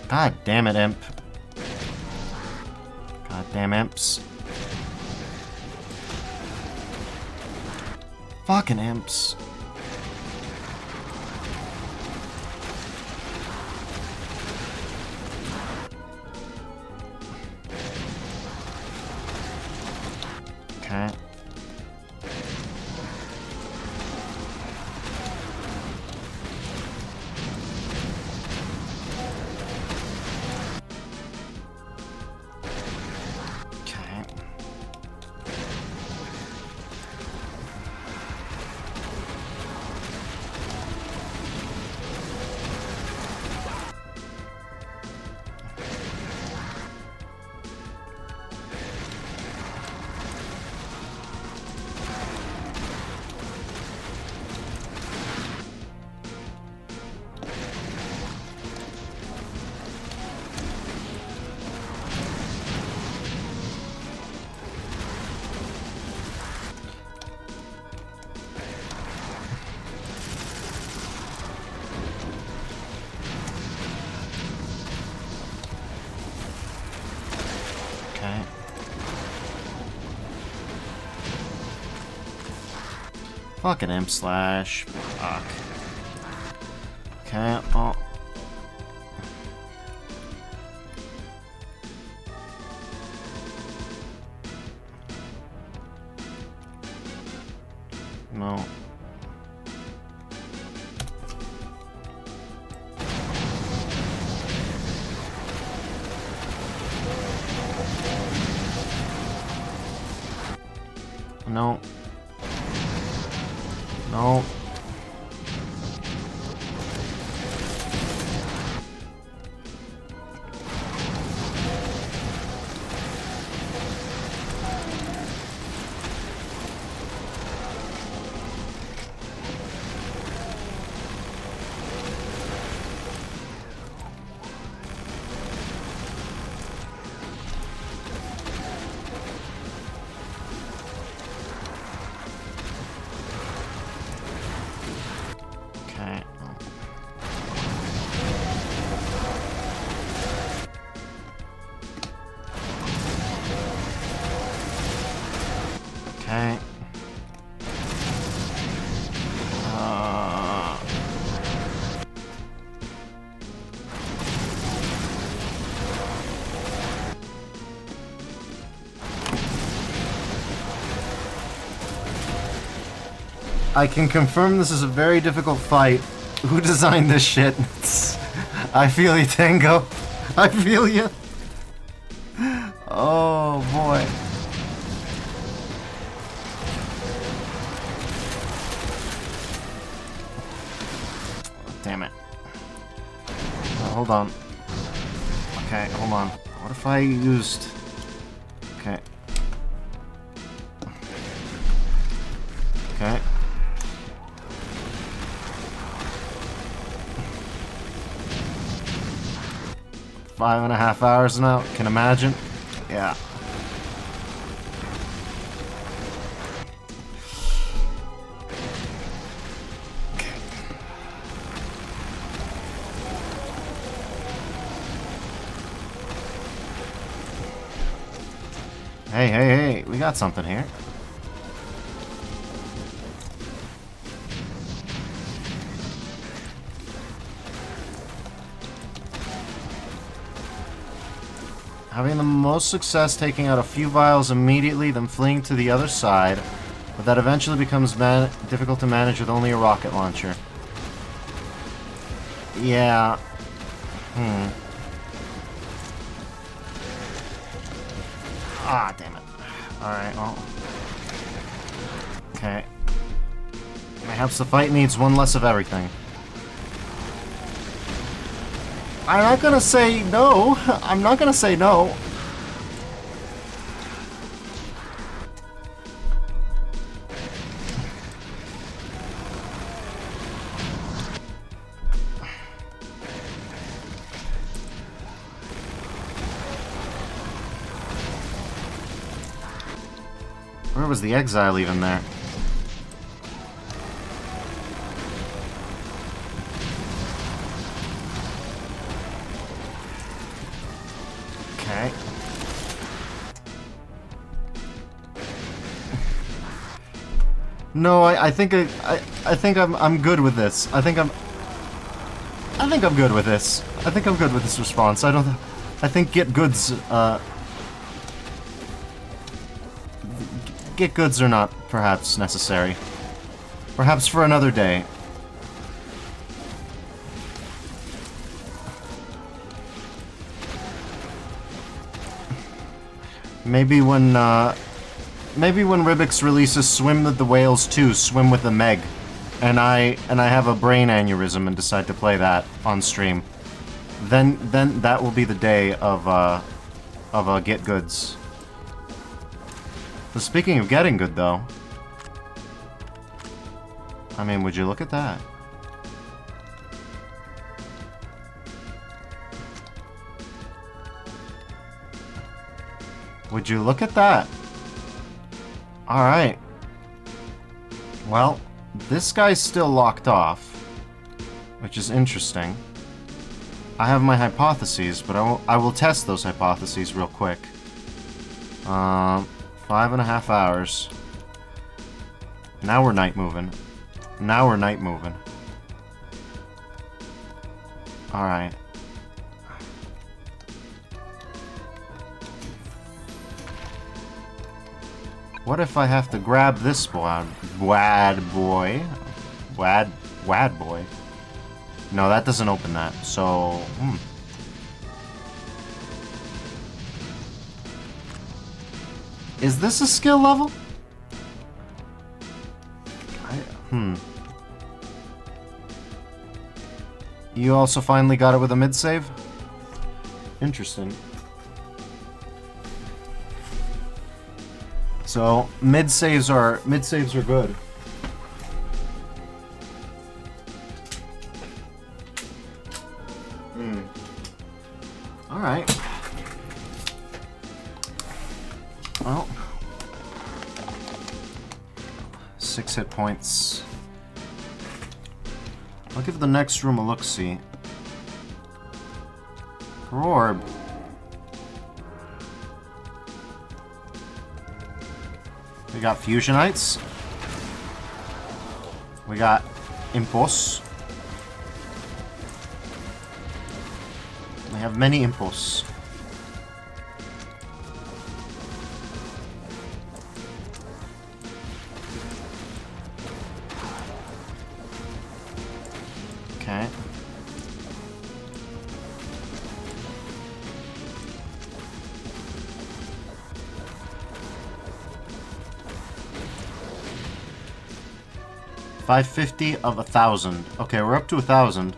S1: God damn it, imp. God damn imps. Fucking imps. Okay. Okay. Okay. Fucking imp slash. Fuck. Okay, oh. No. No. No. Okay. I can confirm this is a very difficult fight. Who designed this shit? I feel you, Tango. I feel you. Oh, boy. Damn it. Oh, hold on. Okay, hold on. What if I used... Okay. Okay. Five and a half hours now. Can imagine. Yeah. Okay. Hey, hey, hey. We got something here. Having the most success taking out a few vials immediately, then fleeing to the other side, but that eventually becomes difficult to manage with only a rocket launcher. Yeah. Ah, damn it. Alright, well. Okay. Perhaps the fight needs one less of everything. I'm not gonna say no. I'm not gonna say no. Where was the exile even there? Okay. No, I think I'm good with this. I think I'm good with this. I think I'm good with this response. I think get goods are not perhaps necessary. Perhaps for another day. Maybe when Ribix releases Swim with the Whales 2, Swim with the Meg, and I have a brain aneurysm and decide to play that on stream, then that will be the day of get goods. But speaking of getting good, though, I mean, would you look at that? Would you look at that? Alright. Well, this guy's still locked off, which is interesting. I have my hypotheses, but I will test those hypotheses real quick. 5.5 hours. Now we're night moving. Now we're night moving. Alright. What if I have to grab this wad boy? Wad boy? No, that doesn't open that, so... Is this a skill level? You also finally got it with a mid-save? Interesting. So, mid-saves are good. Alright. Well. 6 hit points. I'll give the next room a look-see. Orb. We got Fusionites. We got Impulse. We have many Impulse. Okay. $550 of 1,000. Okay, we're up to 1,000.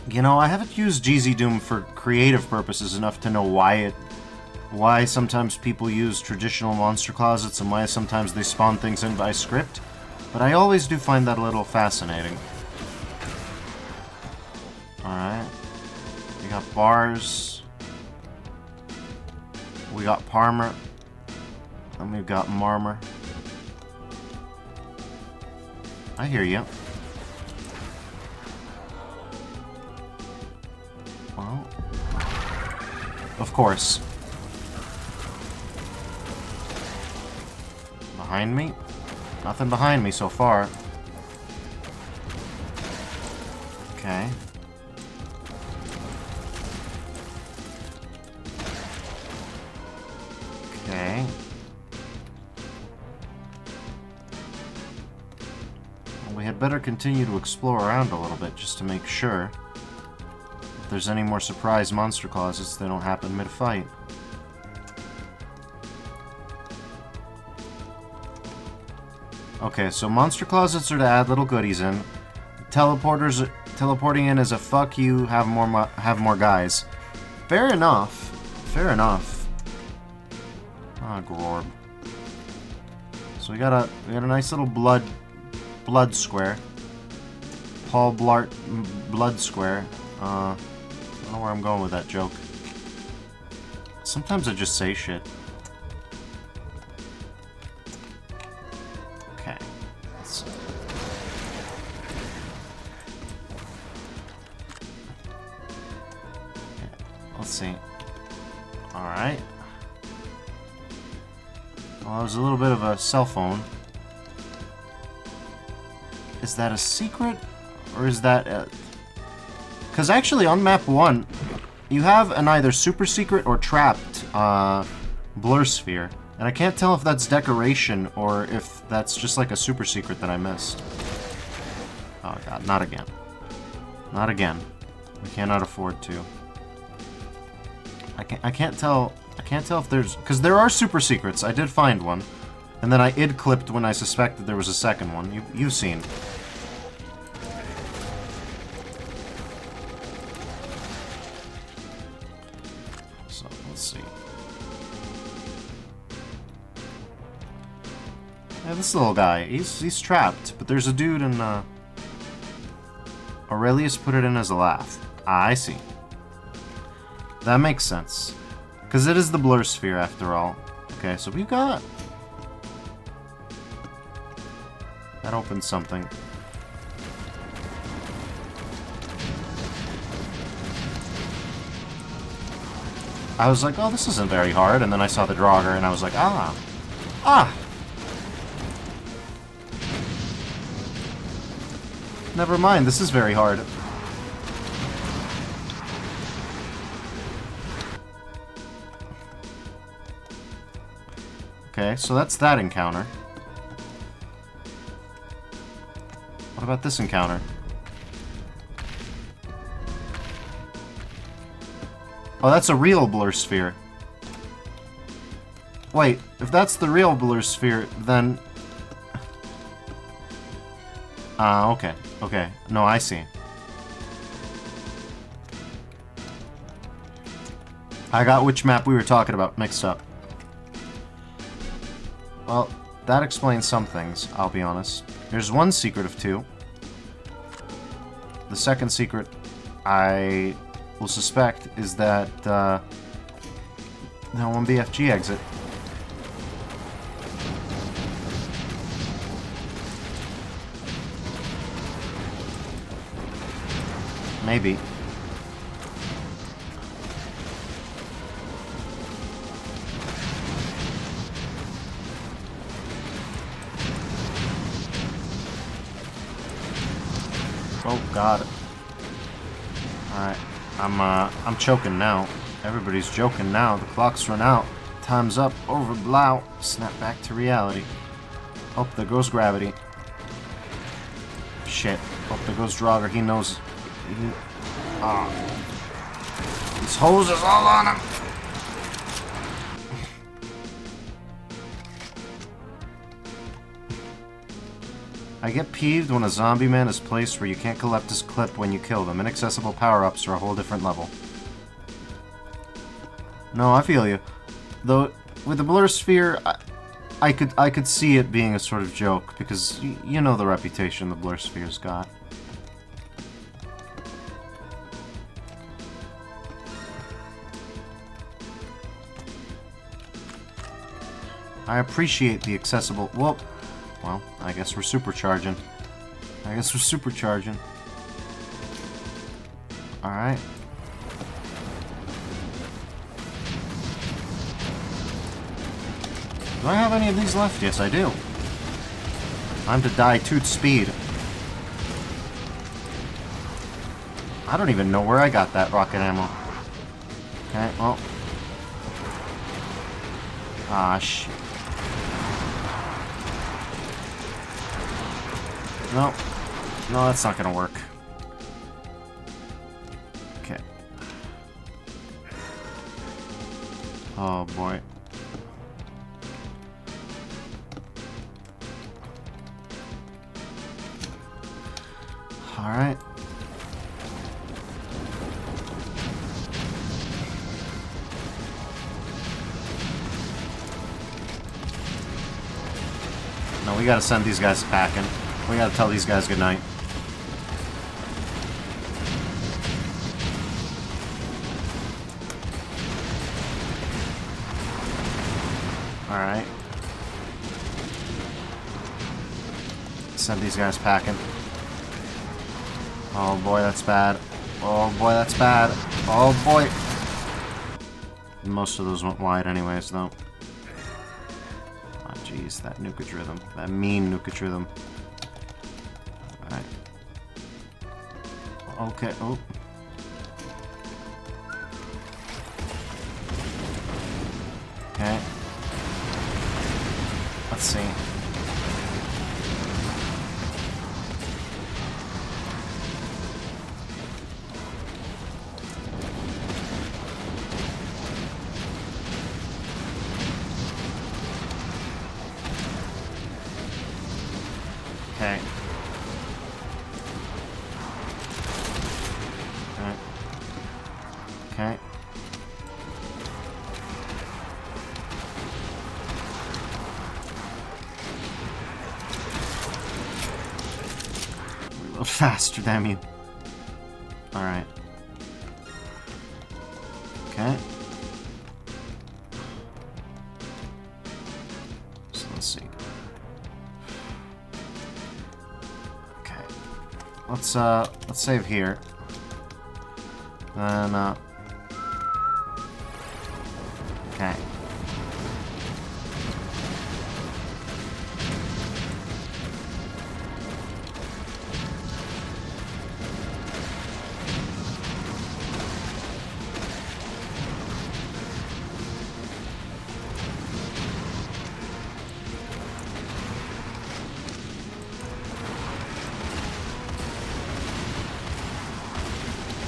S1: You know, I haven't used GZ Doom for creative purposes enough to know why sometimes people use traditional monster closets and why sometimes they spawn things in by script. But I always do find that a little fascinating. Alright. We got bars. We got Parmer. And we've got Marmer. I hear you. Well, of course. Behind me? Nothing behind me so far. Okay. Okay. Well, we had better continue to explore around a little bit just to make sure if there's any more surprise monster closets that don't happen mid-fight. Okay, so monster closets are to add little goodies in. Teleporting in is a fuck you, have more guys. Fair enough. Fair enough. Ah, Gorb. So we got a nice little blood square. Paul Blart blood square. I don't know where I'm going with that joke. Sometimes I just say shit. Okay. Let's see. Alright. Well, that was a little bit of a cell phone. Is that a secret? Or is that a... Because actually on map 1, you have an either super secret or trapped blur sphere. And I can't tell if that's decoration or if that's just like a super secret that I missed. Oh god, not again. Not again. We cannot afford to. I can't tell if there's... Because there are super secrets. I did find one. And then I id clipped when I suspected there was a second one. You've seen. So, let's see. Yeah, this little guy, he's trapped. But there's a dude in, Aurelius put it in as a laugh. Ah, I see. That makes sense. Because it is the blur sphere, after all. Okay, so we've got... That opens something. I was like, oh, this isn't very hard. And then I saw the Draugr, and I was like, ah. Ah! Never mind, this is very hard. Okay, so that's that encounter. What about this encounter? Oh, that's a real blur sphere. Wait, if that's the real blur sphere, then... Ah, okay. Okay. No, I see. I got which map we were talking about mixed up. Well, that explains some things, I'll be honest. There's one secret of two. The second secret, I will suspect, is that, that one BFG exit. Maybe. Oh God. Alright. I'm choking now. Everybody's joking now. The clock's run out. Time's up. Over blow. Snap back to reality. Oh, there goes gravity. Shit. Oh, there goes Draugr. He knows. These hoses all on him. I get peeved when a zombie man is placed where you can't collect his clip when you kill them. Inaccessible power-ups are a whole different level. No, I feel you. Though, with the blur sphere, I could see it being a sort of joke, because you know the reputation the blur sphere's got. I appreciate the accessible... Well, I guess we're supercharging. Alright. Do I have any of these left? Yes, I do. Time to die toot speed. I don't even know where I got that rocket ammo. Okay, well. Ah, shit. No. No, that's not gonna work. Okay. Oh, boy. Alright. No, we gotta send these guys packing. We gotta tell these guys goodnight. Alright. Send these guys packing. Oh boy, that's bad. Oh boy, that's bad. Oh boy. Most of those went wide anyways, though. Oh jeez, that nukage rhythm. That mean nukage rhythm. Alright. Okay, oh. Okay. Let's see. Okay. Okay. A little faster, damn you. Alright. Okay. So let's see. Okay. Let's save here. Then, okay.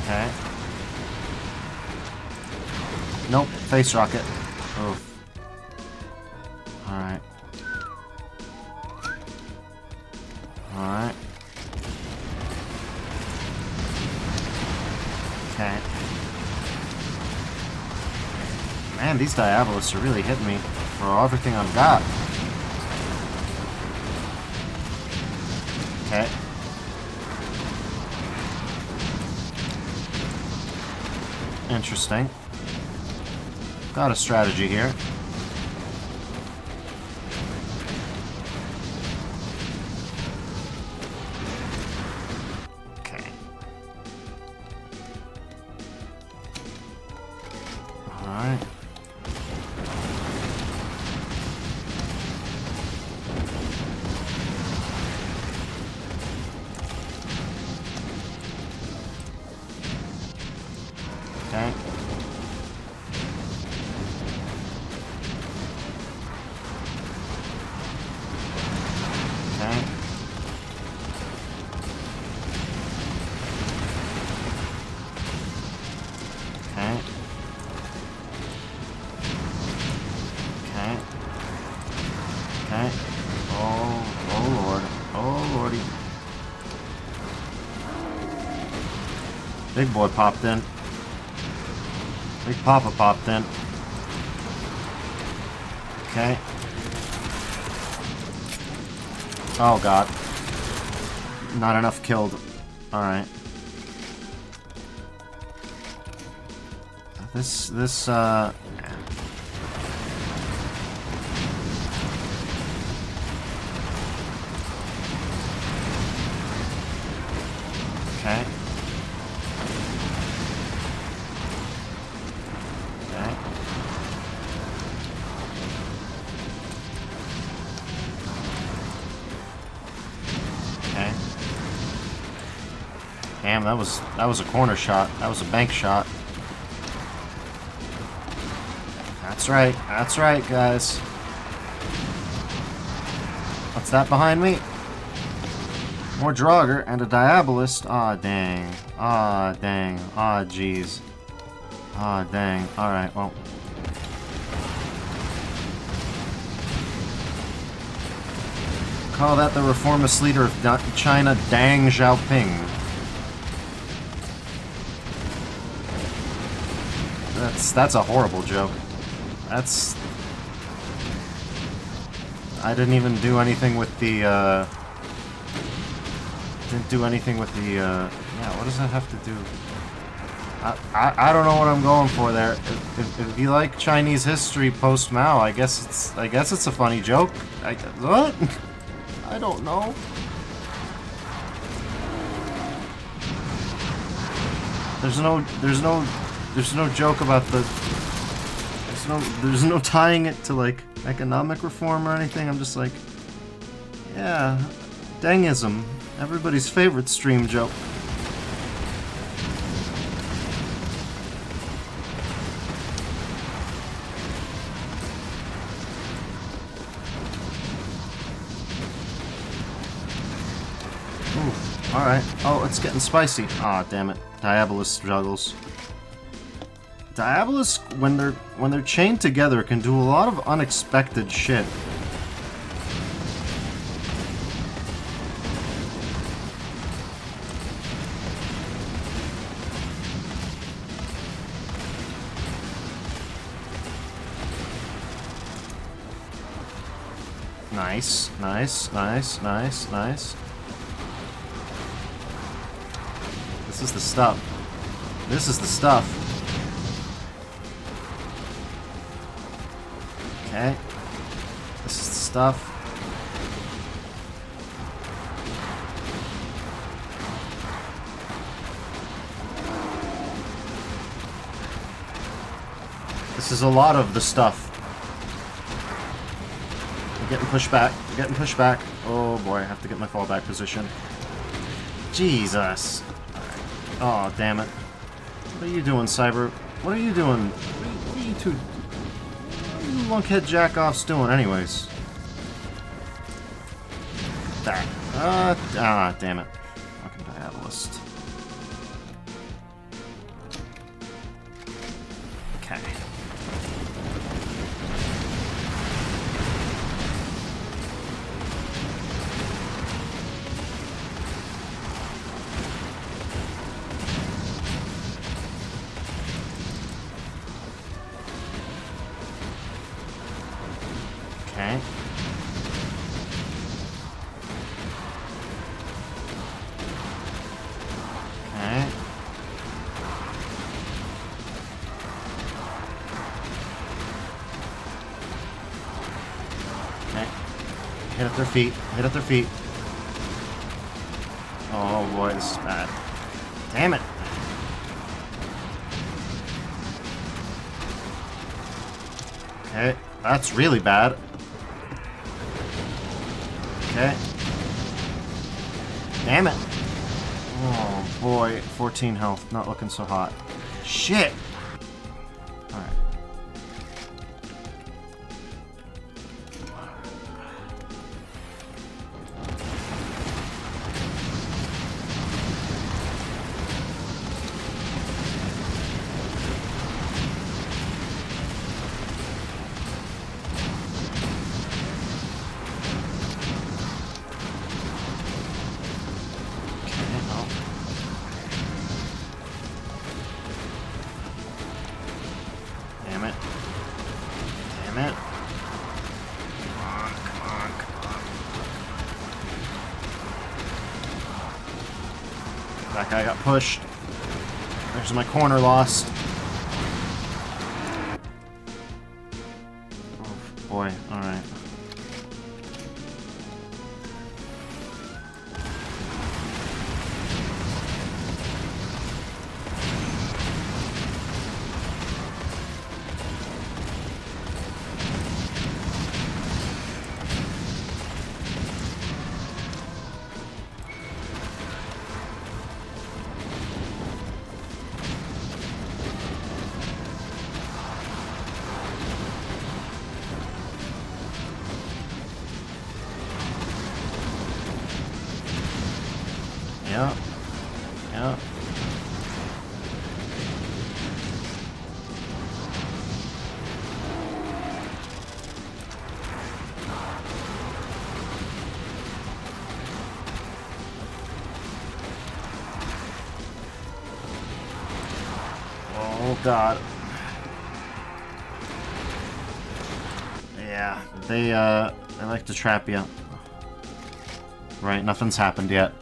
S1: Okay. Nope, face rocket. Oof. Alright. Alright. Man, these Diabolists are really hitting me for everything I've got. Okay. Interesting. Got a strategy here. Okay. Alright. Okay. Okay. Okay. Okay. Okay. Oh Lord. Oh Lordy. Big boy popped in. Big Papa popped in. Okay. Oh god. Not enough killed. Alright. This, Okay. Okay. Okay. Damn, that was a corner shot. That was a bank shot. That's right, guys. What's that behind me? More Draugr and a Diabolist. Aw, dang. Aw, dang. Aw, jeez. Aw, dang. Alright, well. Call that the reformist leader of China, Deng Xiaoping. That's a horrible joke. That's... I didn't even do anything with the, Didn't do anything with the, yeah, what does that have to do? I don't know what I'm going for there. If you like Chinese history post-Mao, I guess it's a funny joke. What? I don't know. There's no joke about the... There's no tying it to, like, economic reform or anything. I'm just like, yeah, Dengism. Everybody's favorite stream joke. Ooh, alright. Oh, it's getting spicy. Ah, damn it. Diabolist juggles. Diabolists, when they're chained together, can do a lot of unexpected shit. Nice, nice, nice, nice, nice. This is the stuff. This is the stuff. Okay. This is the stuff. This is a lot of the stuff. I'm getting pushed back. I'm getting pushed back. Oh boy, I have to get my fallback position. Jesus. Alright. Oh, damn it. What are you doing, Cyber? What are you doing? What are you two... lunkhead jack-offs doing anyways? That. Damn it. Fucking Diabolist. Okay. Hit at their feet. Hit at their feet. Oh boy, this is bad. Damn it. Okay, that's really bad. Okay. Damn it. Oh boy, 14 health. Not looking so hot. Shit! Alright. Damn it. Damn it. Come on, come on, come on. That guy got pushed. There's my corner lost. Oh boy, alright. Yeah. Yeah. Oh god. Yeah, they like to trap you. Right, nothing's happened yet.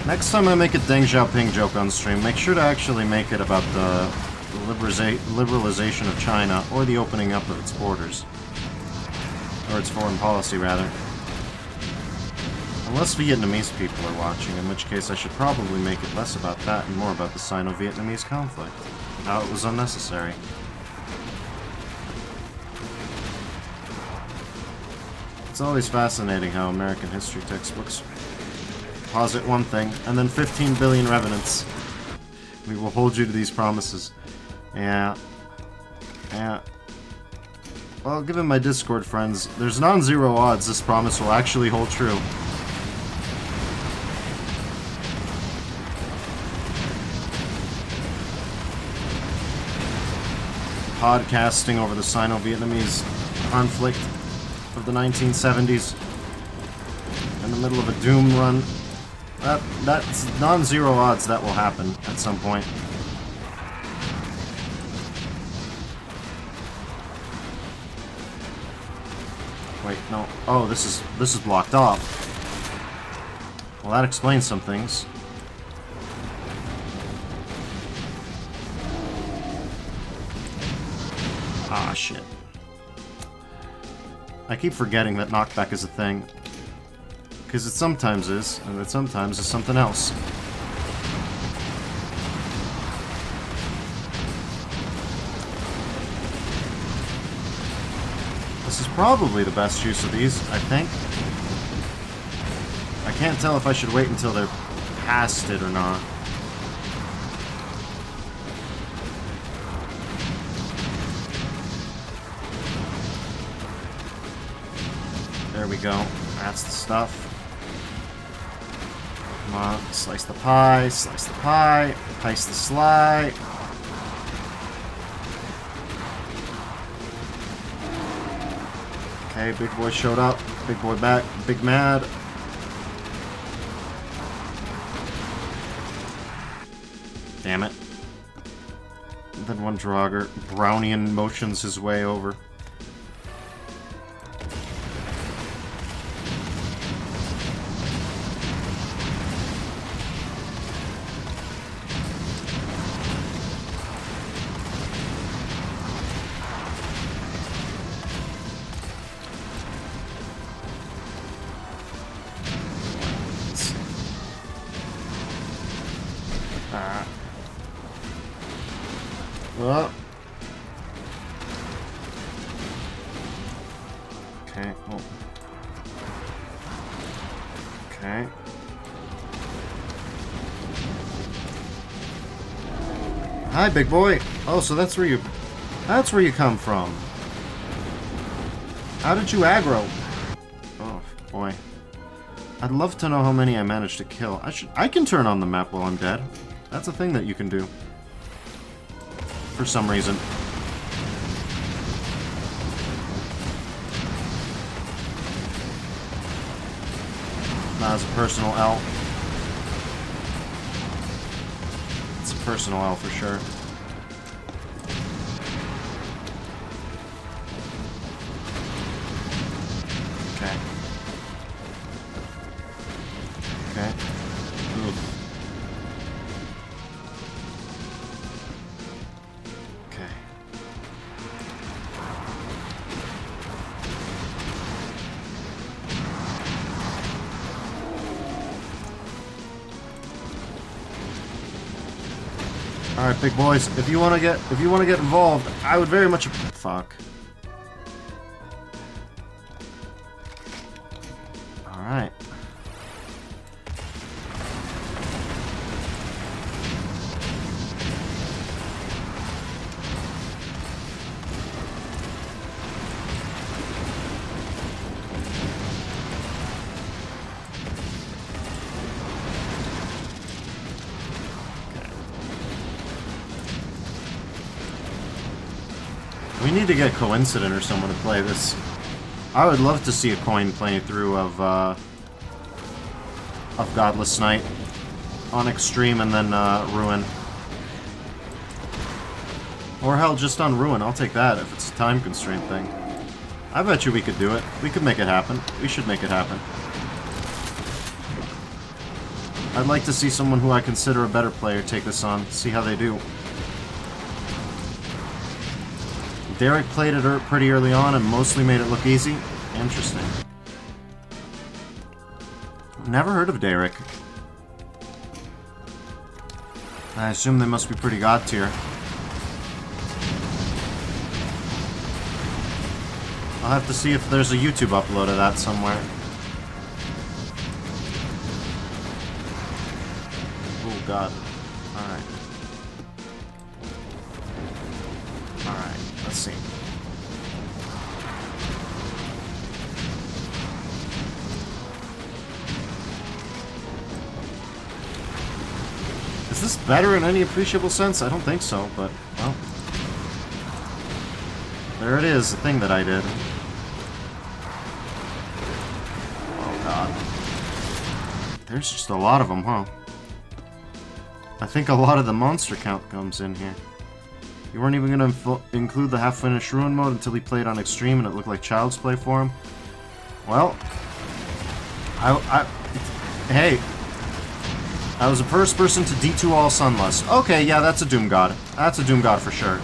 S1: Next time I make a Deng Xiaoping joke on stream, make sure to actually make it about the liberalization of China, or the opening up of its borders. Or its foreign policy, rather. Unless Vietnamese people are watching, in which case I should probably make it less about that and more about the Sino-Vietnamese conflict. How it was unnecessary. It's always fascinating how American history textbooks posit one thing, and then 15 billion revenants. We will hold you to these promises. Yeah. Yeah. Well, given my Discord friends, there's non-zero odds this promise will actually hold true. Podcasting over the Sino-Vietnamese conflict of the 1970s in the middle of a doom run. That's non-zero odds that will happen at some point. Wait, no. Oh, this is blocked off. Well, that explains some things. Ah, shit. I keep forgetting that knockback is a thing. Because it sometimes is, and it sometimes is something else. This is probably the best use of these, I think. I can't tell if I should wait until they're past it or not. There we go. That's the stuff. Come on, slice the pie, pice the sly. Okay, big boy showed up, big boy back, big mad. Damn it. And then one Draugr Brownian motions his way over. Ah. Oh. Okay. Oh. Okay. Hi, big boy. Oh, so that's where you come from. How did you aggro? Oh, boy. I'd love to know how many I managed to kill. I can turn on the map while I'm dead. That's a thing that you can do. For some reason. That was a personal L. It's a personal L for sure. Okay. Okay. Oof. Okay. All right, big boys. If you want to get involved, I would very much. Fuck. All right. We need to get Coincident or someone to play this. I would love to see a coin playthrough of Godless Knight on Extreme and then Ruin. Or hell, just on Ruin. I'll take that if it's a time constraint thing. I bet you we could do it. We could make it happen. We should make it happen. I'd like to see someone who I consider a better player take this on. See how they do. Derek played it pretty early on and mostly made it look easy. Interesting. Never heard of Derek. I assume they must be pretty god tier. I'll have to see if there's a YouTube upload of that somewhere. Oh god. Alright. Alright, let's see. Is this better in any appreciable sense? I don't think so, but, well. There it is, the thing that I did. Oh god. There's just a lot of them, huh? I think a lot of the monster count comes in here. You weren't even going to include the half-finished Ruin mode until he played on Extreme and it looked like Child's Play for him? Well, hey, I was the first person to D2 all Sunlust. Okay, yeah, that's a Doom God. That's a Doom God for sure.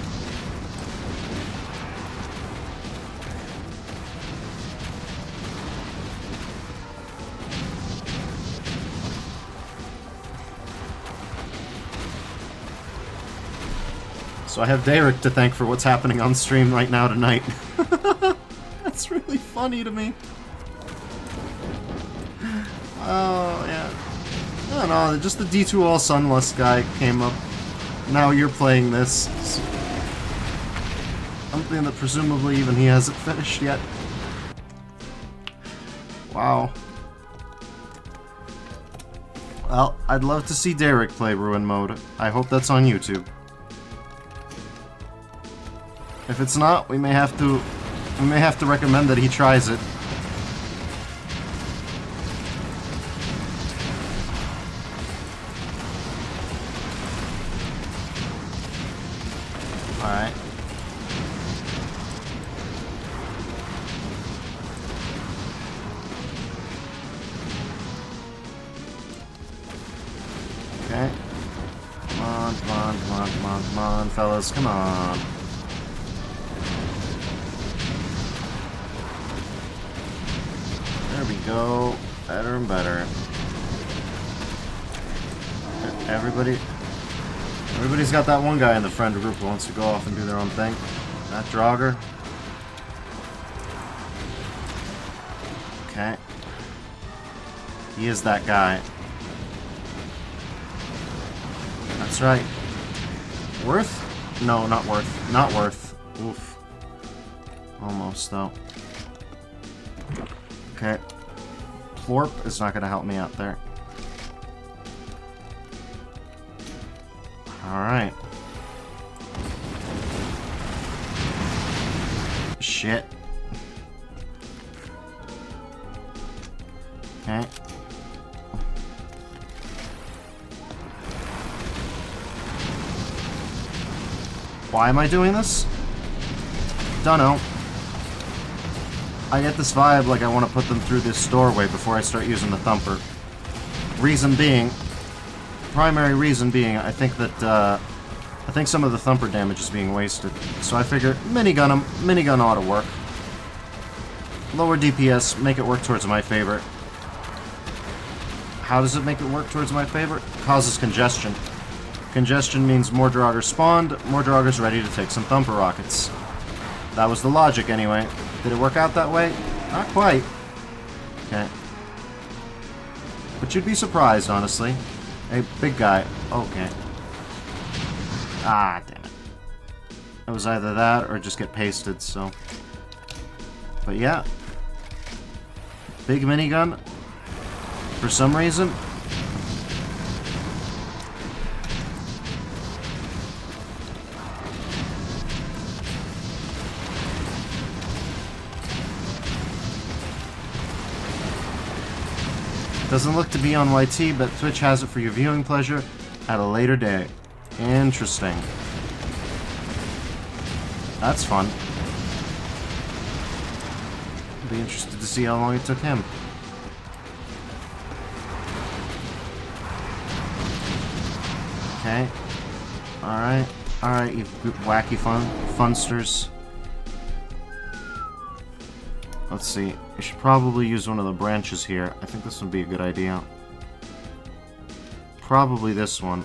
S1: So I have Derek to thank for what's happening on stream right now tonight. That's really funny to me. Oh, yeah. I don't know, just the D2 All Sunlust guy came up. Now you're playing this. Something that presumably even he hasn't finished yet. Wow. Well, I'd love to see Derek play Ruin mode. I hope that's on YouTube. If it's not, we may have to recommend that he tries it. Alright. Okay. Come on, come on, come on, come on, come on, fellas, come on. There we go. Better and better. Everybody... Everybody's got that one guy in the friend group who wants to go off and do their own thing. That Draugr. Okay. He is that guy. That's right. Worth? No, not worth. Not worth. Oof. Almost, though. Okay. Florp is not going to help me out there. Alright. Shit. Okay. Why am I doing this? Dunno. I get this vibe like I want to put them through this doorway before I start using the thumper. Reason being, primary reason being, I think some of the thumper damage is being wasted. So I figure minigun them. Minigun ought to work. Lower DPS, make it work towards my favorite. How does it make it work towards my favorite? Causes congestion. Congestion means more Draugr spawned, more Draugrs ready to take some thumper rockets. That was the logic anyway. Did it work out that way? Not quite. Okay. But you'd be surprised, honestly. Hey, big guy. Okay. Ah, damn it. It was either that or just get pasted, so. But yeah. Big minigun. For some reason. Doesn't look to be on YT, but Twitch has it for your viewing pleasure at a later day. Interesting. That's fun. I'll be interested to see how long it took him. Okay. Alright. Alright, you wacky funsters. Let's see. I should probably use one of the branches here. I think this would be a good idea. Probably this one.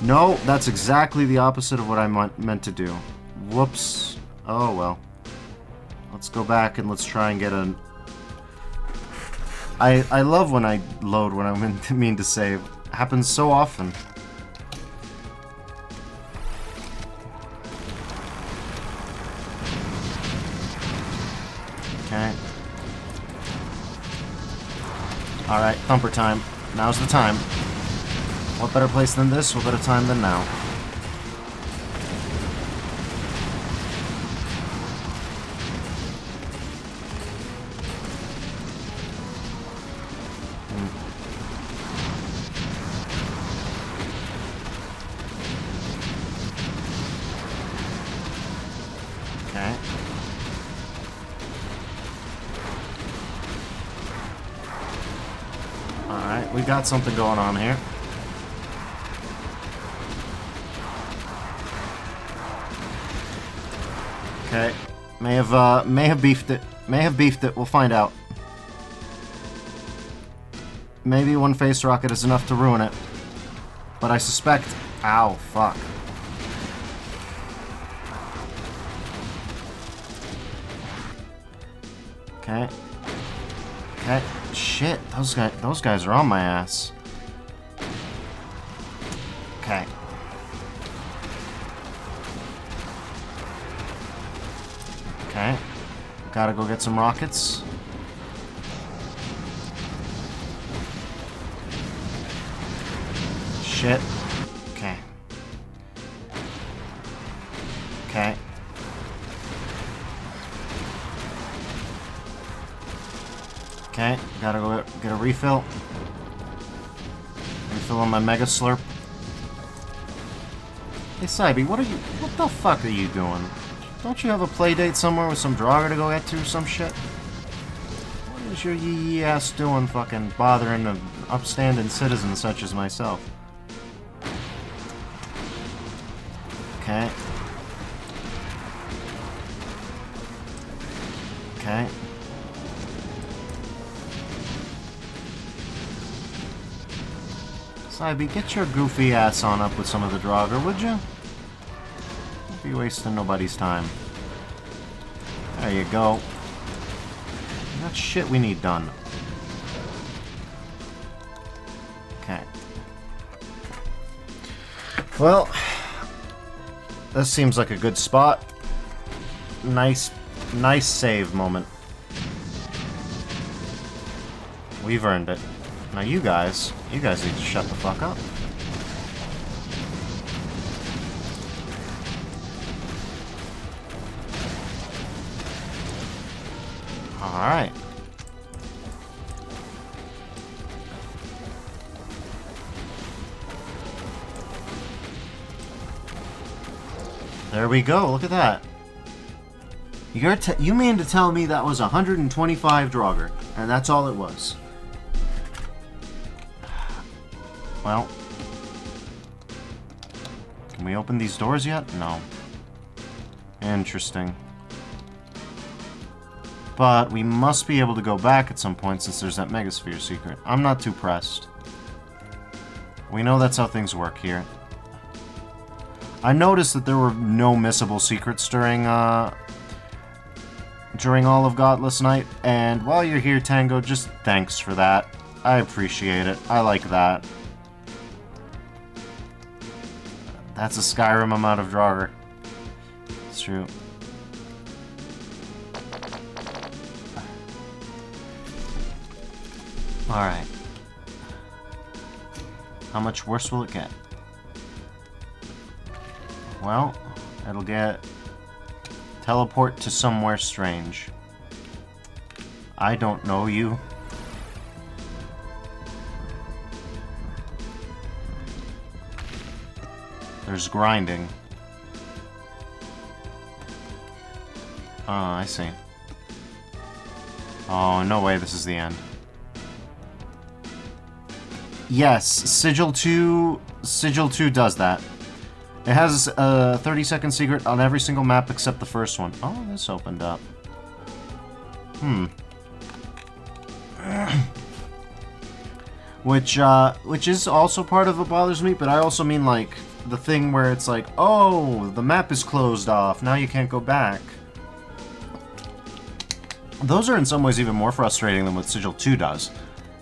S1: No, that's exactly the opposite of what I meant to do. Whoops. Oh, well. Let's go back and let's try and get a... I love when I load when I mean to save. It happens so often. Okay. Alright, thumper time. Now's the time. What better place than this? What better time than now? Okay. Alright, we got something going on here. Okay. May have beefed it. May have beefed it. We'll find out. Maybe one face rocket is enough to ruin it. But I suspect... Ow, fuck. Okay. Okay. Shit, those guys are on my ass. Okay. Okay. Gotta go get some rockets. Shit. Okay. Okay. Okay, gotta go get a refill. Refill on my Mega Slurp. Hey, Cybe, what the fuck are you doing? Don't you have a play date somewhere with some Draugr to go get to or some shit? What is your yee ass doing fucking bothering an upstanding citizen such as myself? Okay. Okay. Saibi, get your goofy ass on up with some of the Draugr, would you? Don't be wasting nobody's time. There you go. That's shit we need done. Okay. Well, this seems like a good spot. Nice save moment. We've earned it. Now you guys need to shut the fuck up. Alright. There we go, look at that. You mean to tell me that was 125 Draugr, and that's all it was? Well, can we open these doors yet? No. Interesting. But we must be able to go back at some point since there's that Megasphere secret. I'm not too pressed. We know that's how things work here. I noticed that there were no missable secrets during all of Godless Night, and while you're here, Tango, just thanks for that. I appreciate it. I like that. That's a Skyrim amount of Draugr. It's true. Alright. How much worse will it get? Well, it'll get... teleport to somewhere strange. I don't know you. There's grinding. Oh, I see. Oh, no way this is the end. Yes, Sigil 2 does that. It has a 30-second secret on every single map except the first one. Oh, this opened up. Which is also part of what bothers me, but I also mean, like, the thing where it's like, oh, the map is closed off, now you can't go back. Those are in some ways even more frustrating than what Sigil 2 does.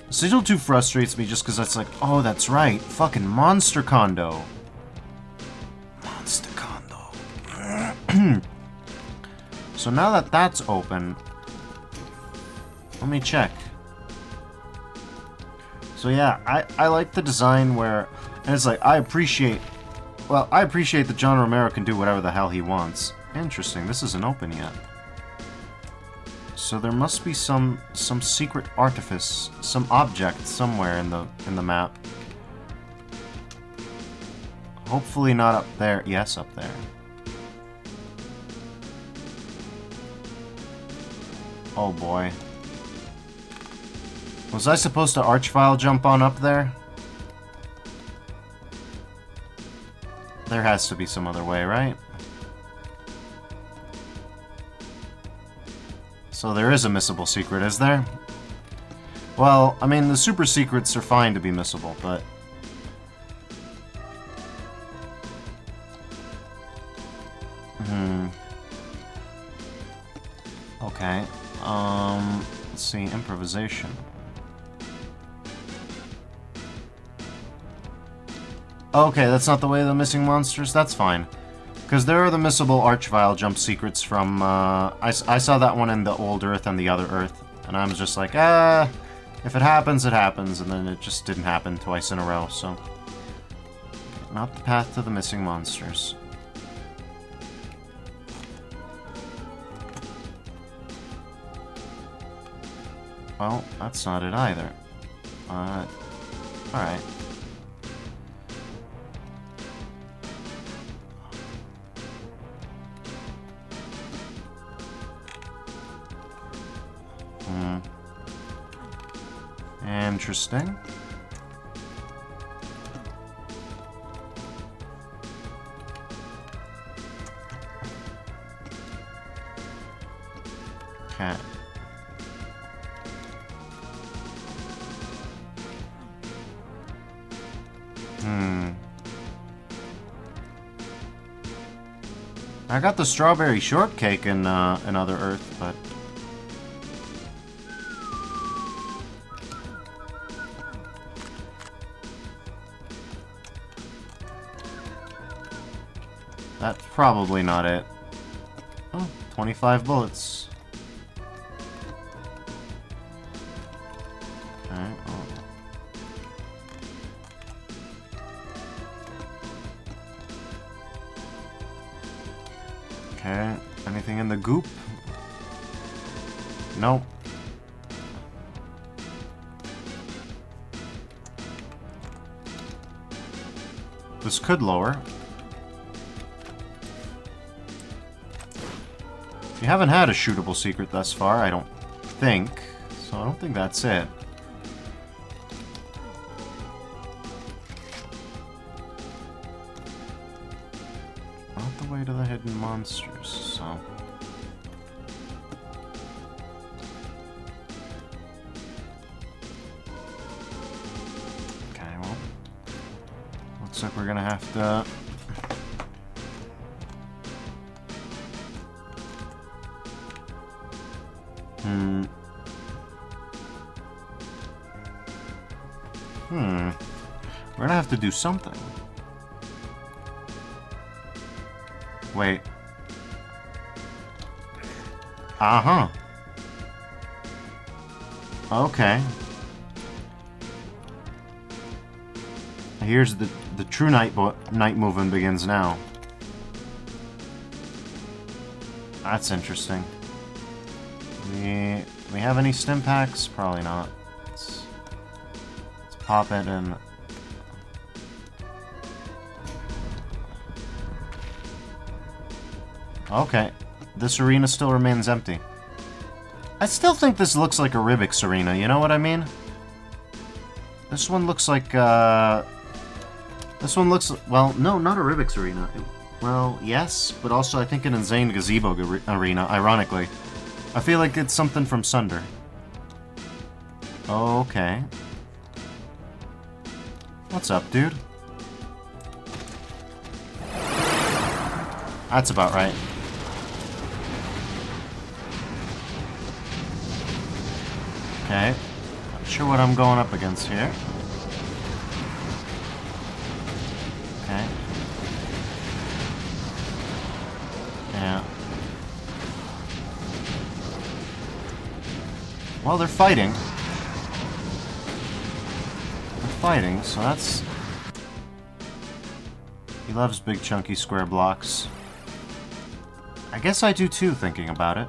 S1: Sigil 2 frustrates me just because it's like, oh, that's right, fucking Monster Condo. Monster Condo. So now that that's open, let me check. So yeah, I like the design where, and it's like, I appreciate that John Romero can do whatever the hell he wants. Interesting, this isn't open yet. So there must be some secret artifice, some object somewhere in the map. Hopefully not up there. Yes, up there. Oh boy. Was I supposed to archvile jump on up there? There has to be some other way, right? So there is a missable secret, is there? Well, I mean, the super secrets are fine to be missable, but... Okay. Let's see, improvisation. Okay, that's not the way of the missing monsters? That's fine. Because there are the missable Archvile jump secrets from, I saw that one in the old Earth and the other Earth, and I was just like, if it happens, it happens, and then it just didn't happen twice in a row, so... Not the path to the missing monsters. Well, that's not it either. Alright. Interesting. Okay. I got the strawberry shortcake in Other Earth, but... That's probably not it. Oh, 25 bullets. Okay, oh. Okay, anything in the goop? Nope. This could lower. You haven't had a shootable secret thus far, I don't think. So I don't think that's it. Not the way to the hidden monsters, so... Okay, well... Looks like we're gonna have to... We're gonna have to do something. Wait. Uh-huh. Okay. Here's the true night movement begins now. That's interesting. We have any stim packs? Probably not. Let's pop it in. Okay. This arena still remains empty. I still think this looks like a Rubik's arena, you know what I mean? This one looks like, This one looks... Well, no, not a Rubik's arena. Well, yes, but also I think an insane Gazebo arena, ironically. I feel like it's something from Sunder. Okay. What's up, dude? That's about right. Okay. Not sure what I'm going up against here. Okay. Yeah. Well, they're fighting. They're fighting, so that's... He loves big chunky square blocks. I guess I do too, thinking about it.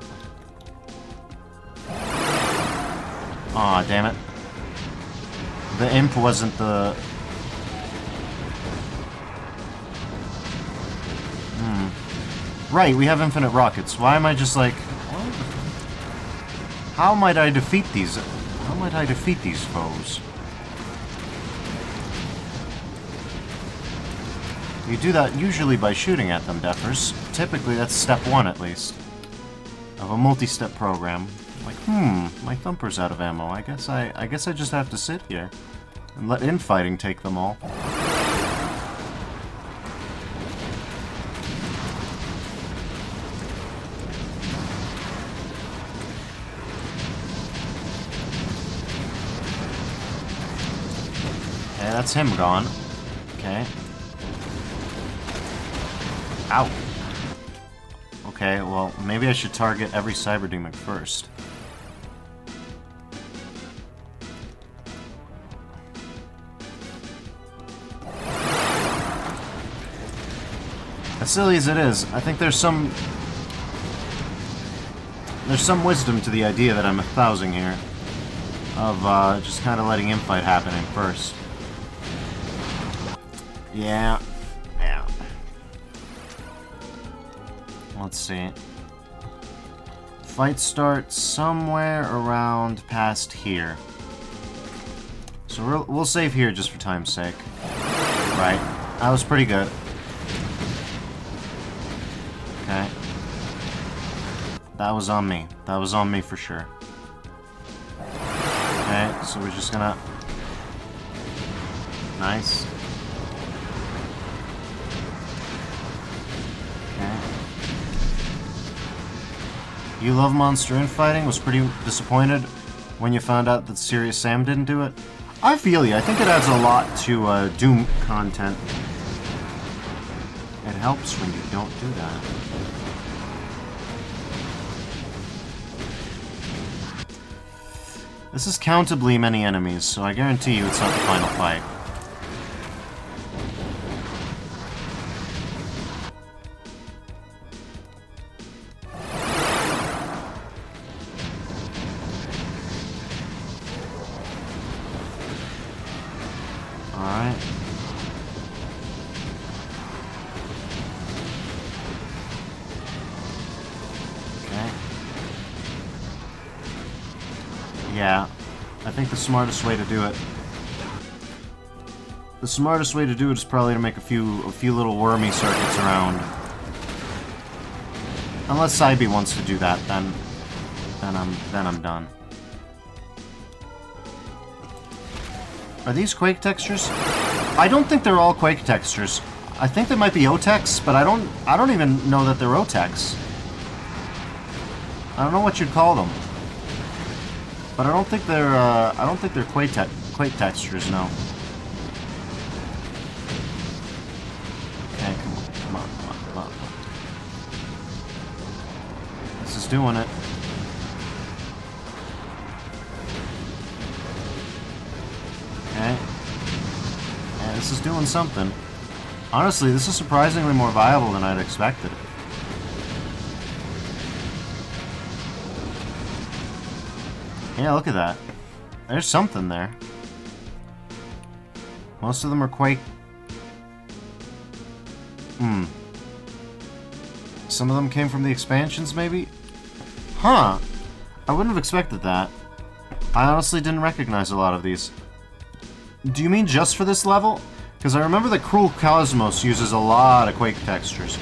S1: Aw, damn it. The imp wasn't the... Right, we have infinite rockets. Why am I just like... How might I defeat these... How might I defeat these foes? You do that usually by shooting at them, Defers. Typically, that's step one, at least. Of a multi-step program. Like, my thumper's out of ammo. I guess I just have to sit here. And let infighting take them all. Okay, that's him gone. Okay. Ow. Okay, well, maybe I should target every Cyberdemon first. As silly as it is, I think there's some wisdom to the idea that I'm espousing here. Of, just kind of letting infight happen in first. Yeah. Yeah. Let's see. Fight starts somewhere around past here. So we'll save here just for time's sake. Right. That was pretty good. Okay. That was on me. That was on me for sure. Okay, so we're just gonna... Nice. Okay. You love monster infighting? Was pretty disappointed when you found out that Serious Sam didn't do it? I feel you. I think it adds a lot to Doom content. It helps when you don't do that. This is countably many enemies, so I guarantee you it's not the final fight. Alright. Okay. Yeah, I think the smartest way to do it. The smartest way to do it is probably to make a few little wormy circuits around. Unless Saibi wants to do that, then I'm done. Are these Quake textures? I don't think they're all Quake textures. I think they might be OTEX, but I don't even know that they're OTEX. I don't know what you'd call them. But I don't think they're Quake textures, no. Okay, come on. This is doing it. Okay. Yeah, this is doing something. Honestly, this is surprisingly more viable than I'd expected. Yeah, look at that. There's something there. Most of them are Quake. Some of them came from the expansions, maybe? Huh. I wouldn't have expected that. I honestly didn't recognize a lot of these. Do you mean just for this level? Because I remember that Cruel Cosmos uses a lot of Quake textures.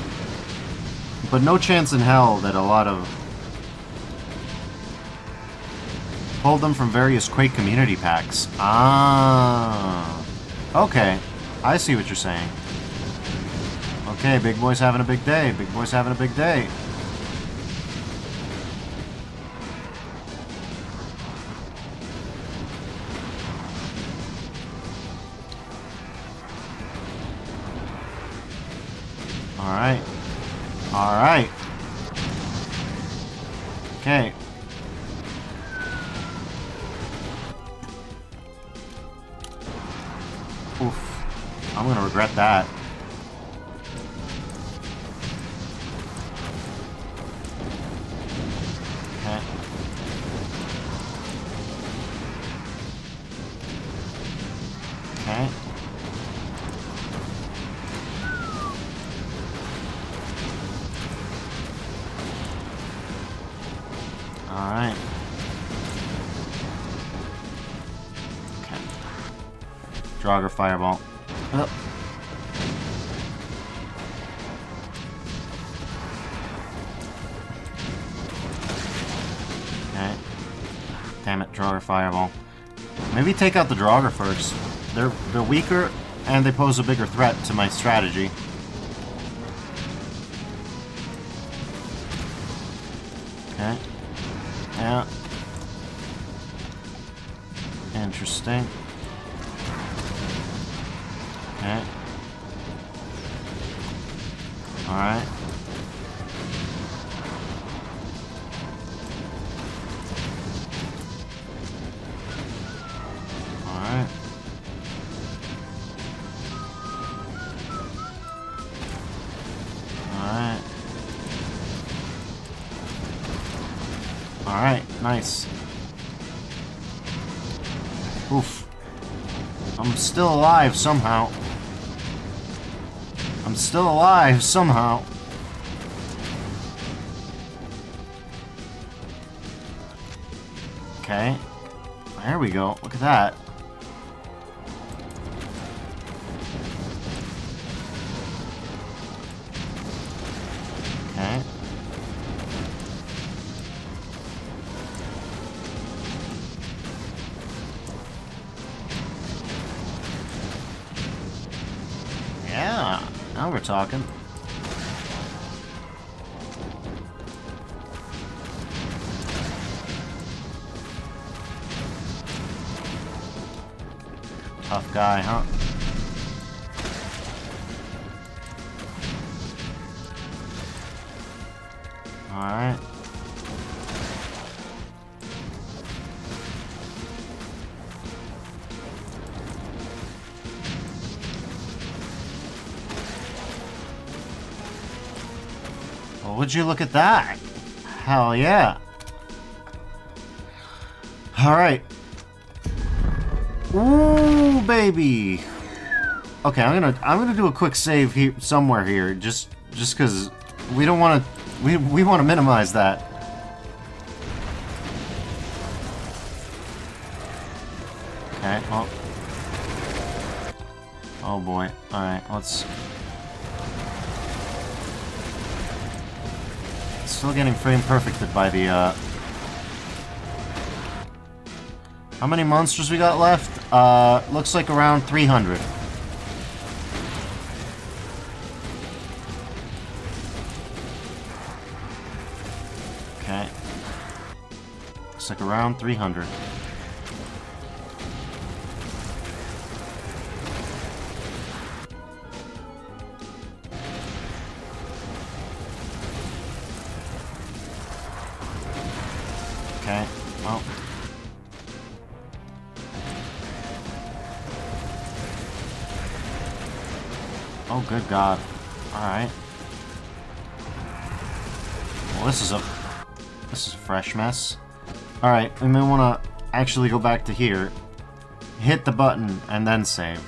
S1: But no chance in hell that a lot of... pulled them from various Quake community packs. Ah. Okay. I see what you're saying. Okay, big boy's having a big day. Big boy's having a big day. Alright. Alright. Okay. Oof. I'm gonna regret that. Okay. Okay. Alright. Okay. Draugr Fireball. Oh. Okay. Damn it, Draugr Fireball. Maybe take out the Draugr first. They're weaker, and they pose a bigger threat to my strategy. Okay. Yeah. Interesting. Okay. Alright. Alright. Alright. Alright, nice. Oof. I'm still alive somehow. I'm still alive somehow. Okay. There we go. Look at that. Okay. Yeah. Now we're talking. Tough guy, huh? Alright. Well, would you look at that? Hell yeah. Alright. Ooh, baby. Okay, I'm gonna do a quick save here somewhere here, just because we don't want to. We want to minimize that. Okay. Well. Oh boy. All right. Let's. Still getting frame perfected by the. How many monsters we got left? Looks like around 300. Okay. Looks like around 300. Okay, well. Oh, good God. Alright. Well, this is a fresh mess. Alright, we may want to actually go back to here, hit the button, and then save.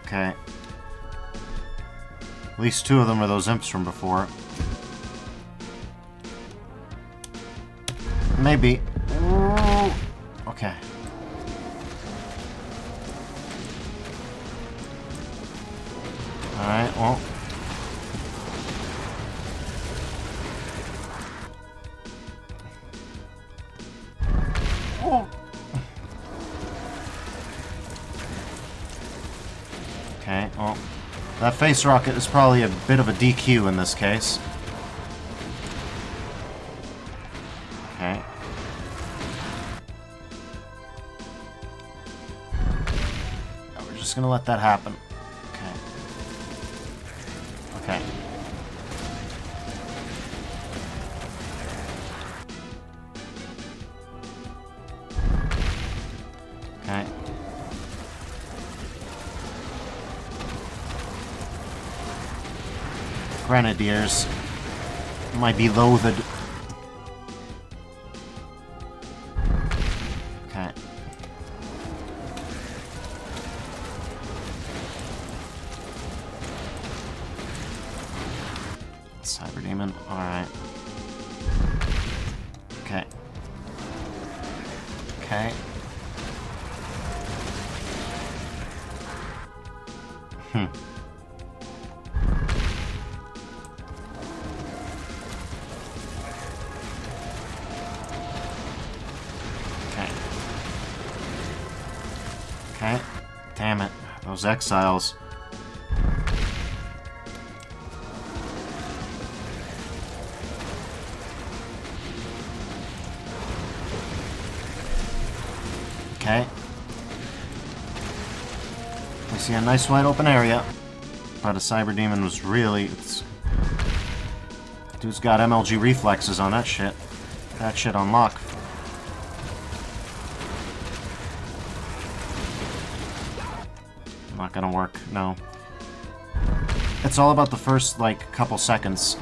S1: Okay. At least 2 of them are those imps from before. Maybe. Ooh. Okay. Alright, well. Oh. Okay, well. That face rocket is probably a bit of a DQ in this case. Okay. We're just gonna let that happen. Okay. Okay. Grenadiers might be loathed. Okay. Cyber Demon, alright. Okay. Okay. Okay. Okay. Damn it. Those exiles. Okay. We see a nice wide open area. But a Cyber Demon was really... Dude's got MLG reflexes on that shit. That shit on lock. Not gonna work, no. It's all about the first, like, couple seconds.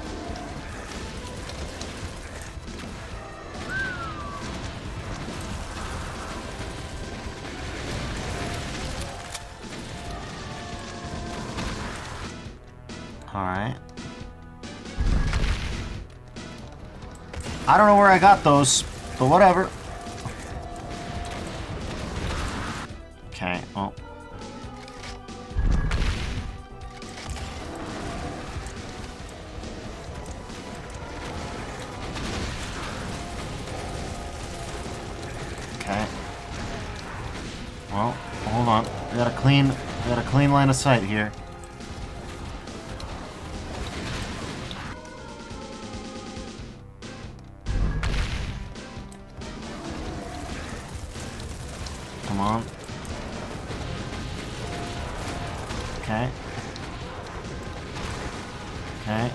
S1: Alright. I don't know where I got those, but whatever. Okay, well. Okay. Well, hold on. We got a clean line of sight here. on. Okay. Okay.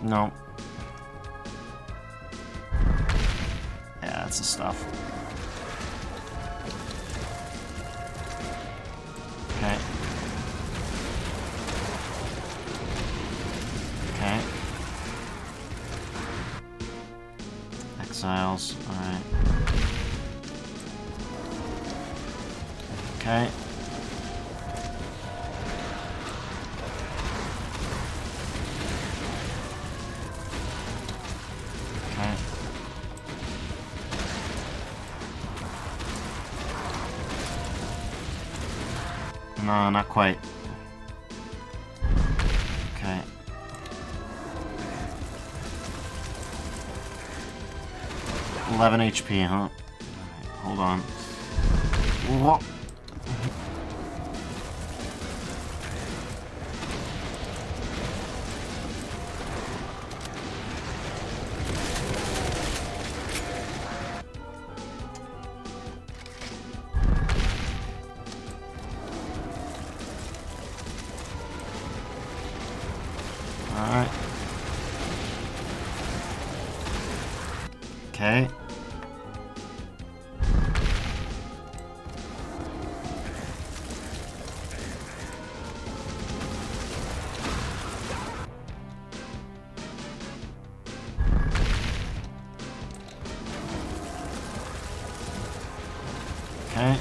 S1: No. Yeah, that's the stuff. Okay. Okay. Exiles, alright. Okay. Okay. No, not quite. Okay. $11 HP, huh? Right, hold on. Whoa. Alright. Okay. Okay.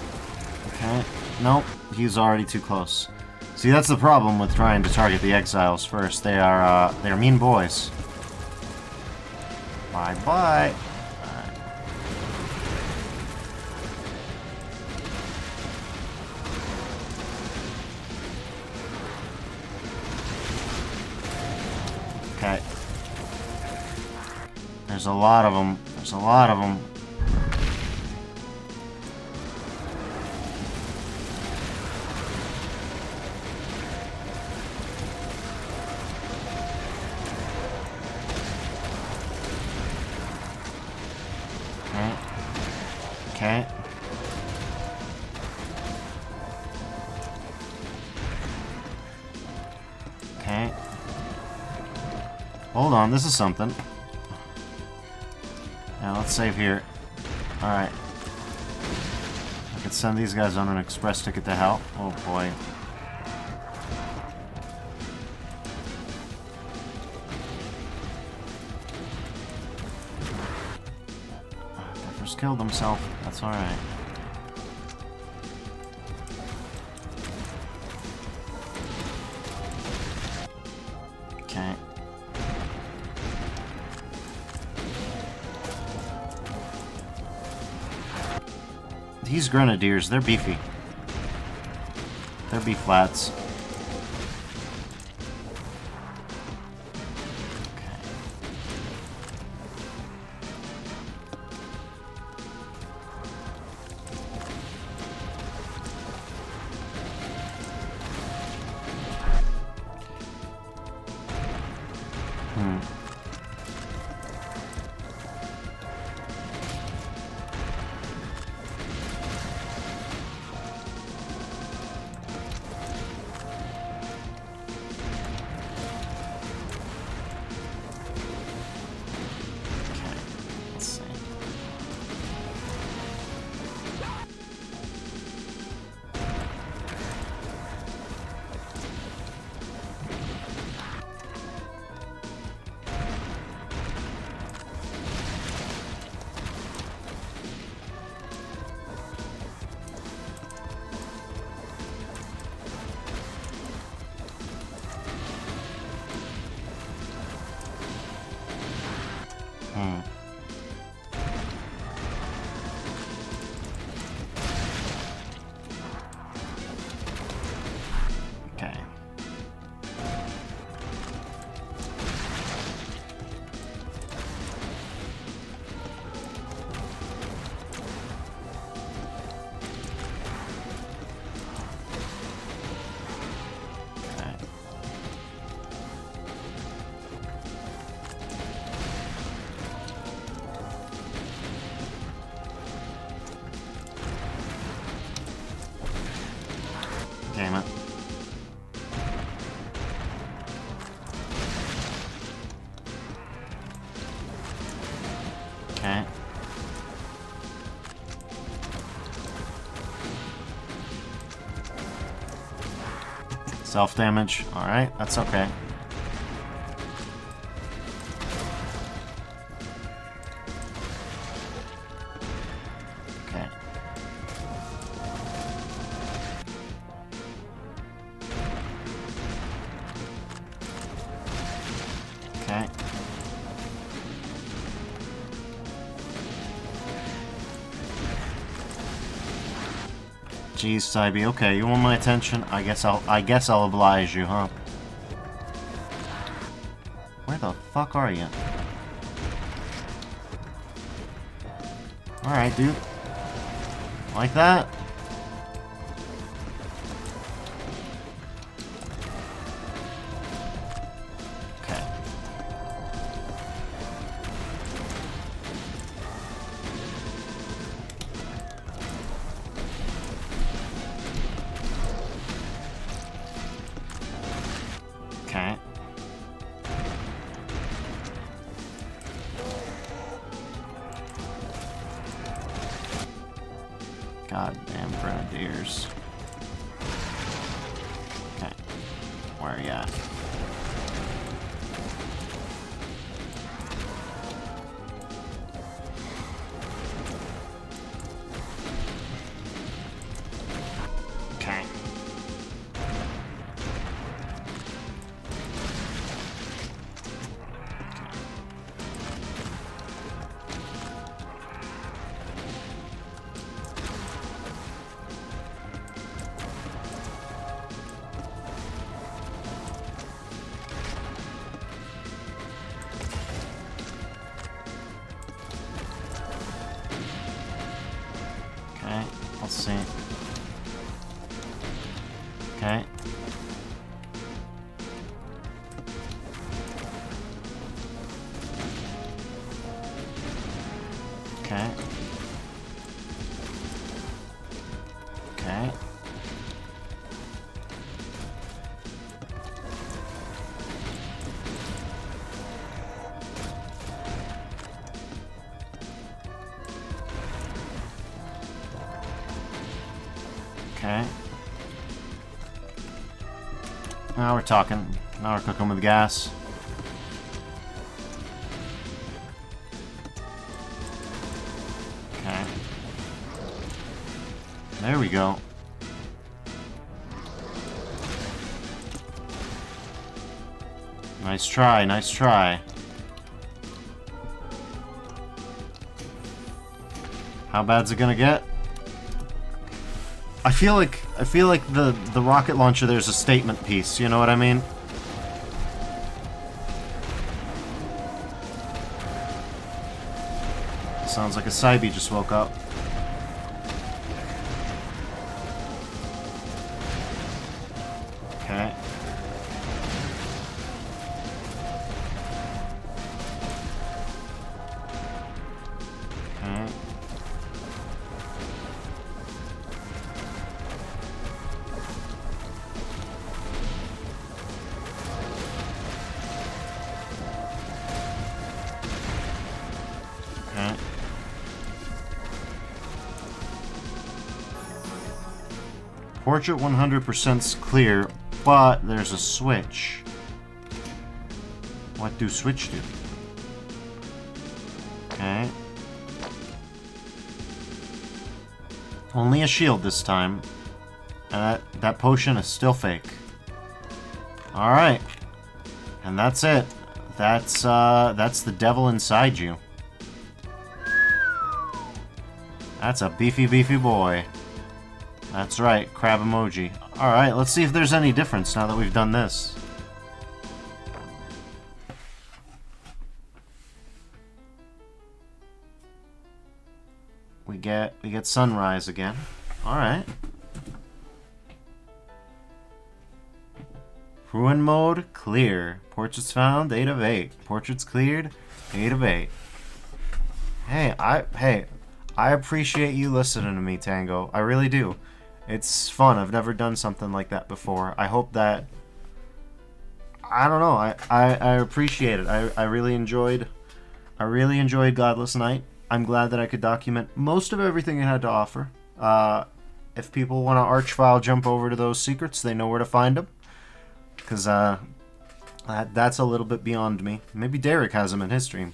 S1: Okay. Nope. He's already too close. See, that's the problem with trying to target the exiles first. They're mean boys. Bye-bye. Okay. There's a lot of them. There's a lot of them. Okay. Okay. Hold on, this is something. Yeah, let's save here. Alright. I could send these guys on an express ticket to hell. Oh boy. Killed himself. That's alright. Okay. These grenadiers, they're beefy. They're B-flats. Damn it. Okay. Self-damage. Alright, that's okay. Okay. Okay. Jeez, Cybe. Okay, you want my attention? I guess I'll oblige you, huh? Where the fuck are you? Alright, dude. Like that? Okay. Okay. Goddamn grenadiers. Okay. Where are you at? Okay. Okay, let's see. Okay. Okay. Okay. Okay. Now we're talking. Now we're cooking with gas. Okay. There we go. Nice try, nice try. How bad's it gonna get? I feel like the rocket launcher there's a statement piece, you know what I mean? Sounds like a Cybe just woke up. Okay. Okay. Okay. Portrait 100%'s clear, but there's a switch. What do switch do? Okay. Only a shield this time. And that potion is still fake. Alright. And that's it. That's the devil inside you. That's a beefy, beefy boy. That's right, crab emoji. Alright, let's see if there's any difference now that we've done this. We get sunrise again. Alright. Ruin mode, clear. Portraits found, 8 of 8. Portraits cleared, 8 of 8. Hey, I appreciate you listening to me, Tango. I really do. It's fun. I've never done something like that before. I hope that... I don't know. I appreciate it. I really enjoyed... I really enjoyed Godless Night. I'm glad that I could document most of everything it had to offer. If people want to archfile jump over to those secrets, they know where to find them. Because that's a little bit beyond me. Maybe Derek has them in his stream.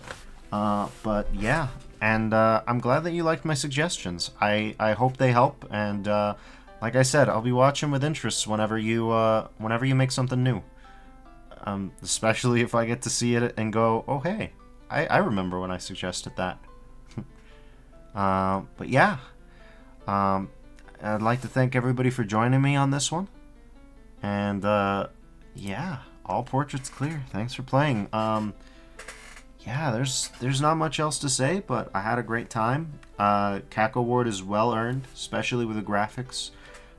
S1: But yeah, and I'm glad that you liked my suggestions. I hope they help, and like I said, I'll be watching with interest whenever you make something new. Especially if I get to see it and go, oh hey, I remember when I suggested that. But yeah, I'd like to thank everybody for joining me on this one, and yeah, all portraits clear. Thanks for playing. Yeah, there's not much else to say, but I had a great time. CAC award is well earned, especially with the graphics.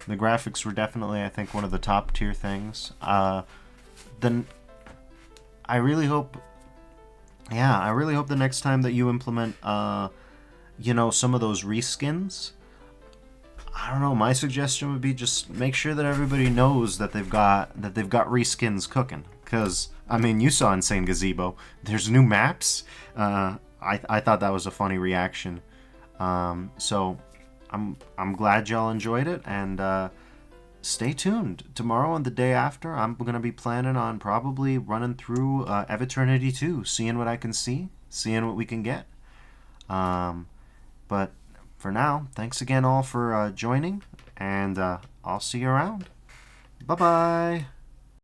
S1: The graphics were definitely, I think, one of the top tier things. Then I really hope, yeah, I really hope the next time that you implement, you know, some of those reskins. I don't know. My suggestion would be just make sure that everybody knows that they've got reskins cooking. Because I mean, you saw Insane Gazebo. There's new maps. I thought that was a funny reaction. So I'm glad y'all enjoyed it, and stay tuned. Tomorrow and the day after, I'm gonna be planning on probably running through Ev Eternity 2, seeing what I can see, seeing what we can get. But for now, thanks again all for joining, and I'll see you around. Bye-bye.